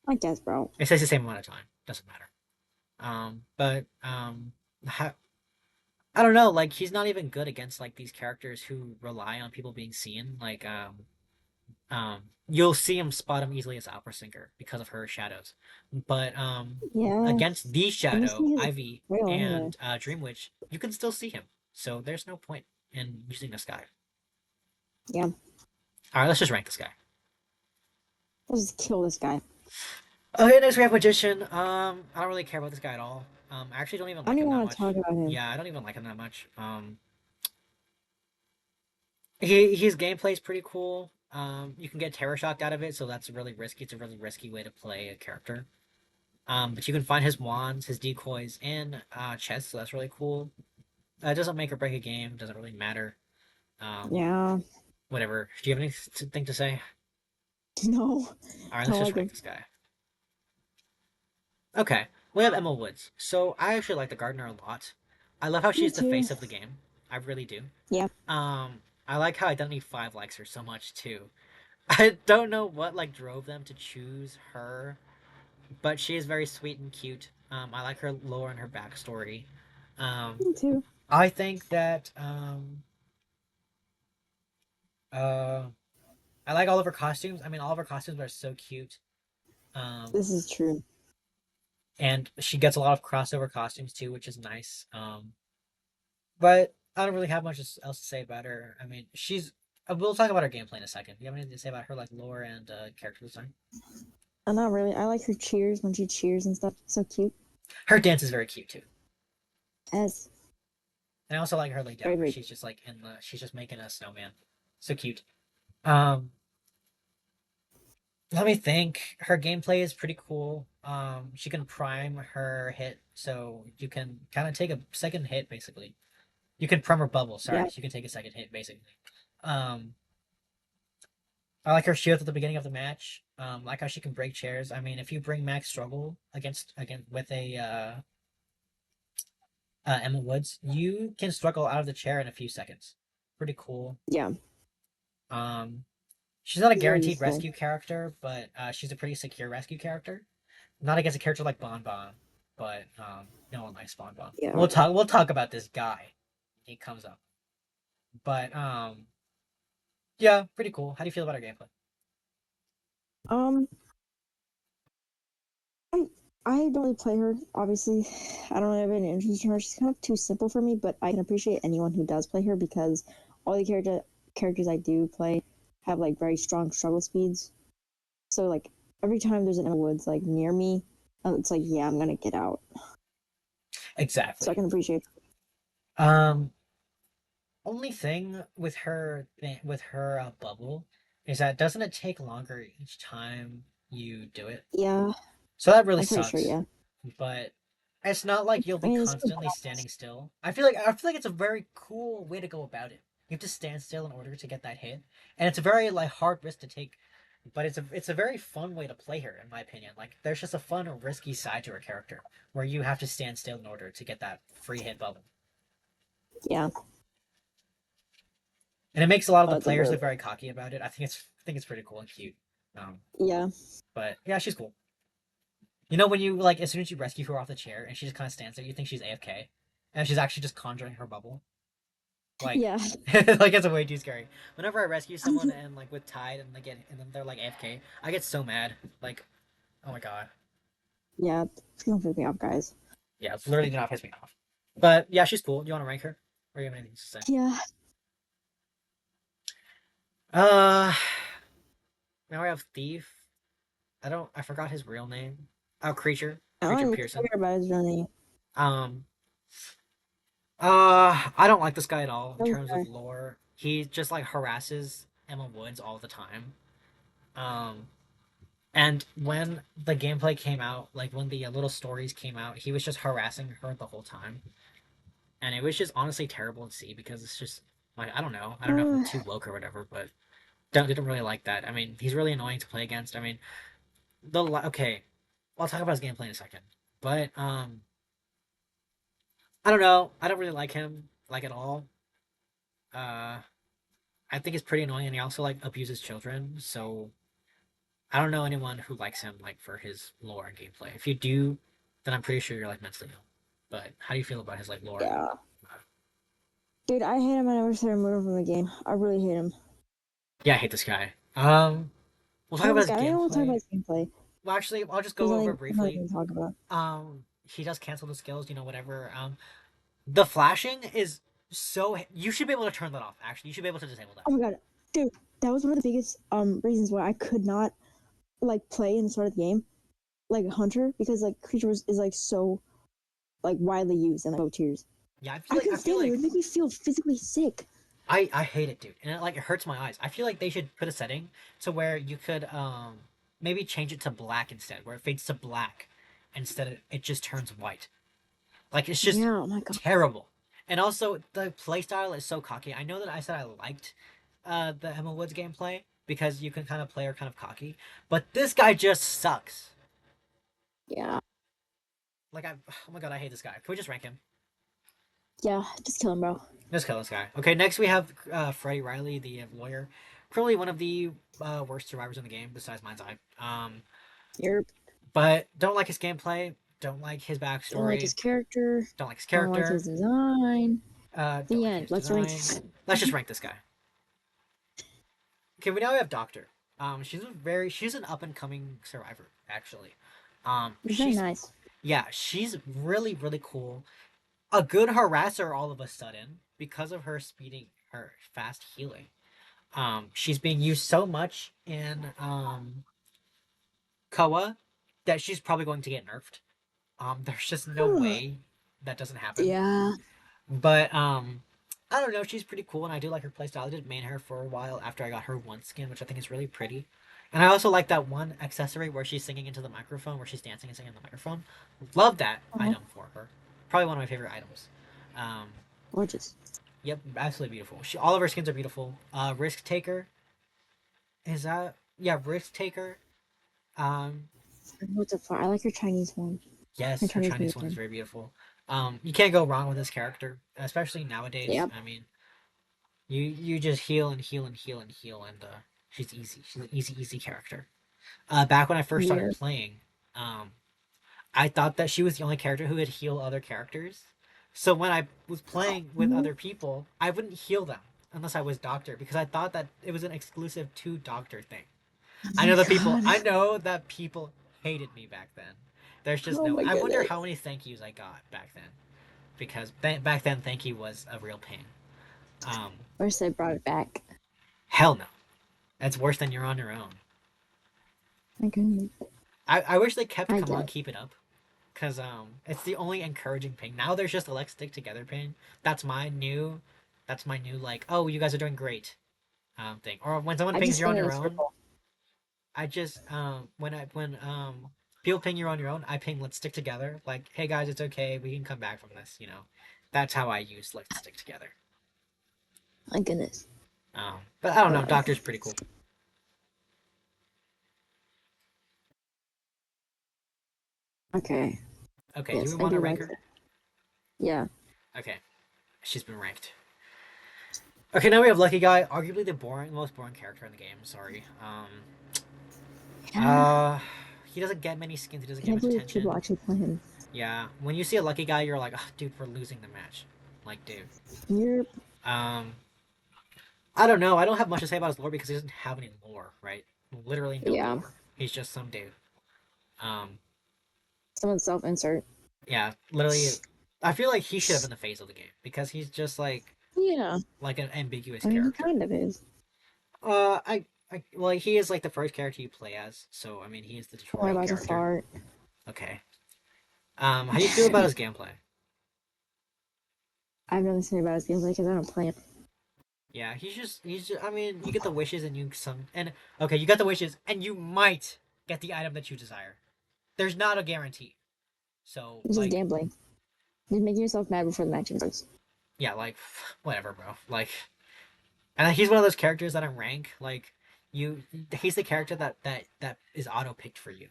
I guess, bro. it takes the same amount of time. Doesn't matter. But I don't know. Like, he's not even good against like these characters who rely on people being seen. Like, you'll see him spot him easily as Opera Singer because of her shadows. But Yeah, against the and this Shadow, thing is Ivy, real anyway. and Dream Witch, you can still see him. So there's no point in using this guy. Yeah, All right, let's just rank this guy. let's just kill this guy. Okay, next we have Magician. I don't really care about this guy at all. I actually don't even I don't like him even that want to talk much. about him. Yeah, I don't even like him that much. His gameplay is pretty cool. You can get terror shocked out of it, so that's really risky. It's a really risky way to play a character. But you can find his wands, his decoys, and chests, so that's really cool. It doesn't make or break a game. Doesn't really matter. Um, Yeah, Whatever. Do you have anything to say? no, All right, let's don't just like rank him. this guy. Okay, we have Emma Woods. So I actually like the gardener a lot. I love how Me she's the too. face of the game. I really do. Yeah, I like how Identity 5 likes her so much too. I don't know what like drove them to choose her, but she is very sweet and cute. I like her lore and her backstory. Um, me too. I think that uh, I like all of her costumes. I mean, all of her costumes are so cute. Um, This is true. and she gets a lot of crossover costumes too, which is nice. But I don't really have much else to say about her. I mean, she's. We'll talk about her gameplay in a second. Do you have anything to say about her, like lore and character design? Not really. I like her cheers when she cheers and stuff. So cute. Her dance is very cute too. Yes, And I also like her laid down very where very. she's just like she's just making a snowman. So cute. Um, Let me think. Her gameplay is pretty cool. She can prime her hit, so you can kind of take a second hit basically. You can prom her bubble. Yeah. Sorry, so you can take a second hit basically. Um, I like her shield at the beginning of the match. Like how she can break chairs. I mean, if you bring Max Struggle against with a Emma Woods, you can struggle out of the chair in a few seconds. Pretty cool. Yeah. Um, she's not a It's very guaranteed useful. rescue character, but she's a pretty secure rescue character. Not against a character like Bon Bon, but no one likes Bon Bon. Yeah. We'll talk about this guy. He comes up, but yeah, pretty cool. How do you feel about her gameplay? Um, I don't really play her, obviously. I don't really have any interest in her. She's kind of too simple for me, but I can appreciate anyone who does play her because all the characters I do play have like very strong struggle speeds. So like every time there's an Emma Woods like near me, it's like yeah, I'm gonna get out. So I Exactly. can appreciate. Um, only thing with her bubble is that doesn't it take longer each time you do it? Yeah, So that really I'm pretty sure. sucks. Yeah. But it's not like you'll I be mean, it's constantly standing still. I feel like it's a very cool way to go about it. You have to stand still in order to get that hit, and it's a very like hard risk to take. But it's a very fun way to play her, in my opinion. Like there's just a fun, risky side to her character where you have to stand still in order to get that free hit bubble, yeah. and it makes a lot of the It's a players really look very cocky about it. I think it's pretty cool and cute. yeah. But yeah, she's cool. You know when you like as soon as you rescue her off the chair and she just kind of stands there, you think she's AFK, and she's actually just conjuring her bubble. Like, Yeah. like it's way too scary. Whenever I rescue someone and like with Tide and then they're like AFK, I get so mad. Like, oh my god. Yeah. Don't piss me off, guys. Yeah, it's literally do not piss me off. But yeah, she's cool. Do you want to rank her? Or do you have anything to say? Yeah. Uh, now I have Thief. I forgot his real name. Oh, I Creature don't even Pearson. care about his running. Um, I don't like this guy at all in terms of Okay. lore. He just like harasses Emma Woods all the time. Um, And when the gameplay came out, like when the little stories came out, he was just harassing her the whole time, and it was just honestly terrible to see because it's just like I don't know if I'm Uh, too woke or whatever, but didn't really like that. I mean, he's really annoying to play against. I mean, okay, I'll talk about his gameplay in a second, but I don't know, I don't really like him like at all. Uh, I think he's pretty annoying, and he also like abuses children, so I don't know anyone who likes him like for his lore and gameplay. If you do, then I'm pretty sure you're like mentally ill. But how do you feel about his like lore? yeah. Dude, I hate him. I never started moving from the game. I really hate him. Yeah, I hate this guy. We'll I talk hate about this his guy. I don't even want to talk about gameplay. his gameplay. Well, actually, I'll just There's go over nothing, it nothing briefly. to talk about. He does cancel the skills, whatever. The flashing is so you should be able to turn that off. Actually, you should be able to disable that. Oh my god, dude, that was one of the biggest reasons why I could not like play in the start of the game, like Hunter, because like is like so like widely used in like low tiers. Yeah, I I couldn't feel stand it. It like would make me feel physically sick. I hate it, dude, and it hurts my eyes. I feel like they should put a setting to where you could maybe change it to black instead, where it fades to black instead of it just turns white. Like it's just Yeah. Oh my god. terrible. And also the playstyle is so cocky. I know that I said I liked the Emma Woods gameplay because you can kind of play her kind of cocky, but this guy just sucks. Yeah. Like oh my god, I hate this guy. Can we just rank him? Yeah. Just kill him, bro. Let's kill this guy. Okay, next we have Freddie Riley, the lawyer. Probably one of the worst survivors in the game, besides Mind's Eye. You're But don't like his gameplay. Don't like his don't like his backstory. character. Don't like his Don't like character. his design. Don't The like end. his Let's rank. design. Let's just rank this guy. Okay, we now have Doctor. She's an up and coming survivor, actually. It's very She's nice. yeah, she's really, really cool. A good harasser all of a sudden because of her fast healing. She's being used so much in Koa that she's probably going to get nerfed. There's just no way that doesn't happen. Yeah. But I don't know, she's pretty cool and I do like her playstyle. I did main her for a while after I got her one skin, which I think is really pretty. And I also like that one accessory where she's singing into the microphone, where she's dancing and singing in the microphone. Love that Uh-huh. item for her. Probably one of my favorite items. Um, Gorgeous. Yep, absolutely beautiful. All of her skins are beautiful. Risk Taker, is that? Yeah, Risk Taker. Um, What's a far? I like her Chinese one. Her yes, her Chinese Chinese one is version. very beautiful. You can't go wrong with this character, especially nowadays. Yep. I mean, you just heal and heal and heal and heal, and she's easy. She's an easy character. Back when I first started Yeah. playing, um, I thought that she was the only character who could heal other characters. So when I was playing with Mhm. other people, I wouldn't heal them unless I was Doctor because I thought that it was an exclusive to Doctor thing. Oh I my know that people. god. I know that people hated me back then. There's just Oh no. my I wonder goodness. how many thank yous I got back then, because back then thank you was a real pain. Um, First, they brought it back. hell no, that's worse than you're on your own. My goodness. I wish they kept I come get on it. keep it up, cause it's the only encouraging ping. Now there's just a let's stick together ping. That's my new, that's my new like, oh, you guys are doing great thing. Or when someone I pings just you're on stay in your a own, circle. I just when people ping you're on your own, I ping let's stick together. Like, hey guys, it's okay, we can come back from this. That's how I use let's stick together. My goodness. But I don't know. But Doctor's pretty cool. okay. Okay, do we Yes, I want to do rank like her? that. Yeah. Okay, she's been ranked. Okay, now we have Lucky Guy, arguably the most boring character in the game. Sorry. Yeah. Uh, he doesn't get many skins. He doesn't I get can't much believe people attention. actually play him. Yeah, when you see a Lucky Guy, you're like, oh, dude, we're losing the match. Like, dude. You're Um, I don't know. I don't have much to say about his lore because he doesn't have any lore, right? Literally no yeah. lore. He's just some dude. Um, Someone self-insert. yeah, literally. I feel like he should have been the face of the game because he's just Yeah. like an ambiguous I mean, he character. kind of is. Well, he is like the first character you play as, so I mean, he is the Oh, I'm tutorial about to character. fart. Okay. How do you feel about his gameplay? I have nothing to say about his gameplay because I don't play him. Yeah, he's just. I mean, you get the wishes and okay, you got the wishes and you might get the item that you desire. There's not a guarantee. So It's just like, gambling. You're making yourself mad before the match starts. yeah, like whatever, bro. Like, and he's one of those characters that I rank like you. He's the character that is auto picked for you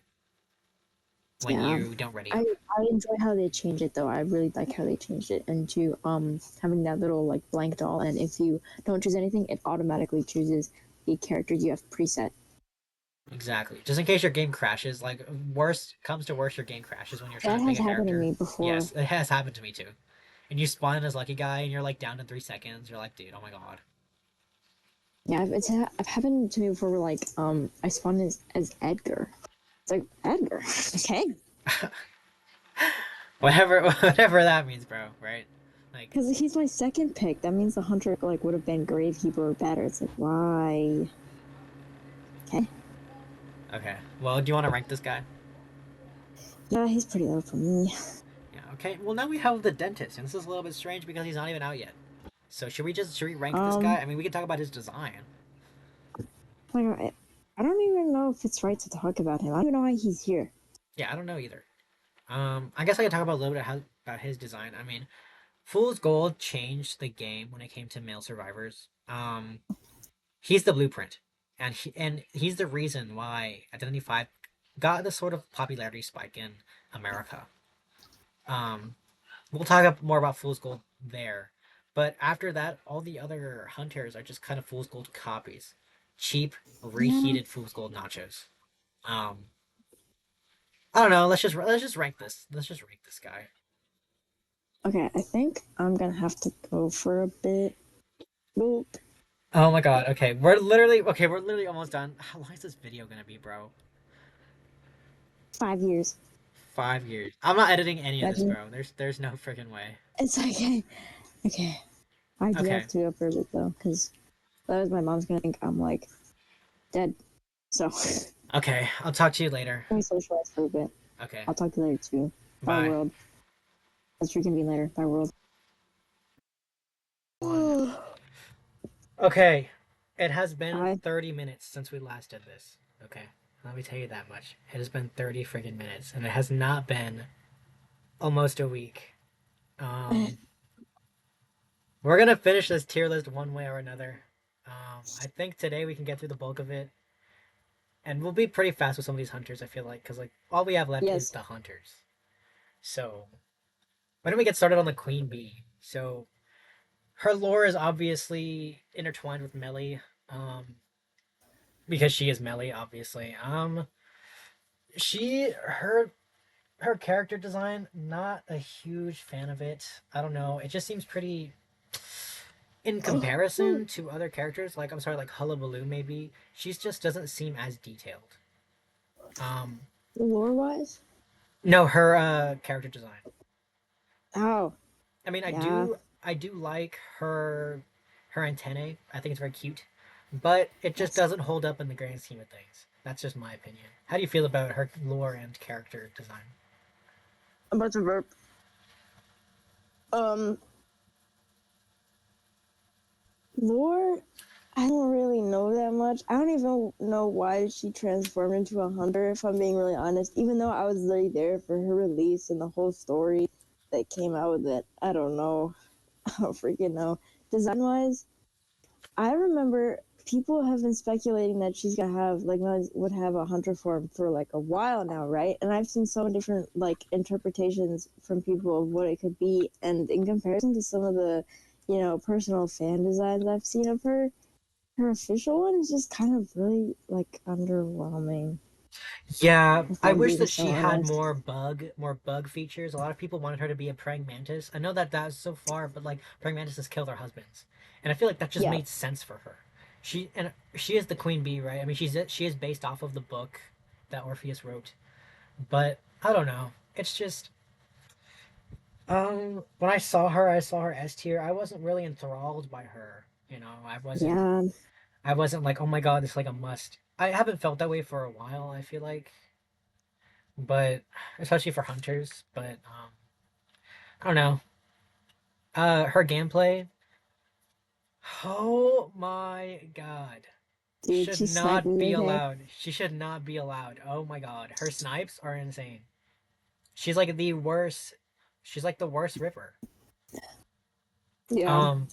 when Yeah. you don't ready I, up. I enjoy how they changed it though. I really like how they changed it into having that little like blank doll, and if you don't choose anything, it automatically chooses the character you have preset. Exactly. Just in case your game crashes, like worst comes to worst, your game crashes when you're trying That to pick has a happened to character. me before. Yes, it has happened to me too. And you spawn in as Lucky Guy, and you're like down in 3 seconds. You're like, dude, oh my god. Yeah, I've happened to me before. Where, like I spawned as Edgar. It's like Edgar. Okay. Whatever that means, bro. Right? Like, Because he's my second pick. That means the hunter like would have been Gravekeeper or better. It's like why? Okay. okay. Well, do you want to rank this guy? Yeah, he's pretty low for me. Yeah. Okay. Well, now we have the dentist, and this is a little bit strange because he's not even out yet. So should we rank this guy? Um, I mean, we can talk about his design. like I don't even know if it's right to talk about him. I don't even know why he's here. Yeah, I don't know either. I guess I can talk about a little bit about his design. I mean, Fool's Gold changed the game when it came to male survivors. He's the blueprint, and he's the reason why Identity Five got the sort of popularity spike in America. Um, we'll talk more about Fool's Gold there, but after that, all the other hunters are just kind of Fool's Gold copies, cheap, Yeah. reheated Fool's Gold nachos. Um, I don't know. Let's just rank this. Let's just rank this guy. Okay, I think I'm gonna have to go for a bit. Boop. Oh my god. Okay, we're literally almost done. How long is this video gonna be, bro? 5 years. 5 years. I'm not editing any of this, Imagine. bro. There's no freaking way. It's okay. Okay. I do Okay. have to go for a bit though, because otherwise my mom's gonna think I'm like dead. So Okay. I'll talk to you later. let me socialize for a bit. Okay. I'll talk to you later too. Bye Bye. world. Let's reconvene later. Bye world. One. Okay. It has been Bye. 30 minutes since we last did this. Okay. Let me tell you that much. It has been 30 freaking minutes, and it has not been almost a week. Um, we're gonna finish this tier list one way or another. I think today we can get through the bulk of it, and we'll be pretty fast with some of these hunters. I feel like because like all we have left is Yes. the hunters. So why don't we get started on the queen bee? So her lore is obviously intertwined with Melly, um, because she is Melly, obviously. She her character design, not a huge fan of it. I don't know. It just seems pretty in comparison to other characters. Like I'm sorry, like Hullabaloo maybe. She just doesn't seem as detailed. Um, Lore wise? no, her character design. Oh, I mean, yeah. I do like her antennae. I think it's very cute, but it just Yes. doesn't hold up in the grand scheme of things. That's just my opinion. How do you feel about her lore and character design? About to burp. Um, Lore, I don't really know that much. I don't even know why she transformed into a hunter, if I'm being really honest. Even though I was really there for her release and the whole story that came out with it. I don't know. I don't freaking know. Design wise, I remember people have been speculating that she's gonna have like would have a hunter form for like a while now, right? And I've seen so many different like interpretations from people of what it could be, and in comparison to some of the, personal fan designs I've seen of her, her official one is just kind of really like underwhelming. Yeah, If I I'm wish being that so she had honest. more bug features. A lot of people wanted her to be a praying mantis. I know that that's so far, but like praying mantises kill their husbands, and I feel like that just Yeah, made sense for her. She is the queen bee, right? I mean, she is based off of the book that Orpheus wrote, but I don't know. It's just when I saw her S tier. I wasn't really enthralled by her. You know, yeah. I wasn't like, oh my god, it's like a must. I haven't felt that way for a while. I feel like, but especially for hunters. But I don't know. Her gameplay. Oh my god, Dude, should she's sniping not be me, okay? allowed. She should not be allowed. Oh my god, her snipes are insane. She's like the worst. She's like the worst Ripper. Yeah. Um,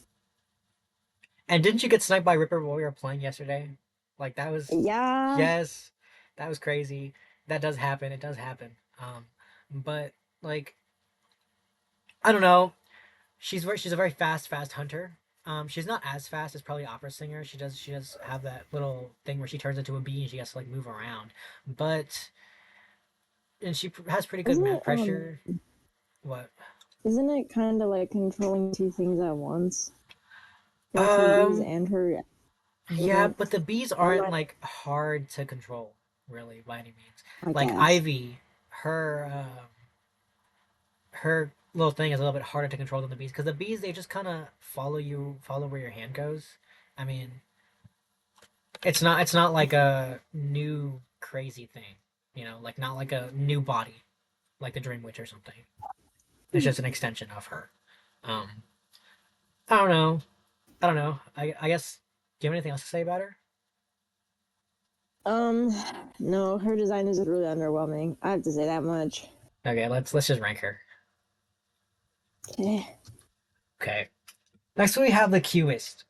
and didn't you get sniped by Ripper while we were playing yesterday? Like that was, Yeah. yes, that was crazy. That does happen. It does happen. But like I don't know. She's a very fast hunter. She's not as fast as probably opera singer. She does have that little thing where she turns into a bee and she has to like move around. But and she has pretty good Isn't map it pressure. What? isn't it kind of like controlling two things at once? Both her bees Um. and her Yeah, movement. but the bees Or am aren't I? like hard to control, really, by any means. I Like guess. Ivy, her little thing is a little bit harder to control than the bees because the bees they just kind of follow where your hand goes. I mean, it's not like a new crazy thing, you know, like not like a new body like the Dream Witch or something. It's just an extension of her. Um, I don't know. I don't know. I guess. Do you have anything else to say about her? Um, no, her design is really underwhelming. I have to say that much. Okay, let's just rank her. Okay. Okay. Next we have the Qist.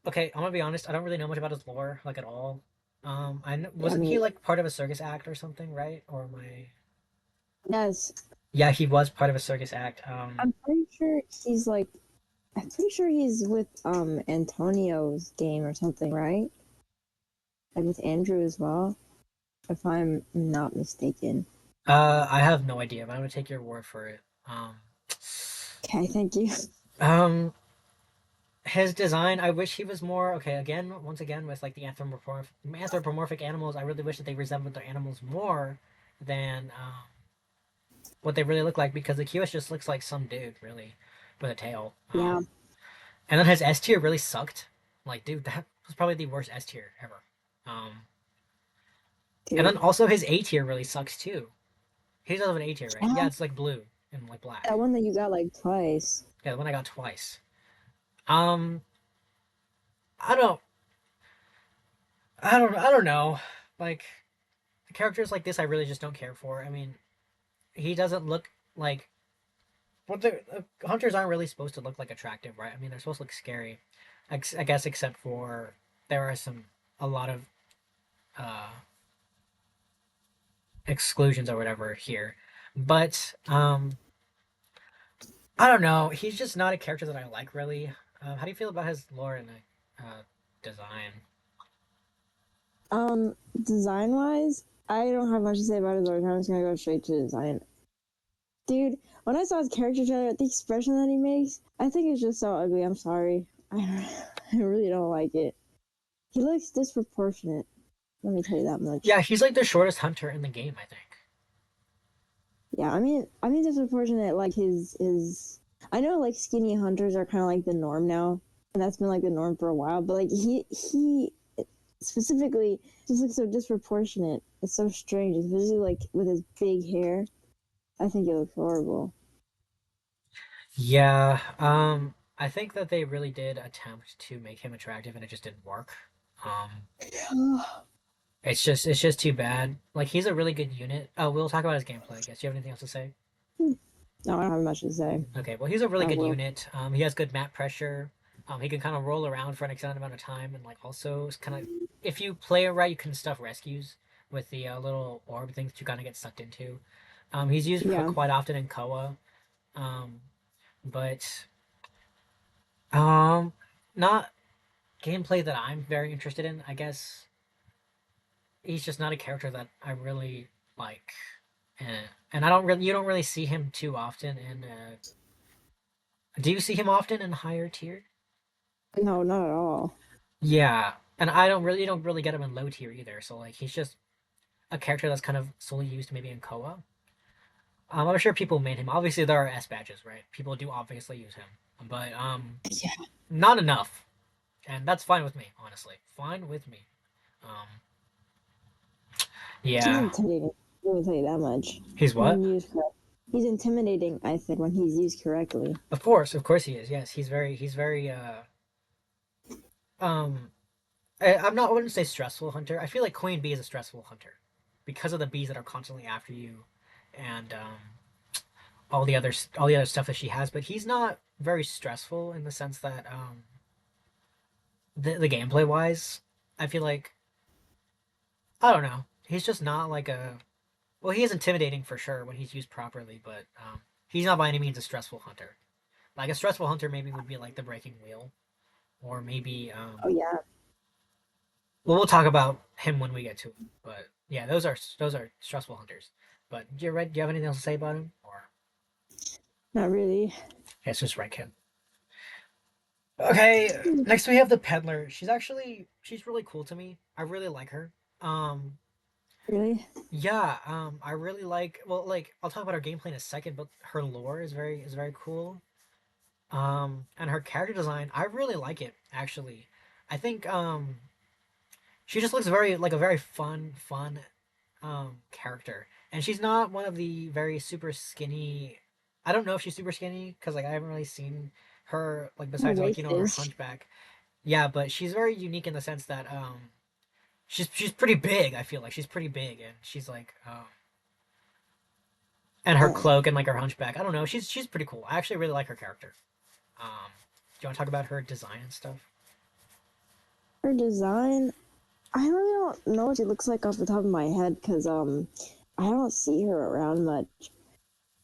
Okay, I'm gonna be honest. I don't really know much about his lore, like at all. I Wasn't he mean, like part of a circus act or something, right? Or am I? yes, Yeah, he was part of a circus act. I'm pretty sure he's like, I'm pretty sure he's with Antonio's game or something, right? Like with Andrew as well, if I'm not mistaken. I have no idea, but I'm gonna take your word for it. Okay, thank you. Um, his design. I wish he was more okay. Again, once again, with like the anthropomorphic animals, I really wish that they resembled their animals more than what they really look like because the Qist just looks like some dude really with a tail. Yeah, And then his S tier really sucked. Like, dude, that was probably the worst S tier ever. Um, and then dude. also his A tier really sucks too. He doesn't have an A tier, right? Yeah, Yeah, it's like blue and like black. that one that you got like twice. Yeah, the one I got twice. Um, I don't, I don't know. Like characters like this, I really just don't care for. I mean, he doesn't look like Well, the hunters aren't really supposed to look like attractive, right? I mean, they're supposed to look scary. I guess except for there are a lot of uh, exclusions or whatever here, but I don't know. He's just not a character that I like really. How do you feel about his lore and design? Design wise, I don't have much to say about his art. I'm just gonna go straight to design. Dude, when I saw his character trailer, the expression that he makes, I think it's just so ugly. I'm sorry. I really don't like it. He looks disproportionate. Let me tell you that much. Yeah, he's like the shortest hunter in the game, I think. Yeah, I mean disproportionate. Like his. I know like skinny hunters are kind of like the norm now, and that's been like the norm for a while. But like he specifically just looks so disproportionate. It's so strange, especially like with his big hair. I think it looks horrible. Yeah, I think that they really did attempt to make him attractive, and it just didn't work. Um, it's just too bad. Like he's a really good unit. Oh, we'll talk about his gameplay. I guess. Do you have anything else to say? No, I don't have much to say. Okay, well, he's a really I good will. unit. He has good map pressure. He can kind of roll around for an extended amount of time, and like also kind of, if you play it right, you can stuff rescues with the little orb things to kind of get sucked into. He's used Yeah. quite often in Koa, um, but not gameplay that I'm very interested in. I guess he's just not a character that I really like, and I don't really you don't really see him too often. And do you see him often in higher tier? No, not at all. Yeah, and I don't really you don't really get him in low tier either. So like he's just a character that's kind of solely used maybe in Koa. I'm sure people made him. Obviously, there are S badges, right? People do obviously use him, but Yeah. not enough, and that's fine with me, honestly. Fine with me. Um, He's yeah, intimidating. Let me tell you that much. he's what? When used correctly. He's intimidating, I think, when he's used correctly. Of course he is. Yes, he's very um. I'm not. I wouldn't say stressful hunter. I feel like Queen Bee is a stressful hunter because of the bees that are constantly after you, and all the other stuff that she has. But he's not very stressful in the sense that the gameplay wise, I feel like I don't know. He's just not like a well. He is intimidating for sure when he's used properly, but he's not by any means a stressful hunter. Like a stressful hunter maybe would be like the breaking wheel, or maybe Oh yeah. well, we'll talk about him when we get to him. But yeah, those are stressful hunters. But you're right. Do you have anything else to say about him? Or Not really. yeah, it's just rank him. Okay, next we have the peddler. She's really cool to me. I really like her. Um, Really? yeah, I really like. Well, like I'll talk about her gameplay in a second, but her lore is very cool. And her character design, I really like it actually. I think she just looks very like a very fun character, and she's not one of the very super skinny. I don't know if she's super skinny because like I haven't really seen her like Her besides like waist her is. hunchback. Yeah, but she's very unique in the sense that she's pretty big. I feel like she's pretty big, and she's like and her cloak and like her hunchback. I don't know. She's pretty cool. I actually really like her character. Do you want to talk about her design and stuff? Her design, I really don't know what she looks like off the top of my head because I don't see her around much.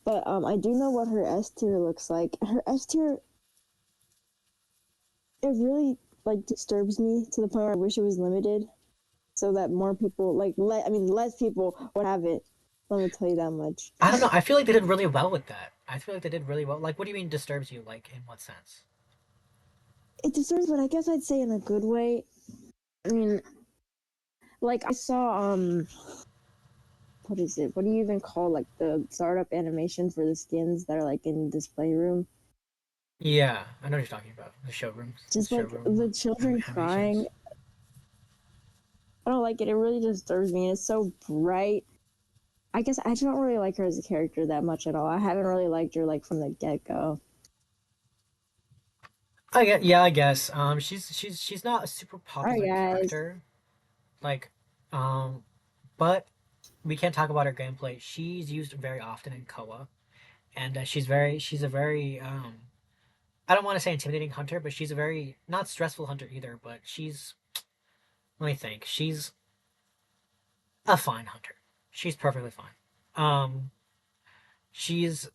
But I do know what her S tier looks like. Her S tier, it really like disturbs me to the point where I wish it was limited so that more people less people would have it. Let me tell you that much. I don't know. I feel like they did really well with that. I feel like they did really well. Like, what do you mean disturbs you? Like, in what sense? It disturbs, but I guess I'd say in a good way. I mean, like I saw what is it? What do you even call like the startup animation for the skins that are like in the display room? Yeah, I know what you're talking about. The showrooms, Just like showroom the children animations. crying. I don't like it. It really disturbs me. It's so bright. I guess I don't really like her as a character that much at all. I haven't really liked her like from the get go. I get, yeah, I guess. She's not a super All right, popular guys. character. Like, um, but we can't talk about her gameplay. She's used very often in Koa, and she's a very I don't want to say intimidating hunter, but she's a very not stressful hunter either. But she's let me think, she's a fine hunter. She's perfectly fine. Um, she's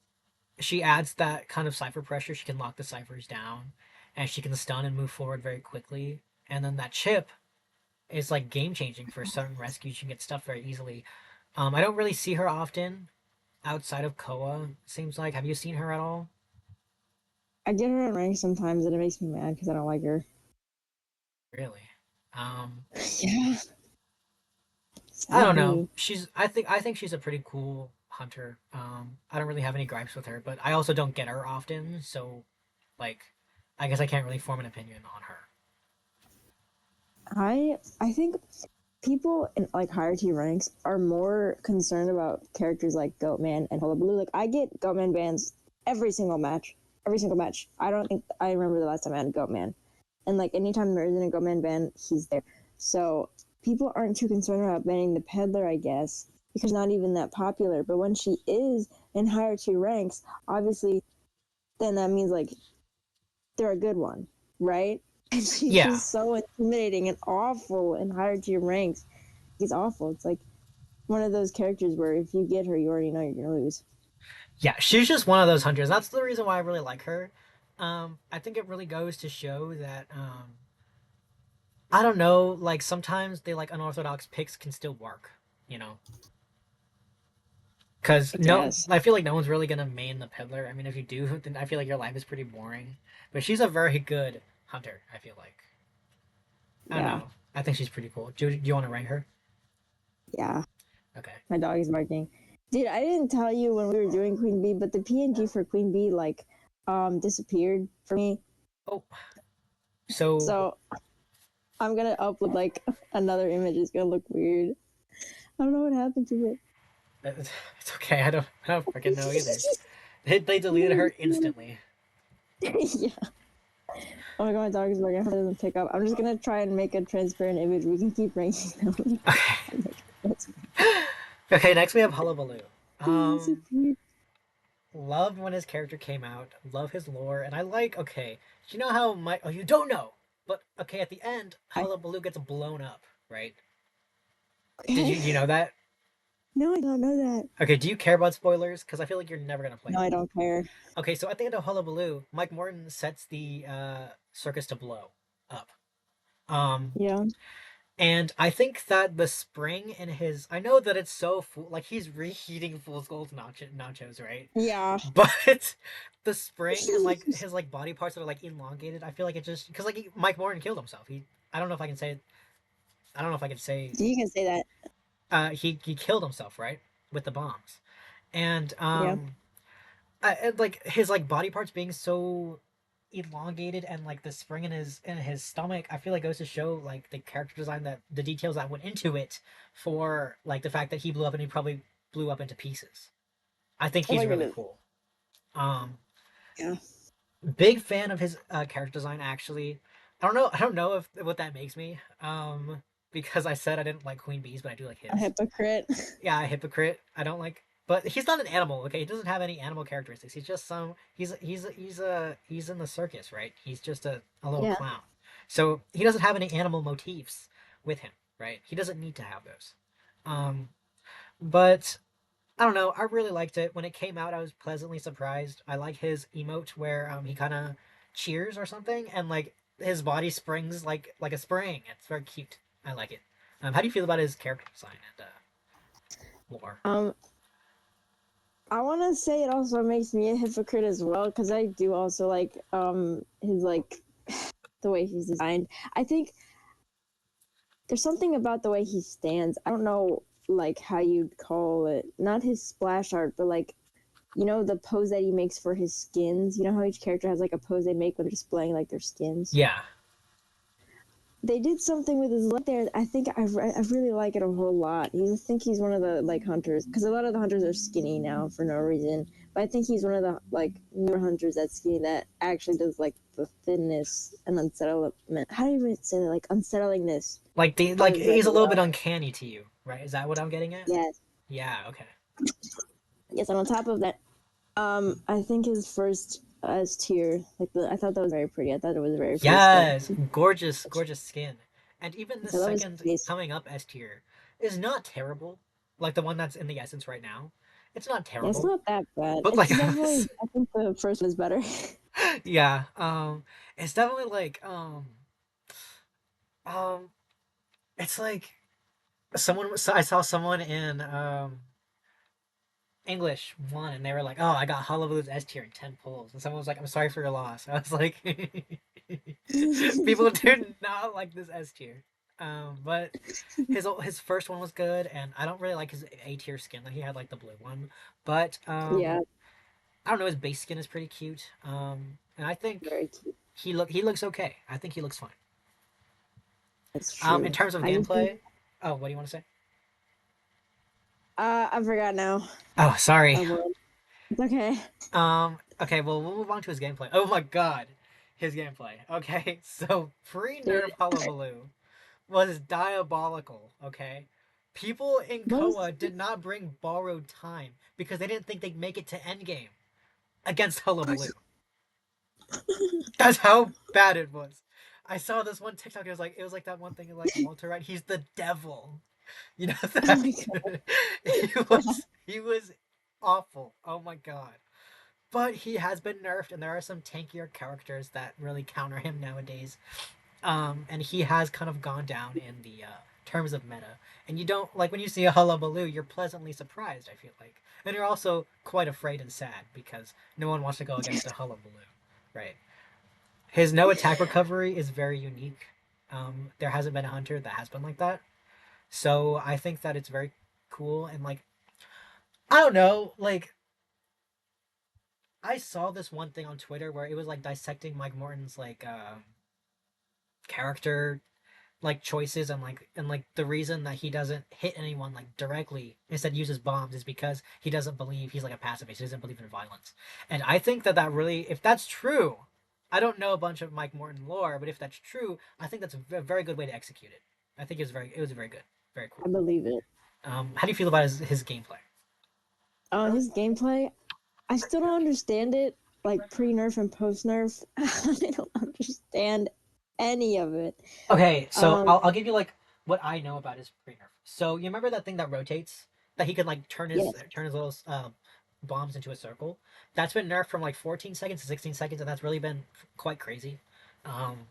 she adds that kind of cipher pressure. She can lock the ciphers down, and she can stun and move forward very quickly. And then that chip is like game changing for certain rescues. She can get stuff very easily. I don't really see her often outside of Koa. Seems like. Have you seen her at all? I get her in rank sometimes, and it makes me mad because I don't like her. Really? Um, Yeah, I don't know. sadly. I think she's a pretty cool hunter. I don't really have any gripes with her, but I also don't get her often, so like I guess I can't really form an opinion on her. I think people in like higher tier ranks are more concerned about characters like Goatman and Hullabaloo. Like I get Goatman bans every single match. Every single match. I don't think I remember the last time I had a Goatman. And like anytime there isn't a Goatman ban, he's there. So people aren't too concerned about banning the peddler, I guess, because not even that popular. But when she is in higher tier ranks, obviously then that means like they're a good one, right? And she's Yeah, just so intimidating and awful in higher tier ranks. It's awful. It's like one of those characters where if you get her, you already know you're gonna lose. yeah, she's just one of those hunters. That's the reason why I really like her. I think it really goes to show that I don't know, like sometimes they like unorthodox picks can still work, you know. Cause I no, guess. I feel like no one's really gonna main the peddler. I mean, if you do, then I feel like your life is pretty boring. But she's a very good hunter. I feel like. I don't Yeah. know. I think she's pretty cool. Do you want to rank her? Yeah. Okay. My dog is barking. Dude, I didn't tell you when we were doing Queen Bee, but the PNG for Queen Bee like disappeared for me. Oh, so So I'm gonna upload like another image. It's gonna look weird. I don't know what happened to it. it's okay. I don't freaking know either. They deleted her instantly. Yeah. Oh my god, my dog is barking. I hope it doesn't pick up. I'm just gonna try and make a transparent image. We can keep ranking them. Okay. Okay. Next we have Hullabaloo. Um, Disappeared. loved when his character came out. Love his lore, and I like. Okay, do you know how my? Oh, you don't know, but okay. At the end, I, Hullabaloo gets blown up, right? Did you okay. do you know that? No, I don't know that. Okay. Do you care about spoilers? Because I feel like you're never gonna play No, it. I don't care. Okay, so at the end of Hullabaloo, Mike Morton sets the circus to blow up. Um, Yeah. and I think that the spring in his, I know that it's so like he's reheating Fool's Gold nachos, right? Yeah. But the spring and like his like body parts that are like elongated, I feel like it just because like Mike Morton killed himself. I don't know if I can say, I don't know if I can say, You can say that. he killed himself, right, with the bombs, and Yeah. like his like body parts being so elongated and like the spring in his stomach, I feel like goes to show like the character design, that the details that went into it, for like the fact that he blew up and he probably blew up into pieces. I think Oh he's my really goodness. cool. um Yeah. Big fan of his character design, actually. I don't know if what that makes me, because I said I didn't like Queen Bees, but I do like A his. hypocrite. Yeah, a hypocrite. I don't like, but he's not an animal. Okay, he doesn't have any animal characteristics. He's just some. He's in the circus, right? He's just a little Yeah. clown. So he doesn't have any animal motifs with him, right? He doesn't need to have those. Um, but I don't know. I really liked it when it came out. I was pleasantly surprised. I like his emote where he kind of cheers or something, and like his body springs like a spring. It's very cute. I like it. How do you feel about his character design and lore? Um, I want to say it also makes me a hypocrite as well because I do also like his like the way he's designed. I think there's something about the way he stands. I don't know like how you'd call it. Not his splash art, but like the pose that he makes for his skins. You know how each character has like a pose they make when they're displaying like their skins. Yeah, They did something with his leg there. I think I really like it a whole lot. I think he's one of the like hunters because a lot of the hunters are skinny now for no reason. But I think he's one of the like newer hunters that's skinny that actually does like the thinness and unsettlement. How do you even say that? Like unsettlingness. Very he's a little bit well. uncanny to you, right? Is that what I'm getting at? Yes. Yeah. Okay. Yes. And on top of that, I think his first S tier, I thought that was very pretty. I thought it was a very pretty skin. Yes, gorgeous, gorgeous skin. And even the So that was second face. coming up S tier is not terrible. Like the one that's in the essence right now. It's not Yeah, it's terrible. not that bad. But It's like definitely. I think the first one is better. yeah, it's definitely like um it's like someone so I saw someone in English one and they were like, "Oh, I got Hullabaloo's S tier in 10 pulls." And someone was like, "I'm sorry for your loss." I was like people do not like this S tier. But his first one was good and I don't really like his A tier skin. Like he had like the blue one. But Yeah, I don't know, his base skin is pretty cute. And I think very cute. he looks okay. I think he looks fine. That's In true. terms of I just think. gameplay, oh, what do you want to say? I forgot now. Oh, sorry. Oh well, it's okay. Okay, well, we'll move on to his gameplay. Oh my god, his gameplay. Okay, so pre-nerf Dude, Hullabaloo was diabolical. Okay, people in most Koa did not bring borrowed time because they didn't think they'd make it to endgame against Hullabaloo. That's how bad it was. I saw this one TikTok. It was like that one thing like Walter, right? He's the devil. You know oh that my god. he was awful. Oh my god. But he has been nerfed, and there are some tankier characters that really counter him nowadays. And he has kind of gone down in the terms of meta. And you don't like when you see a Hullabaloo, you're pleasantly surprised. I feel like, and you're also quite afraid and sad because no one wants to go against a Hullabaloo, right? His no attack recovery is very unique. There hasn't been a hunter that has been like that, so I think that it's very cool and like I don't know, like I saw this one thing on Twitter where it was like dissecting Mike Morton's like character like choices and like the reason that he doesn't hit anyone like directly instead uses bombs is because he doesn't believe he's like a pacifist. He doesn't believe in violence, and I think that that really, if that's true, I don't know a bunch of Mike Morton lore, but if that's true, I think that's a very good way to execute it. I think it was very good, very cool. I believe it. How do you feel about his gameplay? His gameplay, I still don't understand it. Like pre nerf and post nerf, I don't understand any of it. Okay, so Um, I'll give you like what I know about his pre-nerf. So you remember that thing that rotates, that he can like yes. turn his little bombs into a circle? That's been nerfed from like 14 seconds to 16 seconds, and that's really been quite crazy. Um,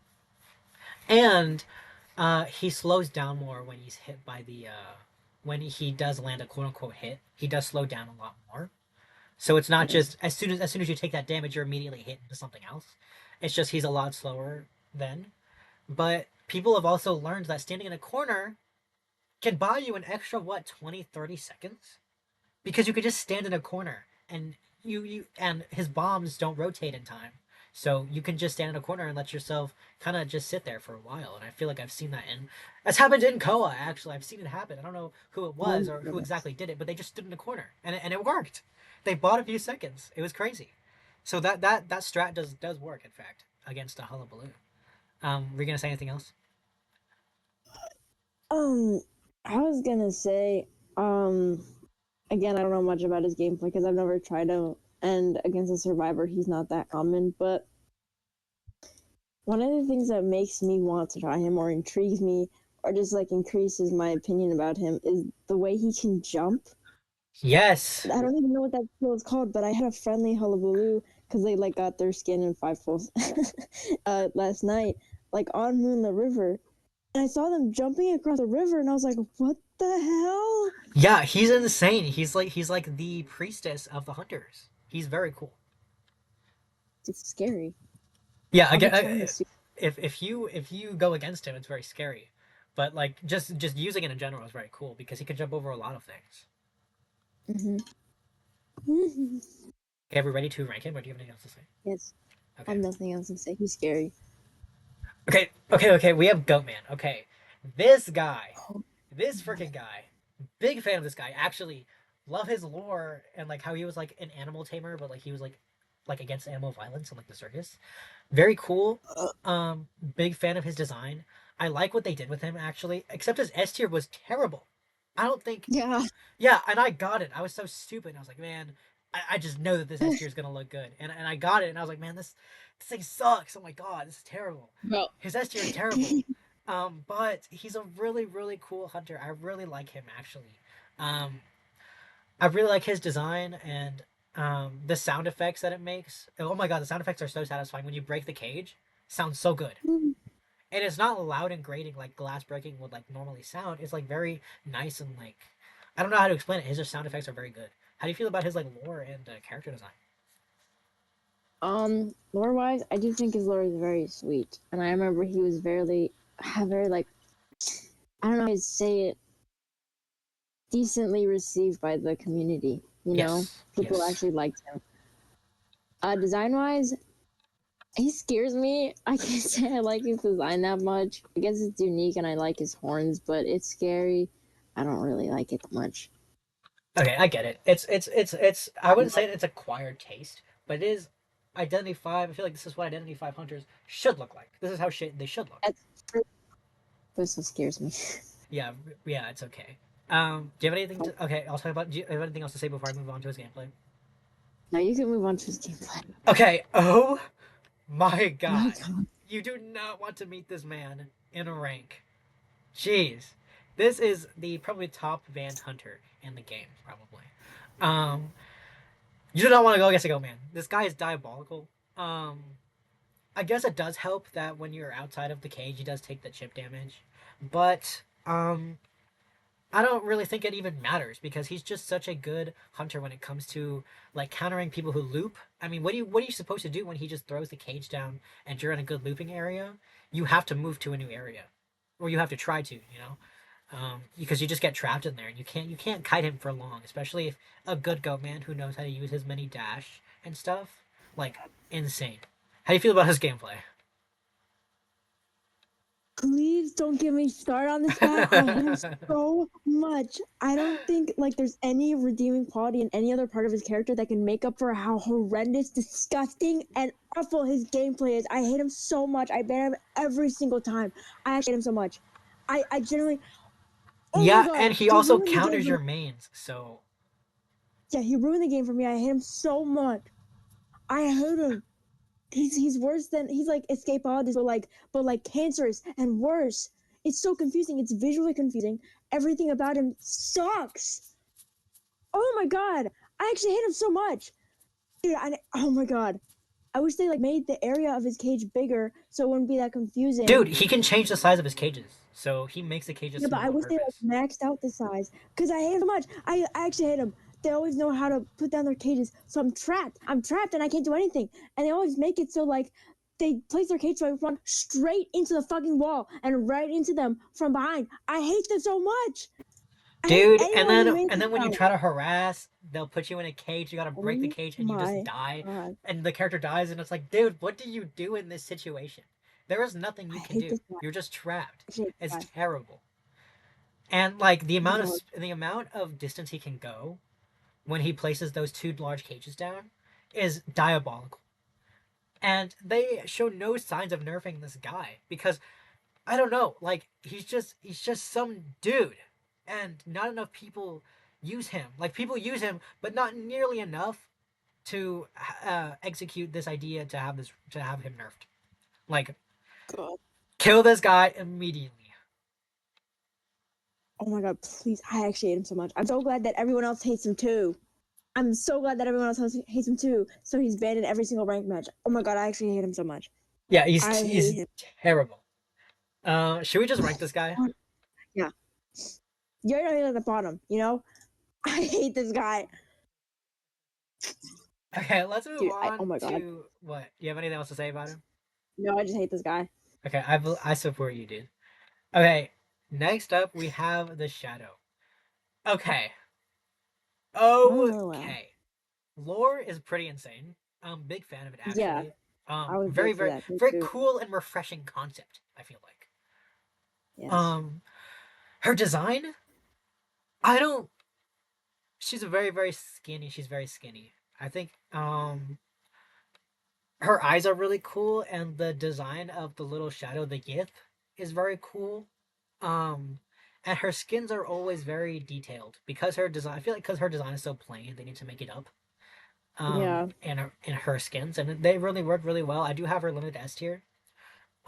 and he slows down more when he's hit by the when he does land a quote unquote hit. He does slow down a lot more. So it's not Yes. just as soon as you take that damage, you're immediately hit into something else. It's just he's a lot slower then. But people have also learned that standing in a corner can buy you an extra, what, 20, 30 seconds? Because you could just stand in a corner and and his bombs don't rotate in time. So you can just stand in a corner and let yourself kind of just sit there for a while. And I feel like I've seen that that's happened in Koa, actually. I've seen it happen. I don't know who it Oh was my or who goodness. exactly did it, but they just stood in a corner and it worked. They bought a few seconds. It was crazy. So that strat does work, in fact, against a hullabaloo. Were you gonna say anything else? Um, I was gonna say, um, again, I don't know much about his gameplay because I've never tried to. And against a survivor, he's not that common. But one of the things that makes me want to try him or intrigues me or just like increases my opinion about him is the way he can jump. Yes. I don't even know what that skill is called, but I had a friendly hullabaloo because they like got their skin in five pulls last night, like on Moonlit River, and I saw them jumping across the river, and I was like, "What the hell?" Yeah, he's insane. He's like the priestess of the hunters. He's very cool. It's scary. Yeah, I'll be again, trying to see. if you go against him, it's very scary. But like just using it in general is very cool because he can jump over a lot of things. Mm-hmm. Okay, are we ready to rank him, or do you have anything else to say? Yes, I Okay. have nothing else to say. He's scary. Okay. We have Goatman. Okay, this guy, Oh, this freaking guy, big fan of this guy. Actually, love his lore and like how he was like an animal tamer, but like he was like against animal violence and like the circus. Very cool. Big fan of his design. I like what they did with him actually, except his S tier was terrible. I don't think. yeah. Yeah, and I got it. I was so stupid. I was like, man, I just know that this S tier is gonna look good, and I got it, and I was like, man, this thing sucks. Oh my god, this is terrible. Well, His S tier is terrible. But he's a really really cool hunter. I really like him actually. Um, I really like his design and the sound effects that it makes. Oh my god, the sound effects are so satisfying when you break the cage. Sounds so good. And it's not loud and grating like glass breaking would like normally sound. It's like very nice and like I don't know how to explain it. His just sound effects are very good. How do you feel about his like lore and character design? lore wise, I do think his lore is very sweet, and I remember he was very like, I don't know how to say it, decently received by the community. You know, Yes, people yes. actually liked him. Design wise, he scares me. I can't say I like his design that much. I guess it's unique, and I like his horns, but it's scary. I don't really like it that much. Okay, I get it. It's. I wouldn't say it's acquired taste, but it is Identity Five. I feel like this is what Identity Five hunters should look like. This is how they should look. That's what still scares me. Yeah, yeah, it's okay. Do you have anything to? Okay, I'll talk about. Do you have anything else to say before I move on to his gameplay? Now you can move on to his gameplay. Okay. Oh my My god, God. you do not want to meet this man in a rank. Jeez, this is the probably top Vant hunter in the game, probably. Um, you do not want to go against a go man. This guy is diabolical. Um, I guess it does help that when you're outside of the cage, he does take the chip damage, but I don't really think it even matters because he's just such a good hunter when it comes to like countering people who loop. I mean, what are you supposed to do when he just throws the cage down and you're in a good looping area? You have to move to a new area, or you have to try to, because you just get trapped in there and you can't kite him for long, especially if a good goat man who knows how to use his mini dash and stuff, like insane. How do you feel about his gameplay? Please don't get me started on this guy. I hate him so much. I don't think like there's any redeeming quality in any other part of his character that can make up for how horrendous, disgusting, and awful his gameplay is. I hate him so much. I ban him every single time. I actually hate him so much. I generally, oh my Yeah, god, and he he also ruined the game counters for me. your mains, so Yeah, he ruined the game for me. I hate him so much. I hate him. He's worse than he's like escape artist, but like cancerous and worse. It's so confusing. It's visually confusing. Everything about him sucks. Oh my god, I actually hate him so much, dude. Oh my god, I wish they like made the area of his cage bigger so it wouldn't be that confusing. dude, he can change the size of his cages, so he makes the cages Yeah, but small I on wish they like purpose. maxed out the size because I hate him so much. I actually hate him. They always know how to put down their cages, so I'm trapped. I'm trapped and I can't do anything. And they always make it so like they place their cage so I run straight into the fucking wall and right into them from behind. I hate them so much. I hate Dude, and anyone who then makes and it then when you out. try to harass, they'll put you in a cage. You gotta break the Oh cage, and you just my die, god, and the character dies, and it's like, dude, what do you do in this situation? There is nothing I you can hate do. this guy. You're just trapped. I hate this It's guy. terrible. And like Oh my god. the amount of distance he can go when he places those two large cages down is diabolical. And they show no signs of nerfing this guy because I don't know, like he's just some dude, and not enough people use him. Like people use him, but not nearly enough to execute this idea to have him nerfed. Like God. kill this guy immediately. Oh my god, please. I actually hate him so much. I'm so glad that everyone else hates him too. I'm so glad that everyone else hates him too. So he's banned in every single ranked match. Oh my god, I actually hate him so much. Yeah, I hate he's him. terrible. Should we just rank this guy? Yeah. You're not even at the bottom, you know? I hate this guy. Okay, let's move Dude, oh on my god. to what? Do you have anything else to say about him? No, I just hate this guy. Okay, I support you, dude. Okay, next up we have the Shadow. Okay, Oh, okay. Lore is pretty insane. I'm big fan of it yeah, actually. I was Very gonna say very that. Me very too. cool and refreshing concept. I feel like. Yes. Um, her design. I don't. She's very very skinny. She's very skinny. I think her eyes are really cool, and the design of the little shadow, the Yith, is very cool. Um, and her skins are always very detailed because her design. I feel like because her design is so plain, they need to make it up. Yeah, in her skins, and they really work really well. I do have her limited S tier.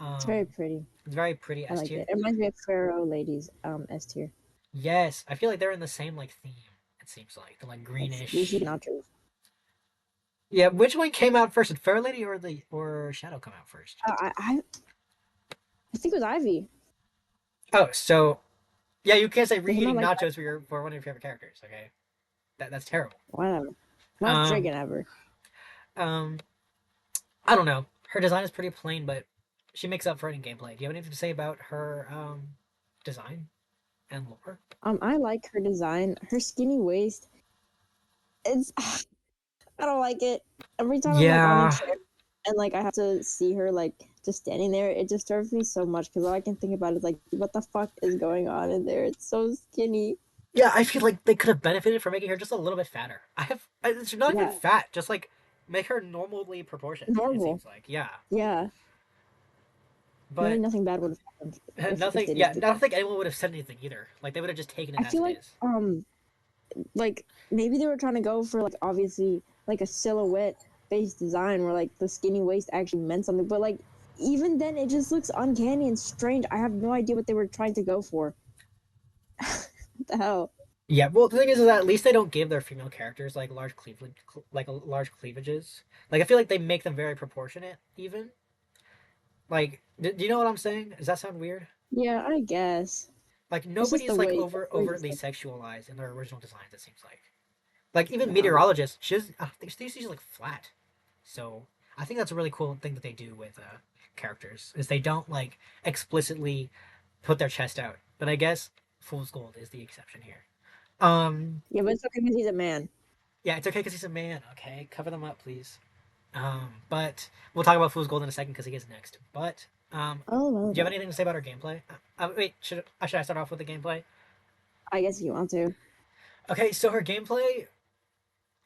it's Um, very pretty. it's very pretty I S like it. tier. It reminds me of Pharaoh Ladies S tier. Yes, I feel like they're in the same like theme. It seems like the like Yes, these should greenish. be nachos. Yeah, which one came out first? Did Fair Lady or Shadow come out first? I think it was Ivy. Oh, so yeah, you can't say They came out reheating like nachos for one of your favorite characters. Okay, that's terrible. whatever. Not Um, friggin' ever. um, I don't know. Her design is pretty plain, but she makes up for it in gameplay. Do you have anything to say about her design and lore? I like her design. Her skinny waist. It's I don't like it. Every time I'm like on a Yeah, trip and like I have to see her like just standing there, it disturbs me so much because all I can think about is like what the fuck is going on in there. It's so skinny. yeah. I feel like they could have benefited from making her just a little bit fatter. She's not even Yeah, fat. Just like make her normally proportioned. It normal. seems like yeah, Yeah, really but nothing bad would have happened if nothing. they Yeah, just did I don't that. think anyone would have said anything either. Like they would have just taken it I as feel it is. like maybe they were trying to go for like obviously like a silhouette based design where like the skinny waist actually meant something, but like even then it just looks uncanny and strange. I have no idea what they were trying to go for. What the hell? Yeah, well, the thing is that at least they don't give their female characters like large cleavages. Like I feel like they make them very proportionate. Even like, do you know what I'm saying? Does that sound weird? Yeah, I guess. Like It's just the nobody's like weight. The weight is overtly like, sexualized in their original designs. It seems like even no. meteorologists, I think she's usually like flat. So I think that's a really cool thing that they do with characters is they don't like explicitly put their chest out. But I guess Fool's Gold is the exception here. Um, Yeah, but it's okay because he's a man. yeah, it's okay because he's a man. Okay, cover them up, please. But we'll talk about Fool's Gold in a second because he gets next. But Oh, well, do you have well. anything to say about her gameplay? Wait, should I start off with the gameplay? I guess if you want to. Okay, so her gameplay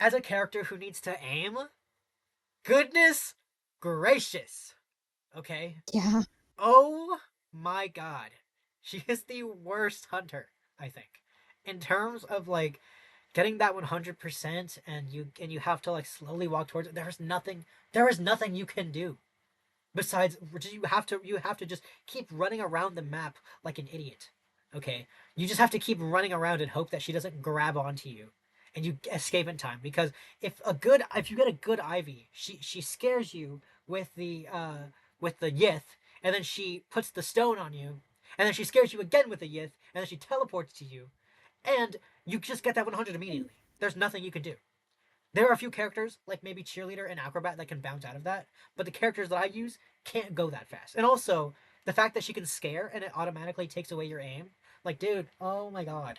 as a character who needs to aim, goodness gracious. Okay, Yeah. oh my god, she is the worst hunter. I think, in terms of like getting that 100% and you have to like slowly walk towards it. There is nothing you can do besides you have to just keep running around the map like an idiot. Okay, you just have to keep running around and hope that she doesn't grab onto you and you escape in time, because if you get a good Ivy, she scares you with the yith, and then she puts the stone on you, and then she scares you again with the yith, and then she teleports to you, and you just get that 100 immediately. There's nothing you can do. There are a few characters, like maybe Cheerleader and Acrobat, that can bounce out of that, but the characters that I use can't go that fast. And also, the fact that she can scare and it automatically takes away your aim, like, dude, oh my god.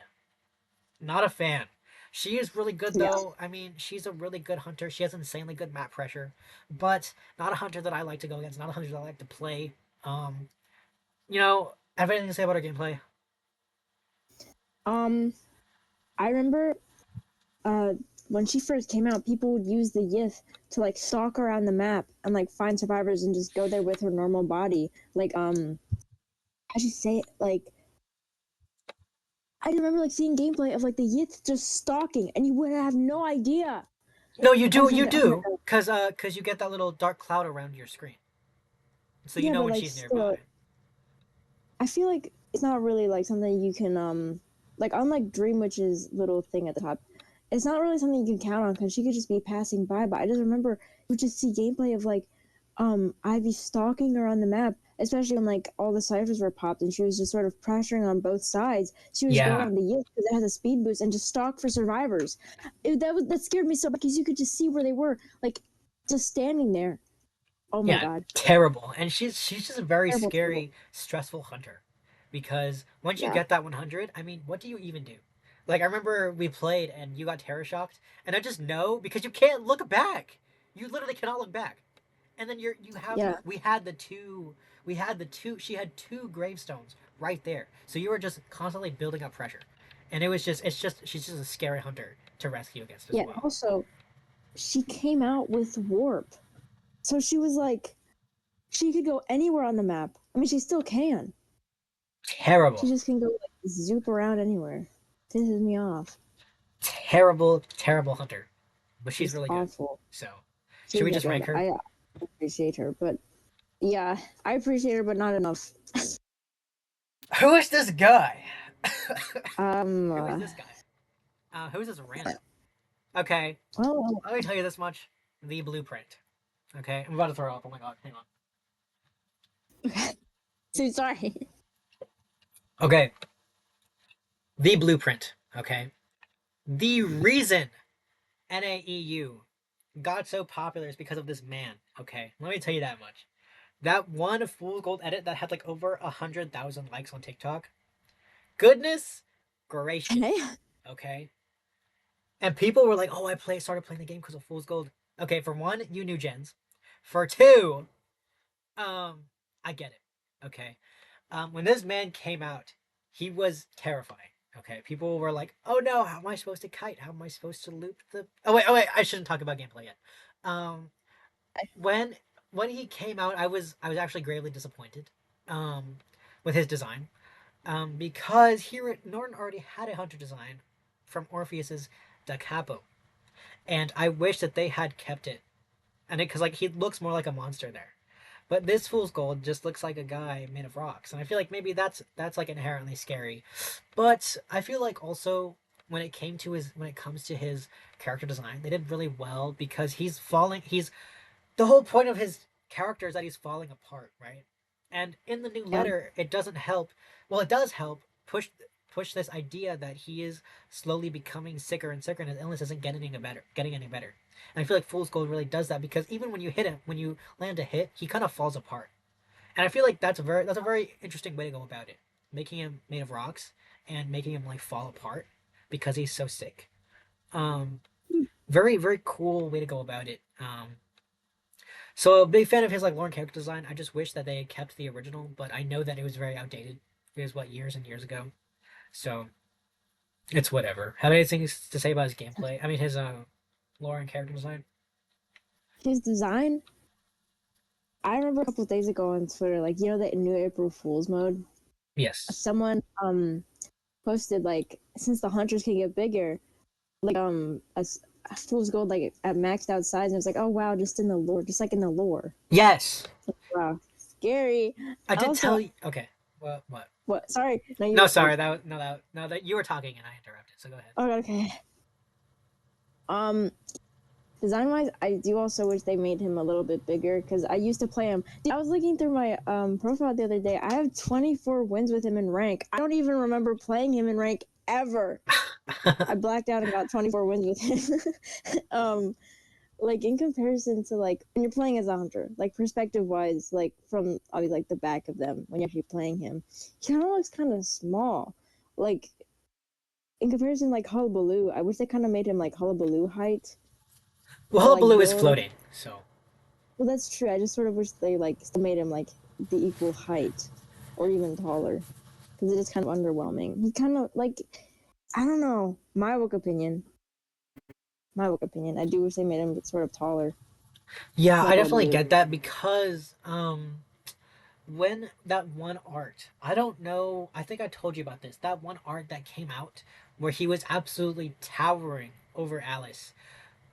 Not a fan. She is really good, Yeah. though. I mean, she's a really good hunter. She has insanely good map pressure, but not a hunter that I like to go against, not a hunter that I like to play. Um, have anything to say about her gameplay? Um, I remember uh when she first came out, people would use the Yith to like stalk around the map and like find survivors and just go there with her normal body. Like how'd you say it? Like I remember like seeing gameplay of like the Yith just stalking and you would have no idea. No, you I do, was you like, oh my do, god. cause you get that little dark cloud around your screen, so you Yeah, know but when like she's nearby. still I feel like it's not really like something you can like unlike Dream Witch's little thing at the top, it's not really something you can count on because she could just be passing by. But I just remember you just see gameplay of like Ivy stalking her on the map, especially when like all the ciphers were popped and she was just sort of pressuring on both sides. She was going Yeah, on the Yield because it has a speed boost and just stalk for survivors. That scared me so much because you could just see where they were, like just standing there. Oh my yeah, god, terrible. And she's just a very terrible, terrible. scary, stressful hunter, because once you Yeah, get that 100, I mean, what do you even do? Like I remember we played and you got terror shocked, and I just know because you can't look back. You literally cannot look back. And then you have yeah. we had the two she had two gravestones right there. So you were just constantly building up pressure. And it's just she's just a scary hunter to rescue against as Yeah, well. also, she came out with warp. So she was like, she could go anywhere on the map. I mean, she still can. She Terrible. just can go like zoop around anywhere. Pisses me off. Terrible, terrible hunter. but she's She's really good. awful. So, should She's we not just good. rank her? I appreciate her, but yeah, I appreciate her, but not enough. Who is this guy? Um, Who is uh, this guy? Who is this random? Okay, well, let me tell you this much: the blueprint. Okay, I'm about to throw up. Oh my god, hang on. so sorry. Okay, the blueprint. Okay, the reason NAEU got so popular is because of this man. Okay, let me tell you that much. That one Fool's Gold edit that had like over 100,000 likes on TikTok. Goodness Hey, gracious. Okay, and people were like, "Oh, started playing the game because of Fool's Gold." Okay, for one, you knew gens. For two, um, I get it. Okay, when this man came out, he was terrifying. Okay, people were like, "Oh no, how am I supposed to kite? How am I supposed to loop the?" Oh wait, I shouldn't talk about gameplay yet. Um, when when he came out, I was actually gravely disappointed, um, with his design, because here Norton already had a hunter design from Orpheus's Da Capo, and I wish that they had kept it, and because like he looks more like a monster there. But this Fool's Gold just looks like a guy made of rocks, and I feel like maybe that's like inherently scary. But I feel like also when it comes to his character design, they did really well because he's falling. He's the whole point of his character is that he's falling apart, right? And in the new yeah, letter, it doesn't help. Well, it does help push this idea that he is slowly becoming sicker and sicker, and his illness isn't getting any better. And I feel like Fool's Gold really does that because even when you hit him, when you land a hit, he kind of falls apart. And I feel like that's a very interesting way to go about it, making him made of rocks and making him like fall apart because he's so sick. Um, very cool way to go about it. So a big fan of his like lore and character design. I just wish that they had kept the original, but I know that it was very outdated. It was what years and years ago. So it's whatever. Have anything to say about his gameplay? I mean his lore and character design. his design. I remember a couple of days ago on Twitter, like the new April Fool's mode. Yes. Someone posted like since the hunters can get bigger, like a Fool's Gold like at maxed out size, and it was like, oh wow, just in the lore, just like in the lore. Yes. Wow, scary. I did Also, tell you. Okay. What? what? Sorry, no, you No, go sorry. first. That you were talking and I interrupted. So go ahead. Oh, okay. Um, design wise, I do also wish they made him a little bit bigger because I used to play him. I was looking through my profile the other day. I have 24 wins with him in rank. I don't even remember playing him in rank ever. I blacked out and got 24 wins with him. Like in comparison to like when you're playing as a hunter, like perspective wise, like from obviously like the back of them when you're actually playing him, he kind of looks kind of small. Like in comparison, like Hullabaloo, I wish they kind of made him like Hullabaloo height or Well, like Blue is build. floating, so Well, that's true. I just sort of wish they like still made him like the equal height or even taller because it is kind of underwhelming. He kind of like I don't know. My book opinion. My book opinion. I do wish they made him sort of taller, yeah, I like definitely Hullabaloo. get that because when that one art, I don't know, I think I told you about this. That one art that came out where he was absolutely towering over Alice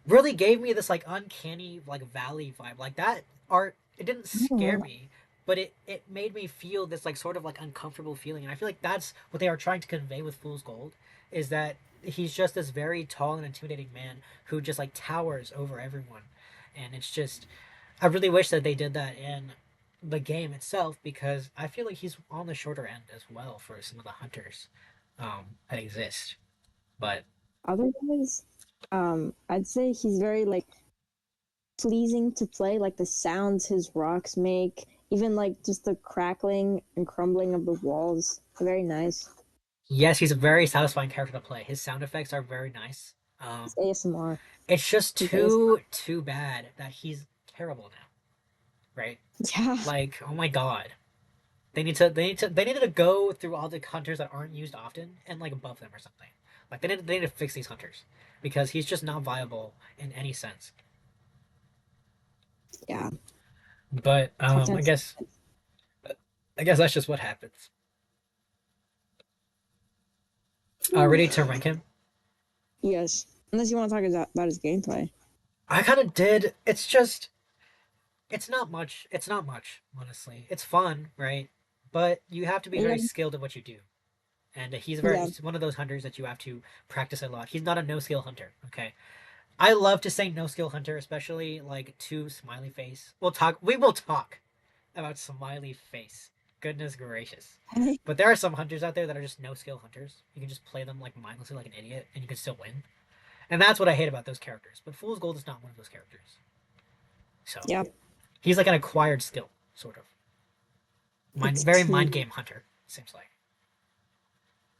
really gave me this like uncanny like valley vibe. Like that art, it didn't scare Oh, me, but it made me feel this like sort of like uncomfortable feeling. And I feel like that's what they are trying to convey with Fool's Gold is that he's just this very tall and intimidating man who just like towers over everyone. And it's just I really wish that they did that in the game itself because I feel like he's on the shorter end as well for some of the hunters that exist. But otherwise, I'd say he's very like pleasing to play. Like the sounds his rocks make, even like just the crackling and crumbling of the walls, very nice. yes, he's a very satisfying character to play. His sound effects are very nice. It's ASMR. It's just It's ASMR. too bad that he's terrible now, right? Yeah, Like, oh my god. They needed to go through all the hunters that aren't used often and like buff them or something. Like they need to fix these hunters because he's just not viable in any sense. yeah. But Content. I guess that's just what happens. Ooh. Ready to rank him? Yes. Unless you want to talk about his gameplay. I kind of did. It's just it's not much. It's not much, honestly. It's fun, right? But you have to be Yeah, very skilled at what you do. And yeah, he's one of those hunters that you have to practice a lot. He's not a no skill hunter. Okay, I love to say no skill hunter, especially like to smiley face. We will talk about smiley face. Goodness gracious. But there are some hunters out there that are just no skill hunters. You can just play them like mindlessly like an idiot and you can still win. And that's what I hate about those characters. But Fool's Gold is not one of those characters. So yeah. he's like an acquired skill, sort of. It's Very mind true. game hunter, seems like.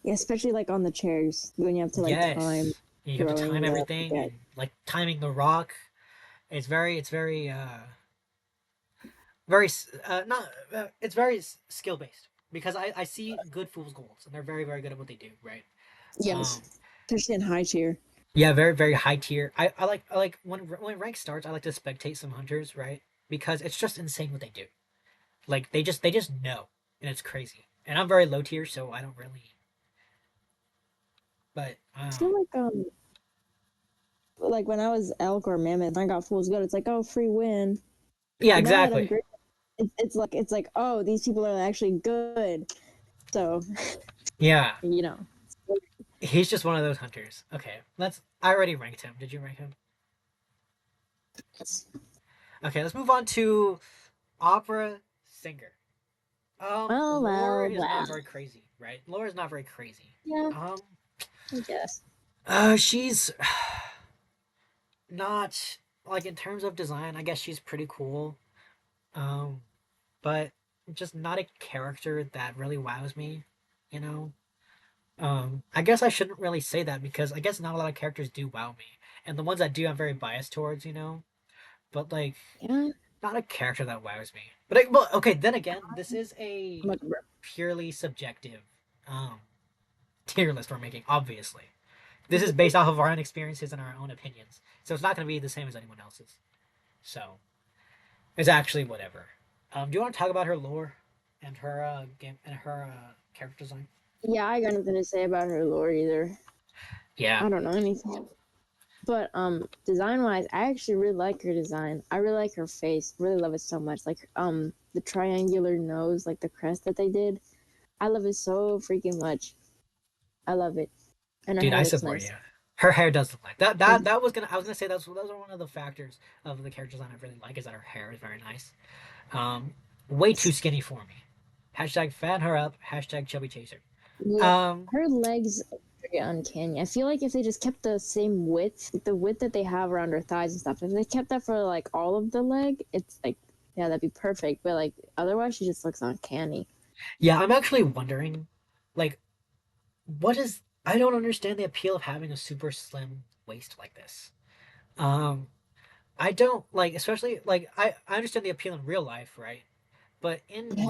Yeah, especially like on the chairs when you have to like time Yes. You have to time throwing the everything get. and like timing the rock. It's very not it's very skill based because I see good fool's golds and they're very good at what they do, right? Yes, Um especially in high tier. yeah, very high tier. I like when rank starts, I like to spectate some hunters, right? Because it's just insane what they do. Like they just know and it's crazy. And I'm very low tier, so I don't really but I feel like when I was elk or mammoth, I got fool's gold. It's like, oh, free win. yeah, But now that I'm exactly. great, it's like, oh, these people are actually good. So Yeah. you know, He's just one of those hunters. Okay, let's. I already ranked him. Did you rank him? Okay, let's move on to opera singer. well, Lore well, is not well. very crazy, right? Lore is not very crazy. Yeah, Um, I guess. she's not like in terms of design. I guess she's pretty cool. Um, but just not a character that really wows me. You know. I guess I shouldn't really say that because I guess not a lot of characters do wow me, and the ones that do, I'm very biased towards. You know. But like Yeah, not a character that wows me. But okay, then again, this is I'm a like, purely subjective um tier list we're making, obviously. This is based off of our own experiences and our own opinions. So it's not gonna be the same as anyone else's. So it's actually whatever. Do you want to talk about her lore and her game and her character design? yeah, I got nothing to say about her lore either. Yeah. I don't know anything. But design wise, I actually really like her design. I really like her face. Really love it so much. Like the triangular nose, like the crest that they did. I love it so freaking much. I love it. And her Dude, I hair looks support nice. you. Her hair does look like that. And That was gonna. I was gonna say those are one of the factors of the character design I really like is that her hair is very nice. Um, way too skinny for me. Hashtag fan her up. Hashtag chubby chaser. yeah, Um, her legs are very uncanny. I feel like if they just kept the same width, the width that they have around her thighs and stuff, if they kept that for like all of the leg, it's like, yeah, that'd be perfect. But like otherwise, she just looks uncanny. yeah, I'm actually wondering, like, what is? I don't understand the appeal of having a super slim waist like this. Um, I don't like, especially like I understand the appeal in real life, right? But Yeah,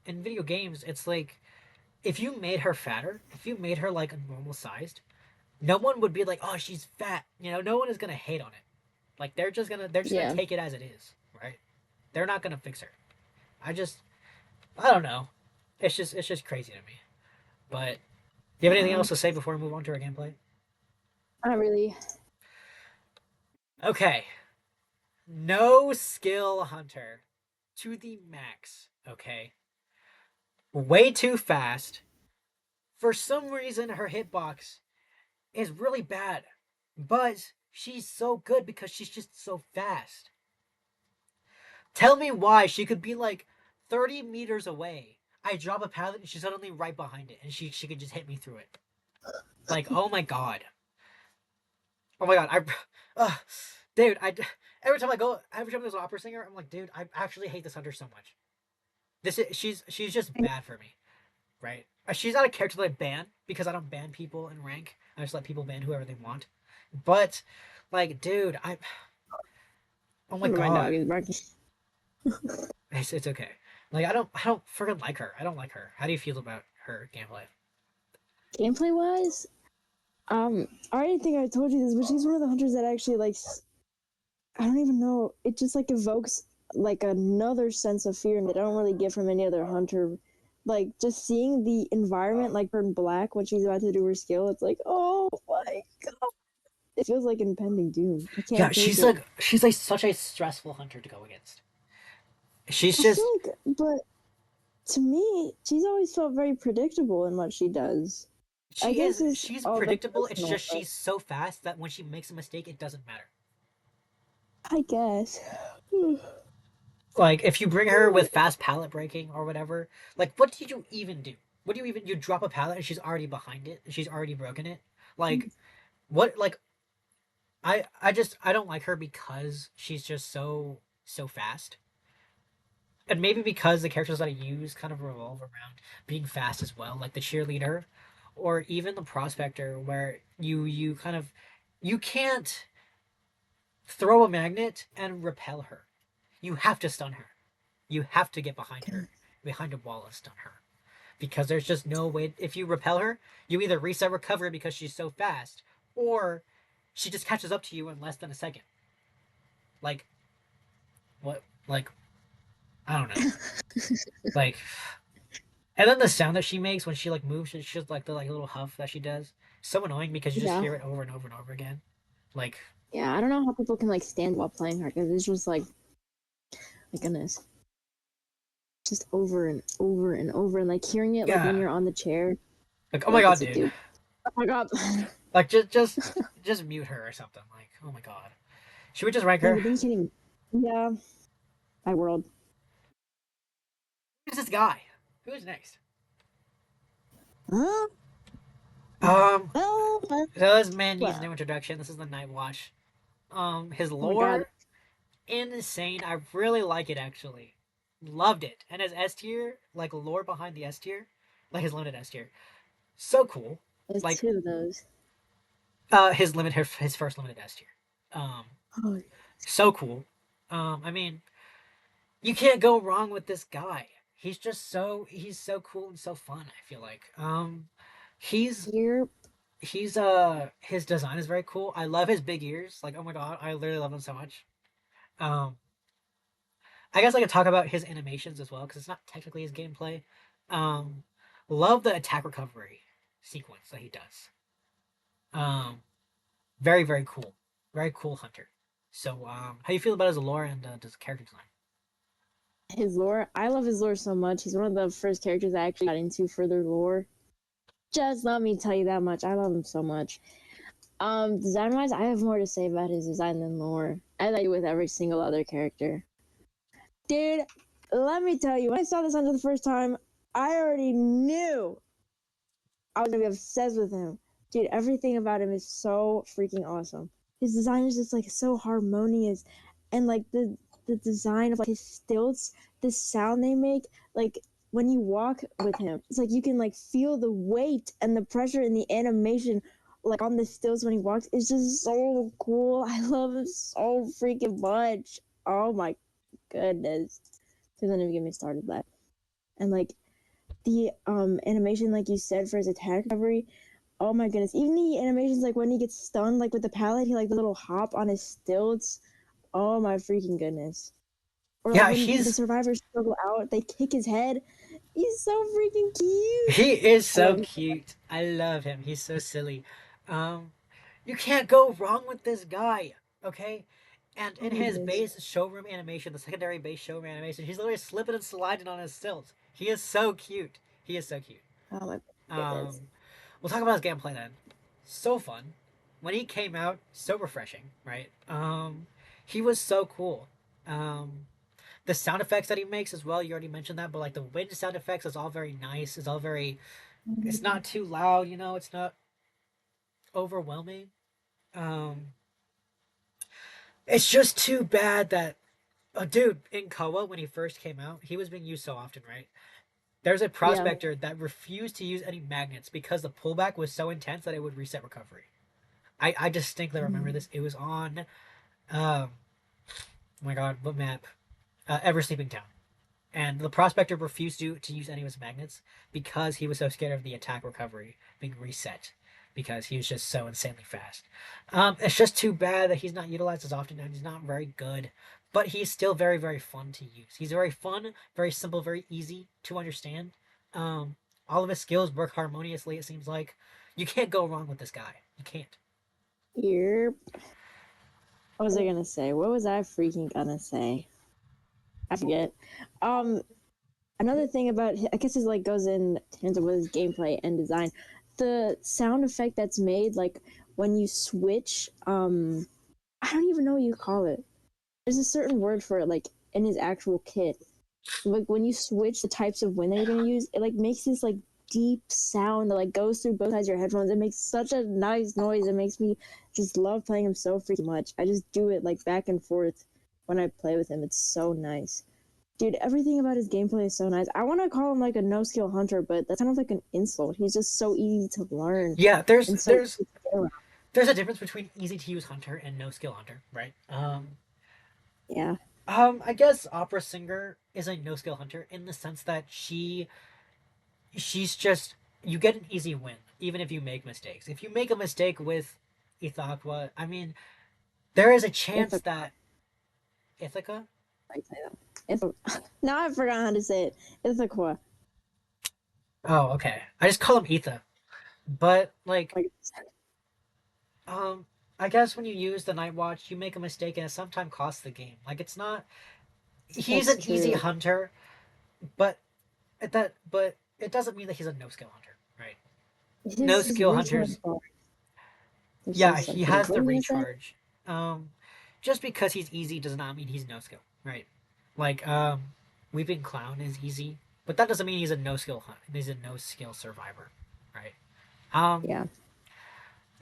in video games, it's like if you made her fatter, if you made her like a normal sized, no one would be like, oh, she's fat. You know, no one is gonna hate on it. Like they're just gonna yeah. take it as it is, right? They're not gonna fix her. I just I don't know. It's just crazy to me. But do you have anything Um, else to say before we move on to our gameplay? not really. Okay. No skill hunter to the max. Okay. Way too fast. For some reason her hitbox is really bad. But she's so good because she's just so fast. Tell me why she could be like 30 meters away. I drop a pallet and she's suddenly right behind it and she could just hit me through it. Like, oh my god. Oh my god. uh, dude, every time there's an opera singer, I'm like, dude, I actually hate this hunter so much. She's just bad for me, right? She's not a character that I ban because I don't ban people in rank. I just let people ban whoever they want. But like, dude, oh my My god. dog is barking. It's okay. Like I don't freaking like her. I don't like her. How do you feel about her gameplay? Gameplay wise, I already think I told you this, but she's one of the hunters that actually likes. I don't even know. It just like evokes like another sense of fear that I don't really get from any other hunter. Like just seeing the environment like turn black when she's about to do her skill, it's like, oh my god, it feels like impending doom. I Yeah, can't take it. she's like such a stressful hunter to go against. She's I feel just like, but to me, she's always felt very predictable in what she does. I guess it's she's all the predictable. It's personal, just but she's so fast that when she makes a mistake, it doesn't matter. I guess. Like if you bring her with fast pallet breaking or whatever, like what did you even do? What do you even you drop a pallet and she's already behind it and she's already broken it? Like what like I don't like her because she's just so fast. And maybe because the characters that I use kind of revolve around being fast as well, like the cheerleader or even the prospector where you kind of you can't throw a magnet and repel her. You have to stun her. You have to get behind her, behind a wall and stun her. Because there's just no way. If you repel her, you either reset recovery because she's so fast, or she just catches up to you in less than a second. Like, what? Like, I don't know. Like, and then the sound that she makes when she like moves, it's just like the like little huff that she does. So annoying because you just Yeah. hear it over and over and over again. Like, Yeah, I don't know how people can like stand while playing her because it's just like, my goodness, just over and over and over, and like hearing it like when yeah, you're on the chair. like oh my Like god, it's a dude. dude. Oh my god. Like just mute her or something. Like oh my god. Should we just rank Yeah, her? but then you can't even. Yeah, my world. Who's this guy? Who is next? Huh? Um, Oh, so this man needs well. no introduction. This is the Night Watch. His Oh my god. lore, insane. I really like it actually. Loved it. And his S tier, like lore behind the S tier, like his limited S tier, so cool. There's Like two of those. his first limited S tier, um, Oh, so cool. I mean, you can't go wrong with this guy. He's so cool and so fun. I feel like he's here. his design is very cool. I love his big ears. Like oh my god, I literally love them so much. Um, I guess I could talk about his animations as well because it's not technically his gameplay. Um, love the attack recovery sequence that he does. Um, very cool, very cool hunter. So, how do you feel about his lore and his character design? His lore. I love his lore so much. He's one of the first characters I actually got into further lore. Just let me tell you that much. I love him so much. Design wise, I have more to say about his design than lore. I like it with every single other character. Dude, let me tell you, when I saw this under the first time, I already knew I was gonna be obsessed with him. Dude, everything about him is so freaking awesome. His design is just like so harmonious, and like the design of like his stilts, the sound they make, like when you walk with him, it's like you can like feel the weight and the pressure in the animation, like on the stilts when he walks. It's just so cool. I love him so freaking much. Oh my goodness! Don't even get me started that. And like the animation, like you said, for his attack recovery. Oh my goodness! Even the animations, like when he gets stunned, like with the pallet, he like the little hop on his stilts. Oh my freaking goodness! Or like Yeah, when the survivors struggle out, they kick his head. He's so freaking cute. he is I so love him. cute. I love him. He's so silly. Um, you can't go wrong with this guy. Okay, and Oh in my his goodness! base showroom animation, the secondary base showroom animation, he's literally slipping and sliding on his stilts. He is so cute. He is so cute. Oh my Um, goodness! we'll talk about his gameplay then. So fun. When he came out, so refreshing, right? He was so cool. Um, the sound effects that he makes as well, you already mentioned that, but like the wind sound effects is all very nice. It's all very, it's not too loud, you know, it's not overwhelming. Um, it's just too bad that, dude, in Koa, when he first came out, he was being used so often, right? There's a Yeah. prospector that refused to use any magnets because the pullback was so intense that it would reset recovery. I distinctly remember this. It was on, oh my god, what map? Ever Sleeping Town. And the prospector refused to use any of his magnets because he was so scared of the attack recovery being reset because he was just so insanely fast. It's just too bad that he's not utilized as often and he's not very good, but he's still very fun to use. He's very fun, very simple, very easy to understand. All of his skills work harmoniously. It seems like you can't go wrong with this guy. You can't. Yep. What was I gonna say? What was I freaking gonna say? I forget. Um, Another thing about, I guess it like goes in tandem with his gameplay and design. The sound effect that's made, like when you switch, I don't even know what you call it. There's a certain word for it, like in his actual kit. Like when you switch the types of wind that you're gonna use, it like makes this like deep sound that like goes through both sides of your headphones. It makes such a nice noise. It makes me just love playing him so freaking much. I just do it like back and forth when I play with him. It's so nice. Dude, everything about his gameplay is so nice. I want to call him like a no skill hunter, but that's kind of like an insult. He's just so easy to learn Yeah, there's and so there's easy to get around. there's a difference between easy to use hunter and no skill hunter, right? Yeah, I guess opera singer is a no skill hunter in the sense that she's just, you get an easy win even if you make mistakes. If you make a mistake with Ithaqua, I mean, there is a chance Ithaca. that Ithaca. I say that. Now I forgot how to say it. Ithaca. Oh, okay. I just call him Etha, but like, Like, um, I guess when you use the Night Watch, you make a mistake and it sometimes costs the game. Like it's not. He's that's an easy true. hunter, but but it doesn't mean that he's a no skill hunter, right? No His skill recharge hunters. bar is Yeah, just so he big. has What the are you gonna say? recharge. Um, just because he's easy does not mean he's no skill, right? Like Weeping Clown is easy, but that doesn't mean he's a no skill hunt. He's a no skill survivor, right? Um, Yeah.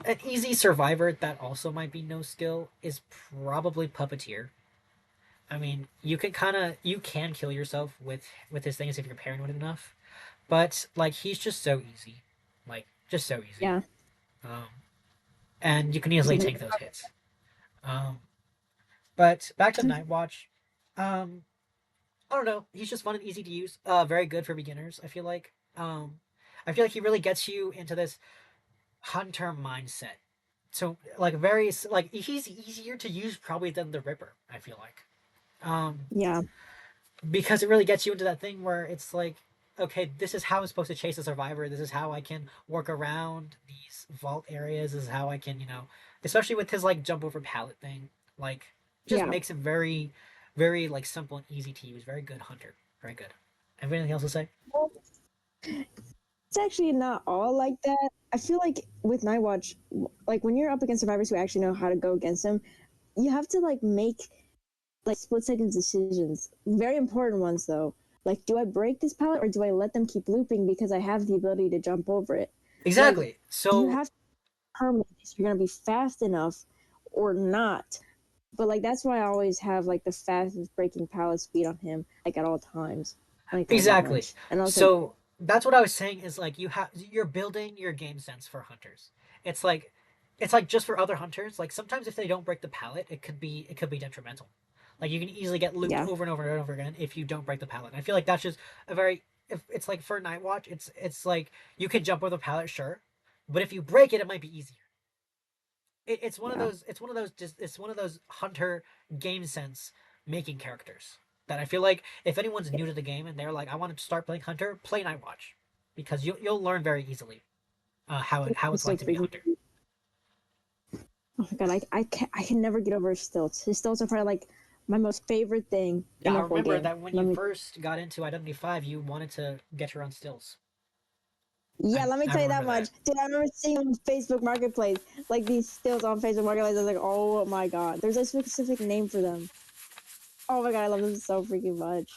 an easy survivor that also might be no skill is probably Puppeteer. I mean, you can kill yourself with his things if you're paranoid enough, but like he's just so easy, like just so easy. Yeah. Um, and you can easily Dude, take those hits. Um, but back to Night Watch. Um, I don't know. He's just fun and easy to use. Very good for beginners. I feel like he really gets you into this hunter mindset. So like very like he's easier to use probably than the Ripper. I feel like. Um, yeah. because it really gets you into that thing where it's like, okay, this is how I'm supposed to chase a survivor. This is how I can work around these vault areas. This is how I can, especially with his like jump over pallet thing, like just Yeah. makes it very, very like simple and easy to use. Very good hunter. Very good. Have anything else to say? Well, it's actually not all like that. I feel like with Nightwatch, like when you're up against survivors who actually know how to go against them, you have to like make like split second decisions. Very important ones though. Like, do I break this pallet or do I let them keep looping because I have the ability to jump over it? Like, Exactly. you So have to determine if you're gonna be fast enough or not. But like that's why I always have like the fastest breaking pallet speed on him, like at all times when I play exactly. Nightwatch. And also, So that's what I was saying is like you're building your game sense for hunters. It's like just for other hunters. Like sometimes if they don't break the pallet, it could be detrimental. Like you can easily get looped yeah, over and over and over again if you don't break the pallet. And I feel like that's just a very, if it's like for Night Watch, it's like you can jump over the pallet, sure, but if you break it, it might be easier. It's one of yeah. those. It's one of those hunter game sense making characters that I feel like if anyone's new to the game and they're like, I want to start playing hunter, play Night Watch, because you'll learn very easily how it's He's so like to be a freaking. hunter. Oh my god, I can never get over his stilts. His stilts are probably like my most favorite thing Yeah, in I the whole remember game. that when Let you me, first got into Identity 5, you wanted to get your own stills. yeah, I let me I tell you that remember much, that. dude. I remember seeing on Facebook Marketplace like these stilts on Facebook Marketplace. I was like, oh my god, there's a specific name for them. Oh my god, I love them so freaking much.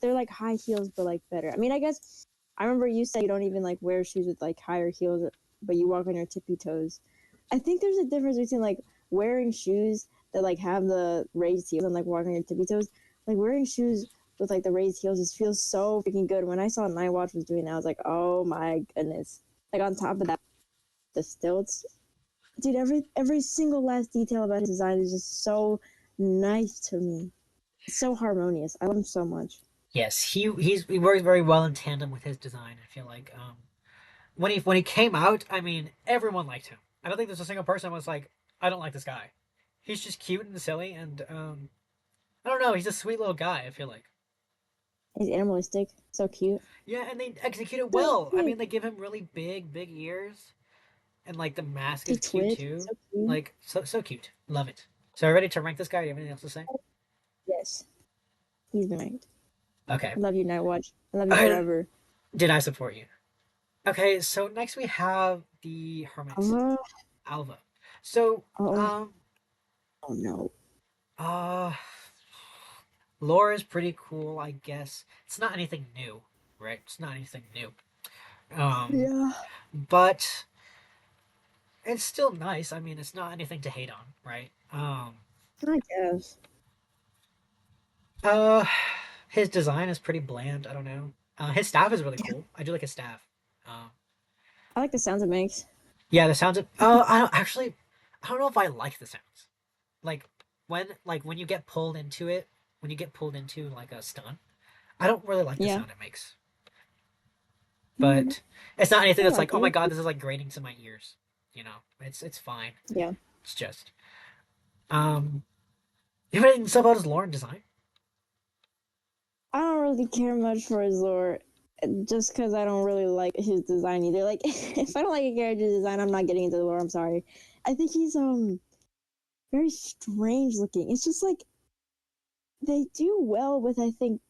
They're like high heels, but like better. I mean, I guess I remember you said you don't even like wear shoes with like higher heels, but you walk on your tippy toes. I think there's a difference between like wearing shoes that like have the raised heels and like walking on your tippy toes. Like wearing shoes with like the raised heels just feels so freaking good. When I saw Nightwatch was doing that, I was like, oh my goodness. Like on top of that, the stilts, dude. Every single last detail about his design is just so nice to me. It's so harmonious. I love him so much. Yes, he works very well in tandem with his design. I feel like when he came out, I mean, everyone liked him. I don't think there's a single person who was like, I don't like this guy. He's just cute and silly, and I don't know. He's a sweet little guy. I feel like. He's animalistic, so cute. Yeah, and they execute it So well. I cute. mean, they give him really big ears. and like the mask They is cute twitch. too. So cute. Like so cute. Love it. So are you ready to rank this guy? Do you have anything else to say? Yes, he's right. Okay. I love you, Nightwatch. I love you forever. Did I support you? Okay, so next we have the Hermit, Uh, Alva. So, oh, oh no. uh, lore is pretty cool, I guess. It's not anything new, right? It's not anything new. Um, Yeah, but it's still nice. I mean, it's not anything to hate on, right? I guess. Uh, his design is pretty bland. I don't know. His staff is really cool. I do like his staff. Um, I like the sounds it makes. yeah, the sounds. I don't actually. I don't know if I like the sounds. Like when you get pulled into it, when you get pulled into like a stun. I don't really like the Yeah. sound it makes. Mm, But it's not anything I that's like like, oh my it. god, this is like grating to my ears. You know, it's fine. Yeah. It's just um. You have anything to say about his lore and design? I don't really care much for his lore, just because I don't really like his design either. Like, if I don't like a character design, I'm not getting into the lore. I'm sorry. I think he's very strange looking. It's just like they do well with, I think,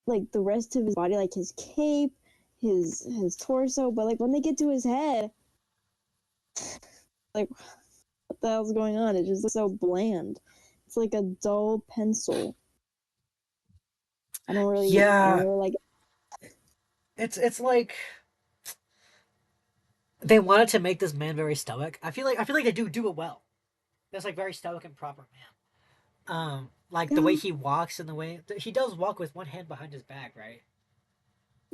like the rest of his body, like his cape, his torso, but like when they get to his head, like what the hell's going on? It just looks so bland. It's like a dull pencil. I don't Yeah, really like it. it's like they wanted to make this man very stoic. I feel like they do it well. That's like very stoic and proper man. Like the way Yeah. he walks and the way he does walk with one hand behind his back, right?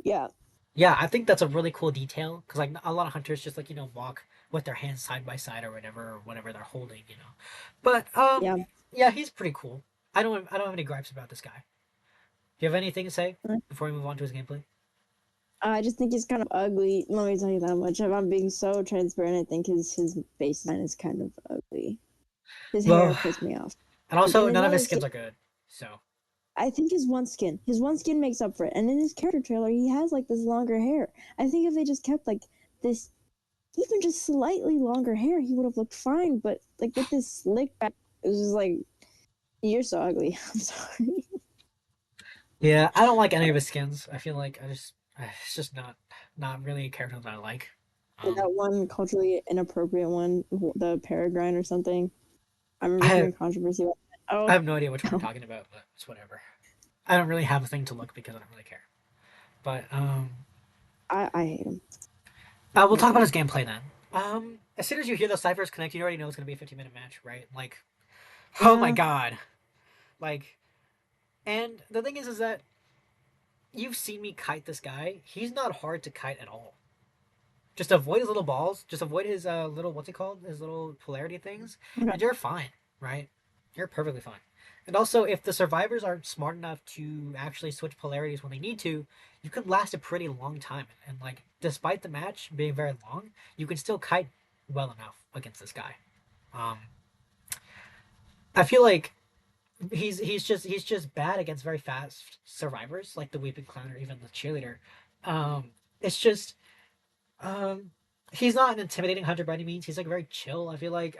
Yeah. Yeah, I think that's a really cool detail because like a lot of hunters just like walk with their hands side by side or whatever they're holding, you know. But Yeah. yeah, he's pretty cool. I don't have any gripes about this guy. Do you have anything to say before we move on to his gameplay? I just think he's kind of ugly. Let me tell you that much. If I'm being so transparent, I think his baseline is kind of ugly. His hair Well, puts me off. and Like in also his none of other his skin, skins are good. So I think his one skin makes up for it. And in his character trailer, he has like this longer hair. I think if they just kept like this, even just slightly longer hair, he would have looked fine. But like with this slick back, it was just like, you're so ugly. I'm sorry. yeah, I don't like any of his skins. I feel like it's just not really a character that I like. That one culturally inappropriate one, the Peregrine or something. I remember I hearing controversy about that. I Oh, have no idea which one you're no. talking about, but it's whatever. I don't really have a thing to look because I don't really care. But I hate him. we'll talk about his gameplay then. As soon as you hear the ciphers connect, you already know it's gonna be a 50-minute match, right? Like, oh my Yeah. god, like, and the thing is that you've seen me kite this guy. He's not hard to kite at all. Just avoid his little balls. Just avoid his little what's it called? His little polarity things, Okay. and you're fine, right? You're perfectly fine. And also, if the survivors are smart enough to actually switch polarities when they need to, you can last a pretty long time. And like, despite the match being very long, you can still kite well enough against this guy. Um, I feel like he's just bad against very fast survivors, like the weeping clown or even the cheerleader. It's just um, he's not an intimidating hunter by any means. He's like very chill. I feel like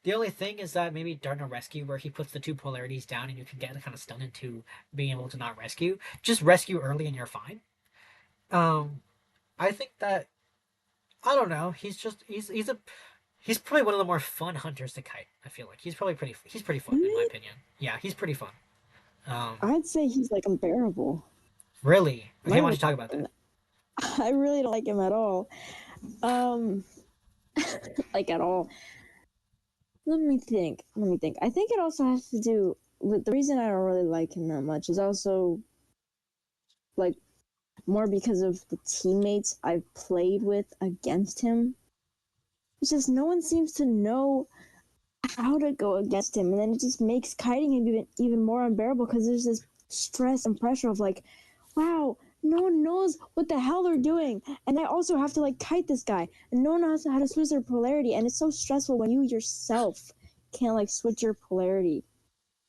the only thing is that maybe during a rescue where he puts the two polarities down and you can get kind of stunned into being able to not rescue. Just rescue early and you're fine. Um, I think that I don't know. He's probably one of the more fun hunters to kite. I feel like he's pretty fun in my Really? opinion. Yeah, he's pretty fun. Um, I'd say he's like unbearable. really. Okay, Not why don't even. you talk about that? I really don't like him at all. Um, like at all. Let me think. Let me think. I think it also has to do with the reason I don't really like him that much is also like more because of the teammates I've played with against him. It's just no one seems to know how to go against him, and then it just makes kiting him even more unbearable because there's this stress and pressure of like, wow, no one knows what the hell they're doing, and I also have to like kite this guy, and no one knows how to switch their polarity, and it's so stressful when you yourself can't like switch your polarity,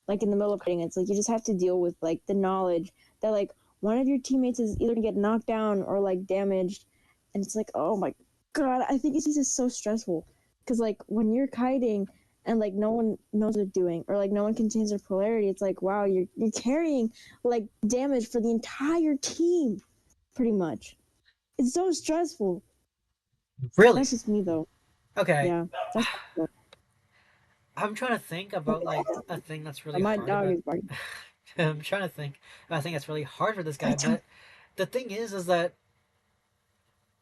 like in the middle of kiting. It's like you just have to deal with like the knowledge that like one of your teammates is either gonna get knocked down or like damaged, and it's like, oh my God, I think it's just so stressful. Because, like, when you're kiting and, like, no one knows what they're doing, or, like, no one can change their polarity, it's like, wow, you're carrying, like, damage for the entire team, pretty much. It's so stressful. That's Really? just me, though. Okay. Yeah, that's I'm trying to think about like a thing that's really my hard dog about. is barking. I'm trying to think about a thing that's really hard for this guy, My dog. but the thing is that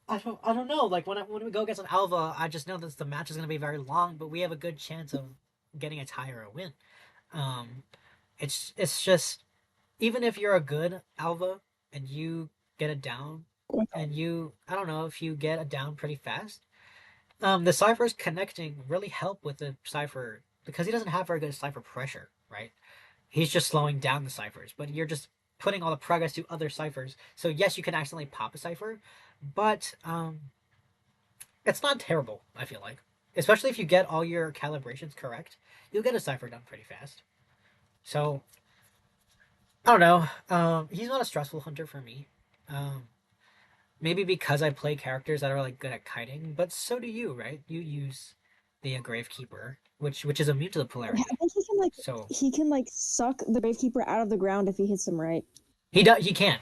I don't know. Like when we go against an Alva, I just know that the match is going to be very long, but we have a good chance of getting a tie or a win. Um, it's just even if you're a good Alva and you get it down, and you I don't know if you get it down pretty fast. The ciphers connecting really help with the cipher because he doesn't have very good cipher pressure, right? He's just slowing down the ciphers, but you're just putting all the progress to other ciphers. So yes, you can accidentally pop a cipher, but it's not terrible. I feel like, especially if you get all your calibrations correct, you'll get a cipher done pretty fast. So I don't know. He's not a stressful hunter for me. Um, Maybe because I play characters that are like good at kiting, but so do you, right? You use the Gravekeeper, which is immune to the Yeah, polarity. I think So he can like suck the Gravekeeper out of the ground if he hits him right. he can,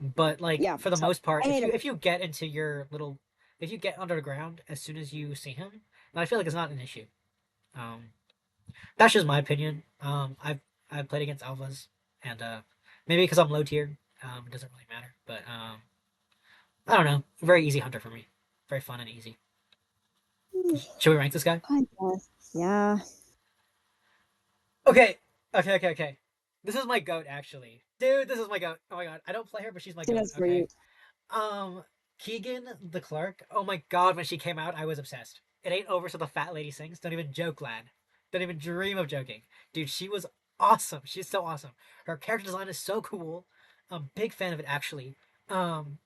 but like Yeah, for the so most part, I hate him. if you get into your little, if you get under the ground as soon as you see him, then I feel like it's not an issue. Um, that's just my opinion. I've played against alphas, and maybe because I'm low tier, it doesn't really matter. But I don't know. Very easy hunter for me. Very fun and easy. Should we rank this guy? I guess. Yeah. Okay. Okay. This is my goat, actually. Dude, this is my goat. Oh my god. I don't play her, but she's my I think goat. that's for Okay. you. Keegan the clerk. Oh my god, when she came out, I was obsessed. It ain't over till the fat lady sings. Don't even joke, lad. Don't even dream of joking. Dude, she was awesome. She's so awesome. Her character design is so cool. I'm a big fan of it, actually. Um,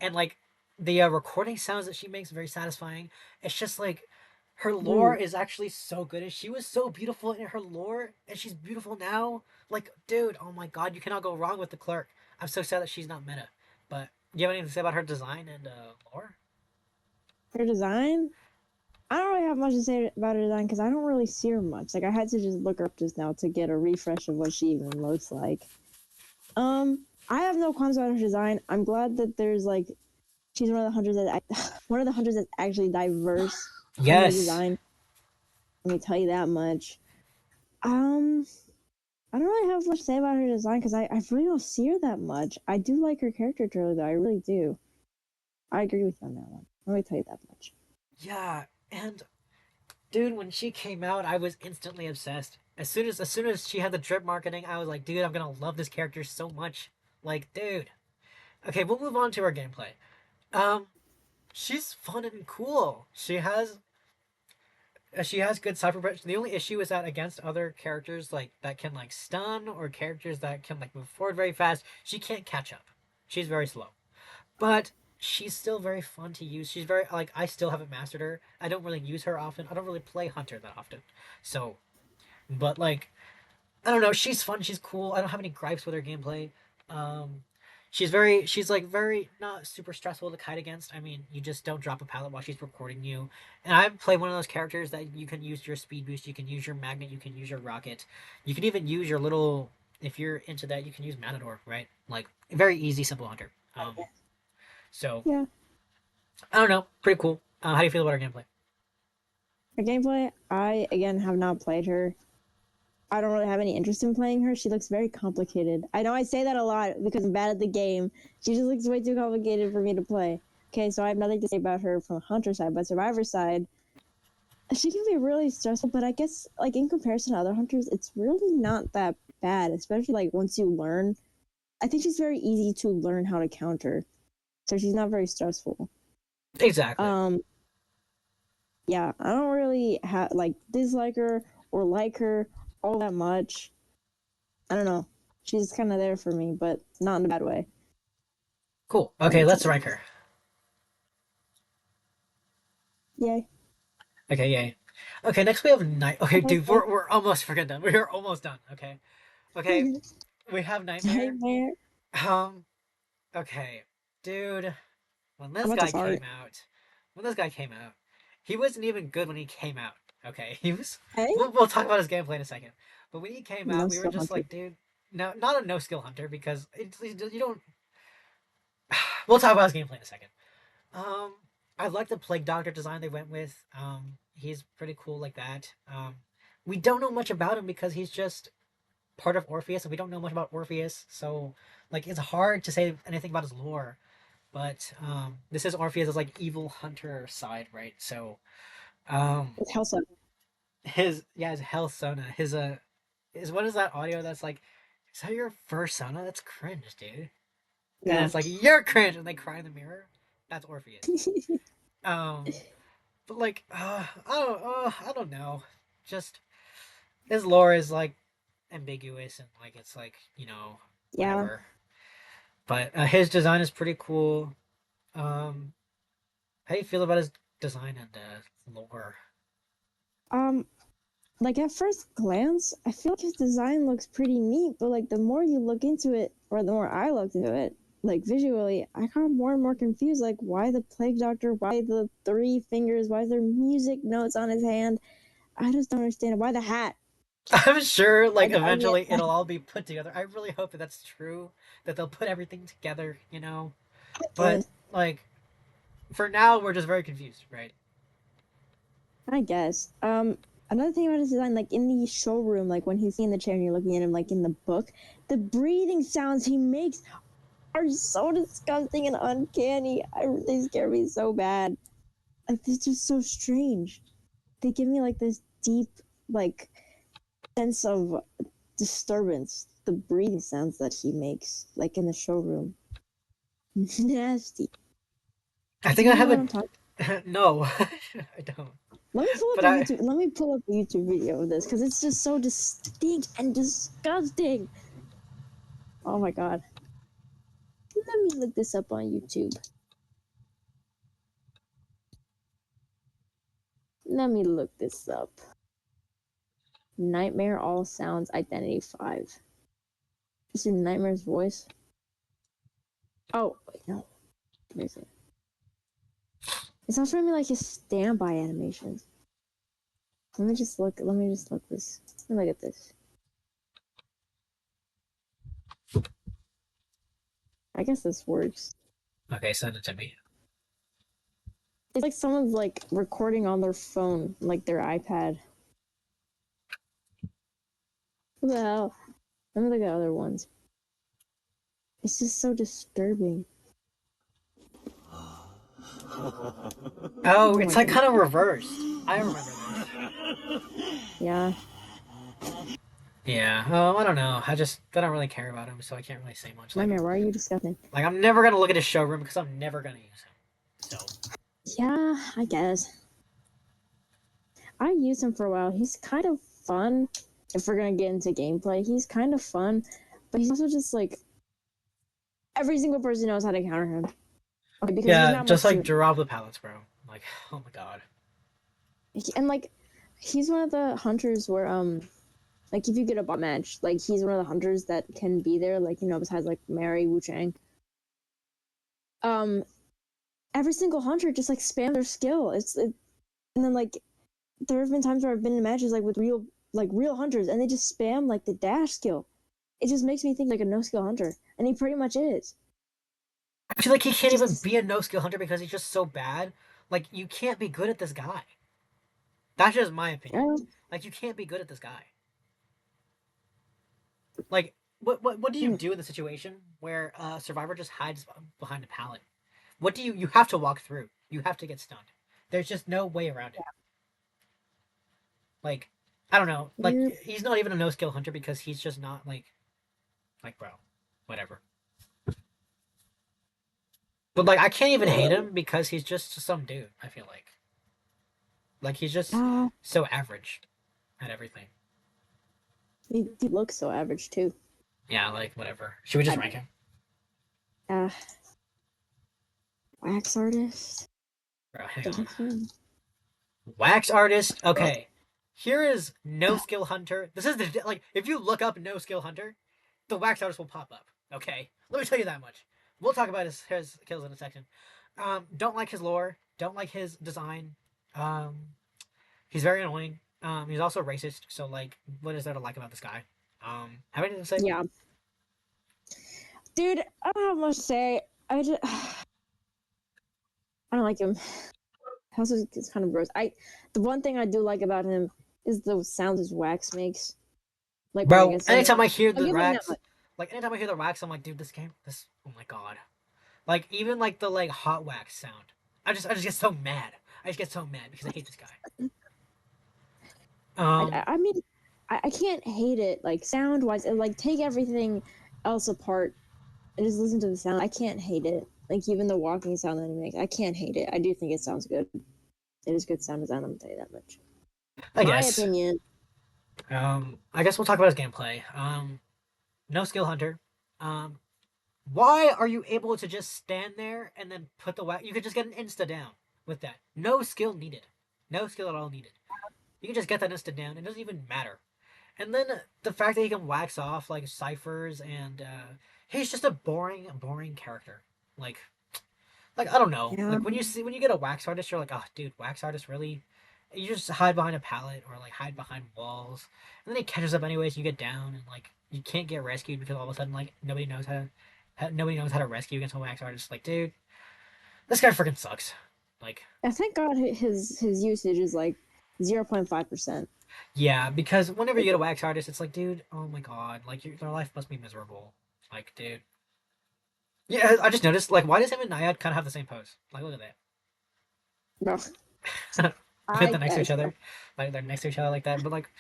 and like the recording sounds that she makes very satisfying. It's just like her lore Dude, is actually so good, and she was so beautiful in her lore, and she's beautiful now. Like, dude, oh my god, you cannot go wrong with the clerk. I'm so sad that she's not meta. But do you have anything to say about her design and lore? her design? I don't really have much to say about her design because I don't really see her much. Like I had to just look her up just now to get a refresh of what she even looks like. I have no qualms about her design. I'm glad that there's like she's one of the hunters that one of the hunters that's actually diverse in her Yes. design. Let me tell you that much. Um, I don't really have much to say about her design because I really don't see her that much. I do like her character trailer though. I really do. I agree with you on that one. Let me tell you that much. Yeah, and dude, when she came out, I was instantly obsessed. As soon as she had the drip marketing, I was like, dude, I'm gonna love this character so much. Like, dude. Okay, we'll move on to her gameplay. Um, she's fun and cool. She has good cypher protection. The only issue is that against other characters like that can like stun or characters that can like move forward very fast, she can't catch up. She's very slow. But she's still very fun to use. She's very like I still haven't mastered her. I don't really use her often. I don't really play Hunter that often. So, but like I don't know, she's fun, she's cool. I don't have any gripes with her gameplay. Um she's like very not super stressful to kite against. I mean, you just don't drop a pallet while she's recording you. And I play one of those characters that you can use your speed boost, you can use your magnet, you can use your rocket. You can even use your little if you're into that, you can use Matador, right? Like very easy, simple hunter. So Yeah, I don't know, pretty cool. How do you feel about her gameplay? her gameplay. I again have not played her. I don't really have any interest in playing her. She looks very complicated. I know I say that a lot because I'm bad at the game. She just looks way too complicated for me to play. Okay, so I have nothing to say about her from Hunter side, but Survivor side, she can be really stressful, but I guess like in comparison to other hunters, it's really not that bad, especially like once you learn. I think she's very easy to learn how to counter. So she's not very stressful. Exactly. Um yeah, I don't really have like dislike her or like her all that much. I don't know. She's kind of there for me, but not in a bad way. Cool. Let me Okay, tell let's you. rank her. Yay. Okay, yay. Okay, next we have night. Okay, dude, Okay. we're almost freaking done. We're almost done. Okay, okay, we have nightmare. Nightmare. Um, okay, dude, when I'm this about to guy fart. came out, when this guy came out, he wasn't even good when he came out. Okay, he was. Hey, We'll talk about his gameplay in a second. But when he came no out, we were skill just hunter. like, dude, no, not a no skill hunter because you don't. We'll talk about his gameplay in a second. Um, I like the Plague Doctor design they went with. He's pretty cool like that. We don't know much about him because he's just part of Orpheus, and we don't know much about Orpheus, so like it's hard to say anything about his lore. But this is Orpheus' like evil hunter side, right? So um, It's Hellside. his hell Sona, his what is that audio that's like, is that your first Sona? That's cringe, dude. And Yeah. it's like you're cringe, and they cry in the mirror. That's Orpheus. Um, but like, I don't know. Just his lore is like ambiguous and like it's like Yeah. whatever. But his design is pretty cool. Um, how do you feel about his design and lore? Um, like at first glance, I feel like his design looks pretty neat, but like the more you look into it, or the more I looked into it, like visually, I got more and more confused. Like, why the Plague Doctor? Why the three fingers? Why is there music notes on his hand? I just don't understand. Why the hat? I'm sure Why like the onion? eventually it'll all be put together. I really hope that that's true, that they'll put everything together, But Guess. like for now, we're just very confused, right? I guess. Another thing about his design, like in the showroom, like when he's in the chair and you're looking at him, like in the book, the breathing sounds he makes are so disgusting and uncanny. They scare me so bad. Like they're just so strange. They give me like this deep, like sense of disturbance. The breathing sounds that he makes, like in the showroom, nasty. I Do think I you know have what I'm talking? a no, I don't. Let me pull up But a YouTube. Let me pull up a YouTube video of this because it's just so distinct and disgusting. Oh my god. Let me look this up on YouTube. Let me look this up. Nightmare All Sounds Identity 5. Is it Nightmare's voice? Oh, wait, no. Where's it? It's not showing me like his standby animations. Let me just look this. Let me look at this. I guess this works. okay, send it to me. It's like someone's like recording on their phone, like their iPad. What the hell? Let me look at other ones. It's just so disturbing. Oh, Oh it's my like god. kind of reversed. I remember this. Yeah. Yeah. I don't know. I don't really care about him, so I can't really say much. Nightmare, why are you disgusting? Like I'm never gonna look at his showroom because I'm never gonna use him. So Yeah, I guess. I used him for a while. He's kind of fun. If we're gonna get into gameplay, he's kind of fun, but he's also just like every single person knows how to counter him. Okay, because there's yeah, not just much to like it. drop the pallets, bro. Like, oh my god. And like, he's one of the hunters where like if you get a bot match, like he's one of the hunters that can be there. Like besides like Mary Wu Chang. Um, every single hunter just like spam their skill. And then like there have been times where I've been in matches like with real hunters, and they just spam like the dash skill. It just makes me think like a no skill hunter, and he pretty much is. I feel like he can't even Just be a no skill hunter because he's just so bad. Like you can't be good at this guy. That's just my opinion. yeah, Like you can't be good at this guy. Like what do you do in the situation where a survivor just hides behind a pallet? What do you have to walk through? You have to get stunned. There's just no way around it. Like I don't know. Like you're he's not even a no skill hunter because he's just not like bro, whatever. But like I can't even hate him because he's just some dude. I feel like he's just ah, so average at everything. he looks so average too. Yeah, like whatever. Should we just rank him? Uh, wax artist. Bro, hang on. Jackson. Wax artist. Okay, here is no skill hunter. This is the like if you look up no skill hunter, the wax artist will pop up. Okay, let me tell you that much. We'll talk about his kills in a second. Don't like his lore. don't like his design. Um, he's very annoying. He's also racist. So like, what is there to like about this guy? Have anything to say? Yeah, dude, I don't have much to say. I don't like him. Also, it's kind of gross. The one thing I do like about him is the sounds his wax makes, like when it Bro, gets under. anytime I hear I'll the give him that wax, much. like anytime I hear the wax, I'm like, dude, oh my god. Like even like the like hot wax sound. I just get so mad. I just get so mad because I hate this guy. I mean, I can't hate it like sound wise. Like take everything else apart and just listen to the sound. I can't hate it. Like even the walking sound that he makes, I can't hate it. I do think it sounds good. It is good sound design. I'm gonna tell you that much. I My guess. opinion. I guess we'll talk about his gameplay. No skill hunter. Um, why are you able to just stand there and then put the wax? You could just get an insta down with that. No skill needed. No skill at all needed. You can just get that insta down. It doesn't even matter. And then the fact that he can wax off like ciphers and he's just a boring character. Like I don't know. Yeah. Like when you get a wax artist, you're like, oh dude, wax artist really? You just hide behind a pallet or like hide behind walls, and then he catches up anyways. You get down and like you can't get rescued because all of a sudden like nobody knows how to rescue against a wax artist. Like dude, this guy freaking sucks. Like I thank God his usage is like 0.5%. yeah, because whenever you get a wax artist, it's like dude, oh my god, like their life must be miserable. Like dude, yeah, I just noticed like why does him and Nayad kind of have the same pose? Like look at Bro, that. Like I they're next to each other, like they're next to each other like that. But like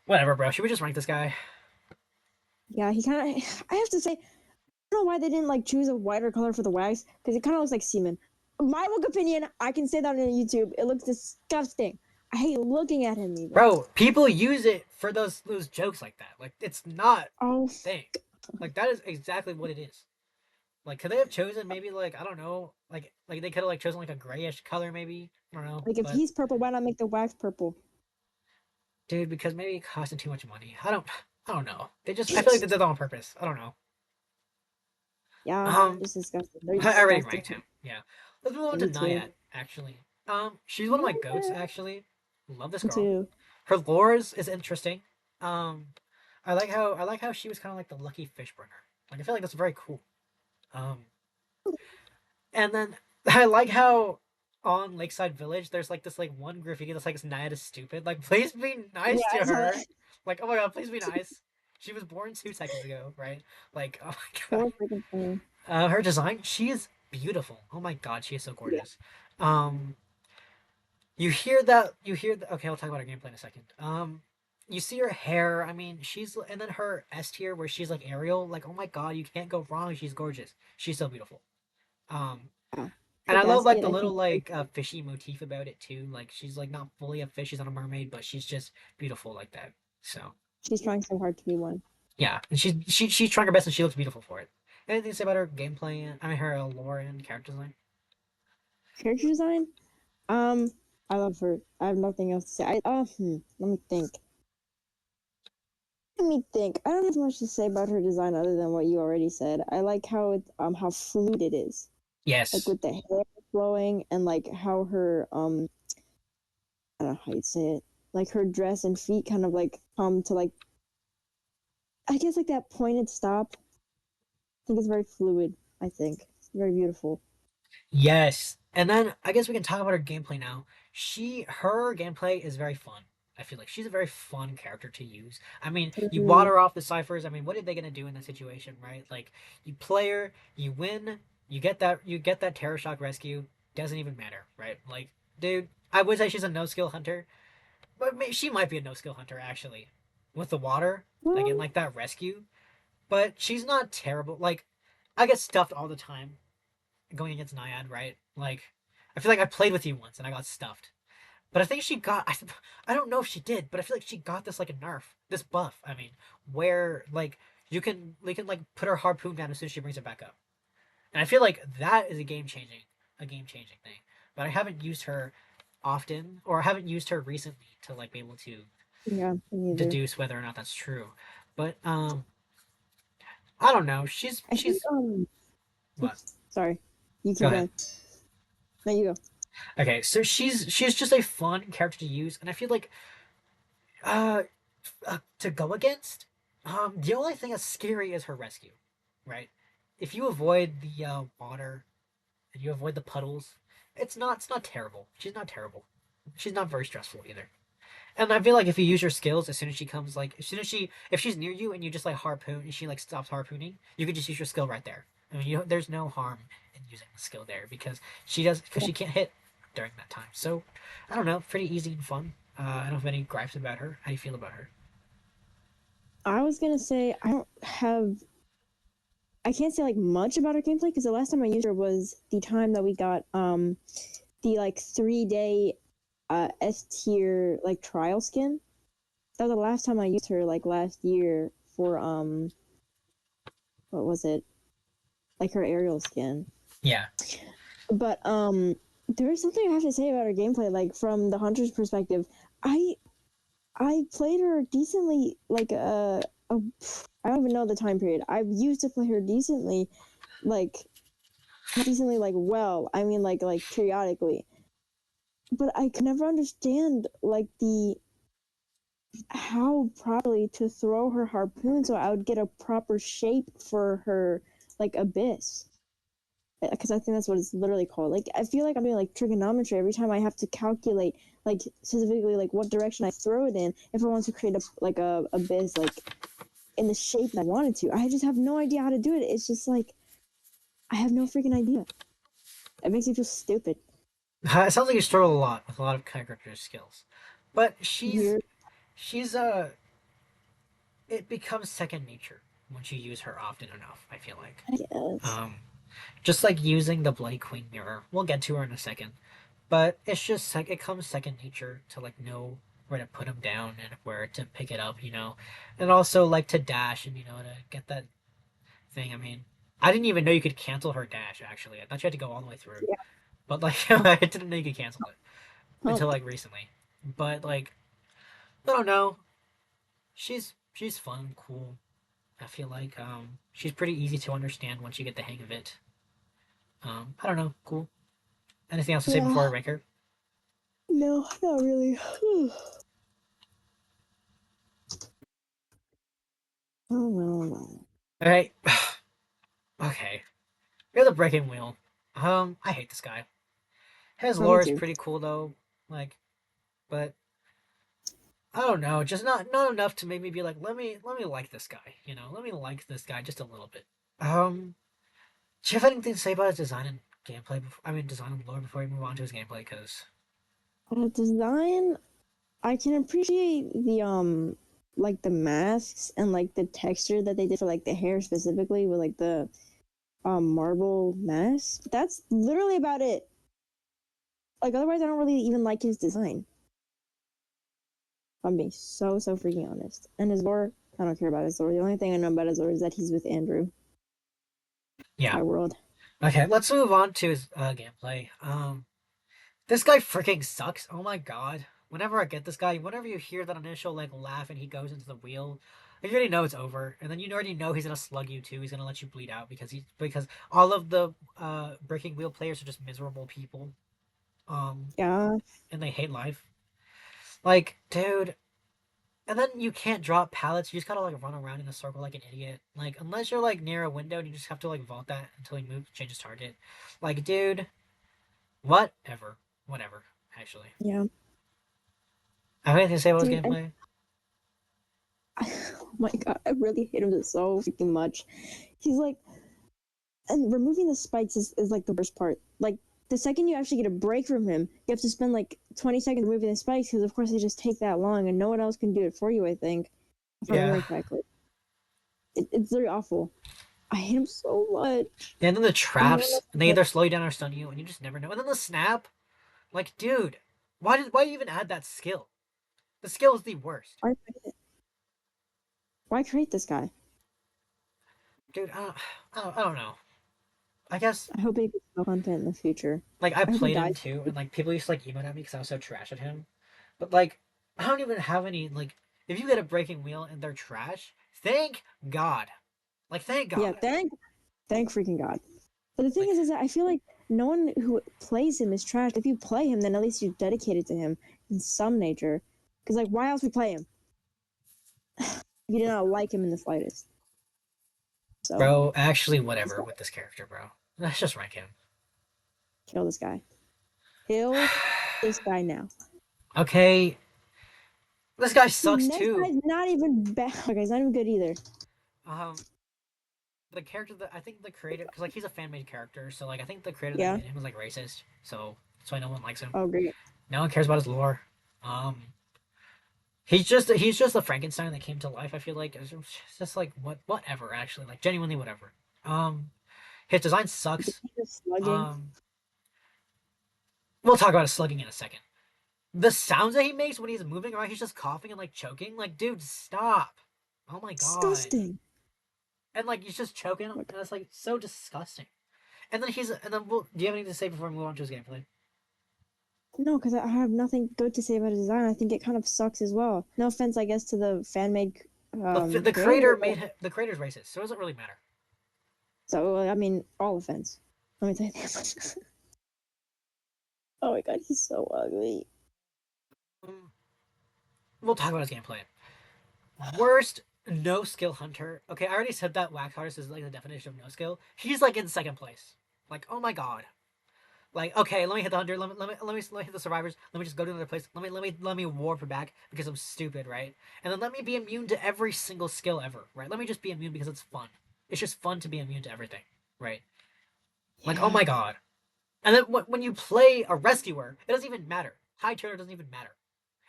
whatever, bro. Should we just rank this guy? yeah, he kind of. I have to say, I don't know why they didn't like choose a whiter color for the wax because it kind of looks like semen. My book opinion, I can say that on YouTube. It looks disgusting. I hate looking at him even. Bro, people use it for those jokes like that. Like it's not Oh, a thing. Like that is exactly what it is. Like could they have chosen maybe like I don't know, like they could have like chosen like a grayish color maybe. I don't know, like if but he's purple, why not make the wax purple? dude, because maybe it costed too much money. I don't know. I feel like they did that on purpose. I don't know. Yeah, Um, just disgusting. They're I already disgusting. ranked him. Yeah. Let's move on to Me too. Nayat, actually. She's one of my goats, Yeah, actually. Love this me girl. too. Her lore is interesting. Um, I like how she was kind of like the lucky fish burner. Like I feel like that's very cool. Um, and then I like how on Lakeside Village there's like this like one graffiti that's like Nayat is stupid. Like please be Yeah, nice to I saw her. that. Like oh my god, please be nice. She was born 2 seconds ago, right? Like oh my god. Poor freaking thing. Her design, she is beautiful. Oh my god, she is so Yeah. gorgeous. Um, you hear that. Okay, I'll talk about her gameplay in a second. You see her hair. I mean, and then her S tier where she's like Ariel. Like, oh my god, you can't go wrong. She's gorgeous. She's so beautiful. Um, Yeah. and Her I love like basket, the I little think like fishy motif about it too. Like she's like not fully a fish. She's not a mermaid, but she's just beautiful like that. So she's trying so hard to be one. yeah, and she's trying her best and she looks beautiful for it. Anything to say about her gameplay? I mean, her lore and character design. Character design? Um, I love her. I have nothing else to say. Let me think. Let me think. I don't have much to say about her design other than what you already said. I like how fluid it is, like Yes. with the hair flowing and like how her I don't know how you'd say it, like her dress and feet kind of like come to like I guess like that pointed stop. I think it's very fluid. I think it's very beautiful. Yes. And then I guess we can talk about her gameplay now. Her gameplay is very fun. I feel like she's a very fun character to use. I mean, you Mm, water off the ciphers. I mean, what are they gonna do in that situation, right? Like, you play her, you win, you get that terror shock rescue. Doesn't even matter, right? Like, dude, I would say she's a no skill hunter, but she might be a no skill hunter actually, with the water, like in well, like that rescue. But she's not terrible. Like, I get stuffed all the time going against Naiad, right? Like, I feel like I played with you once and I got stuffed. But I think she got, I don't know if she did, but I feel like she got this like a nerf, this buff. I mean, where like you can like put her harpoon down as soon as she brings it back up. And I feel like that is a game changing thing. But I haven't used her often, or I haven't used her recently to like be able to yeah, me neither. deduce whether or not that's true. But I don't know. I think She's what? sorry, you Go keep ahead. going. No, you go. Okay, so she's just a fun character to use, and I feel like uh, to go against, the only thing that's scary is her rescue, right? If you avoid the water and you avoid the puddles, it's not terrible. She's not terrible. She's not very stressful either. And I feel like if you use your skills, as soon as she comes, like as soon as if she's near you and you just like harpoon and she like stops harpooning, you can just use your skill right there. I mean, there's no harm in using the skill there because she can't hit during that time. So, I don't know, pretty easy and fun. I don't have any gripes about her. How do you feel about her? I was gonna say I can't say like much about her gameplay because the last time I used her was the time that we got the like 3 day S tier like trial skin. That was the last time I used her like last year for what was it? Like her aerial skin. Yeah. But there is something I have to say about her gameplay, like from the hunter's perspective. I I played her decently like I don't even know the time period. I've used to play her decently, like not decently like well. I mean like periodically. But I could never understand like the how properly to throw her harpoon so I would get a proper shape for her like abyss. Because I think that's what it's literally called. Like I feel like I'm doing like trigonometry every time I have to calculate like specifically like what direction I throw it in if I want to create a abyss like in the shape that I wanted to. I just have no idea how to do it. It's just like I have no freaking idea. It makes me feel stupid. It sounds like you struggle a lot with a lot of character skills, but Here, she's it becomes second nature once you use her often enough. I feel like, I guess. um, just like using the Bloody Queen mirror. We'll get to her in a second, but it's just like it comes second nature to like know where to put him down and where to pick it up, and also like to dash and to get that thing. I mean, I didn't even know you could cancel her dash. Actually, I thought you had to go all the way through, Yeah. but like I didn't know you could cancel it until Hump. like recently. But like I don't know, she's fun, cool. I feel like she's pretty easy to understand once you get the hang of it. I don't know, cool. Anything else to say before I Yeah. rank her? No, not really. Oh no. All right, okay. You're the breaking wheel. I hate this guy. His Oh, me lore is too. pretty cool though, like, but I don't know, just not enough to make me be like, let me like this guy, let me like this guy just a little bit. Do you have anything to say about his design and gameplay? I mean, design and lore before we move on to his gameplay, because Design, I can appreciate the like the masks and like the texture that they did for like the hair specifically with like the marble mask. That's literally about it. Like otherwise I don't really even like his design. I'm being so freaking honest. And his lore, I don't care about his lore. The only thing I know about his lore is that he's with Andrew. yeah. My world. Okay, let's move on to his gameplay. This guy freaking sucks. Oh my god. Whenever I get this guy, whenever you hear that initial like laugh and he goes into the wheel, you already know it's over. And then you already know he's gonna slug you too. He's gonna let you bleed out because all of the breaking wheel players are just miserable people. Um, Yeah. and they hate life. Like, dude. And then you can't drop pallets. You just gotta like run around in a circle like an idiot. Like unless you're like near a window and you just have to like vault that until he moves, changes target. Like, dude, whatever, whatever. Actually, Yeah. I have anything to say about his Dude, gameplay. oh my god, I really hate him so freaking much. He's like, and removing the spikes is like the worst part. Like, the second you actually get a break from him, you have to spend like 20 seconds removing the spikes because, of course, they just take that long and no one else can do it for you, I think, if I Yeah. remember correctly. It's very awful. I hate him so much. And then the And no one traps, else they can either slow you down or stun you, and you just never know. And then the snap, like, dude, why even add that skill? The skill is the worst, why create this guy? dude. I don't know. I guess I hope he gets more content in the future. like I I hope he played him dies. too, and like people used to like emote at me because I was so trash at him. But like, I don't even have any like. If you get a breaking wheel and they're trash, thank God. Like, thank Yeah, God. thank freaking God. But the thing Like, is that I feel like no one who plays him is trash. If you play him, then at least you're dedicated to him in some nature. Because, like, why else would we play him? If you did not like him in the slightest. So, Bro, actually, whatever with this character, bro. Let's just rank him. kill this guy. Kill this guy now. Okay. This guy Dude, sucks next too. guy's not even bad. Okay, he's not even good either. The character that I think the creator, because like he's a fan made character, so like I think the creator that Yeah. made him was like racist, so that's why no one likes him. Oh, great. No one cares about his lore. He's just a Frankenstein that came to life. I feel like it's just like whatever actually, like genuinely whatever. His design sucks. Slugging. We'll talk about his slugging in a second. The sounds that he makes when he's moving around, he's just coughing and like choking. Like, dude, stop! Oh my god! Disgusting. And like he's just choking, and it's like so disgusting. And then do you have anything to say before we move on to his gameplay? No, because I have nothing good to say about his design. I think it kind of sucks as well. No offense, I guess, to the fan-made The creator the creator's racist, so it doesn't really matter. So, I mean, all offense. Let me tell you that much. Oh my god, he's so ugly. We'll talk about his gameplay. Worst no skill hunter. Okay, I already said that wax artist is like the definition of no skill. He's like in second place. Like, oh my god. Like, okay, let me hit the hunter. Let me hit the survivors. Let me just go to another place. Let me warp back because I'm stupid, right? And then let me be immune to every single skill ever, right? Let me just be immune because it's fun. It's just fun to be immune to everything, right? Like, oh my god. And then when you play a rescuer, it doesn't even matter. High turner doesn't even matter.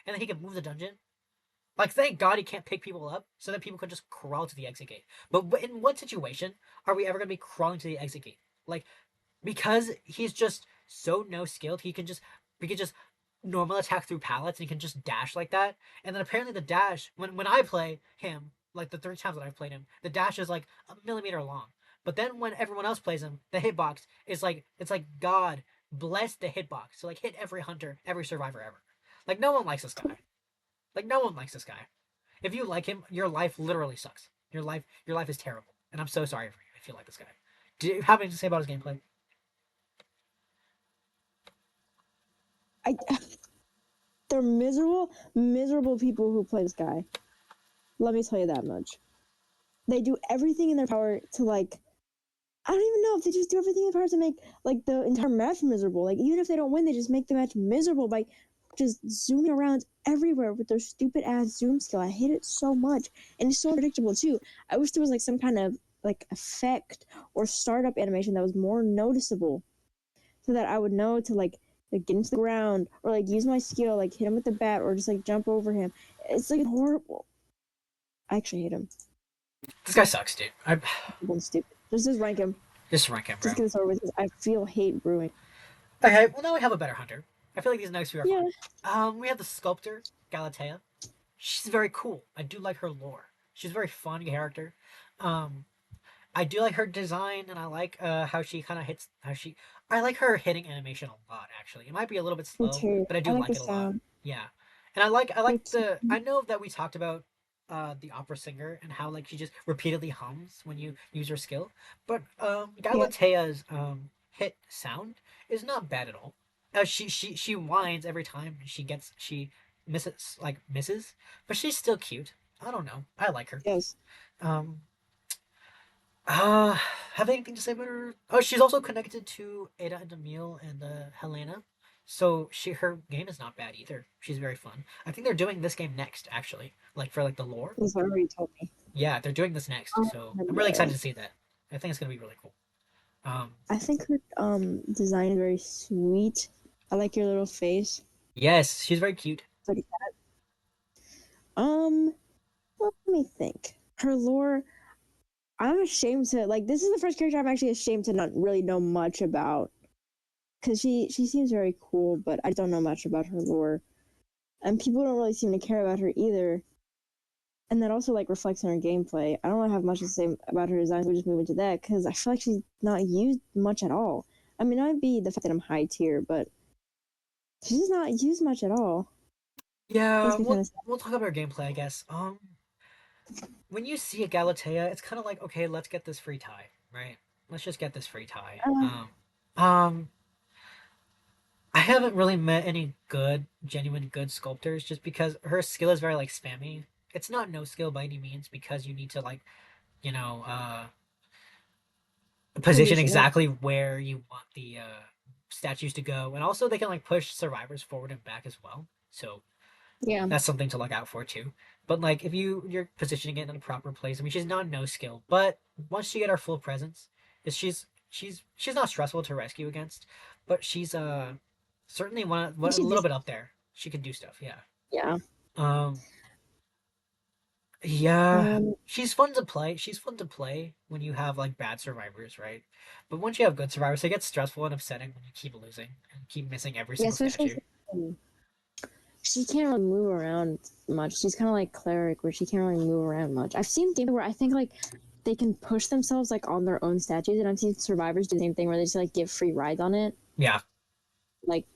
And then he can move the dungeon. Like, thank God he can't pick people up so that people can just crawl to the exit gate. But in what situation are we ever going to be crawling to the exit gate? Like, because he's just so no skilled, he can just normal attack through pallets and he can just dash like that. And then apparently the dash, when I play him, like the 3 times that I've played him, the dash is like a millimeter long. But then when everyone else plays him, the hitbox is like, it's like God bless the hitbox. So like hit every hunter, every survivor ever. Like no one likes this guy. Like no one likes this guy. If you like him, your life literally sucks. Your life is terrible. And I'm so sorry for you if you like this guy. Do you have anything to say about his gameplay? They're miserable people who play this guy. Let me tell you that much. They do everything in their power to, like, I don't even know if they just do everything in their power to make, like, the entire match miserable. Like, even if they don't win, they just make the match miserable by just zooming around everywhere with their stupid ass zoom skill. I hate it so much. And it's so unpredictable too. I wish there was like some kind of like effect or startup animation that was more noticeable so that I would know to like get into the ground or like use my skill, like hit him with the bat or just like jump over him. It's like horrible. I actually hate him. This guy sucks, dude. He's stupid. Just rank him. Just rank him, bro. Just get this over with. I feel hate brewing. Okay, well now we have a better hunter. I feel like these next few are Yeah. fun. We have the sculptor, Galatea. She's very cool. I do like her lore. She's a very fun character. I do like her design, and I like how she kind of hits. I like her hitting animation a lot. Actually, it might be a little bit slow, but I do like it a lot. Yeah, and I like the. I know that we talked about the opera singer and how like she just repeatedly hums when you use her skill, but Galatea's hit sound is not bad at all. She whines every time she misses, but she's still cute. I don't know. I like her. Yes. Um, uh, have anything to say about her? Oh, she's also connected to Ada and Emil and Helena, so her game is not bad either. She's very fun. I think they're doing this game next, actually, like for like the lore. He's already told me. Yeah, they're doing this next, so I'm really excited to see that. I think it's gonna be really cool. I think her design is very sweet. I like your little face. Yes, she's very cute. Like that. Let me think. Her lore. I'm ashamed to like. This is the first character I'm actually ashamed to not really know much about, because she seems very cool, but I don't know much about her lore, and people don't really seem to care about her either. And that also like reflects on her gameplay. I don't really have much to say about her design. So we just move into that because I feel like she's not used much at all. I mean, it might be the fact that I'm high tier, but she's not used much at all. Yeah, we'll talk about her gameplay, I guess. When you see a Galatea, it's kind of like, okay, let's get this free tie, right? Let's just get this free tie. haven't really met any good, genuine good sculptors just because her skill is very like spammy. It's not no skill by any means because you need to like, you know, position Position it. exactly where you want the statues to go, and also they can like push survivors forward and back as well. So Yeah. that's something to look out for too. But like if you're positioning it in a proper place, I mean she's not no skill, but once you get her full presence, is she's not stressful to rescue against, but she's certainly a She little just bit up there. She can do stuff, yeah. yeah. Um yeah, Um. she's fun to play. She's fun to play when you have like bad survivors, right? But once you have good survivors, it gets stressful and upsetting when you keep losing and keep missing every Yeah. single Especially statue. if, she can't really move around much. She's kind of like cleric, where she can't really move around much. I've seen games where I think like they can push themselves like on their own statues, and I've seen survivors do the same thing where they just like give free rides on it. Yeah. Like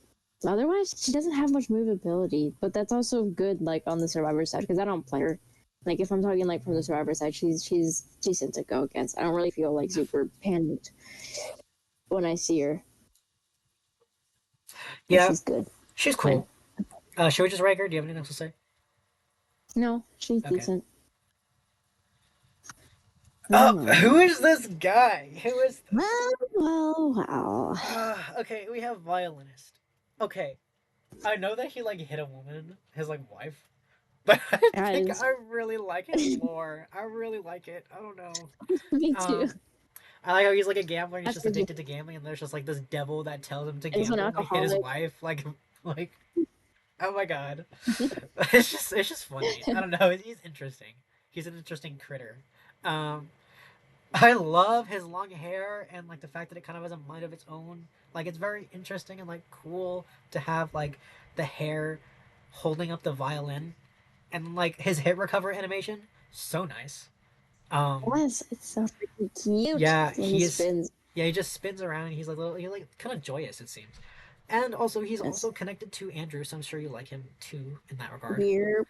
otherwise, she doesn't have much movability, but that's also good like on the survivor side because I don't play her. Like if I'm talking like from the survivor side, she's decent to go against. I don't really feel like super panicked when I see her, but Yeah, she's good. she's I, cool. Should we just rank her? Do you have anything else to say? no, she's Okay. decent. Oh, Hmm. who is this guy? Who is this? Well. Okay, we have violinist. Okay, I know that he like hit a woman, his like wife, but I think Guys, I really like his lore. I really like it. I don't know. me too. Um, I like how he's like a gambler and he's just After addicted to gambling, and there's just like this devil that tells him to he's an gamble and like hit his alcoholic. wife. Like, oh my god, it's just funny. I don't know. He's interesting. He's an interesting critter. Um, I love his long hair and like the fact that it kind of has a mind of its own. Like it's very interesting and like cool to have like the hair holding up the violin and like his hit recover animation. So nice. Um, Yes, it's so freaking cute yeah, when he he is. spins. Yeah, he just spins around and he's like little. He's like kind of joyous it seems. And also he's Yes. also connected to Andrew, so I'm sure you like him too in that regard. Weird.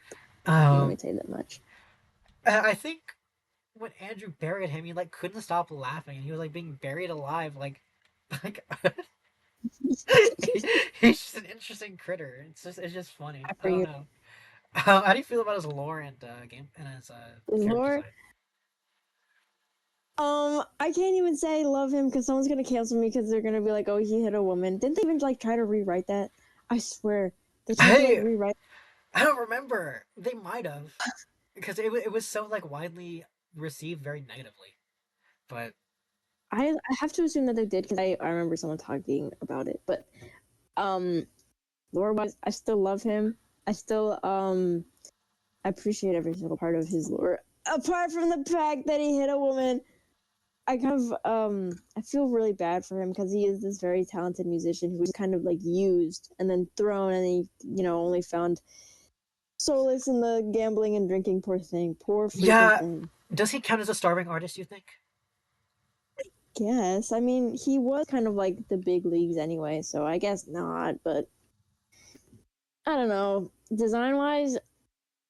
Let me Um, tell you that much. I think when Andrew buried him, he like couldn't stop laughing. He was like being buried alive, like he's just an interesting critter. It's just funny. I For don't you. know. How do you feel about his lore and game and his character Lore. design? I can't even say love him because someone's gonna cancel me because they're gonna be like, "Oh, he hit a woman." Didn't they even like try to rewrite that? I swear they tried to like I rewrite. I don't remember. They might have because it was so like widely received very negatively. But I have to assume that they did because I remember someone talking about it. But um, lore wise, I still love him. I still I appreciate every single part of his lore. Apart from the fact that he hit a woman, I kind of I feel really bad for him because he is this very talented musician who was kind of like used and then thrown, and he only found solace in the gambling and drinking. Poor thing, poor freaking yeah, thing. does he count as a starving artist? You think? Yes, I mean he was kind of like the big leagues anyway, so I guess not. But I don't know. Design wise,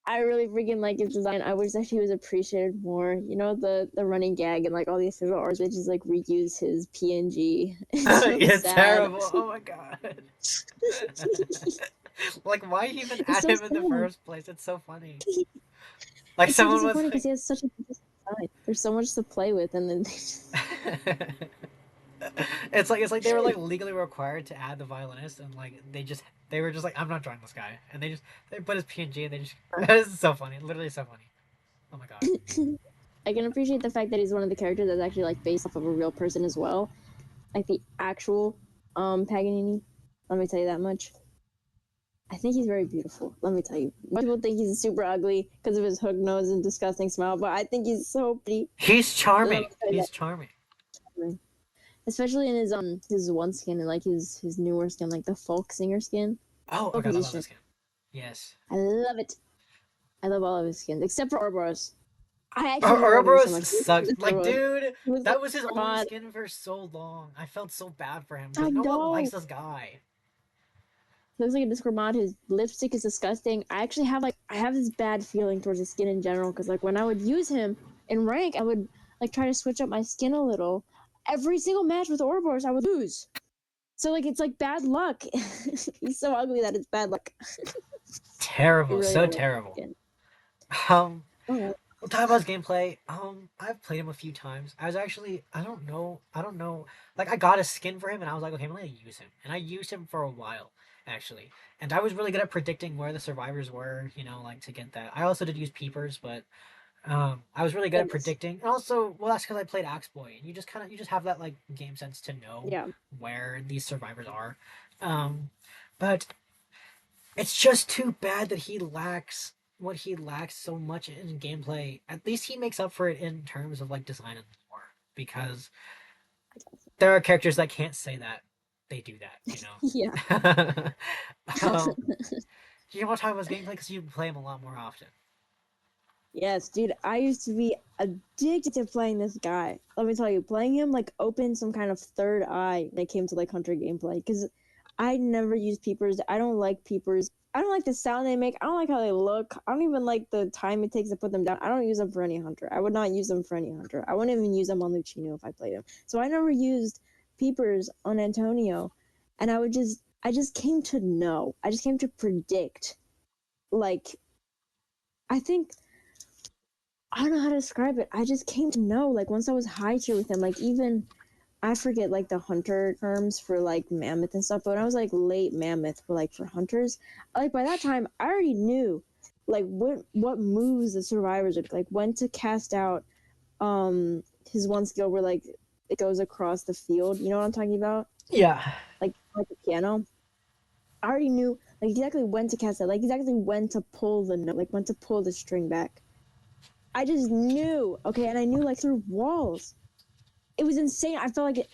I really freaking like his design. I wish that he was appreciated more. You know, the running gag and like all the official art, they just like reuse his PNG. It's really It's sad. terrible. Oh my god. Like, why even It's add so him in the sad. first place? It's so funny. Like, It's so someone was disappointing because like, he has such a decent design. There's so much to play with, and then it's like they were like legally required to add the violinist, and like they were just like, I'm not drawing this guy, and they put his PNG, and they just it's so funny, literally so funny. Oh my god. I can appreciate the fact that he's one of the characters that's actually like based off of a real person as well, like the actual Paganini. Let me tell you that much. I think he's very beautiful. Let me tell you. Most people think he's super ugly because of his hook nose and disgusting smile, but I think he's so pretty. He's Let me charming. tell you He's charming. that. Especially in his one skin and like his newer skin, like the folk singer skin. Oh, So okay, I love position. this game. Yes. I love it. I love all of his skins except for Ouroboros. I actually hate Ouroboros so Ouroboros much. sucks. Like, dude, He was like that was his only mod. skin for so long. I felt so bad for him I because no one likes know. this guy. He looks like a Discord mod. His lipstick is disgusting. I actually have I have this bad feeling towards his skin in general because like when I would use him in rank, I would like try to switch up my skin a little. Every single match with Ouroboros, I would lose. So like it's like bad luck. He's so ugly that it's bad luck. I Terrible, really so don't like terrible. skin. Um, Oh, we'll talk about his gameplay. I've played him a few times. I was actually, I don't know. Like, I got a skin for him, and I was like, okay, I'm gonna use him, and I used him for a while, actually. And I was really good at predicting where the survivors were, you know, like to get that. I also did use peepers, but I was really good at goodness. predicting. And also, well, that's because I played Axe Boy, and you just have that like game sense to know Yeah. where these survivors are. Um, but it's just too bad that he lacks what he lacks so much in gameplay. At least he makes up for it in terms of like design and lore, because there are characters that can't say that they do that, you Yeah. know. Do you want to talk about his gameplay because you play him a lot more often? Yes, dude, I used to be addicted to playing this guy. Let me tell you, playing him like opened some kind of third eye when it came to like hunter gameplay. Because I never use peepers. I don't like peepers. I don't like the sound they make. I don't like how they look. I don't even like the time it takes to put them down. I don't use them for any hunter. I would not use them for any hunter. I wouldn't even use them on Lucino if I played him. So I never used peepers on Antonio, and I just came to know. I just came to predict. Like, I think I don't know how to describe it. I just came to know, like, once I was high tier with him, like, even, I forget, like, the hunter terms for, like, mammoth and stuff, but when I was, like, late mammoth for, like, for hunters, like, by that time, I already knew, like, what moves the survivors would, like, when to cast out, his one skill where, like, it goes across the field. You know what I'm talking about? Yeah. Like the piano. I already knew, like, exactly when to cast it, like, exactly when to pull the note, like, when to pull the string back. I just knew, okay, and I knew like through walls. It was insane. I felt like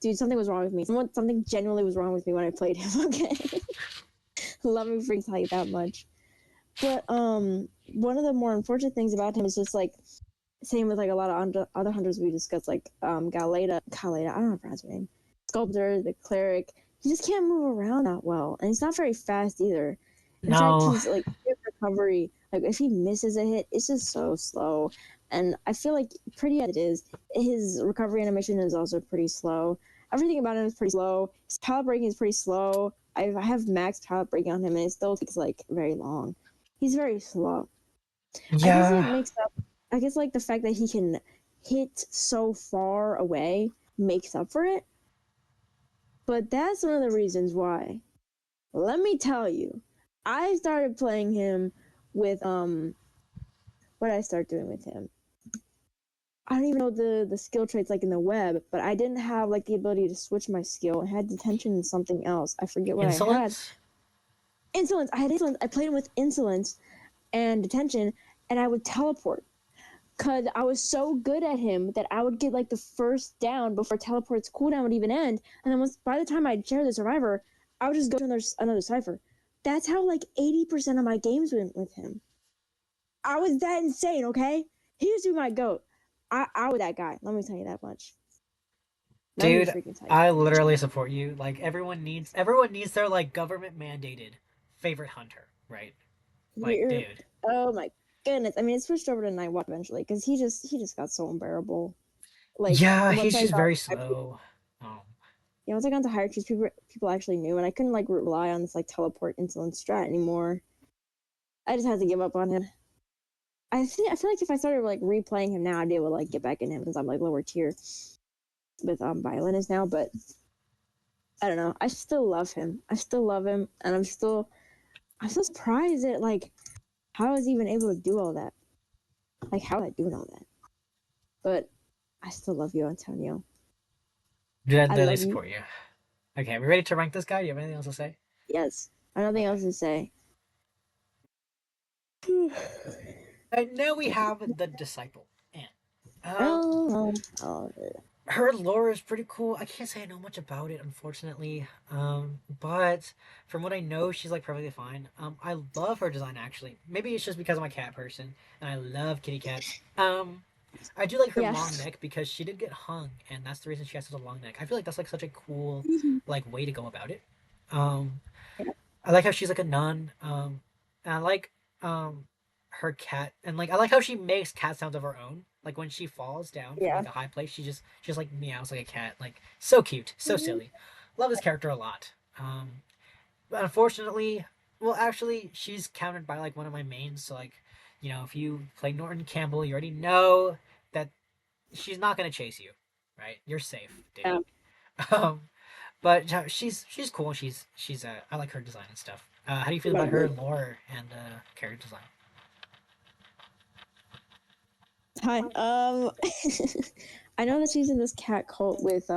dude, something was wrong with me. Something genuinely was wrong with me when I played him. Okay, let me freaking tell you that much. But one of the more unfortunate things about him is just like same with like a lot of other hunters we discussed, like Galeta. I don't know how to pronounce her name. Sculptor, the cleric. He just can't move around that well, and he's not very fast either. In fact, No. he's like hit recovery. Like if he misses a hit, it's just so slow. And I feel like pretty as it is, his recovery animation is also pretty slow. Everything about him is pretty slow. His pallet breaking is pretty slow. I have max pallet breaking on him, and it still takes like very long. He's very slow. I guess it Yeah. makes up. I guess like the fact that he can hit so far away makes up for it. But that's one of the reasons why. Let me tell you, I started playing him with what did I start doing with him? I don't even know the skill traits like in the web, but I didn't have like the ability to switch my skill. I had detention and something else. I forget what I had. Insolence? Insolence. I had insolence. I played him with insolence and detention, and I would teleport. Cause I was so good at him that I would get like the first down before teleport's cooldown would even end, and then by the time I'd share the survivor, I would just go to another cipher. That's how like 80% of my games went with him. I was that insane, okay? He used to be my goat. I was that guy. Let me tell you that much. Let me Dude, freaking tell you I that much. literally support you. Like everyone needs their like government mandated favorite hunter, right? Like, You're, dude. oh my goodness. I mean, it switched over to Nightwatch eventually because he just got so unbearable. Like Yeah, once he's I just got very I slow. Oh. yeah, once I got into higher tiers, people actually knew, and I couldn't like rely on this like teleport insolence strat anymore. I just had to give up on him. I feel like if I started like replaying him now, I'd be able to like get back in him since I'm like lower tier with violinist now. But I don't know. I still love him. I still love him, and I'm still surprised at like how I was even able to do all that. Like how was I doing all that? But I still love you, Antonio. Dude, I I literally love you. support you. Okay, we ready to rank this guy? Do you have anything else to say? Yes. I have nothing Okay. else to say. And now we have the disciple, Anne. Um, Oh, her lore is pretty cool. I can't say I know much about it, unfortunately. But from what I know, she's like perfectly fine. I love her design actually. Maybe it's just because I'm a cat person and I love kitty cats. I do like her yeah. long neck because she did get hung, and that's the reason she has such a long neck. I feel like that's like such a cool like way to go about it. Um, I like how she's like a nun. And I like um her cat, and like I like how she makes cat sounds of her own. Like when she falls down from Yeah. like a high place, she just like meows like a cat. Like so cute, so silly. love this character a lot. But unfortunately, well, actually, she's countered by like one of my mains. So like, if you play Norton Campbell, you already know that she's not gonna chase you, right? You're safe, dude. Yeah, Um, but she's cool. She's I like her design and stuff. How do you feel about right, her right. lore and character design? Hi. I know that she's in this cat cult with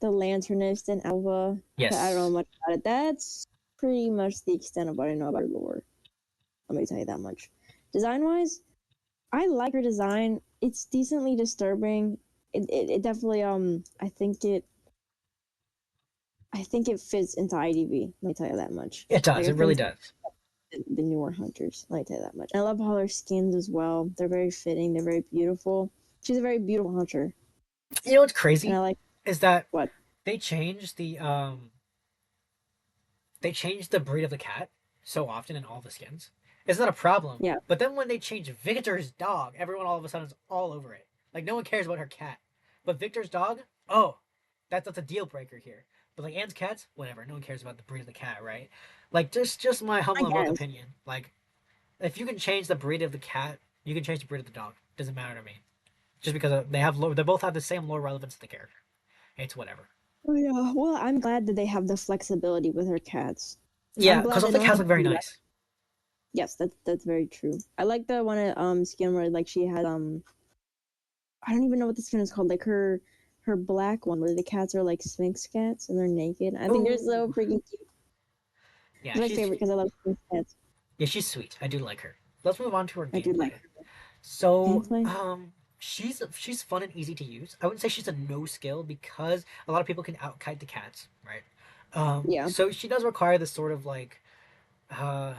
the Lanternist and Alva, but I don't know Yes, much about it. That's pretty much the extent of what I know about her lore. Let me tell you that much. Design wise, I like her design. It's decently disturbing. It definitely I think it fits into IDV. Let me tell you that much. it Like does. I It really think does. the newer hunters. Let me tell you that much. I love all her skins as well. They're very fitting. They're very beautiful. She's a very beautiful hunter, You know what's and I crazy like is that what. they changed the um they changed the breed of the cat so often in all the skins. It's not a problem. Yeah, But then when they change Victor's dog, everyone all of a sudden is all over it. Like no one cares about her cat. But Victor's dog, oh, that's a deal breaker here. But like Anne's cats, whatever. No one cares about the breed of the cat, right? Like just my I humble and guess. opinion. Like if you can change the breed of the cat, you can change the breed of the dog. Doesn't matter to me. Just because they both have the same lore relevance to the character. It's whatever. Oh yeah. Well, I'm glad that they have the flexibility with her cats. I'm Yeah, because glad all they the don't have cats to look very do that. nice. Yes, that's very true. I like the one at skin where like she had I don't even know what the skin is called. Like her black one where the cats are like Sphinx cats and they're naked. I think they're so Ooh, freaking cute. yeah, It's my favorite because I love Sphinx cats. she's sweet. I do like her. Let's move on to her I do like gameplay. her So, gameplay. she's fun and easy to use. I wouldn't say she's a no skill because a lot of people can outkite the cats, right? Yeah, So she does require this sort of like uh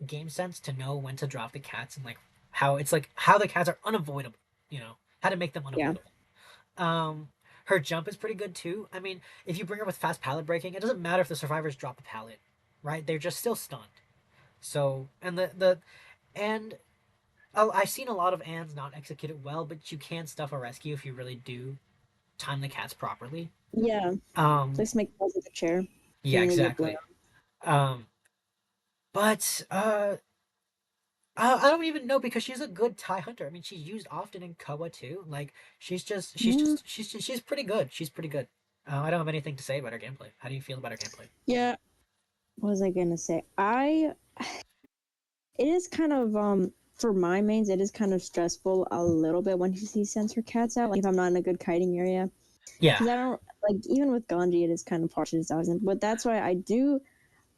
game sense to know when to drop the cats and like how the cats are unavoidable. How to make them yeah, unavoidable. Um, her jump is pretty good too. I mean, if you bring her with fast pallet breaking, it doesn't matter if the survivors drop the pallet, right? They're just still stunned. So and the and I've seen a lot of Anns not execute it well, but you can stuff a rescue if you really do time the cats properly. yeah. Um, Just make calls with the chair. She yeah, didn't need to blow. exactly. Um, but I don't even know because she's a good tie hunter. I mean, she's used often in Koa too. Like Yeah, she's pretty good. She's pretty good. I don't have anything to say about her gameplay. How do you feel about her gameplay? yeah. What was I gonna say? It is kind of for my mains, it is kind of stressful a little bit when she sends her cats out. Like if I'm not in a good kiting area, Yeah, because I don't like even with Ganji, it is kind of harsh as a thousand. But that's why I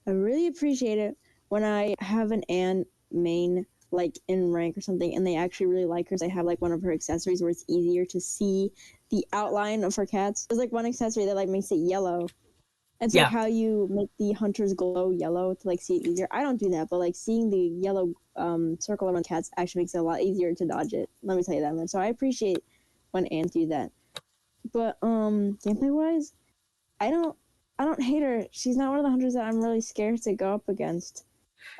really appreciate it when I have an Anne main like in rank or something, and they actually really like her. So they have like one of her accessories where it's easier to see the outline of her cats. There's like one accessory that like makes it yellow. It's like yeah, how you make the hunters glow yellow to like see it easier. I don't do that, but like seeing the yellow circle around cats actually makes it a lot easier to dodge it. Let me tell you that much. So I appreciate when ants do that. But gameplay wise, I don't I don't hate her. She's not one of the hunters that I'm really scared to go up against.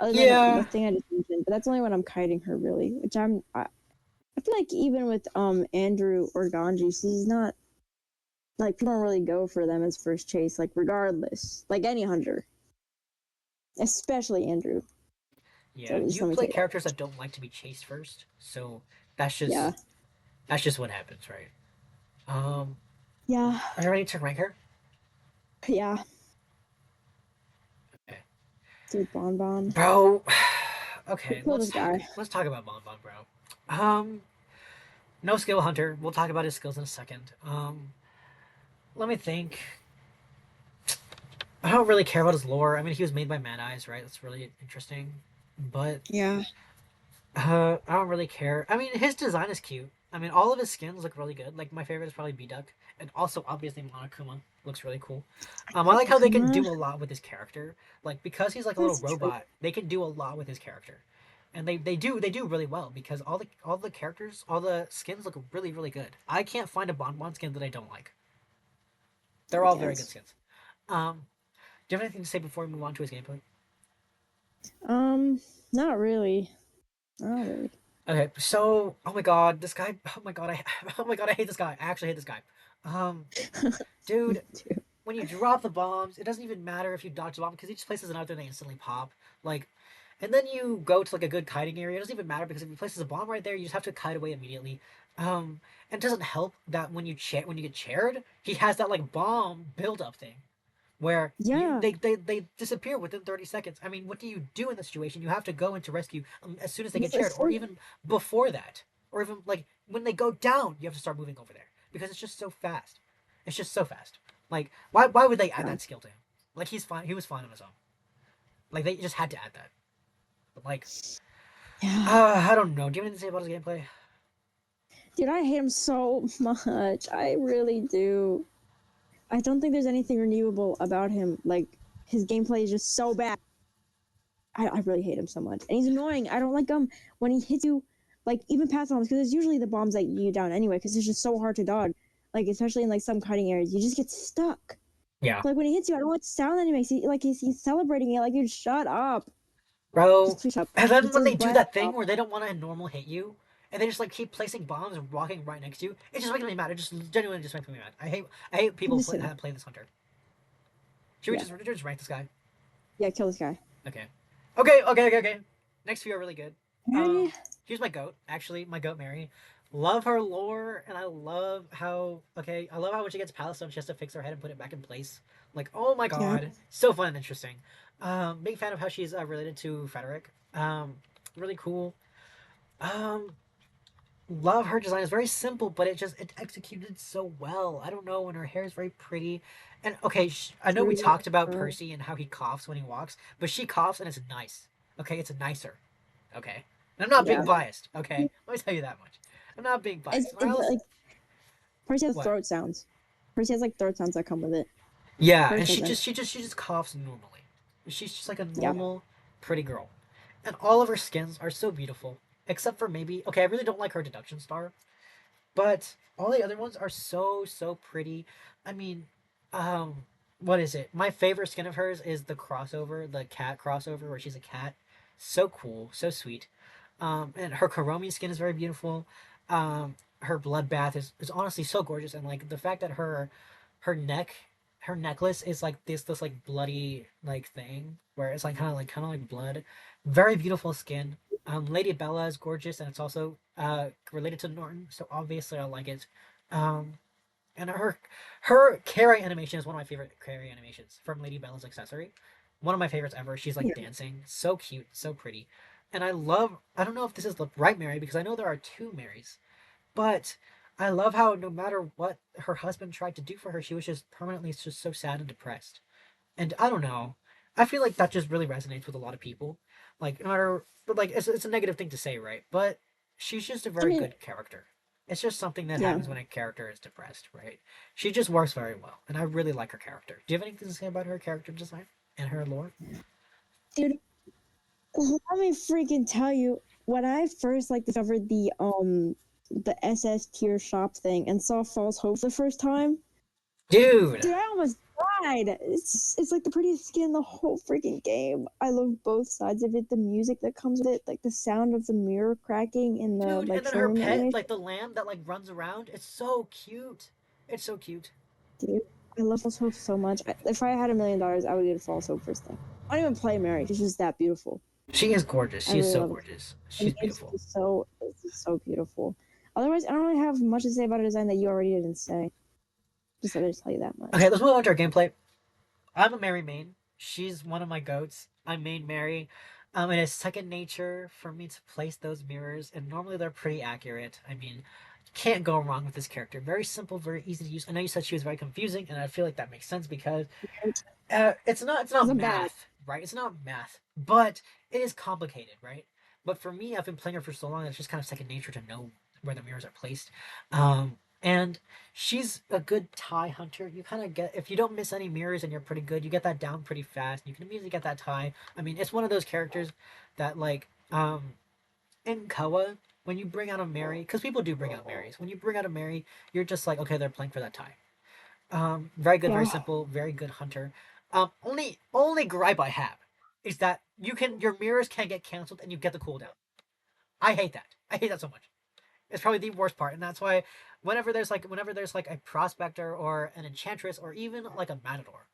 Other than the yeah, thing I just mentioned, but that's only when I'm kiting her really. Which I feel like even with Andrew or Ganji, she's not like people don't really go for them as first chase, like regardless. Like any hunter. Especially Andrew. yeah. So just You let me play tell you that. characters that don't like to be chased first, so that's Yeah. just that's just what happens, right? Um, Yeah. are you ready to rank her? Yeah. Okay. Dude, Bon Bon. Bro, okay, Kill this guy. let's talk about Bonbon, bro. No skill hunter. We'll talk about his skills in a second. Let me think. I don't really care about his lore. I mean, he was made by Mad Eyes, right? That's really interesting. But Yeah. I don't really care. I mean, his design is cute. I mean, all of his skins look really good. Like my favorite is probably B Duck, and also obviously Monokuma looks really cool. I like how they can Akuma. do a lot with his character. Like because he's like a little That's true. robot, they can do a lot with his character, and they do really well because all the characters, all the skins look really really good. I can't find a Bonbon skin that I don't like. They're all very good Yes. skins. Do you have anything to say before we move on to his gameplay? Um, not really. Not really. Okay, so oh my god, this guy. Oh my god, I oh my god, I hate this guy. I actually hate this guy. Um, Me dude, too. when you drop the bombs, it doesn't even matter if you dodge the bomb because he just places another and they instantly pop. Like, and then you go to like a good kiting area. It doesn't even matter because if he places a bomb right there, you just have to kite away immediately. And it doesn't help that when when you get chaired, he has that like bomb build up thing where Yeah. they disappear within 30 seconds. I mean, what do you do in this situation? You have to go into rescue as soon as they get chaired, or even before that, or even like when they go down, you have to start moving over there because it's just so fast. It's just so fast. Like, why would they add Yeah. that skill to him? Like, he's fine. He was fine on his own. Like, they just had to add that. But like, Yeah. I don't know. Do you have anything to say about his gameplay? Dude, I hate him so much. I really do. I don't think there's anything redeemable about him. Like, his gameplay is just so bad. I really hate him so much. And he's annoying. I don't like him when he hits you, like, even past bombs, because it's usually the bombs that you down anyway, because it's just so hard to dodge. Like, especially in, like, some cutting areas, you just get stuck. Yeah, Like, when he hits you, I don't like the sound that he makes. He's celebrating it. Like, dude, shut up. bro. Just shut up. And then Just when his they do breath that thing up. where they don't want to normal hit you, and they just like keep placing bombs and walking right next to you, it just makes me mad. It just genuinely just makes me mad. I hate people Listen. that play this hunter. Should we Yeah. just rank this guy? Yeah, kill this guy. Okay. Okay. Next few are really good. Mary? Here's my goat. Actually, my goat Mary. Love her lore, and I love how I love how when she gets Palace Stone, she has to fix her head and put it back in place. Like, oh my Yeah. god, so fun and interesting. Big fan of how she's related to Frederick. Really cool. Um, love her design. It's very simple, but it executed so well. I don't know, when her hair is very pretty. And okay, I know we True. talked about Percy and how he coughs when he walks, but she coughs and it's nice. Okay, it's nicer. Okay, and I'm not being Yeah. biased. Okay, let me tell you that much. I'm not being biased. It's like, Percy has What? throat sounds. Percy has, like, throat sounds that come with it. Yeah, Hers and doesn't. she just coughs normally. She's just like a Yeah. normal, pretty girl, and all of her skins are so beautiful. Except for maybe I really don't like her deduction star. But all the other ones are so pretty. I mean, um, what is it? My favorite skin of hers is the crossover, the cat crossover where she's a cat. So cool, so sweet. And her Karomi skin is very beautiful. Her bloodbath is honestly so gorgeous, and like the fact that her neck, her necklace is like this like bloody like thing where it's like kind of like blood. Very beautiful skin. Lady Bella is gorgeous, and it's also related to Norton, so obviously I like it. Um, and her carry animation is one of my favorite carry animations from Lady Bella's accessory. One of my favorites ever. She's like Yeah. dancing, so cute, so pretty, and I love. I don't know if this is the right Mary because I know there are two Marys, but I love how no matter what her husband tried to do for her, she was just permanently just so sad and depressed. And I don't know. I feel like that just really resonates with a lot of people. Like no matter, but like it's a negative thing to say, right? But she's just a I very mean, good character. It's just something that yeah. happens when a character is depressed, right? She just works very well, and I really like her character. Do you have anything to say about her character design and her lore? Dude, let me freaking tell you, when I first, like, discovered the SS tier shop thing and saw False Hope the first time, Dude, dude, I almost died. It's like the prettiest skin in the whole freaking game. I love both sides of it. The music that comes with it, like the sound of the mirror cracking in the, dude, like, and then her showroom pet, animation. like the lamb that like runs around, it's so cute. It's so cute. Dude, I love False Hope so much. If I had $1,000,000, I would get False Hope first thing. I don't even play Mary. She's just that beautiful. She is gorgeous. I She is really so love it. gorgeous. And She's it's beautiful. just so beautiful. Otherwise, I don't really have much to say about a design that you already didn't say. Just let me tell you that Okay, much. let's move on to our gameplay. I'm a Mary main. She's one of my goats. I main Mary. It is second nature for me to place those mirrors, and normally they're pretty accurate. I mean, can't go wrong with this character. Very simple, very easy to use. I know you said she was very confusing, and I feel like that makes sense because it's Because not I'm bad. math, right? It's not math, but it is complicated, right? But for me, I've been playing her for so long, it's just kind of second nature to know where the mirrors are placed. And she's a good tie hunter. You kind of get, if you don't miss any mirrors and you're pretty good, you get that down pretty fast. You can immediately get that tie. I mean, it's one of those characters that like in Koa, when you bring out a Mary, because people do bring out Marys. When you bring out a Mary, you're just like, okay, they're playing for that tie. Very good, very Yeah. simple, very good hunter. Only gripe I have is that your mirrors can't get canceled and you get the cooldown. I hate that. I hate that so much. It's probably the worst part, and that's why whenever there's like a prospector or an enchantress or even like a matador,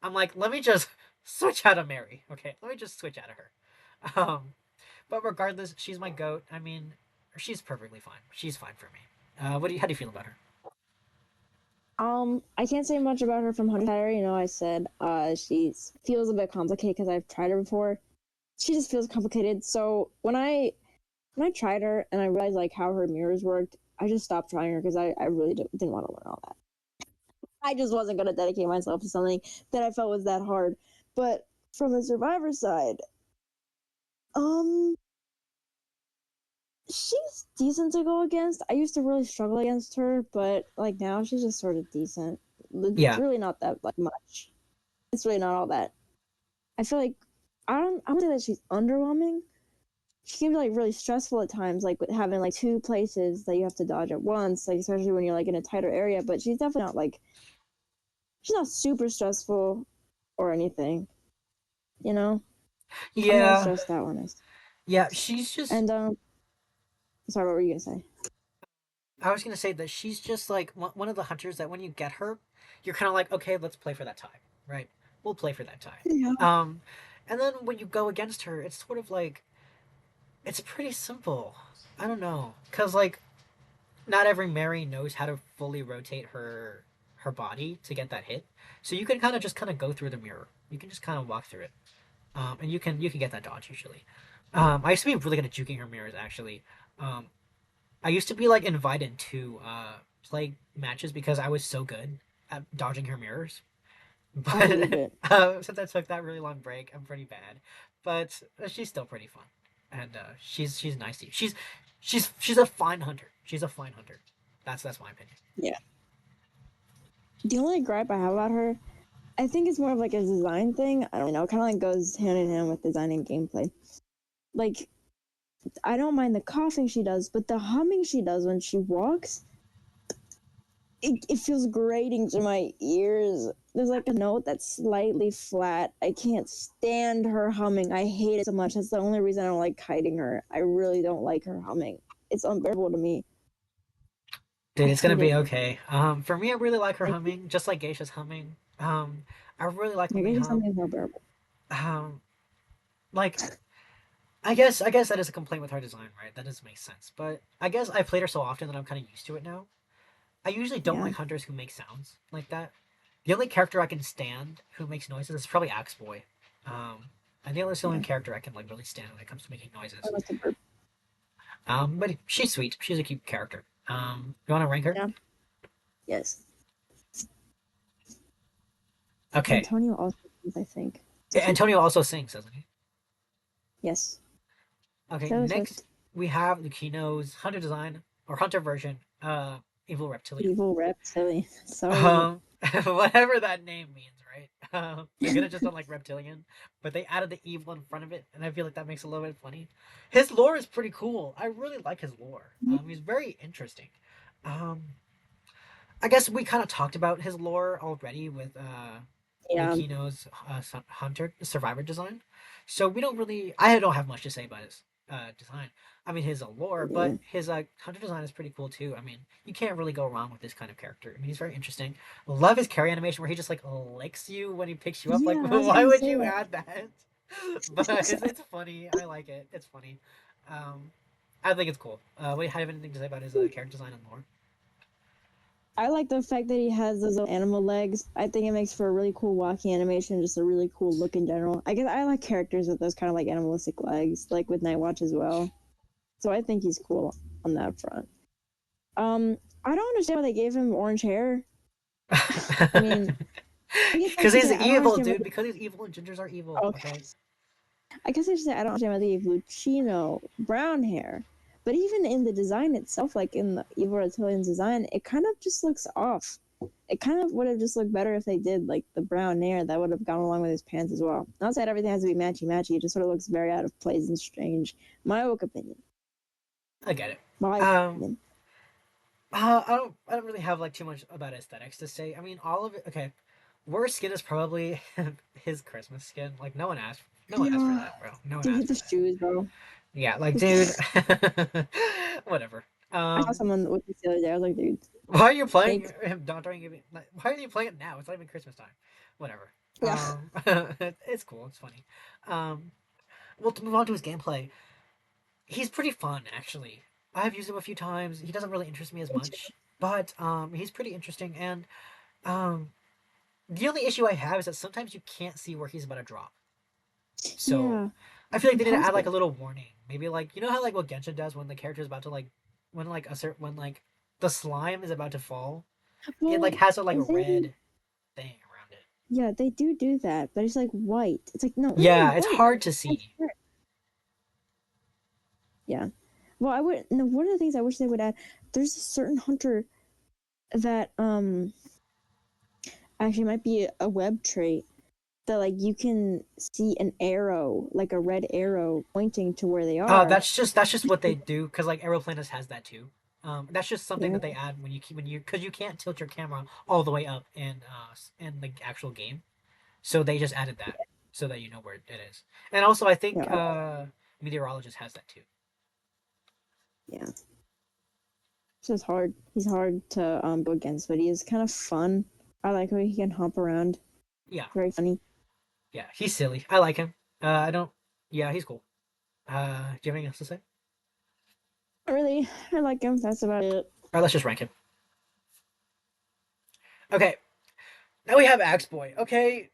I'm like, let me just switch out of Mary. Okay, let me just switch out of her. But regardless, she's my goat. I mean, she's perfectly fine. She's fine for me. How do you feel about her? I can't say much about her from Hunter Tiger. You know, I said she feels a bit complicated because I've tried her before. She just feels complicated. So when I tried her and I realized like how her mirrors worked, I just stopped trying her because I really didn't want to learn all that. I just wasn't gonna dedicate myself to something that I felt was that hard. But from the survivor side, um, she's decent to go against. I used to really struggle against her, but like now she's just sort of decent. It's Yeah, really not that like much. It's really not all that. I feel like I don't say that she's underwhelming. She can be like really stressful at times, like with having like two places that you have to dodge at once, like especially when you're like in a tighter area. But she's definitely not like she's not super stressful or anything. You know, I'm not yeah, stressed out when I. yeah. She's just. And sorry, what were you gonna say? I was gonna say that she's just like one of the hunters that when you get her, you're kind of like, okay, let's play for that time, right? We'll play for that time. Yeah. Um, and then when you go against her, it's sort of like it's pretty simple. I don't know, cause like not every Mary knows how to fully rotate her body to get that hit. So you can kind of go through the mirror. You can just kind of walk through it, and you can get that dodge usually. I used to be really good at juking her mirrors actually. Um, I used to be like invited to play matches because I was so good at dodging her mirrors. I believe But it. since I took that really long break, I'm pretty bad. But she's still pretty fun, and she's nice. She's a fine hunter. She's a fine hunter. That's my opinion. Yeah. The only gripe I have about her, I think it's more of like a design thing. I don't know. It kind of like goes hand in hand with design and gameplay. Like I don't mind the coughing she does, but the humming she does when she walks, it feels grating to my ears. There's like a note that's slightly flat. I can't stand her humming. I hate it so much. That's the only reason I don't like kiting her. I really don't like her humming. It's unbearable to me. I Dude, it's gonna hate be it. okay. For me, I really like her Like, humming, just like Geisha's humming. I really like I when they guess hum. something's more bearable. Um, like I guess that is a complaint with her design, right? That does make sense. But I guess I played her so often that I'm kind of used to it now. I usually don't Yeah. like hunters who make sounds like that. The only character I can stand who makes noises is probably Axe Boy. And the only Yeah. character I can like really stand when it comes to making noises. Oh, that's a burp. But she's sweet. She's a cute character. You want to rank her? Yeah. Yes. Okay. Antonio also, I think. Antonio also sings, doesn't he? Yes. Okay. Taylor Next, Swift. we have Lucino's hunter design or hunter version. Evil Reptilian. Evil reptilian. Sorry. Um, whatever that name means, right? They could have just done like reptilian, but they added the evil in front of it, and I feel like that makes it a little bit funny. His lore is pretty cool. I really like his lore. He's very interesting. Um, I guess we kind of talked about his lore already with Yeah. Lucino's hunter survivor design, so we don't really. I don't have much to say about his design. I mean, his lore, but Yeah. his hunter design is pretty cool too. I mean, you can't really go wrong with this kind of character. I mean, he's very interesting. Love his carry animation where he just like licks you when he picks you up. Like, Yeah, I was why gonna would say you that. add that? But it's funny. I like it. It's funny. Um, I think it's cool. What do you have anything to say about his character design and lore? I like the fact that he has those little animal legs. I think it makes for a really cool walking animation, just a really cool look in general. I guess I like characters with those kind of like animalistic legs, like with Nightwatch as well. So I think he's cool on that front. I don't understand why they gave him orange hair. I mean, I guess I Because should he's say I don't evil, understand why. dude. Because he's evil and gingers are evil. Okay, Okay. I guess I should say I don't understand why they gave Lucino brown hair. But even in the design itself, like in the Evil Reptilian's design, it kind of just looks off. It kind of would have just looked better if they did like the brown hair that would have gone along with his pants as well. Not that everything has to be matchy matchy, it just sort of looks very out of place and strange. My own opinion. I get it. My Um, opinion. I don't really have like too much about aesthetics to say. I mean, all of it. Okay, worst skin is probably his Christmas skin. Like no one asked for Yeah. that, bro. No one Dude, asked for the that. shoes, bro. Yeah, like dude, whatever. I saw Um, someone with this the other day. I was like, dude, why are you playing thanks. him? Don't try and give me. Why are you playing it now? It's not even Christmas time. Whatever. Yeah. It's cool. It's funny. Um, well, to move on to his gameplay, he's pretty fun actually. I've used him a few times. He doesn't really interest me as much, but he's pretty interesting. And um, the only issue I have is that sometimes you can't see where he's about to drop. So Yeah. I feel like they need to add like a Impossible. little warning. Maybe like you know how like what Genshin does when the character is about to like when like a certain when like the slime is about to fall, it like Well, has a like a they red thing around it. yeah, they do that, but it's like white. It's like no, not even Yeah, it's white. hard to It's see. transparent. Yeah. Well, I would. No, one of the things I wish they would add. There's a certain hunter that actually might be a web trait that like you can see an arrow, like a red arrow pointing to where they are. That's just what they do because like Aeroplanus has that too. That's just something Yeah. that they add when you keep when you because you can't tilt your camera all the way up in the actual game, so they just added that so that you know where it is. And also, I think Yeah. Meteorologist has that too. Yeah. It's just hard. He's hard to go against, but he is kind of fun. I like how he can hop around. Yeah, Very funny. yeah, he's silly. I like him. I don't. Yeah, he's cool. Do you have anything else to say? Really, I like him. That's about it. All right, let's just rank him. Okay, now we have Axe Boy. Okay,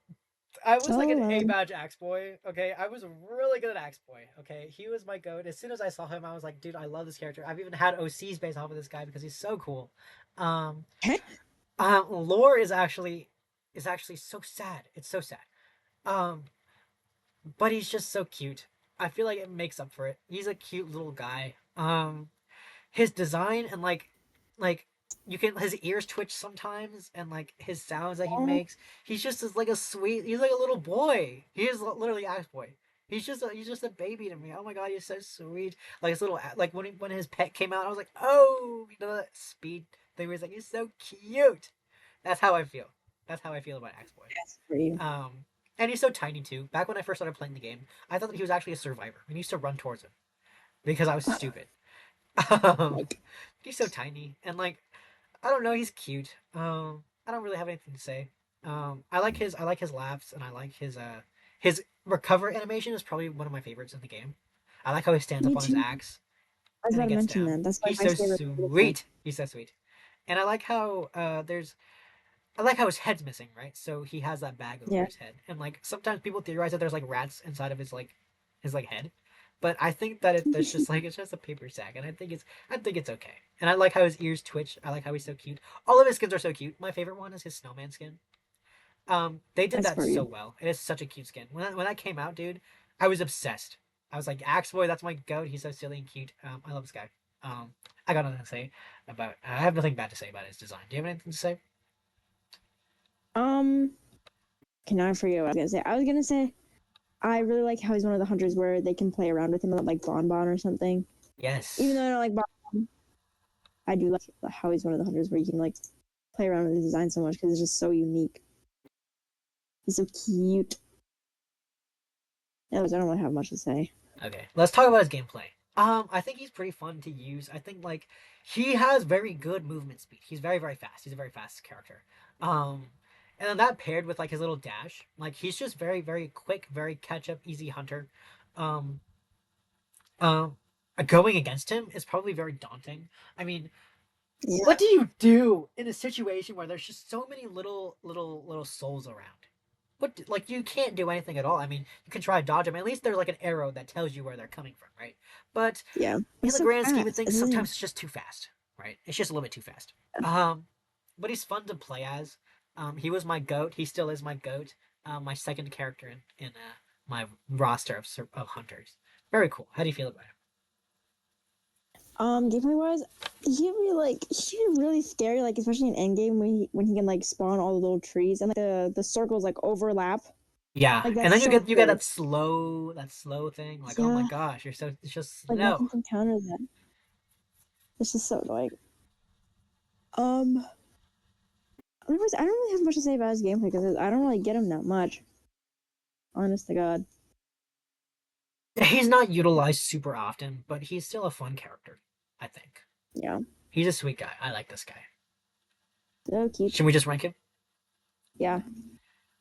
I was like an Oh, A badge Axe Boy. Okay, I was really good at Axe Boy. Okay, he was my goat. As soon as I saw him, I was like, dude, I love this character. I've even had OCs based off of this guy because he's so cool. Um, lore is actually so sad. It's so sad. Um, but he's just so cute. I feel like it makes up for it. He's a cute little guy. His design and like you can his ears twitch sometimes and like his sounds that he oh, makes. Like a sweet. He's like a little boy. He is literally Axe Boy. He's just a baby to me. Oh my god, he's so sweet. Like his little like when his pet came out, I was like, oh, you know that speed thing where he's like, he's so cute. That's how I feel. That's how I feel about Axe Boy. that's for you. And he's so tiny too. Back when I first started playing the game, I thought that he was actually a survivor. And I used to run towards him because I was stupid. Um, Like, he's so tiny and like I don't know, he's cute. I don't really have anything to say. I like his laughs and I like his recover animation is probably one of my favorites in the game. I like how he stands me up on his too. axe I was and about he to gets mention down. that. That's like He's my so favorite part of the game. sweet. He's so sweet. And I like how I like how his head's missing, right? So he has that bag over Yeah, his head. And like sometimes people theorize that there's like rats inside of his head. But I think that that's just like it's just a paper sack, and I think it's okay. And I like how his ears twitch. I like how he's so cute. All of his skins are so cute. My favorite one is his snowman skin. They did that's that for so you. well. It is such a cute skin. When that came out, dude, I was obsessed. I was like, Axe Boy, that's my goat. He's so silly and cute. I love this guy. I got nothing to say about. I have nothing bad to say about his design. Do you have anything to say? Um, can I forget what I was gonna say? I was gonna say I really like how he's one of the hunters where they can play around with him like Bonbon or something. Even though Yes. I don't like Bonbon, I do like how he's one of the hunters where you can like play around with the design so much because it's just so unique. He's so cute. Anyways, I don't really have much to say. Okay, let's talk about his gameplay. I think he's pretty fun to use. I think like he has very good movement speed. He's very very fast. He's a very fast character. Um, and then that paired with like his little dash, like he's just very very quick, very catch up, easy hunter. Um, um, Going against him is probably very daunting. I mean, Yeah, what do you do in a situation where there's just so many little souls around? What like you can't do anything at all. I mean, you can try to dodge them. At least there's like an arrow that tells you where they're coming from, right? But yeah. in It's the so grand scheme of fast. things, It's really sometimes it's just too fast, right? It's just a little bit too fast. But he's fun to play as. He was my goat. He still is my goat. My second character in my roster of hunters. Very cool. How do you feel about him? gameplay wise, he's really scary, like especially in endgame when he can like spawn all the little trees and like the circles like overlap. Yeah, Like and that's then you so get you get good. that slow thing. Like, oh my Yeah, gosh, it's just like slow. nothing can counter that. It's just so annoying. Um, otherwise, I don't really have much to say about his gameplay because I don't really get him that much. Honest to God. He's not utilized super often, but he's still a fun character, I think. Yeah. He's a sweet guy. I like this guy. So cute. Should we just rank him? Yeah.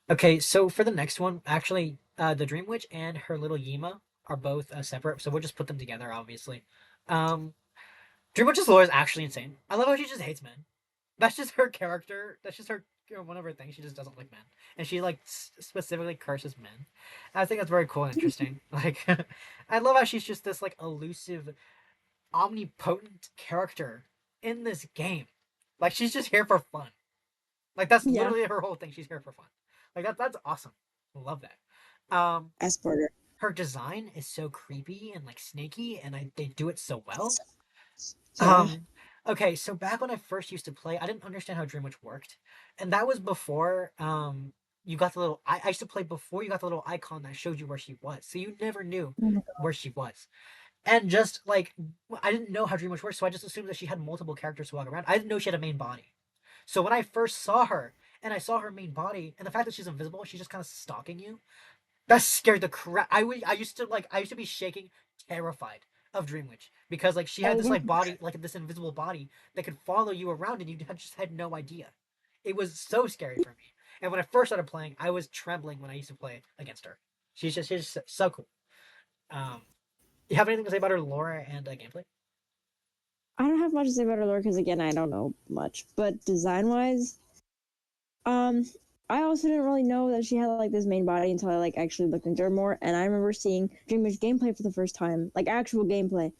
Okay, so for the next one, actually, the Dream Witch and her little Yima are both separate, so we'll just put them together, obviously. Um, Dream Witch's lore is actually insane. I love how she just hates men. That's just her character. That's just her, one of her things. She just doesn't like men, and she like specifically curses men. I think that's very cool and interesting. Like, I love how she's just this like elusive, omnipotent character in this game. Like, she's just here for fun. Like, that's Yeah. literally her whole thing. She's here for fun. Like, that's awesome. Love that. Asperger. Her design is so creepy and like snaky, and they do it so well. Yeah. Okay, so back when I first used to play, I didn't understand how Dream Witch worked, and that was before you got the little. I used to play before you got the little icon that showed you where she was, so you never knew Oh my where she was. And just like I didn't know how Dream Witch worked, so I just assumed that she had multiple characters to walk around. I didn't know she had a main body. So when I first saw her and I saw her main body and the fact that she's invisible, she's just kind of stalking you. That scared the crap. I used to like I used to be shaking, terrified of Dream Witch because like she had this God. like body, like this invisible body that could follow you around and you just had no idea. It was so scary for me. And when I first started playing, I was trembling when I used to play against her. She's just so cool. Um, you have anything to say about her lore and gameplay? I don't have much to say about her lore because again, I don't know much. But design wise, um, I also didn't really know that she had like this main body until I like actually looked into her more. And I remember seeing Dream Witch gameplay for the first time, like actual gameplay.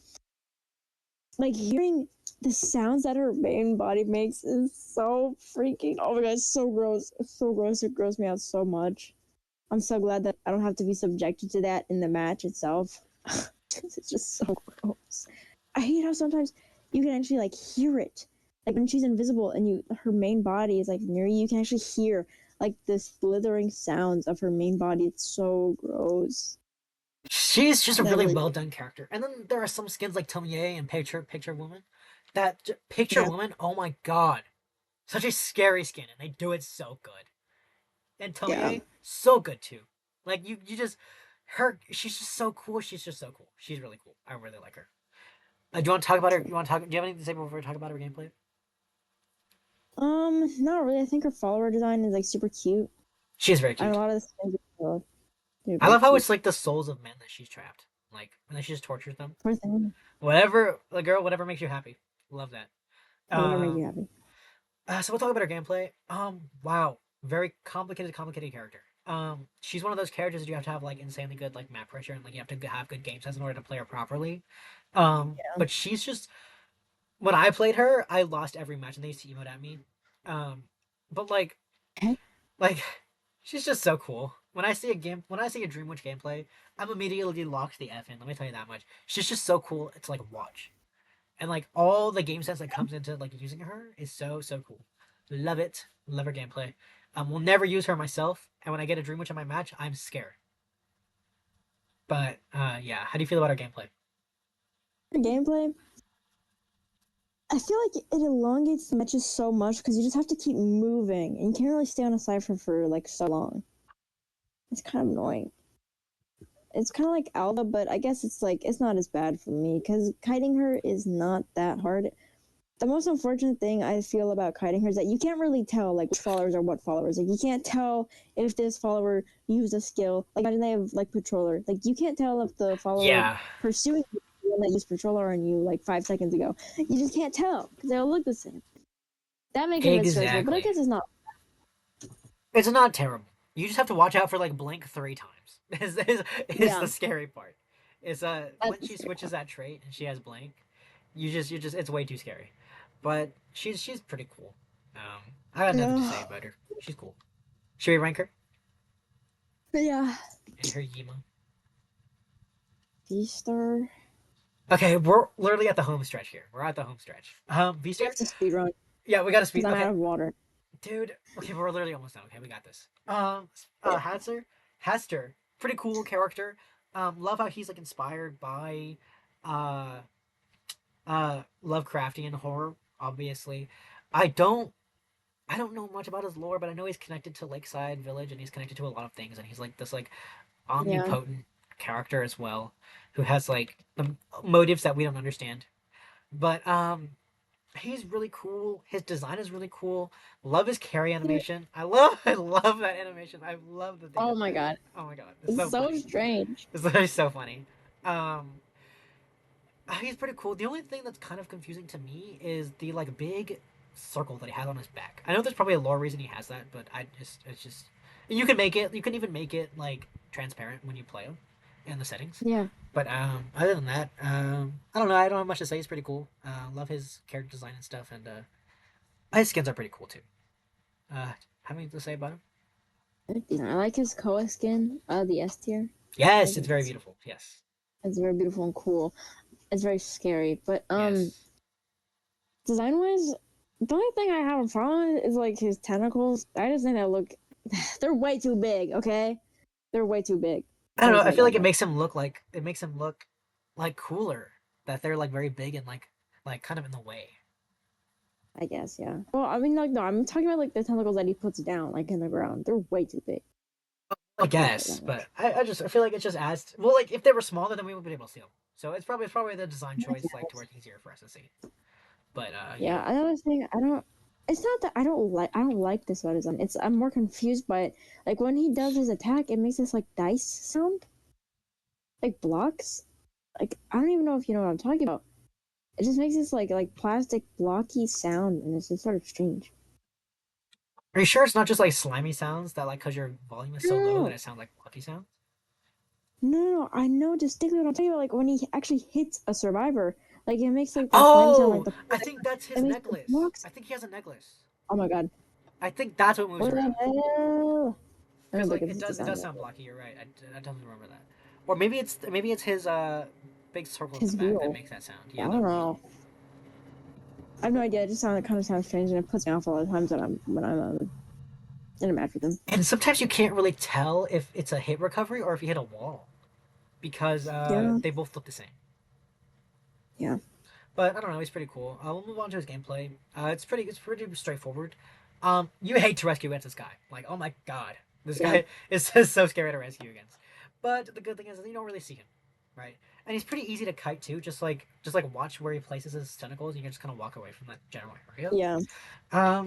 Like hearing the sounds that her main body makes is so freaking. Oh my god, it's so gross. It's so gross. It grossed me out so much. I'm so glad that I don't have to be subjected to that in the match itself. It's just so gross. I hate how sometimes you can actually like hear it. Like when she's invisible and her main body is like near you can actually hear like the slithering sounds of her main body. It's so gross. She's just a That really really, well done character. And then there are some skins like Tomie and Picture Woman. That Picture yeah. Woman, oh my god, such a scary skin, and they do it so good. And Yeah. Tomie, so good too. Like you just she's just so cool. She's just so cool. She's really cool. I really like her. Do you want to talk about her? You want to talk? Do you have anything to say before we talk about her gameplay? Not really. I think her follower design is like super cute. She's very And a cute. lot of the skins are they're I very love how cute. it's like the souls of men that she's trapped. Like, and then she just tortures them. Poor thing. Whatever, the girl, whatever makes you happy. Love that. Whatever makes you Um, happy. so we'll talk about her gameplay. Wow, very complicated character. She's one of those characters that you have to have like insanely good like map pressure and like you have to have good game sense in order to play her properly. Yeah. But she's just when I played her, I lost every match and they used to emote at me. Um, but like she's just so cool. When I see a Dream Witch gameplay, I'm immediately locked the F in. Let me tell you that much. She's just so cool. It's like watch. And like all the game sense that comes into like using her is so cool. Love it. Love her gameplay. Will never use her myself, and when I get a Dream Witch in my match, I'm scared. But yeah, how do you feel about her gameplay? Her gameplay, I feel like it elongates the matches so much because you just have to keep moving and you can't really stay on a cipher for like so long. It's kind of annoying. It's kind of like Alba, but I guess it's like it's not as bad for me because kiting her is not that hard. The most unfortunate thing I feel about kiting her is that you can't really tell like which followers are what followers. Like you can't tell if this follower used a skill. Like imagine they have like patroller. Like you can't tell if the follower Yeah, pursuing the one that used patroller on you like 5 seconds ago. You just can't tell because they all look the same. That makes it a bit stressful, but I exactly. guess it's not. It's not terrible. You just have to watch out for like blink 3 times. Is Yeah, the scary part. Is that's when the she scary switches part. that trait and she has blink, you just it's way too scary. But she's pretty cool. I got nothing to say Yeah, about her. She's cool. Should we rank her but yeah. and her Yima? V star. Okay, we're literally at the home stretch here. We're at the home stretch. V We star. have to speed run Yeah, we got to because speed. I'm Okay, out of water. dude. Okay, we're literally almost done. Okay, we got this. Hester, pretty cool character. Love how he's like inspired by, uh, Lovecraftian horror. Obviously, I don't. I don't know much about his lore, but I know he's connected to Lakeside Village and he's connected to a lot of things, and he's like this like Yeah, omnipotent character as well, who has like motives that we don't understand. But he's really cool. His design is really cool. Love his carry Yeah. animation. I love that animation. I love that they Oh did my that. god, Oh my god, it's it's so so funny. strange. It's literally so funny. Um, he's pretty cool. The only thing that's kind of confusing to me is the like big circle that he has on his back. I know there's probably a lore reason he has that, but it's just you can make it. You can even make it like transparent when you play him in the settings. Yeah. But other than that, I don't know. I don't have much to say. He's pretty cool. Love his character design and stuff, and his skins are pretty cool too. Have anything to say about him? I like his Koa skin, the S tier. I Yes, think it's very beautiful. Yes, it's very beautiful and cool. It's very scary, but yes. design wise, the only thing I have a problem with is like his tentacles. I just think they look, they're way too big. Okay, they're way too big. I don't I'll know. I say feel that like much. it makes him look like cooler. That they're like very big and like kind of in the way. I guess, yeah. Well, I mean, like, no, I'm talking about like the tentacles that he puts down, like in the ground. They're way too big. I I'll say guess, that much. but I feel like it just adds. Well, like if they were smaller, then we would be able to see them. So it's probably the design choice like to Yes. where it's easier for us to see. But yeah. Yeah, another thing, I don't. It's not that I don't like this about design. It's I'm more confused by it. Like when he does his attack, it makes this like dice sound, like blocks. Like I don't even know if you know what I'm talking about. It just makes this like plastic blocky sound, and it's just sort of strange. Are you sure it's not just like slimy sounds that like because your volume is so low that No, it sounds like lucky sounds? no, I know distinctly what I'm talking about. Like when he actually hits a survivor, like it makes like that slime sound, like Oh, the I think that's it his makes the necklace. blocks. I think he has a necklace. Oh my god, I think that's what moves what the around. hell? I Because don't think like it's it the does sound. sound blocky. You're right. I definitely remember that. Or maybe it's his big circle in the His back that wheel. makes that sound. I Yeah, that don't wheel. know. I have no idea. It just kind of sounds strange, and it puts me off a lot of times when I'm in a match with him. And sometimes you can't really tell if it's a hit recovery or if you hit a wall because Yeah, they both look the same. yeah, But I don't know, he's pretty cool. We'll move on to his gameplay. It's pretty straightforward. You hate to rescue against this guy. Like, oh my god, this yeah, guy is just so scary to rescue against. But the good thing is that you don't really see him, right? And he's pretty easy to kite too. Just like watch where he places his tentacles, and you can just kind of walk away from that general area. yeah.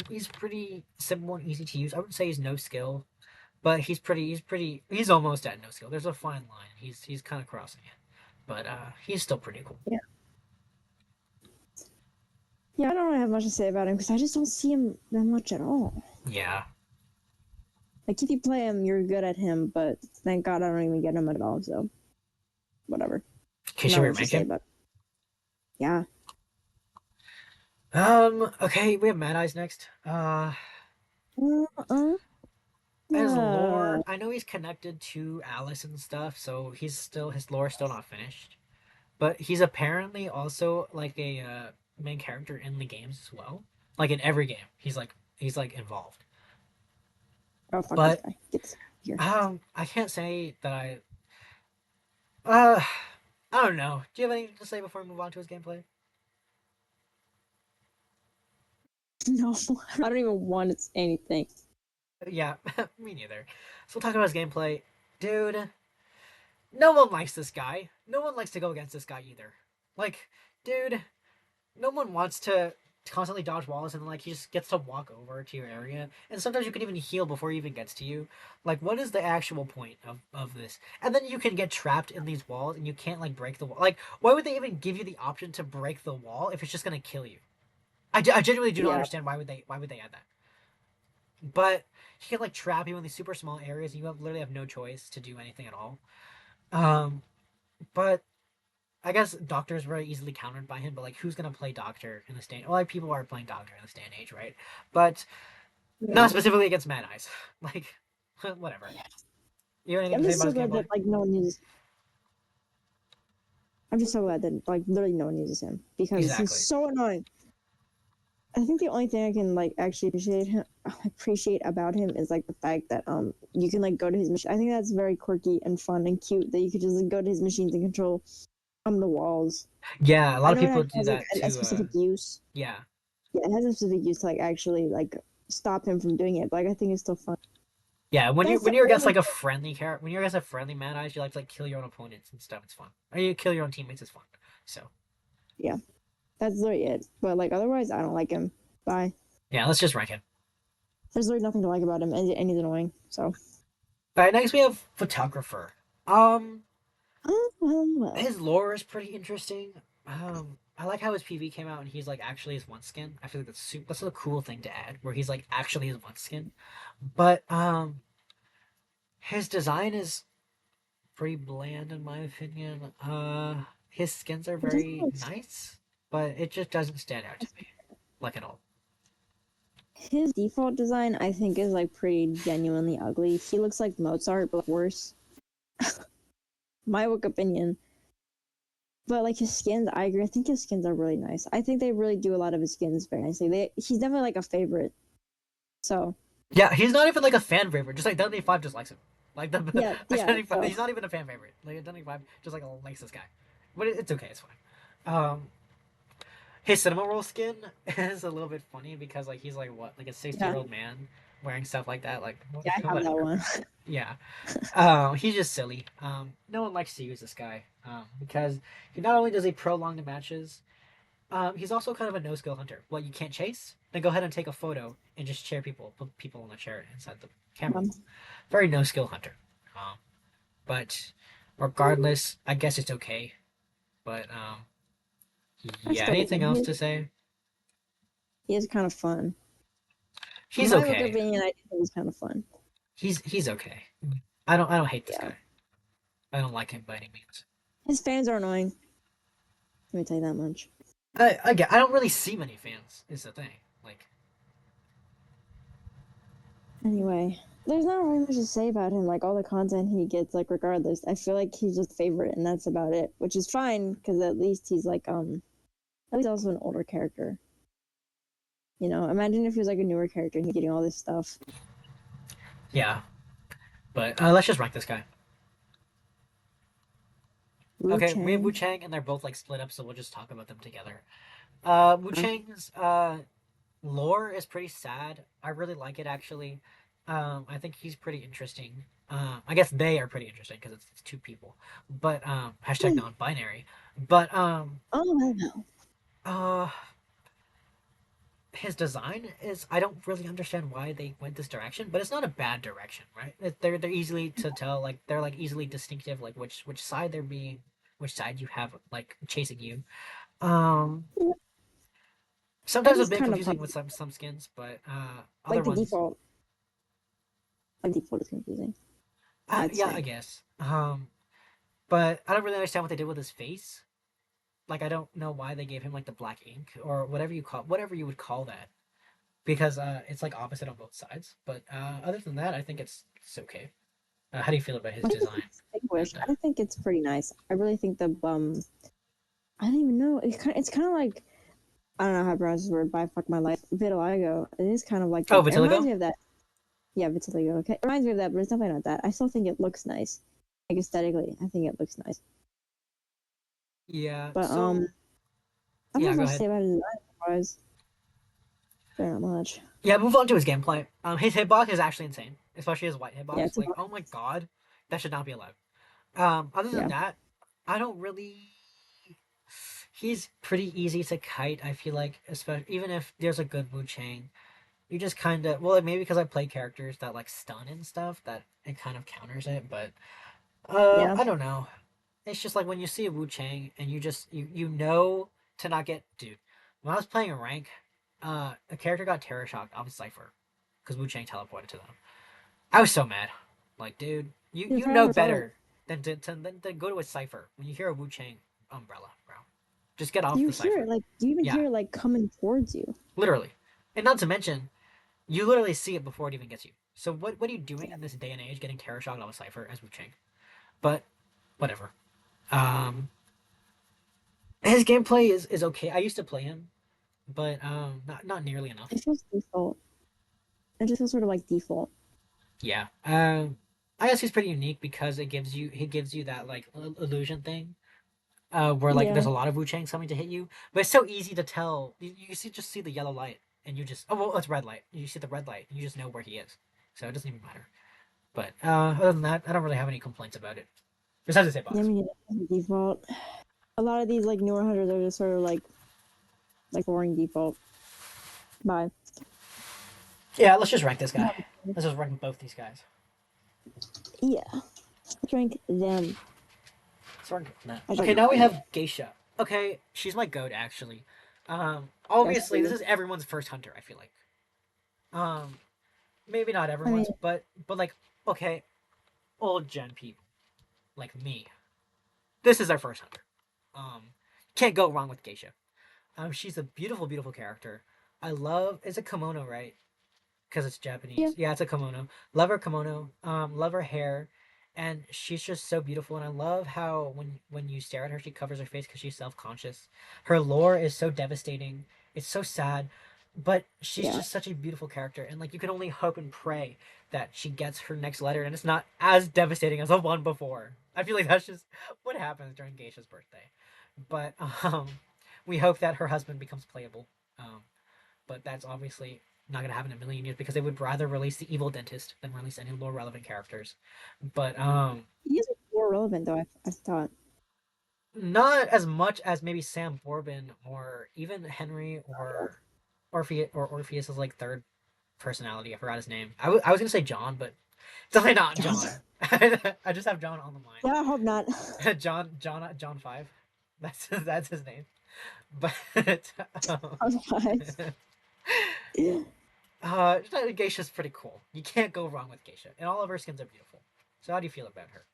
He's pretty simple and easy to use. I wouldn't say he's no skill, but he's almost at no skill. There's a fine line. He's kind of crossing it, but he's still pretty cool. Yeah. Yeah, I don't really have much to say about him because I just don't see him that much at all. Yeah. Like if you play him, you're good at him, but thank God I don't even get him at all. So whatever. Okay, should Not we much to rank say him? about. It. Yeah. Okay, we have Mad Eyes next. Uh, His lore, I know he's connected to Alice and stuff, so his lore is still not finished. But he's apparently also like a main character in the games as well. Like in every game, he's like involved. oh fuck this But guy. Get this here. I can't say that uh I don't know. Do you have anything to say before we move on to his gameplay? No, I don't even want to say anything. Yeah, me neither. So we'll talk about his gameplay. Dude, no one likes this guy. No one likes to go against this guy either. Like, dude, no one wants to constantly dodge walls and like he just gets to walk over to your area. And sometimes you can even heal before he even gets to you. Like, what is the actual point of this? And then you can get trapped in these walls and you can't like break the wall. Like, why would they even give you the option to break the wall if it's just gonna kill you? I genuinely do not Yeah. understand why would they add that. But he can like trap you in these super small areas and you literally have no choice to do anything at all. Um, but I guess Doctor is very easily countered by him, but like, who's gonna play Doctor in this day? Well, like, people are playing Doctor in this day and age, right? But Yeah. not specifically against Mad Eyes. Like, whatever. You have anything I'm to say just about so his glad gameplay? that like no one uses. I'm just so glad that like literally no one uses him because he's Exactly. so annoying. I think the only thing I can like actually appreciate about him is like the fact that you can like go to his machine. I think that's very quirky and fun and cute that you could just like, go to his machines and control the walls. Yeah, a lot I of know people it do has like that a too. specific use. Yeah, Yeah, it has a specific use to like actually like stop him from doing it. But like I think it's still fun. yeah. When you That's the when you're against only like a friendly character, when you're against a friendly Mad Eyes, you like to like kill your own opponents and stuff. It's fun. Or you kill your own teammates. It's fun. So yeah. That's literally it. But like otherwise, I don't like him. Bye. Yeah, let's just rank him. There's literally nothing to like about him, and he's annoying. So, All right, next we have photographer. Um, well. his lore is pretty interesting. I like how his PV came out and he's like actually his one skin. I feel like that's a cool thing to add, where he's like actually his one skin. But his design is pretty bland in my opinion. His skins are It doesn't very look nice, but it just doesn't stand out to me like at all. his default design. I think is like pretty genuinely ugly. He looks like Mozart, but worse. My book opinion. But like his skins, I agree. I think his skins are really nice. I think they really do a lot of his skins very nicely. He's definitely like a favorite. So Yeah, he's not even like a fan favorite. Just like Destiny 5 just likes him. Like the yeah, yeah. Destiny 5, So he's not even a fan favorite. Like Destiny 5 just like likes this guy. But it's okay, it's fine. His cinema roll skin is a little bit funny because like he's like what, like a 60-year yeah, old man wearing stuff like that. Like yeah. I have that whatever. one. Yeah. He's just silly. No one likes to use this guy. Because he not only does he prolong the matches, he's also kind of a no skill hunter. What, you can't chase? Then go ahead and take a photo and just chair people, put people in the chair inside the camera. Um, Very no skill hunter. But regardless, I guess it's okay. But I yeah. still like Anything him. else to say? He is kind of fun. He's My book okay. opinion, I think he's kind of fun. He's okay. I don't hate this Yeah, guy. I don't like him by any means. his fans are annoying. Let me tell you that much. I don't really see many fans. Is the thing. Like Anyway, there's not really much to say about him. Like all the content he gets, like regardless, I feel like he's just a favorite, and that's about it. Which is fine because at least he's like at least also an older character. You know, imagine if he was like a newer character and he's getting all this stuff. yeah. But let's just rank this guy. Wu Okay, we have Wu Chang. Chang, and they're both like split up, so we'll just talk about them together. Wu Uh, Chang's lore is pretty sad. I really like it actually. I think he's pretty interesting. I guess they are pretty interesting because it's two people. But hashtag non-binary. But oh, well, no. uh, his design is, I don't really understand why they went this direction, but it's not a bad direction, right? They're easily to tell, like they're like easily distinctive, like which side they're being, which side you have like chasing you. Um, It Sometimes a is bit kind of confusing fun. with some skins, but other Like the ones, default. Like default is confusing. I'd yeah, I say. guess. But I don't really understand what they did with his face. Like I don't know why they gave him like the black ink or whatever you would call that, because it's like opposite on both sides. But other than that, I think it's okay. How do you feel about his I think design? it's distinguished. And I think it's pretty nice. I really think the I don't even know. It's kind of like I don't know how to pronounce this word. By fuck my life, vitiligo. It is kind of like oh, that. It reminds Vitiligo? me of that. Yeah, vitiligo. Okay, it reminds me of that, but it's definitely not that. I still think it looks nice. Like aesthetically, I think it looks nice. Yeah. But So I don't yeah, have go much to ahead. say about his design. Otherwise, very not much. Yeah, move on to his gameplay. His hitbox is actually insane, especially his white Yeah, hitbox. it's a Like, oh my god, that should not be allowed. Other than yeah. that, I don't really. He's pretty easy to kite. I feel like, especially even if there's a good Wu Chang, you just kind of, well, maybe because I play characters that like stun and stuff, that it kind of counters it. But Yeah. I don't know. It's just like when you see a Wu Chang and you know to not get, dude. When I was playing a rank, a character got terror shocked off a Cypher because Wu Chang teleported to them. I was so mad. Like, dude, you Dude, you I know never saw that. better than go to a Cypher when you hear a Wu Chang umbrella, bro. Just get off You the hear Cypher. it like do you even Yeah, hear it like coming towards you? literally. And not to mention, you literally see it before it even gets you. So what are you doing in this day and age, getting terror shocked off a Cypher as Wu Chang? But whatever. Um, his gameplay is okay. I used to play him, but not nearly enough. It feels default. It just feels sort of like default. Yeah. I guess he's pretty unique because he gives you that like illusion thing, where like Yeah. there's a lot of Wu Changs coming to hit you, but it's so easy to tell. Just see the yellow light, and you just, oh well, it's red light. You see the red light, and you just know where he is. So it doesn't even matter. But other than that, I don't really have any complaints about it. Besides the Yeah, I hitbox. mean, it's default. A lot of these like newer hunters are just sort of like like boring default. Bye. Yeah, let's just rank this guy. Let's just rank both these guys. Yeah. Let's rank them. Okay, now we have Geisha. Okay, she's my goat actually. Obviously this is everyone's first hunter. I feel like. Maybe not everyone's, but like, okay, old gen people like me. This is our first hunter. Can't go wrong with Geisha. She's a beautiful, beautiful character. I love. It's a kimono, right? Because it's Japanese. Yeah, it's a kimono. Love her kimono. Love her hair, and she's just so beautiful. And I love how when you stare at her, she covers her face because she's self conscious. Her lore is so devastating. It's so sad, but she's just such a beautiful character. And like you can only hope and pray that she gets her next letter, and it's not as devastating as the one before. I feel like that's just what happens during Geisha's birthday. But we hope that her husband becomes playable. Um, but that's obviously not going to happen in a million years because they would rather release the evil dentist than release any lore relevant characters. But he is more relevant though. I thought not as much as maybe Sam Borbin or even Henry or Orpheus is like third personality. I forgot his name. I was gonna say John, but it's definitely not John. I just have John on the mind. Yeah, I hope not. John 5. That's his name. But Geisha's pretty cool. You can't go wrong with Geisha, and all of her skins are beautiful. So how do you feel about her?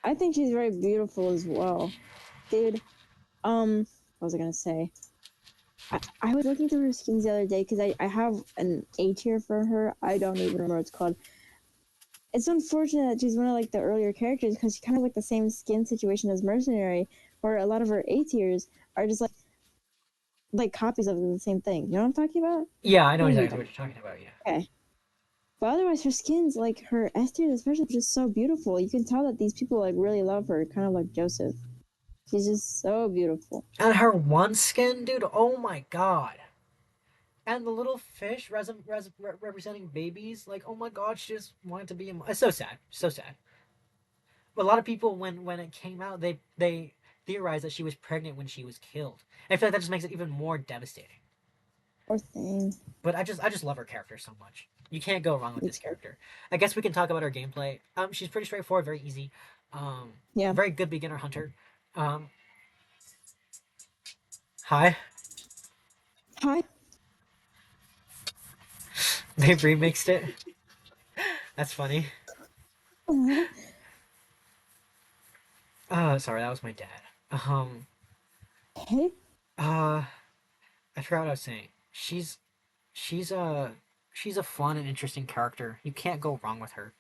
I think she's very beautiful as well, dude. What was I gonna say? I was looking through her skins the other day because I have an A tier for her. I don't even remember what it's called. It's unfortunate that she's one of like the earlier characters because she kind of like the same skin situation as Mercenary, where a lot of her A tiers are just like copies of the same thing. You know what I'm talking about? Yeah, I know exactly what you're talking about. Yeah. Okay. But otherwise, her skins, like her S tier especially, is just so beautiful. You can tell that these people like really love her, kind of like Joseph. She's just so beautiful. And her one skin, dude. Oh my god. And the little fish representing babies, like oh my god, she just wanted to be. It's so sad, so sad. But a lot of people, when it came out, they theorized that she was pregnant when she was killed. And I feel like that just makes it even more devastating. Poor thing. But I just love her character so much. You can't go wrong with this character. I guess we can talk about her gameplay. She's pretty straightforward, very easy. Yeah. Very good beginner hunter. Hi. Hi. They've remixed it. That's funny. Sorry, that was my dad. Hey. I forgot what I was saying. She's a she's a fun and interesting character. You can't go wrong with her.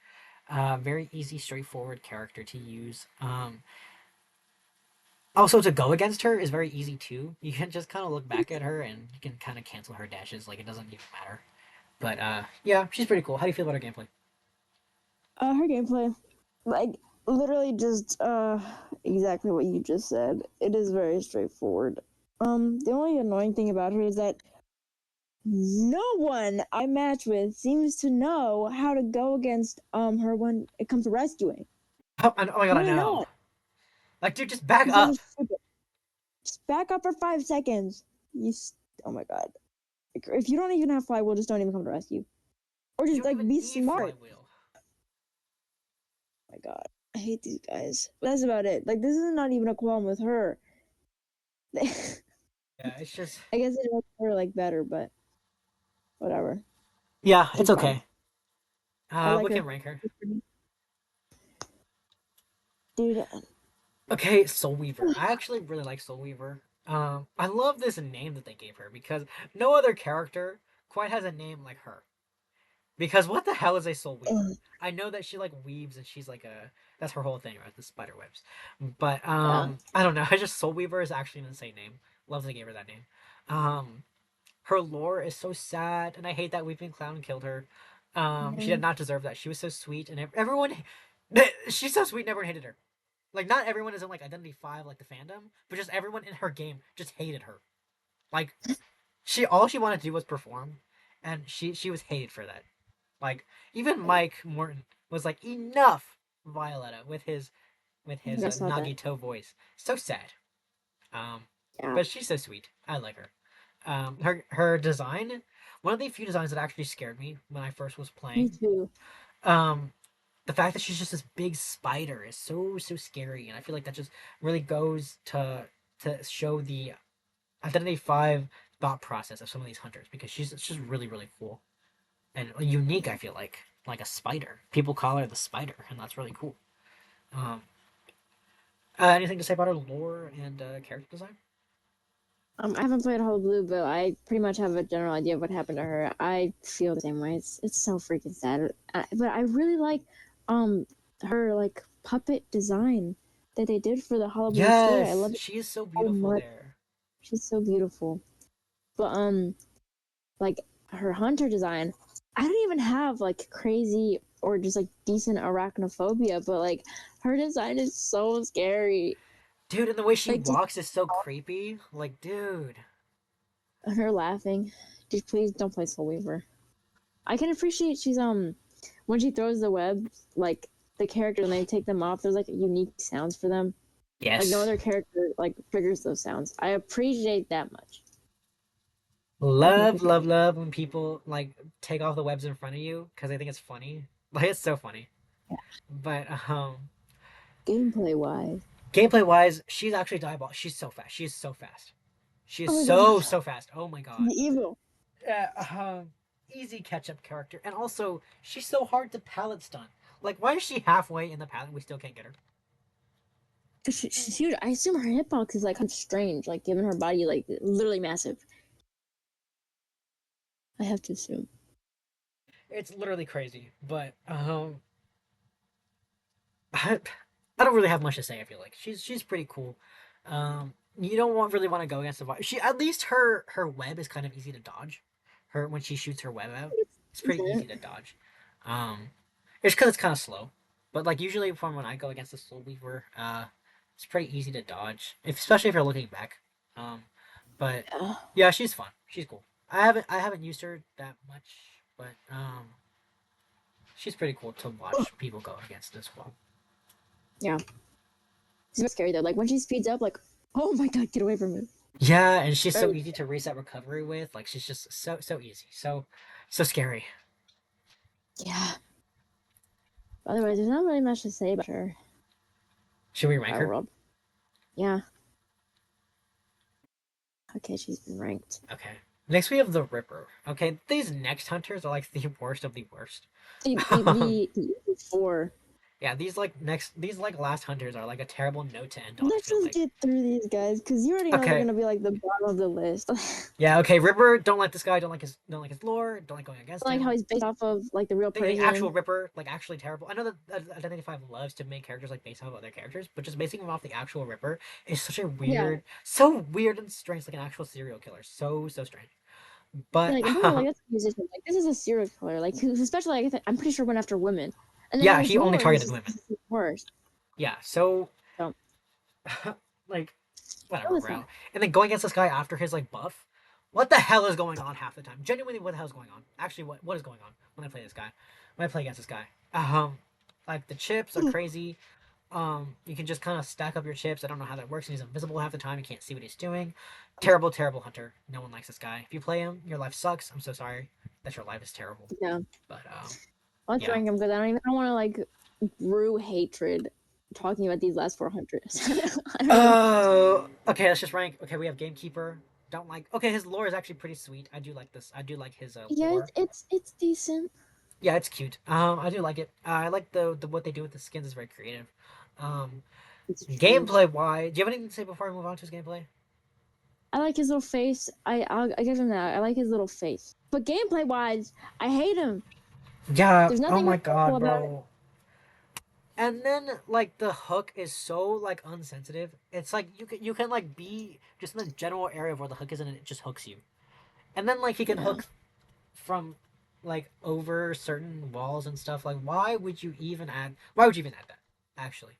Very easy, straightforward character to use. Also, to go against her is very easy too. You can just kind of look back at her and you can kind of cancel her dashes. Like it doesn't even matter. But yeah, she's pretty cool. How do you feel about her gameplay? Her gameplay, like literally just exactly what you just said. It is very straightforward. The only annoying thing about her is that no one I match with seems to know how to go against her when it comes to rescuing. Oh my god, I know. Like, dude, just back up. Just back up for 5 seconds. Oh my god. If you don't even have flywheel, just don't even come to rescue. Or just like be smart. Flywheel. Oh my god. I hate these guys. But that's about it. Like this is not even a qualm with her. Yeah, it's just I guess it makes her like better, but whatever. yeah, it's okay. We can rank her. Dude. Okay, Soul Weaver. I actually really like Soul Weaver. I love this name that they gave her because no other character quite has a name like her. Because what the hell is a Soul Weaver? I know that she like weaves and she's like that's her whole thing, right? The spider webs. But I don't know. I just Soul Weaver is actually an insane name. Love they gave her that name. Her lore is so sad, and I hate that Weeping Clown killed her. She did not deserve that. She was so sweet, and everyone, she's so sweet, and everyone hated her. Like, not everyone is in like Identity 5, like the fandom, but just everyone in her game just hated her. Like, all she wanted to do was perform, and she was hated for that. Like, even Mike Morton was like, enough, Violetta, with his Nagito voice. So sad. Yeah, but she's so sweet. I like her. Her design, one of the few designs that actually scared me when I first was me playing. too. Um, the fact that she's just this big spider is so scary, and I feel like that just really goes to show the Identity Five thought process of some of these hunters because she's just really cool and unique. I feel like a spider. People call her the spider, and that's really cool. Um, anything to say about her lore and character design? I haven't played Hollow Blue, but I pretty much have a general idea of what happened to her. I feel the same way. It's so freaking sad. But I really like um her like puppet design that they did for the Hollow Blue story. I Yes, love it she is so so beautiful much. there. She's so beautiful. But like her hunter design, I don't even have like crazy or just like decent arachnophobia, but like her design is so scary. Dude, and the way she Like just walks is so creepy. Like, dude. her laughing. Just please don't play Soul Weaver. I can appreciate she's when she throws the web, like the character when they take them off, there's like unique sounds for them. Like no Yes. other character like triggers those sounds. I appreciate that much. I can Love, appreciate love, it. love when people like take off the webs in front of you because I think it's funny. Like it's so funny. Yeah. But Gameplay wise. gameplay wise, she's actually diabolical. She's so fast. She is so fast. She is Oh my god. so fast. Oh my god. She's evil. Easy catch up character, and also she's so hard to pallet stun. Like, why is she halfway in the pallet and we still can't get her? She's huge. I assume her hitbox is like kind of strange, like given her body like literally massive. I have to assume. It's literally crazy. But I, I don't really have much to say. I feel like she's pretty cool. You don't really want to go against the She at least her web is kind of easy to dodge. Her when she shoots her web out, it's pretty easy Decent. to dodge. Um, it's because it's kind of slow. But like usually from when I go against the Soul Weaver, it's pretty easy to dodge, especially if you're looking back. Um, but Yeah. yeah, she's fun. She's cool. I haven't used her that much, but she's pretty cool to watch people go against as well. Yeah. It's very scary though. Like when she speeds up, like, oh my god, get away from me. Yeah, and she's so Very easy to reset recovery with. Like she's just so easy. So scary. yeah. Otherwise, there's not really much to say about her. Should we rank Our her? world. Yeah. Okay, she's been ranked. Okay. Next we have the Ripper. Okay, these next hunters are like the worst of the worst. The four. Yeah, these like last hunters are like a terrible note to end on. I Let's feel just like. get through these guys, because you already know they're Okay. gonna be like the bottom of the list. Yeah. Okay. Ripper. Don't like this guy. Don't like his lore. Don't like going against Like how him. he's based off of like the real The actual person. Ripper, like actually terrible. I know that Identity Five loves to make characters like based off other characters, but just basing them off the actual Ripper is such a Yeah. so weird and strange, like an actual serial killer. So strange. Yeah, But like I'm pretty sure like that's a musician. Like this is a serial killer. Like who especially like I'm pretty sure went after women. And then yeah, his he only lore is targeted just women. worse. Yeah, so So like that whatever, was bro. that. And then going against this guy after his like buff. What the hell is going on half the time? Genuinely, what the hell is going on? Actually, what is going on when I play this guy? When I play against this guy, like the chips are crazy. You can just kind of stack up your chips. I don't know how that works. He's invisible half the time. You can't see what he's doing. Terrible hunter. No one likes this guy. If you play him, your life sucks. I'm so sorry that your life is terrible. Yeah. But Let's yeah. rank them because I don't want to like brew hatred talking about these last 400. I don't know. Oh, okay. Let's just rank. Okay, we have gamekeeper. Don't like. Okay, his lore is actually pretty sweet. I do like this. I do like his Yeah, lore. it's decent. Yeah, it's cute. I do like it. I like the what they do with the skins is very creative. Um, It's true. gameplay wise, do you have anything to say before we move on to his gameplay? I like his little face. I give him that. I like his little face. But gameplay wise, I hate him. Yeah. There's Oh nothing my memorable god, about it. bro. And then like the hook is so like unsensitive. It's like you can like be just in the general area of where the hook is and it just hooks you. And then like he can Yeah. hook from like over certain walls and stuff. Like why would you even add that? Actually.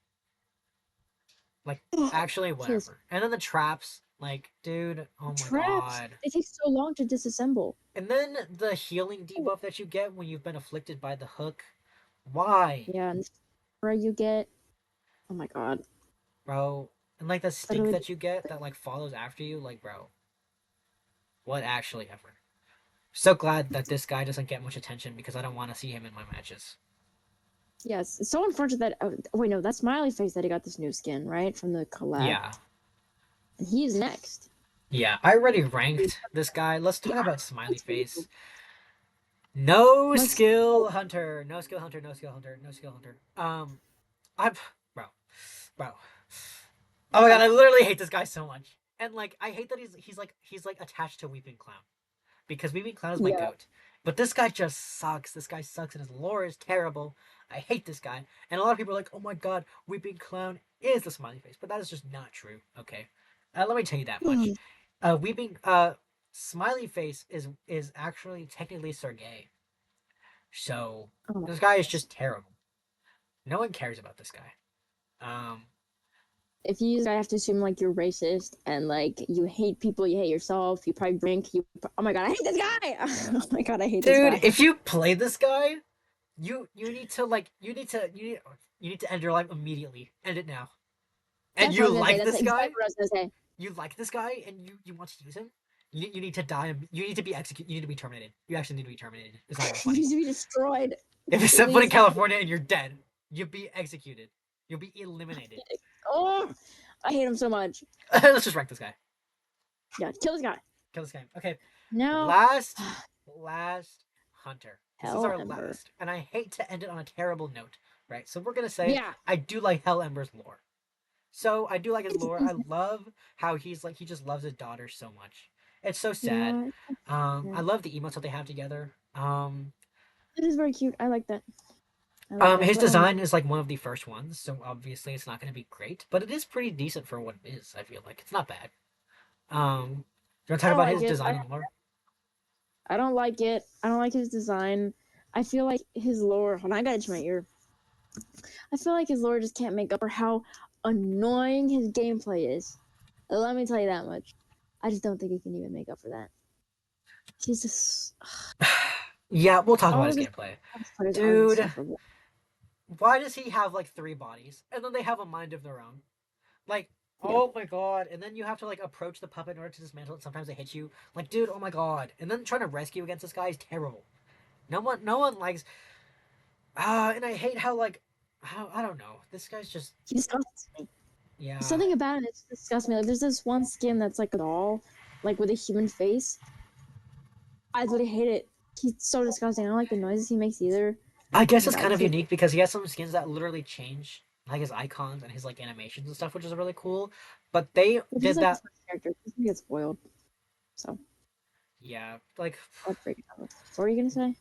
Like actually His whatever. And then the traps, like, dude, oh my traps. god. They take so long to disassemble. And then the healing debuff that you get when you've been afflicted by the hook. Why? Yeah, and where you get. Oh my god. Bro. And like the stink Literally. that you get that like follows after you, like bro, what actually ever? So glad that this guy doesn't get much attention because I don't want to see him in my matches. Yes, it's so unfortunate that. Wait, no, that's Smiley Face that he got this new skin, right? From the collab. Yeah. And he's next. Yeah, I already ranked this guy. Let's talk about Smiley That's really Face. cool. No Let's. skill hunter. No skill hunter. No skill hunter. No skill hunter. I'm bro, bro. Oh my god, I literally hate this guy so much. And like, I hate that he's like attached to Weeping Clown because Weeping Clown is my Yeah. goat. But this guy just sucks. This guy sucks, and his lore is terrible. I hate this guy. And a lot of people are like, "Oh my god, Weeping Clown is the Smiley Face," but that is just not true. Okay, let me tell you that much. Weeping Smiley Face is actually technically Sergey. So Oh my this guy is gosh. just terrible. No one cares about this guy. Um, If you use it, I have to assume like you're racist and like you hate people, you hate yourself, you probably drink. Oh my god, I hate this guy. Oh my god, I hate this dude, guy. if you play this guy, you need to like you need to end your life immediately. End it now. And That's what I you was gonna say. like That's this exactly guy? what I was gonna say. You like this guy, and you want to use him? You need to die. You need to be executed. You need to be terminated. You actually need to be terminated. It's not even He funny. needs to be destroyed. If you set foot in California and you're dead, you'll be executed. You'll be eliminated. Oh, I hate him so much. Let's just rank this guy. Yeah, kill this guy. Kill this guy. Okay. Now, Last hunter. This is Hell our Ember. last. And I hate to end it on a terrible note, right? So we're gonna say Yeah. I do like Hell Ember's lore. So I do like his lore. I love how he's like he just loves his daughter so much. It's so sad. I love the emotes that they have together. It is very cute. I like that. I like that. His But, design is like one of the first ones, so obviously it's not going to be great, but it is pretty decent for what it is. I feel like it's not bad. Do you want to talk I don't about like his it. design and lore? I don't like it. I don't like his design. I feel like his lore. Hold on, I gotta itch my ear. I feel like his lore just can't make up for how annoying his gameplay is. Let me tell you that much. I just don't think he can even make up for that. He's just. Yeah, we'll talk All about of his his gameplay. players are Dude, insufferable. why does he have like 3 bodies and then they have a mind of their own? Like, Yeah. oh my god! And then you have to like approach the puppet in order to dismantle it. Sometimes they hit you. Like, dude, oh my god! And then trying to rescue against this guy is terrible. No one likes. And I hate how like, how I don't know. This guy's just He disgusts me. yeah. Something about it that just disgusts me. Like, there's this one skin that's like a doll, like with a human face. I literally hate it. He's so disgusting. I don't like the noises he makes either. I guess His it's kind of outfit. unique because he has some skins that literally change like his icons and his like animations and stuff, which is really cool. But they But did he's like that. a character. He's gonna get spoiled. So Yeah, like I'll break it down. What were you gonna say?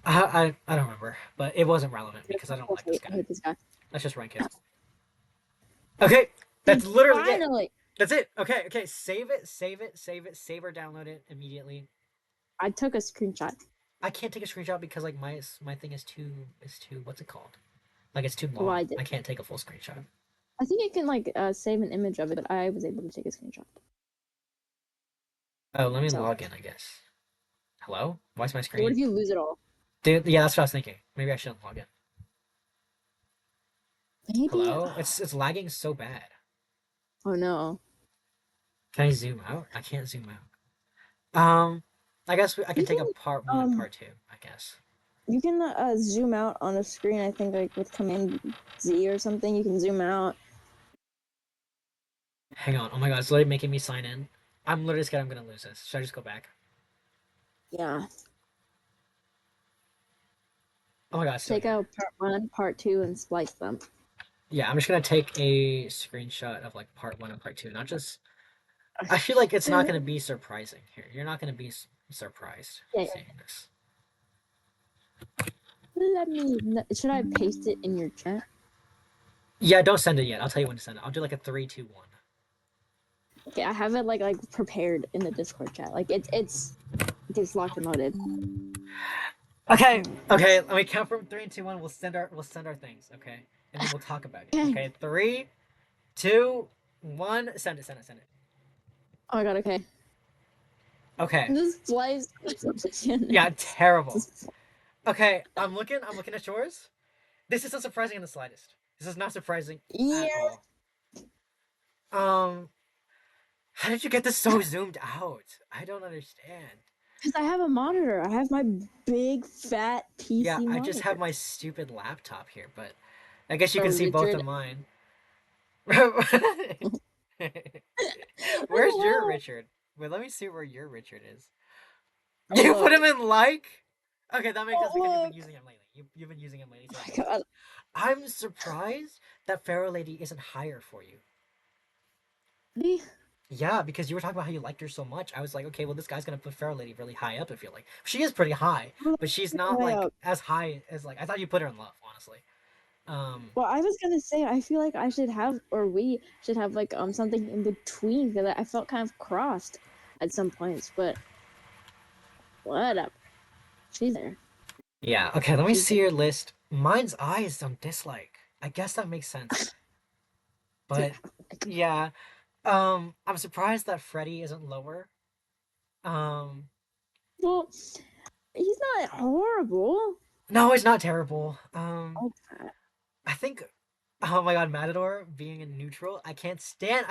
I don't remember, but it wasn't relevant because I don't like this I guy. hate this guy. Let's just rank him. Okay, that's literally it. Finally, That's it. Okay, save it, save or download it immediately. I took a screenshot. I can't take a screenshot because like my thing is too what's it called? Like it's too long. Well, I did. I can't take a full screenshot. I think you can like save an image of it, but I was able to take a screenshot. Oh, let me So- log in, I guess. Hello? Why is my What screen? if you lose it all? Dude, yeah, that's what I was thinking. Maybe I shouldn't log in. Maybe. Hello? It's lagging so bad. Oh no. Can I zoom out? I can't zoom out. I guess I can take a part 1 and part 2, I guess. You can zoom out on a screen. I think like with Command Z or something. You can zoom out. Hang on. Oh my god, it's literally making me sign in. I'm literally scared I'm gonna lose this. Should I just go back? Yeah. Oh my god, it's still Take here. out part 1, part 2, and splice them. Yeah, I'm just gonna take a screenshot of like part 1 and part 2. Not just. I feel like it's not gonna be surprising here. You're not gonna be surprised Yeah. seeing this. Let me. Should I paste it in your chat? Yeah, don't send it yet. I'll tell you when to send it. I'll do like a 3, 2, 1. Okay, I have it like prepared in the Discord chat. Like it's locked and loaded. Okay. Let me count from 3, 2, 1. We'll send our things. Okay, and then we'll talk about it. Okay, 3, 2, 1. Send it. Oh my god. Okay. Okay. This splice. Yeah, terrible. Okay, I'm looking at yours. This isn't surprising in the slightest. This is not surprising Yeah. at all. Um, how did you get this so zoomed out? I don't understand. Because I have a monitor. I have my big fat Yeah, PC I just have monitor. my stupid laptop here, but I guess you Oh, can see both Richard. of mine. Where's your Oh, Richard? Wait, let me see where your Richard is. wow. You put Look. him in like? Okay, that makes sense Oh, because you've been look. using him lately. You've been using him lately, so Oh that my makes god. sense. I'm surprised that Pharaoh Lady isn't higher for you. Me? Yeah, because you were talking about how you liked her so much. I was like, okay, well, this guy's gonna put Pharaoh Lady really high up. I feel like she is pretty high, but she's not like as high as like I thought you put her in love, honestly. Um, Well, I was gonna say I feel like I should have, or we should have like something in between because I felt kind of crossed at some points, but whatever. She's there. yeah. Okay, let me She's see there. your list. Mine's eyes don't dislike. I guess that makes sense. Yeah. But yeah, I'm surprised that Freddy isn't lower. Um, Well, he's not horrible. no, it's not terrible. Okay. I think. Oh my God, Matador being in neutral. I can't stand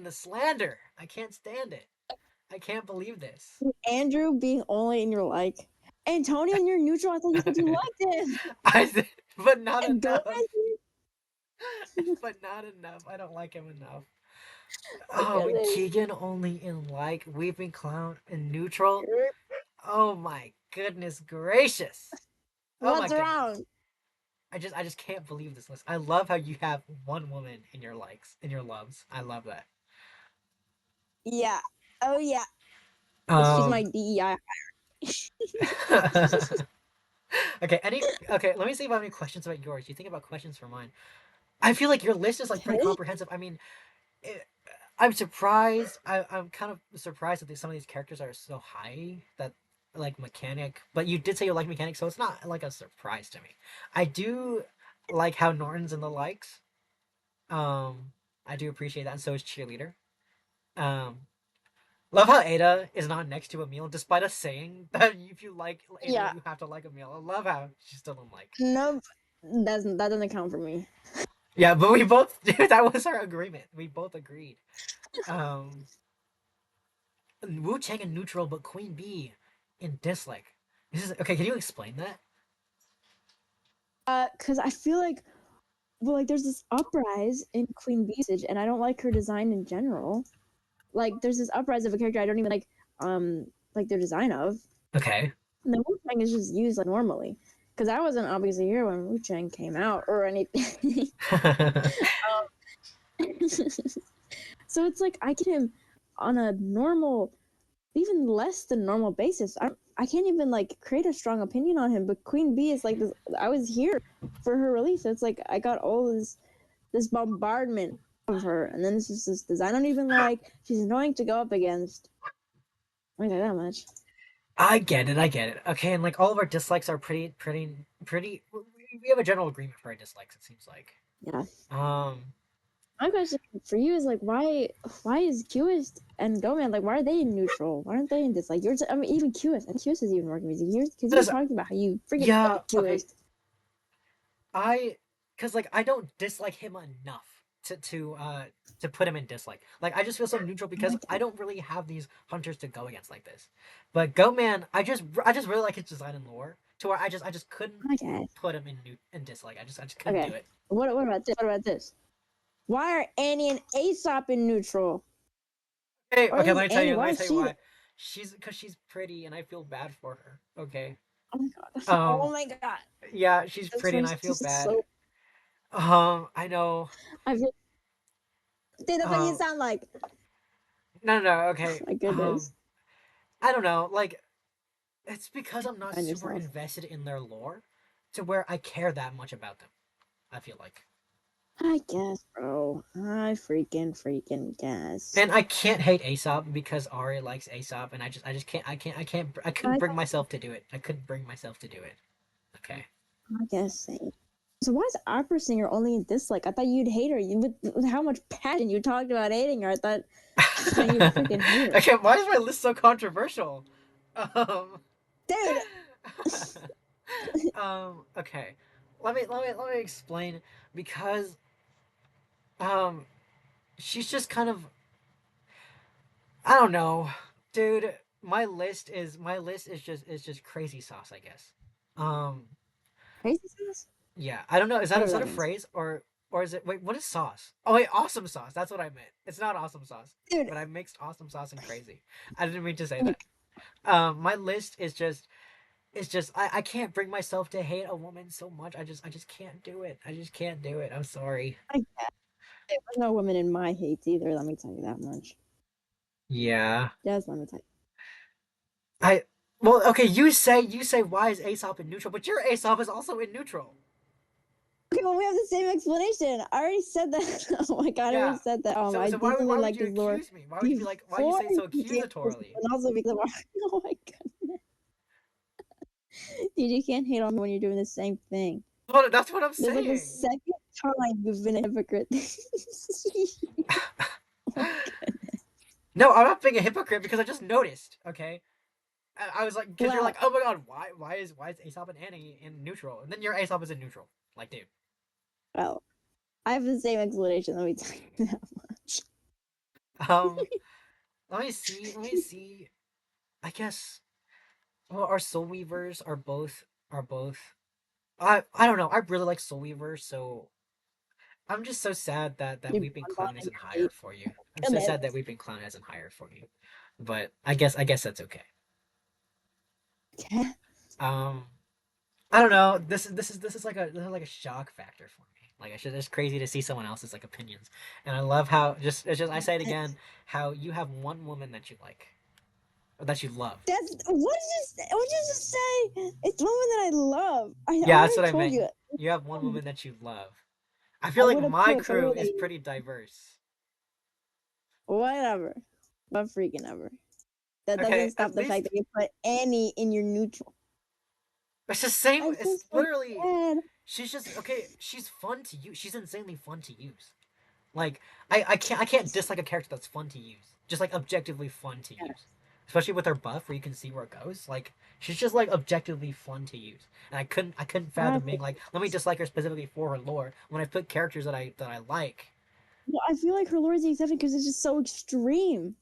the slander. I can't stand it. I can't believe this. Andrew being only in your like. Antonio in your neutral. I thought you said you liked him. I, but not And Gomez. enough. But not enough. I don't like him enough. I Oh, Keegan only in like Weeping Clown in neutral. Oh my goodness gracious. Oh my What's goodness. wrong? I just can't believe this list. I love how you have one woman in your likes, in your loves. I love that. Yeah. Oh yeah. She's my Um DEI. okay, let me see if I have any questions about yours. You think about questions for mine. I feel like your list is like pretty Okay. comprehensive. I mean, I'm surprised. I'm kind of surprised that some of these characters are so high that like mechanic. But you did say you like mechanic, so it's not like a surprise to me. I do like how Norton's in the likes. Um, I do appreciate that, and so is cheerleader. Um, love how Ada is not next to Emil, despite us saying that if you like Ada, Yeah. you have to like Emil. I love how she's still in like. Nope. That doesn't count for me. Yeah, but we both that was our agreement. We both agreed. Um, Wu Chang in neutral, but Queen Bee in dislike. This is okay. Can you explain that? Cause I feel like well, like there's this uprise in Queen Bee usage, and I don't like her design in general. Like there's this uprise of a character I don't even like their design of. Okay. And the Wu Chang is just used like normally. Because I wasn't obviously here when Wu Chang came out or anything. So it's like I get him on a normal, even less than normal basis. I can't even like create a strong opinion on him. But Queen Bee is like this. I was here for her release. So it's like I got all this bombardment of her, and then it's just this design I don't even like. She's annoying to go up against. I like that much. I get it. I get it. Okay, and like all of our dislikes are pretty. We have a general agreement for our dislikes. It seems like. Yeah. Um. My question for you is like why is Qist and Goman like why are they in neutral? Why aren't they in this? Like I mean even Qist and Qist is even more confusing. Because you're Because talking about how you freaking yeah. hate Okay. Qist. I. Because like I don't dislike him enough to put him in dislike. Like I just feel so neutral because I don't really have these hunters to go against like this. But Goatman, I just really like his design and lore to where I just couldn't Okay. put him in dislike. I just couldn't do Okay. it. What about this? What about this? Why are Annie and Aesop in neutral? Hey, Or at okay, least Annie, let why me is tell you she there? why. She's because she's pretty and I feel bad for her. Okay. Oh my god. Oh Um my god. yeah, she's This pretty and I verse feel is bad. so I know. I feel Dude, that's what you Um sound like. no, okay. My goodness. I don't know. Like it's because I'm not Find super yourself. invested in their lore to where I care that much about them. I feel like. I guess, bro. I freaking guess. And I can't hate Aesop because Ari likes Aesop and I couldn't I bring myself to do it. I couldn't bring myself to do it. Okay. I guess same. So why is opera singer only in dislike? I thought you'd hate her. With how much passion you talked about hating her, I thought you freaking hate her. Okay, why is my list so controversial? Um, Dude, okay. Let me explain because um she's just kind of, I don't know, dude. My list is just crazy sauce, I guess. Um, Crazy sauce? yeah, I don't know. Is that Whatever is that that a means. phrase or is it? Wait, what is sauce? Oh wait, awesome sauce. That's what I meant. It's not awesome sauce, Dude, but I mixed awesome sauce and crazy. I didn't mean to say you that. My list is just it's just I can't bring myself to hate a woman so much. I just can't do it. I just can't do it. I'm sorry. I guess. There was no woman in my hates either, let me tell you that much. Yeah. Just let me tell you. I well, okay, you say why is Aesop in neutral, but your Aesop is also in neutral. Okay, well, we have the same explanation. I already said that. Oh my god, I already Yeah. said that. So I so why didn't would really why would like you his lore accuse me? Why would you be like why you before say it so he came, accusatorily? and also because of oh my god, dude, you can't hate on me when you're doing the same thing. That's what I'm There's like the saying. second time you've been a hypocrite. Oh, No, I'm not being a hypocrite because I just noticed, okay? I was like, because you're like, well, oh my god, why is Aesop and Annie in neutral? And then your Aesop is in neutral. Like, dude. well, I have the same explanation. Let me tell you that much. Um, let me see. I guess well, our Soul Weavers are both. I don't know. I really like Soul Weavers, so I'm just so sad that You're Weeping Clown bonbon isn't your higher hate. for you. I'm so Goodness. sad that Weeping Clown isn't higher for you. But I guess that's okay. Okay. Um, I don't know. This is like a shock factor for me. Like it's crazy to see someone else's like opinions, and I love how it's just I say it again how you have one woman that you like or that you love. That's what did you just say? It's the woman that I love. I Yeah, that's already what I told meant. you. You have one woman that you love. I I feel like would have my put if I crew were is the pretty diverse. whatever, but freaking ever. That Okay, doesn't stop at the fact least that you put Annie in your neutral. it's the same. I feel It's so literally bad. she's just okay. She's fun to use. She's insanely fun to use. Like I can't dislike a character that's fun to use. Just like objectively fun to use. Especially with her buff where you can see where it goes. Like she's just like objectively fun to use. And I couldn't fathom being like, let me dislike her specifically for her lore when I put characters that I like. Well, I feel like her lore is the exception because it's just so extreme.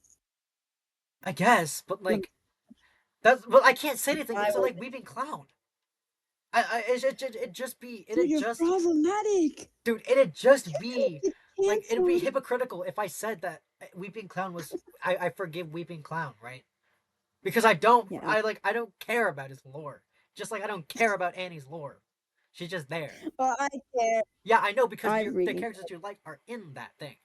I guess, but Like, like that's but I can't say anything I because I was, like Weeping Clown. It just be dude, it'd you're just problematic. dude it'd just You're be gonna get like it'd be canceled. hypocritical if I said that Weeping Clown was I forgive Weeping Clown, right? Because I don't Yeah. I don't care about his lore. Just like I don't care about Annie's lore. She's just there. Well, I care. Yeah, I know because I the freaking characters that you like are in that thing.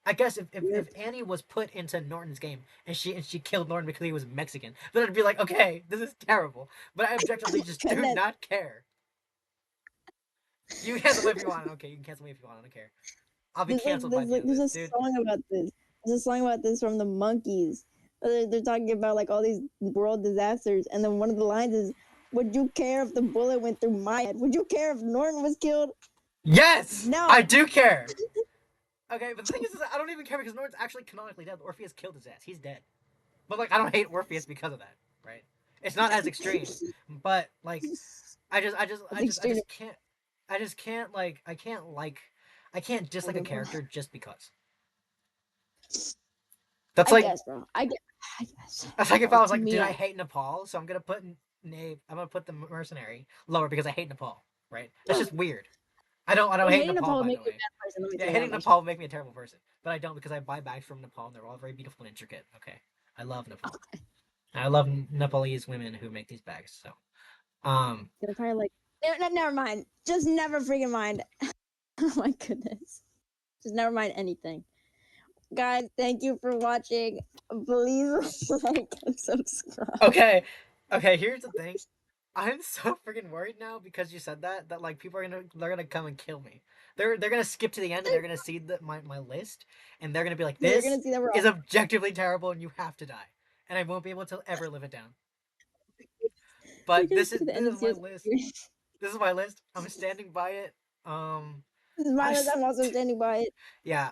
I guess if, if, care. if Annie was put into Norton's game and she killed Norton because he was Mexican, then I'd be like, okay, this is terrible. But I objectively just do Goodness. not care. You can cancel me if you want. Okay, you can cancel me if you want. I don't care. I'll be canceled by the end of There's this, a dude. song about this. There's a song about this from the Monkeys. They're talking about like all these world disasters, and then one of the lines is, "Would you care if the bullet went through my head? Would you care if Norton was killed?" Yes, I No. do care. Okay, but the thing is I don't even care because Norton's actually canonically dead. Orpheus killed his ass. He's dead. But like I don't hate Orpheus because of that, right? It's not as extreme, but like I just I just It's I just I extreme. just can't I just can't I can't dislike a character just because. That's I like guess, bro. I guess. I guess. that's like if I Bro, was to like, me, dude, I hate Nepal, so I'm gonna put the mercenary lower because I hate Nepal, right? That's just weird. I don't hate hating Nepal, Nepal would by make the you a way. bad person. Let me Yeah, tell you that hating much. Nepal would make me a terrible person, but I don't because I buy bags from Nepal and they're all very beautiful and intricate. Okay, I love Nepal. I love Nepalese women who make these bags. So, They're probably like, never mind. Just never freaking mind. Oh my goodness. Just never mind anything. Guys, thank you for watching. Please like and subscribe. okay, okay. Here's the thing. I'm so freaking worried now because you said that like people are they're gonna come and kill me. They're gonna skip to the end and they're gonna see my list and they're gonna be like, They're this gonna see that we're all is objectively terrible and you have to die, and I won't be able to ever live it down. they're But gonna this see is the this end of is the my series. list. This is my list. I'm standing by it. This is I mine as I'm also standing by it. yeah.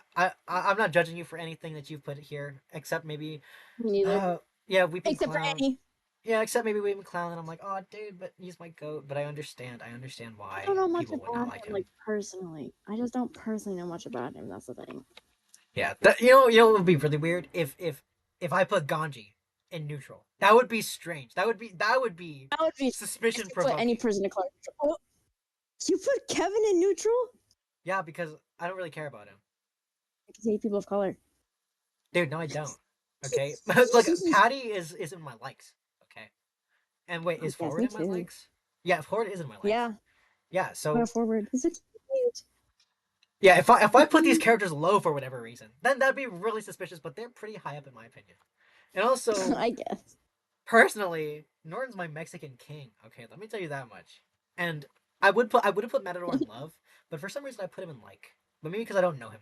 I'm not judging you for anything that you've put here except maybe Me neither. uh yeah Weeping Except for Clown. Annie. Yeah, except maybe Weeping Clown, and I'm like, oh, dude, but he's my goat. But I understand. I understand I why don't know much people would not about like him, him. like personally. I just don't personally know much about him. That's the thing. Yeah, what would be really weird if I put Ganji in neutral. That would be strange. That would be That would be suspicion if you put any provoking. person of color. Oh, you put Kevin in neutral? Yeah, because I don't really care about him. Because you hate people of color. Dude, no, I don't. Okay, look, Patty is in my likes. Okay, and wait, is Yes, Forward me in my too. likes? Yeah, Forward is in my likes. Yeah, Yeah, go so forward. He's so cute. yeah, if I put these characters low for whatever reason, then that'd be really suspicious. But they're pretty high up in my opinion. And also, I guess. personally, Norton's my Mexican king. Okay, let me tell you that much. And I would have put Matador in love, but for some reason I put him in like. But maybe because I don't know him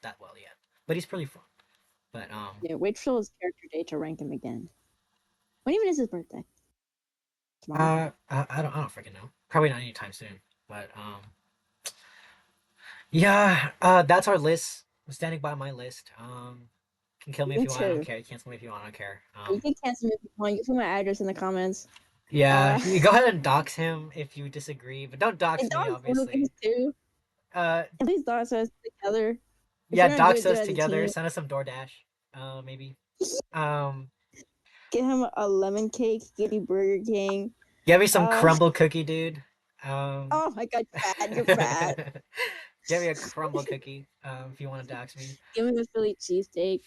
that well yet. But he's pretty fun. But Yeah, wait till his character day to rank him again. When even is his birthday? Tomorrow. I don't freaking know. Probably not anytime soon. But yeah, that's our list. I'm standing by my list. Can kill me if Me you want. I don't too. care. Cancel me if you want. I don't care. You can cancel me if you want. You can put my address in the comments. Yeah, Uh, you go ahead and dox him if you disagree, but don't dox me, dogs little things obviously. too. Uh, At least dogs us together. If yeah, we're gonna dox do it us as a together. team. Send us some DoorDash. Maybe. Um, Get him a lemon cake. Give you Burger King. Give me some Uh, crumble cookie, dude. Um, oh my God, fat. You're fat. give me a crumble cookie. If you want to dox me. Give him a Philly cheesesteak.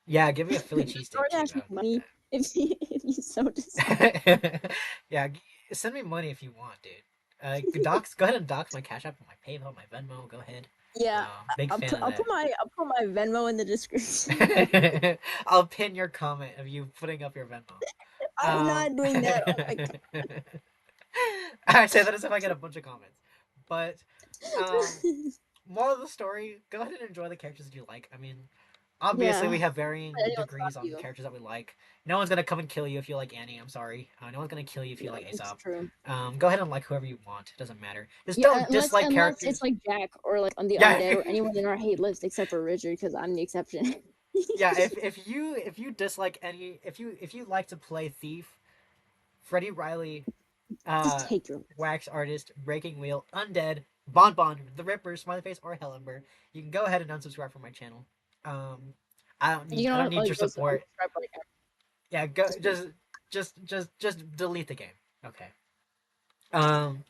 Yeah, give me a Philly Just cheesesteak too. DoorDash I me would money if you so desire. like that. Yeah, send me money if you want, dude. Go ahead and dox my Cash App, my PayPal, my Venmo. Go ahead. Yeah, Big fan of that. I'll put my Venmo in the description. I'll pin your comment of you putting up your Venmo. I'm not doing that. Oh my I say that as if I get a bunch of comments. But God. moral of the story: go ahead and enjoy the characters that you like. I mean, obviously we Yeah. have varying Let anyone degrees stop on you. characters that we like. No one's gonna come and kill you if you like Annie. I'm sorry. No one's gonna kill you if you No, like it's Aesop. true. Go ahead and like whoever you want. It doesn't matter. Just Yeah, don't dislike unless characters. it's like Jack or like on the Yeah, undead or anyone in our hate list except for Richard because I'm the exception. yeah. If you dislike any if you like to play Thief, Freddie Riley, Just uh, take your Wax Artist, Breaking Wheel, Undead, Bon, The Ripper, Smiley Face, or Hellember, you can go ahead and unsubscribe from my channel. Um, you I know don't need your like those support. unsubscribe right now. Yeah, go just delete the game. Okay. Um,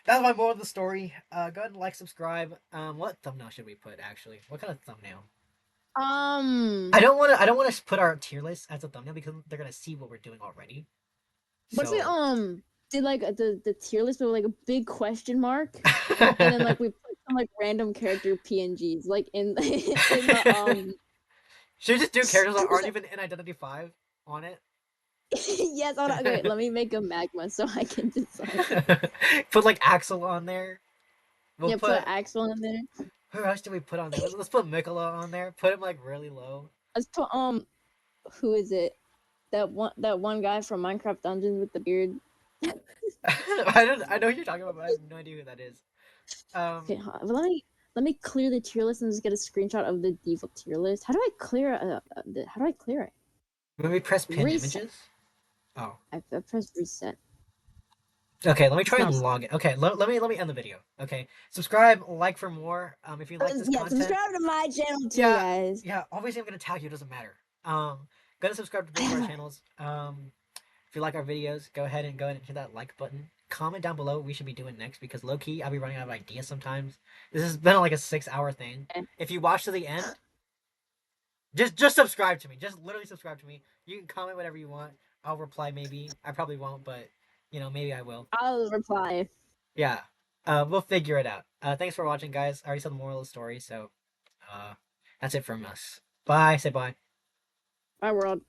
that's my moral of the story. Go ahead and like, subscribe. What thumbnail should we put? Actually, what kind of thumbnail? I don't want to put our tier list as a thumbnail because they're gonna see what we're doing already. What if we So. did like the tier list with like a big question mark, and then like we put some like random character PNGs like in in the Should we just do characters that aren't even in Identity 5 on it? yes, hold on, okay, let me make a magma so I can decide. Put like Axel on there. We'll Yeah, put put Axel in there. who else do we put on there? Let's put Mikola on there. Put him like really low. Let's put who is it? That one guy from Minecraft Dungeons with the beard. I know who you're talking about, but I have no idea who that is. Okay, let me clear the tier list and just get a screenshot of the default tier list. How do I clear how do I clear it? When we press pin Reset. images. Oh. I pressed reset. Okay, let me try It's and not- log it. Okay, let me end the video. Okay, subscribe, like for more. If you like this yeah, content. subscribe to my channel too, Yeah, guys. yeah. Obviously, I'm gonna tag you. It doesn't matter. Go to subscribe to both of our channels. If you like our videos, go ahead and hit that like button. Comment down below what we should be doing next because low key, I'll be running out of ideas sometimes. This has been like a 6-hour thing. Okay. If you watch to the end, just subscribe to me. Just literally subscribe to me. You can comment whatever you want. I'll reply maybe. I probably won't, but maybe I will. I'll reply. Yeah. We'll figure it out. Thanks for watching, guys. I already said the moral of the story, so that's it from us. Bye. Say bye. Bye, world.